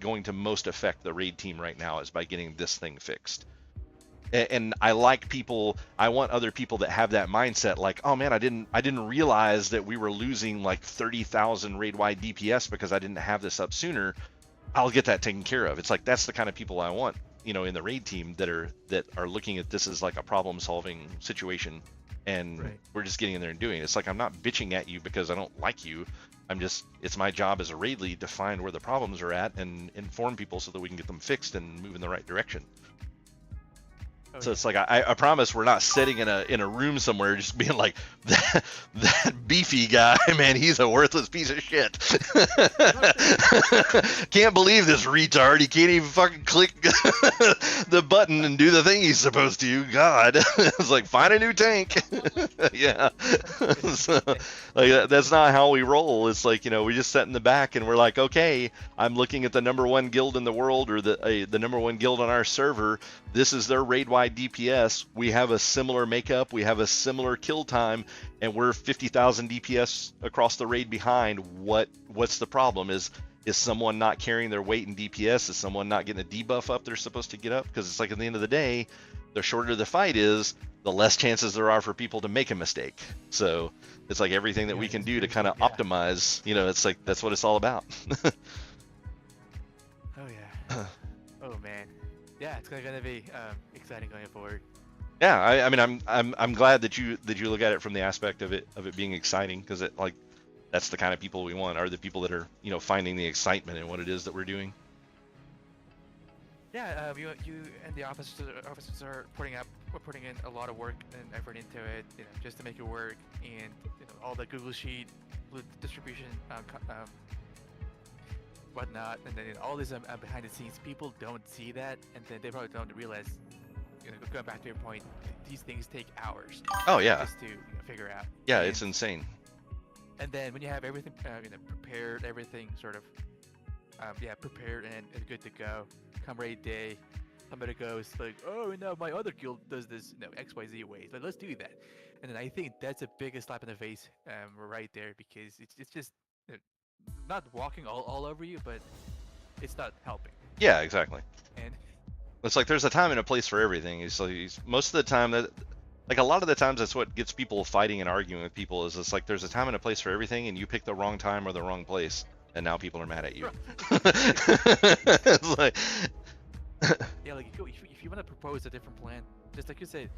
going to most affect the raid team right now, is by getting this thing fixed. And I want other people that have that mindset, like, oh man, I didn't realize that we were losing like 30,000 raid-wide DPS because I didn't have this up sooner. I'll get that taken care of. It's like, that's the kind of people I want, you know, in the raid team that are looking at this as like a problem-solving situation, and right. We're just getting in there and doing it. It's like, I'm not bitching at you because I don't like you. It's my job as a raid lead to find where the problems are at and inform people so that we can get them fixed and move in the right direction. So it's like, I promise we're not sitting in a room somewhere just being like, that beefy guy, man, he's a worthless piece of shit. Can't believe this retard. He can't even fucking click the button and do the thing he's supposed to. God. It's like, find a new tank. Yeah. So, like, that's not how we roll. It's like, you know, we just sit in the back and we're like, okay, I'm looking at the #1 guild in the world, or the #1 guild on our server. This is their raid-wide DPS. We have a similar makeup. We have a similar kill time, and we're 50,000 DPS across the raid behind. What's the problem? Is someone not carrying their weight in DPS? Is someone not getting a debuff up they're supposed to get up? Because it's like, at the end of the day, the shorter the fight is, the less chances there are for people to make a mistake. So it's like, everything that we can do to kind of optimize, you know, it's like, that's what it's all about. Oh yeah. Oh man. Yeah, it's gonna be exciting going forward. Yeah, I mean, I'm glad that you look at it from the aspect of it being exciting, because that's the kind of people we want, are the people that are, you know, finding the excitement in what it is that we're doing. Yeah, you and the officers are putting in a lot of work and effort into it, you know, just to make it work, and you know, all the Google Sheet distribution, whatnot, and then all this behind the scenes, people don't see that, and then they probably don't realize, you know, going back to your point, these things take hours. Oh yeah. Just to figure out. Yeah, it's insane. And then when you have everything, you know, prepared, everything sort of, prepared and good to go, come raid day, somebody goes like, oh no, my other guild does this, you know, XYZ ways, but let's do that. And then I think that's the biggest slap in the face, right there, because it's just, you know, not walking all over you, but it's not helping. Yeah, exactly. And it's like, there's a time and a place for everything. It's like, most of the time that, like, a lot of the times that's what gets people fighting and arguing with people, is it's like, there's a time and a place for everything, and you pick the wrong time or the wrong place. and now people are mad at you. It's like, Yeah, like if you want to propose a different plan, just like you said,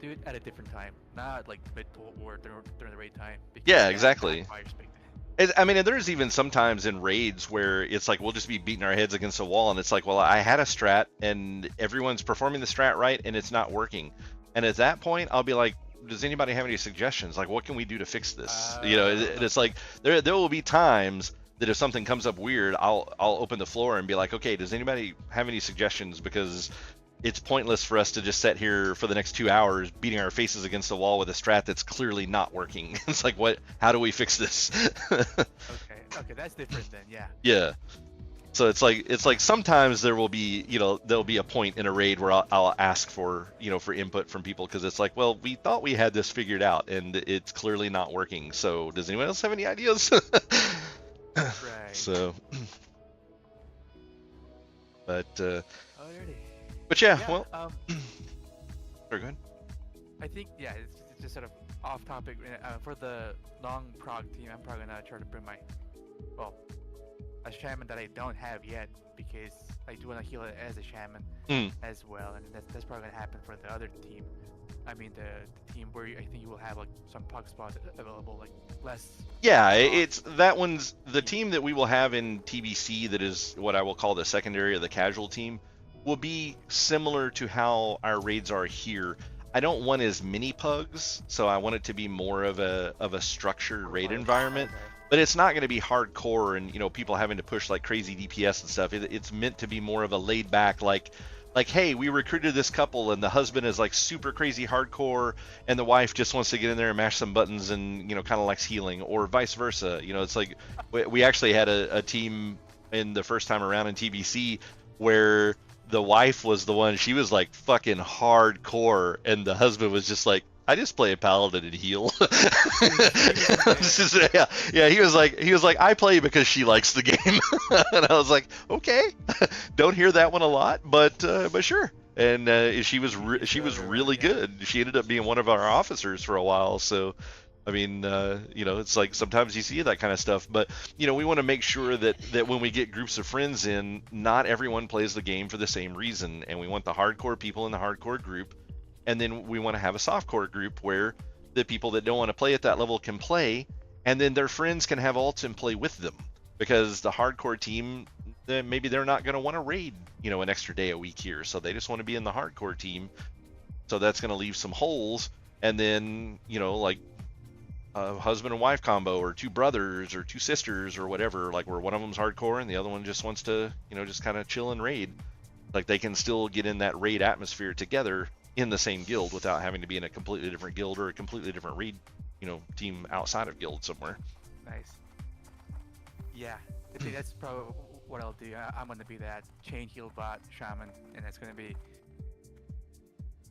do it at a different time, not like mid or during the raid time. because yeah, that exactly. backfires big time. I mean, and there's even sometimes in raids where it's like we'll just be beating our heads against the wall, and it's like, well, I had a strat, and everyone's performing the strat right, and it's not working. And at that point, I'll be like, does anybody have any suggestions? Like, what can we do to fix this? You know, it's like there will be times that if something comes up weird, I'll open the floor and be like, okay, does anybody have any suggestions? Because it's pointless for us to just sit here for the next 2 hours beating our faces against the wall with a strat that's clearly not working. It's like, what? How do we fix this? Okay, that's different then. Yeah. Yeah. So it's like sometimes there will be, you know, there'll be a point in a raid where I'll ask for, you know, for input from people, because it's like, well, we thought we had this figured out and it's clearly not working. So does anyone else have any ideas? Right. So, but Alrighty. yeah, Yeah, well, sorry, go ahead. I think it's just sort of off topic. For the long prog team, I'm probably gonna try to bring a shaman that I don't have yet, because I do want to heal it as a shaman as well, and that's probably gonna happen for the other team. I mean the team where I think you will have like some pug spots available, like less. Yeah, it's that one's the team that we will have in TBC. That is what I will call the secondary or the casual team. Will be similar to how our raids are here. I don't want as many pugs, so I want it to be more of a structured raid environment. But it's not going to be hardcore and, you know, people having to push like crazy DPS and stuff. It's meant to be more of a laid back, like, hey, we recruited this couple and the husband is like super crazy hardcore and the wife just wants to get in there and mash some buttons and, you know, kind of likes healing, or vice versa. You know, it's like we actually had a team in the first time around in TBC where the wife was the one, she was like fucking hardcore, and the husband was just like, I just play a paladin and heal. Yeah, he was like, I play because she likes the game. And I was like, okay, don't hear that one a lot, but sure. And she was really good. She ended up being one of our officers for a while. So, I mean, you know, it's like sometimes you see that kind of stuff, but you know, we want to make sure that when we get groups of friends in, not everyone plays the game for the same reason, and we want the hardcore people in the hardcore group. And then we want to have a softcore group where the people that don't want to play at that level can play, and then their friends can have alts and play with them. Because the hardcore team, maybe they're not going to want to raid, you know, an extra day a week here, so they just want to be in the hardcore team. So that's going to leave some holes, and then, you know, like a husband and wife combo, or two brothers or two sisters or whatever, like where one of them's hardcore and the other one just wants to, you know, just kind of chill and raid. Like they can still get in that raid atmosphere together in the same guild without having to be in a completely different guild or a completely different raid, you know, team outside of guild somewhere. Nice. Yeah, I think that's probably what I'll do. I'm gonna be that chain heal bot shaman, and that's gonna be.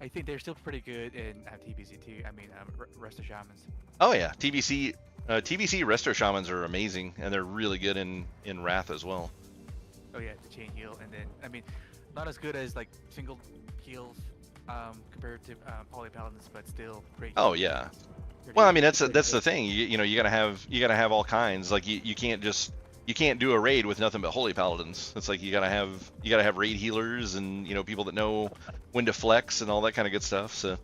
I think they're still pretty good in TBC too. I mean, Resto Shamans. Oh yeah, TBC Resto Shamans are amazing, and they're really good in Wrath as well. Oh yeah, the chain heal, and then I mean, not as good as like single heals compared to poly paladins, but still great. Oh yeah. Well, I mean that's the thing. You know, you gotta have all kinds. Like you can't do a raid with nothing but holy paladins. It's like you gotta have raid healers and, you know, people that know when to flex and all that kind of good stuff. So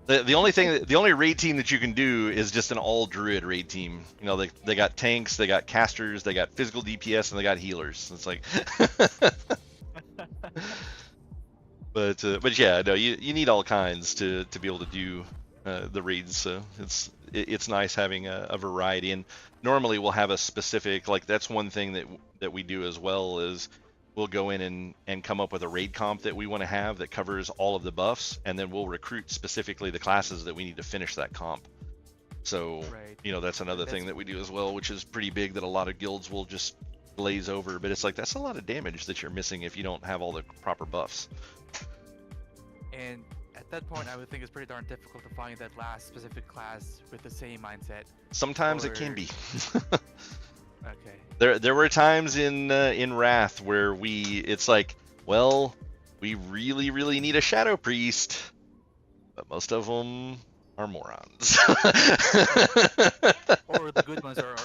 the only raid team that you can do is just an all druid raid team. You know, they got tanks, they got casters, they got physical DPS, and they got healers. It's like But yeah, no, you need all kinds to be able to do the raids. So it's nice having a variety. And normally we'll have a specific, like that's one thing that we do as well, is we'll go in and come up with a raid comp that we want to have that covers all of the buffs, and then we'll recruit specifically the classes that we need to finish that comp. So you know, that's another thing that we do as well, which is pretty big, that a lot of guilds will just glaze over. But it's like, that's a lot of damage that you're missing if you don't have all the proper buffs. And at that point, I would think it's pretty darn difficult to find that last specific class with the same mindset. Sometimes it can be. Okay. There were times in Wrath where it's like, well, we really need a Shadow Priest, but most of them are morons. Or the good ones are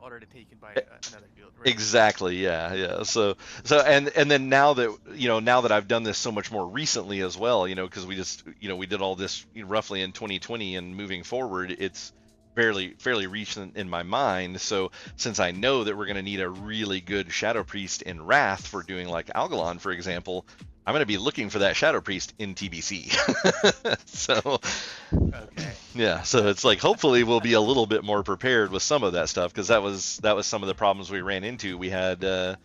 already taken by another guild. Right? Exactly. Yeah. So and then now that I've done this so much more recently as well, because we did all this roughly in 2020, and moving forward, it's fairly recent in my mind. So since I know that we're going to need a really good Shadow Priest in Wrath for doing like Algalon, for example, I'm going to be looking for that Shadow Priest in TBC. So, okay. Yeah, so it's like hopefully we'll be a little bit more prepared with some of that stuff, because that was some of the problems we ran into. We had an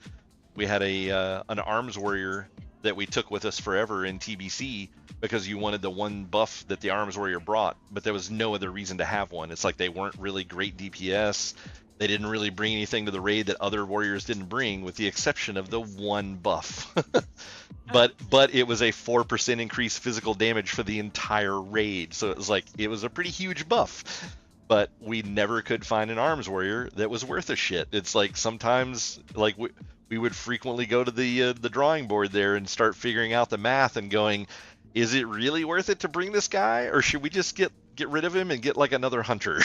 arms warrior that we took with us forever in TBC because you wanted the one buff that the arms warrior brought, but there was no other reason to have one. It's like they weren't really great DPS. They didn't really bring anything to the raid that other warriors didn't bring, with the exception of the one buff. But it was a 4% increased physical damage for the entire raid, so it was a pretty huge buff. But we never could find an arms warrior that was worth a shit. It's like sometimes like we would frequently go to the drawing board there and start figuring out the math and going, is it really worth it to bring this guy, or should we just get rid of him and get like another hunter?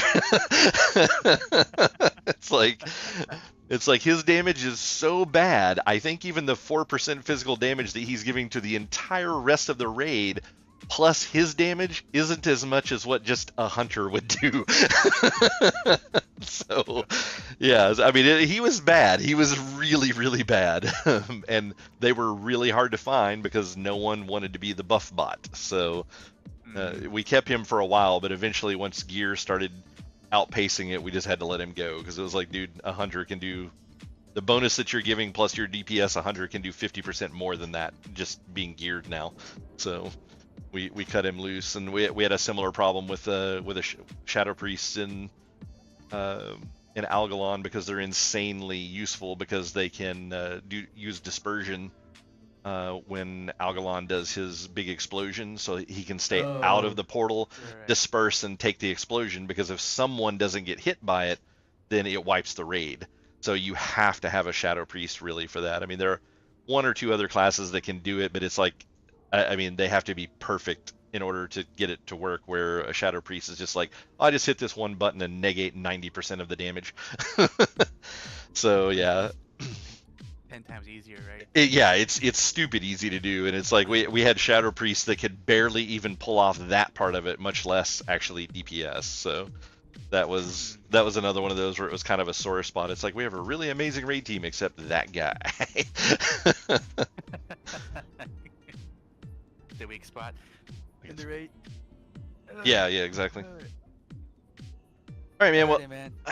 It's like his damage is so bad. I think even the 4% physical damage that he's giving to the entire rest of the raid plus his damage isn't as much as what just a hunter would do. So yeah, I mean, he was bad. He was really, really bad. And they were really hard to find because no one wanted to be the buff bot. So we kept him for a while, but eventually once gear started outpacing it, we just had to let him go, because it was like, dude, a hunter can do the bonus that you're giving plus your DPS. A hunter can do 50% more than that just being geared now. So we cut him loose, and we had a similar problem with a Shadow Priest in Algalon, because they're insanely useful because they can use dispersion when Algalon does his big explosion, so he can stay out of the portal, disperse, and take the explosion, because if someone doesn't get hit by it, then it wipes the raid. So you have to have a Shadow Priest really for that. I mean, there are one or two other classes that can do it, but it's like, I mean, they have to be perfect in order to get it to work, where a Shadow Priest is just like, I just hit this one button and negate 90% of the damage. So yeah. 10 times easier, right? It's stupid easy to do, and it's like we had Shadow Priests that could barely even pull off that part of it, much less actually DPS. So that was another one of those where it was kind of a sore spot. It's like, we have a really amazing raid team except that guy. The weak spot in the raid. Yeah, exactly. All right, man. Well,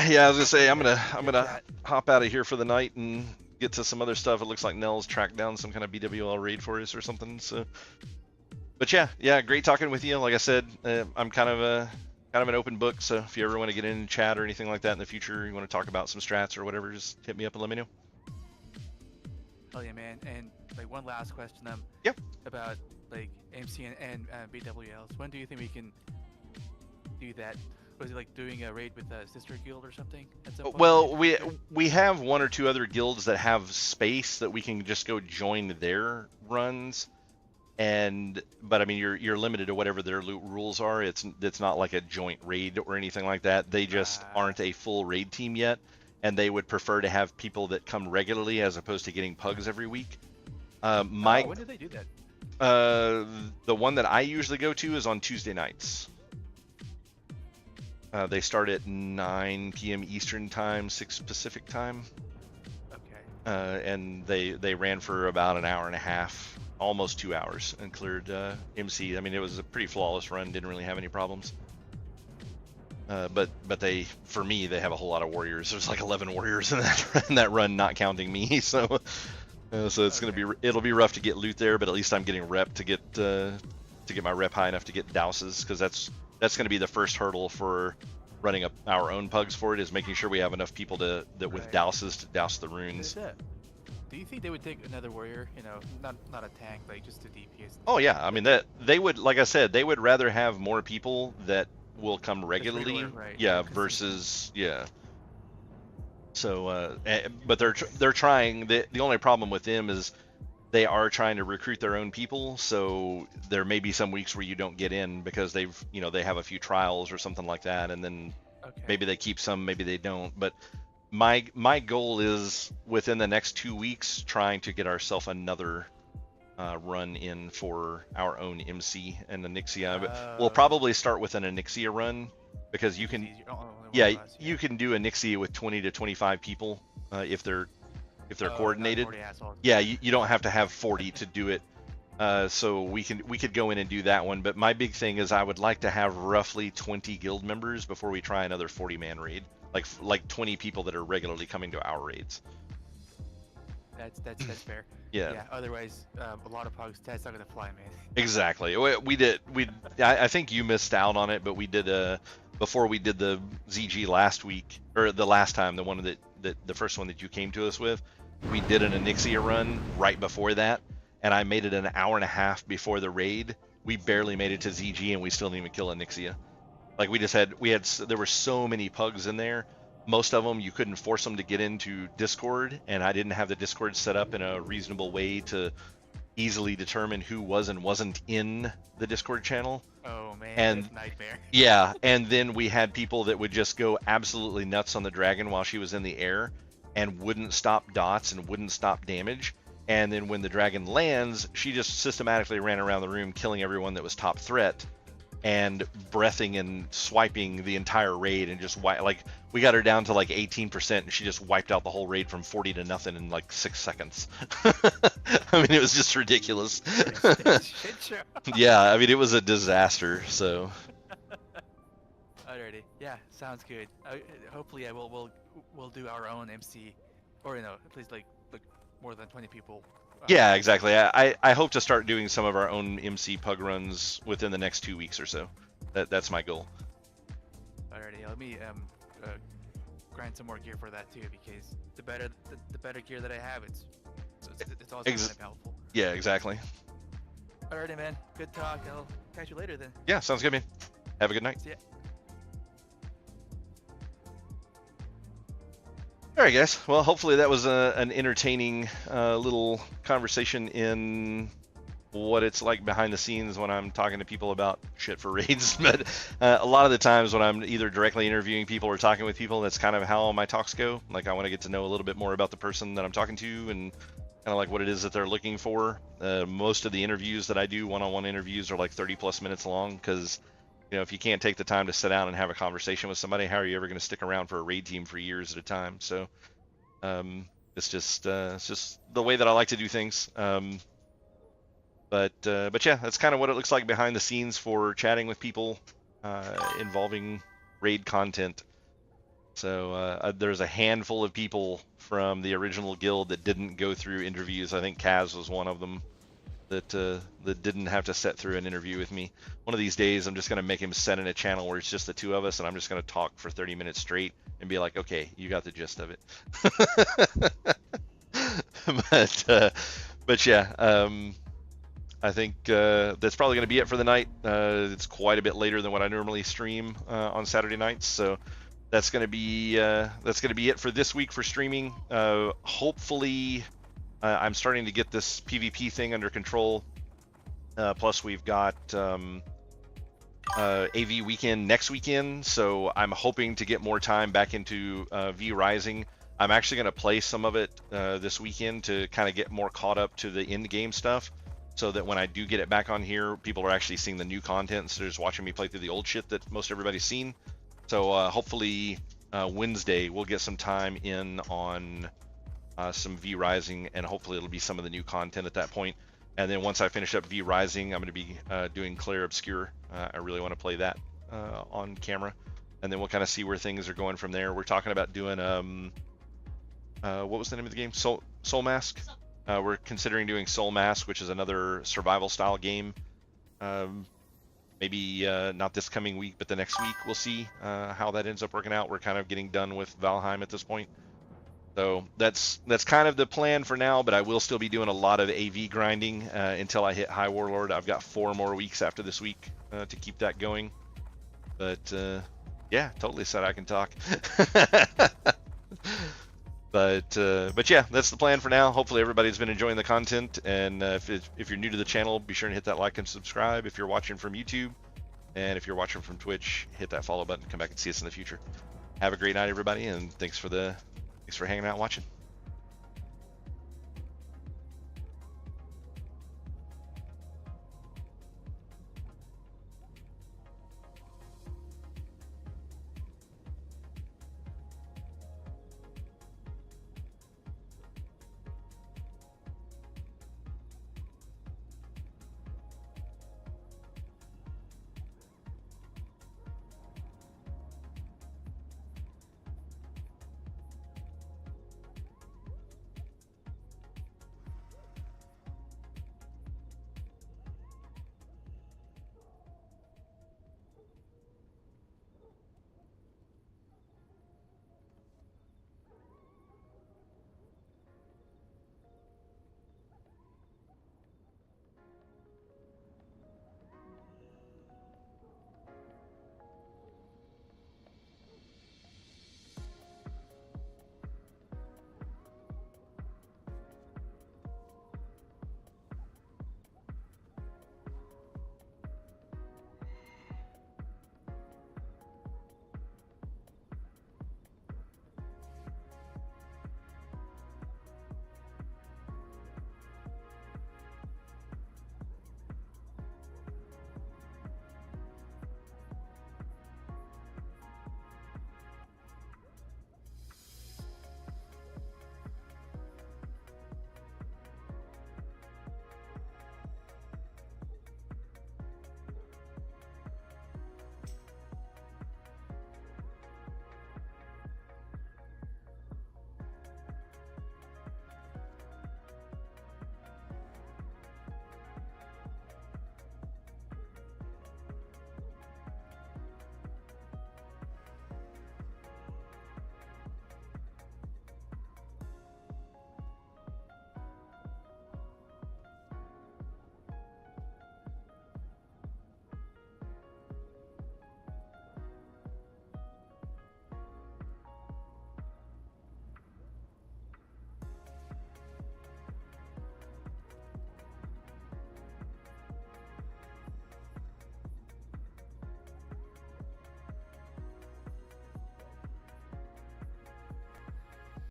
yeah, I was gonna say I'm gonna hop out of here for the night and get to some other stuff. It looks like Nell's tracked down some kind of BWL raid for us or something. So, but yeah, great talking with you. Like I said, I'm kind of an open book. So if you ever want to get in chat or anything like that in the future, you want to talk about some strats or whatever, just hit me up and let me know. Hell yeah, man. And like one last question, yep, about like MC and BWLs. When do you think we can do that? Was it like doing a raid with a sister guild or something at some point? Well, we have one or two other guilds that have space that we can just go join their runs, but I mean, you're limited to whatever their rules are. It's not like a joint raid or anything like that. They just aren't a full raid team yet, and they would prefer to have people that come regularly as opposed to getting pugs every week. When do they do that? The one that I usually go to is on Tuesday nights. They start at 9 p.m. Eastern time, 6 Pacific time. Okay. And they ran for about an hour and a half, almost 2 hours, and cleared MC. I mean, it was a pretty flawless run. Didn't really have any problems. But for me, they have a whole lot of warriors. There's like 11 warriors in that run, not counting me. So it's it'll be rough to get loot there, but at least I'm getting rep to get my rep high enough to get douses, because that's going to be the first hurdle for running our own pugs for it, is making sure we have enough people with douses to douse the runes. Do you think they would take another warrior? You know, not a tank, like just a DPS. Oh yeah, I mean they would, like I said, they would rather have more people that will come regularly. Right. Yeah, versus yeah. So, but they're trying. The only problem with them is they are trying to recruit their own people, so there may be some weeks where you don't get in because they've, you know, they have a few trials or something like that, and then maybe they keep some, maybe they don't. But my goal is within the next 2 weeks trying to get ourselves another run in for our own MC and Onyxia. But we'll probably start with an Onyxia run because you can, you can do Onyxia with 20 to 25 people if they're coordinated. Yeah, you don't have to have 40 to do it. So we could go in and do that one. But my big thing is I would like to have roughly 20 guild members before we try another 40-man raid. Like 20 people that are regularly coming to our raids. That's fair. Yeah. Otherwise, a lot of pugs. That's not gonna fly, man. Exactly. I think you missed out on it, but we did before we did the ZG last week, or the last time, the one that the first one that you came to us with, we did an Onyxia run right before that, and I made it an hour and a half before the raid. We barely made it to ZG, and we still didn't even kill Onyxia. Like there were so many pugs in there. Most of them, you couldn't force them to get into Discord, and I didn't have the Discord set up in a reasonable way to easily determine who was and wasn't in the Discord channel. Oh man, and nightmare. Yeah, and then we had people that would just go absolutely nuts on the dragon while she was in the air and wouldn't stop dots and wouldn't stop damage. And then when the dragon lands, she just systematically ran around the room killing everyone that was top threat and breathing and swiping the entire raid, and just we got her down to like 18%, and she just wiped out the whole raid from 40 to nothing in like 6 seconds. I mean, it was just ridiculous. Yeah, I mean, it was a disaster. So. Alrighty, yeah, sounds good. Hopefully, we'll do our own MC, or at least like more than 20 people. Yeah, exactly. I hope to start doing some of our own MC pug runs within the next 2 weeks or so. That's my goal. Alrighty, let me grind some more gear for that too, because the better gear that I have, it's also kind of helpful. Yeah, exactly. Alrighty, man. Good talk. I'll catch you later then. Yeah, sounds good, man. Have a good night. See ya. All right, guys. Well, hopefully that was an entertaining little conversation in what it's like behind the scenes when I'm talking to people about shit for raids. But a lot of the times when I'm either directly interviewing people or talking with people, that's kind of how my talks go. Like, I want to get to know a little bit more about the person that I'm talking to and kind of like what it is that they're looking for. Most of the interviews that I do, one-on-one interviews, are like 30+ minutes long, because if you can't take the time to sit down and have a conversation with somebody, how are you ever going to stick around for a raid team for years at a time? So it's just the way that I like to do things. But yeah, that's kind of what it looks like behind the scenes for chatting with people involving raid content. So there's a handful of people from the original guild that didn't go through interviews. I think Kaz was one of them that didn't have to sit through an interview with me. One of these days, I'm just going to make him set in a channel where it's just the two of us, and I'm just going to talk for 30 minutes straight and be like, okay, you got the gist of it. But yeah, I think that's probably going to be it for the night. It's quite a bit later than what I normally stream on Saturday nights, so that's going to be it for this week for streaming. Hopefully, I'm starting to get this PvP thing under control. Plus, we've got AV weekend next weekend, so I'm hoping to get more time back into V Rising. I'm actually going to play some of it this weekend to kind of get more caught up to the end game stuff, so that when I do get it back on here, people are actually seeing the new content instead of just watching me play through the old shit that most everybody's seen. So hopefully Wednesday we'll get some time in on some V Rising, and hopefully it'll be some of the new content at that point. And then once I finish up V Rising, I'm going to be doing Clair Obscure. I really want to play that on camera, and then we'll kind of see where things are going from there. We're talking about doing what was the name of the game? Soul Mask. We're considering doing Soul Mask, which is another survival style game. Maybe not this coming week, but the next week. We'll see how that ends up working out. We're kind of getting done with Valheim at this point. So that's kind of the plan for now, but I will still be doing a lot of AV grinding until I hit High Warlord. I've got 4 more weeks after this week to keep that going. But yeah, totally said I can talk. But yeah, that's the plan for now. Hopefully everybody's been enjoying the content, and if you're new to the channel, be sure to hit that like and subscribe. If you're watching from YouTube, and if you're watching from Twitch, hit that follow button. Come back and see us in the future. Have a great night, everybody, and thanks for hanging out and watching.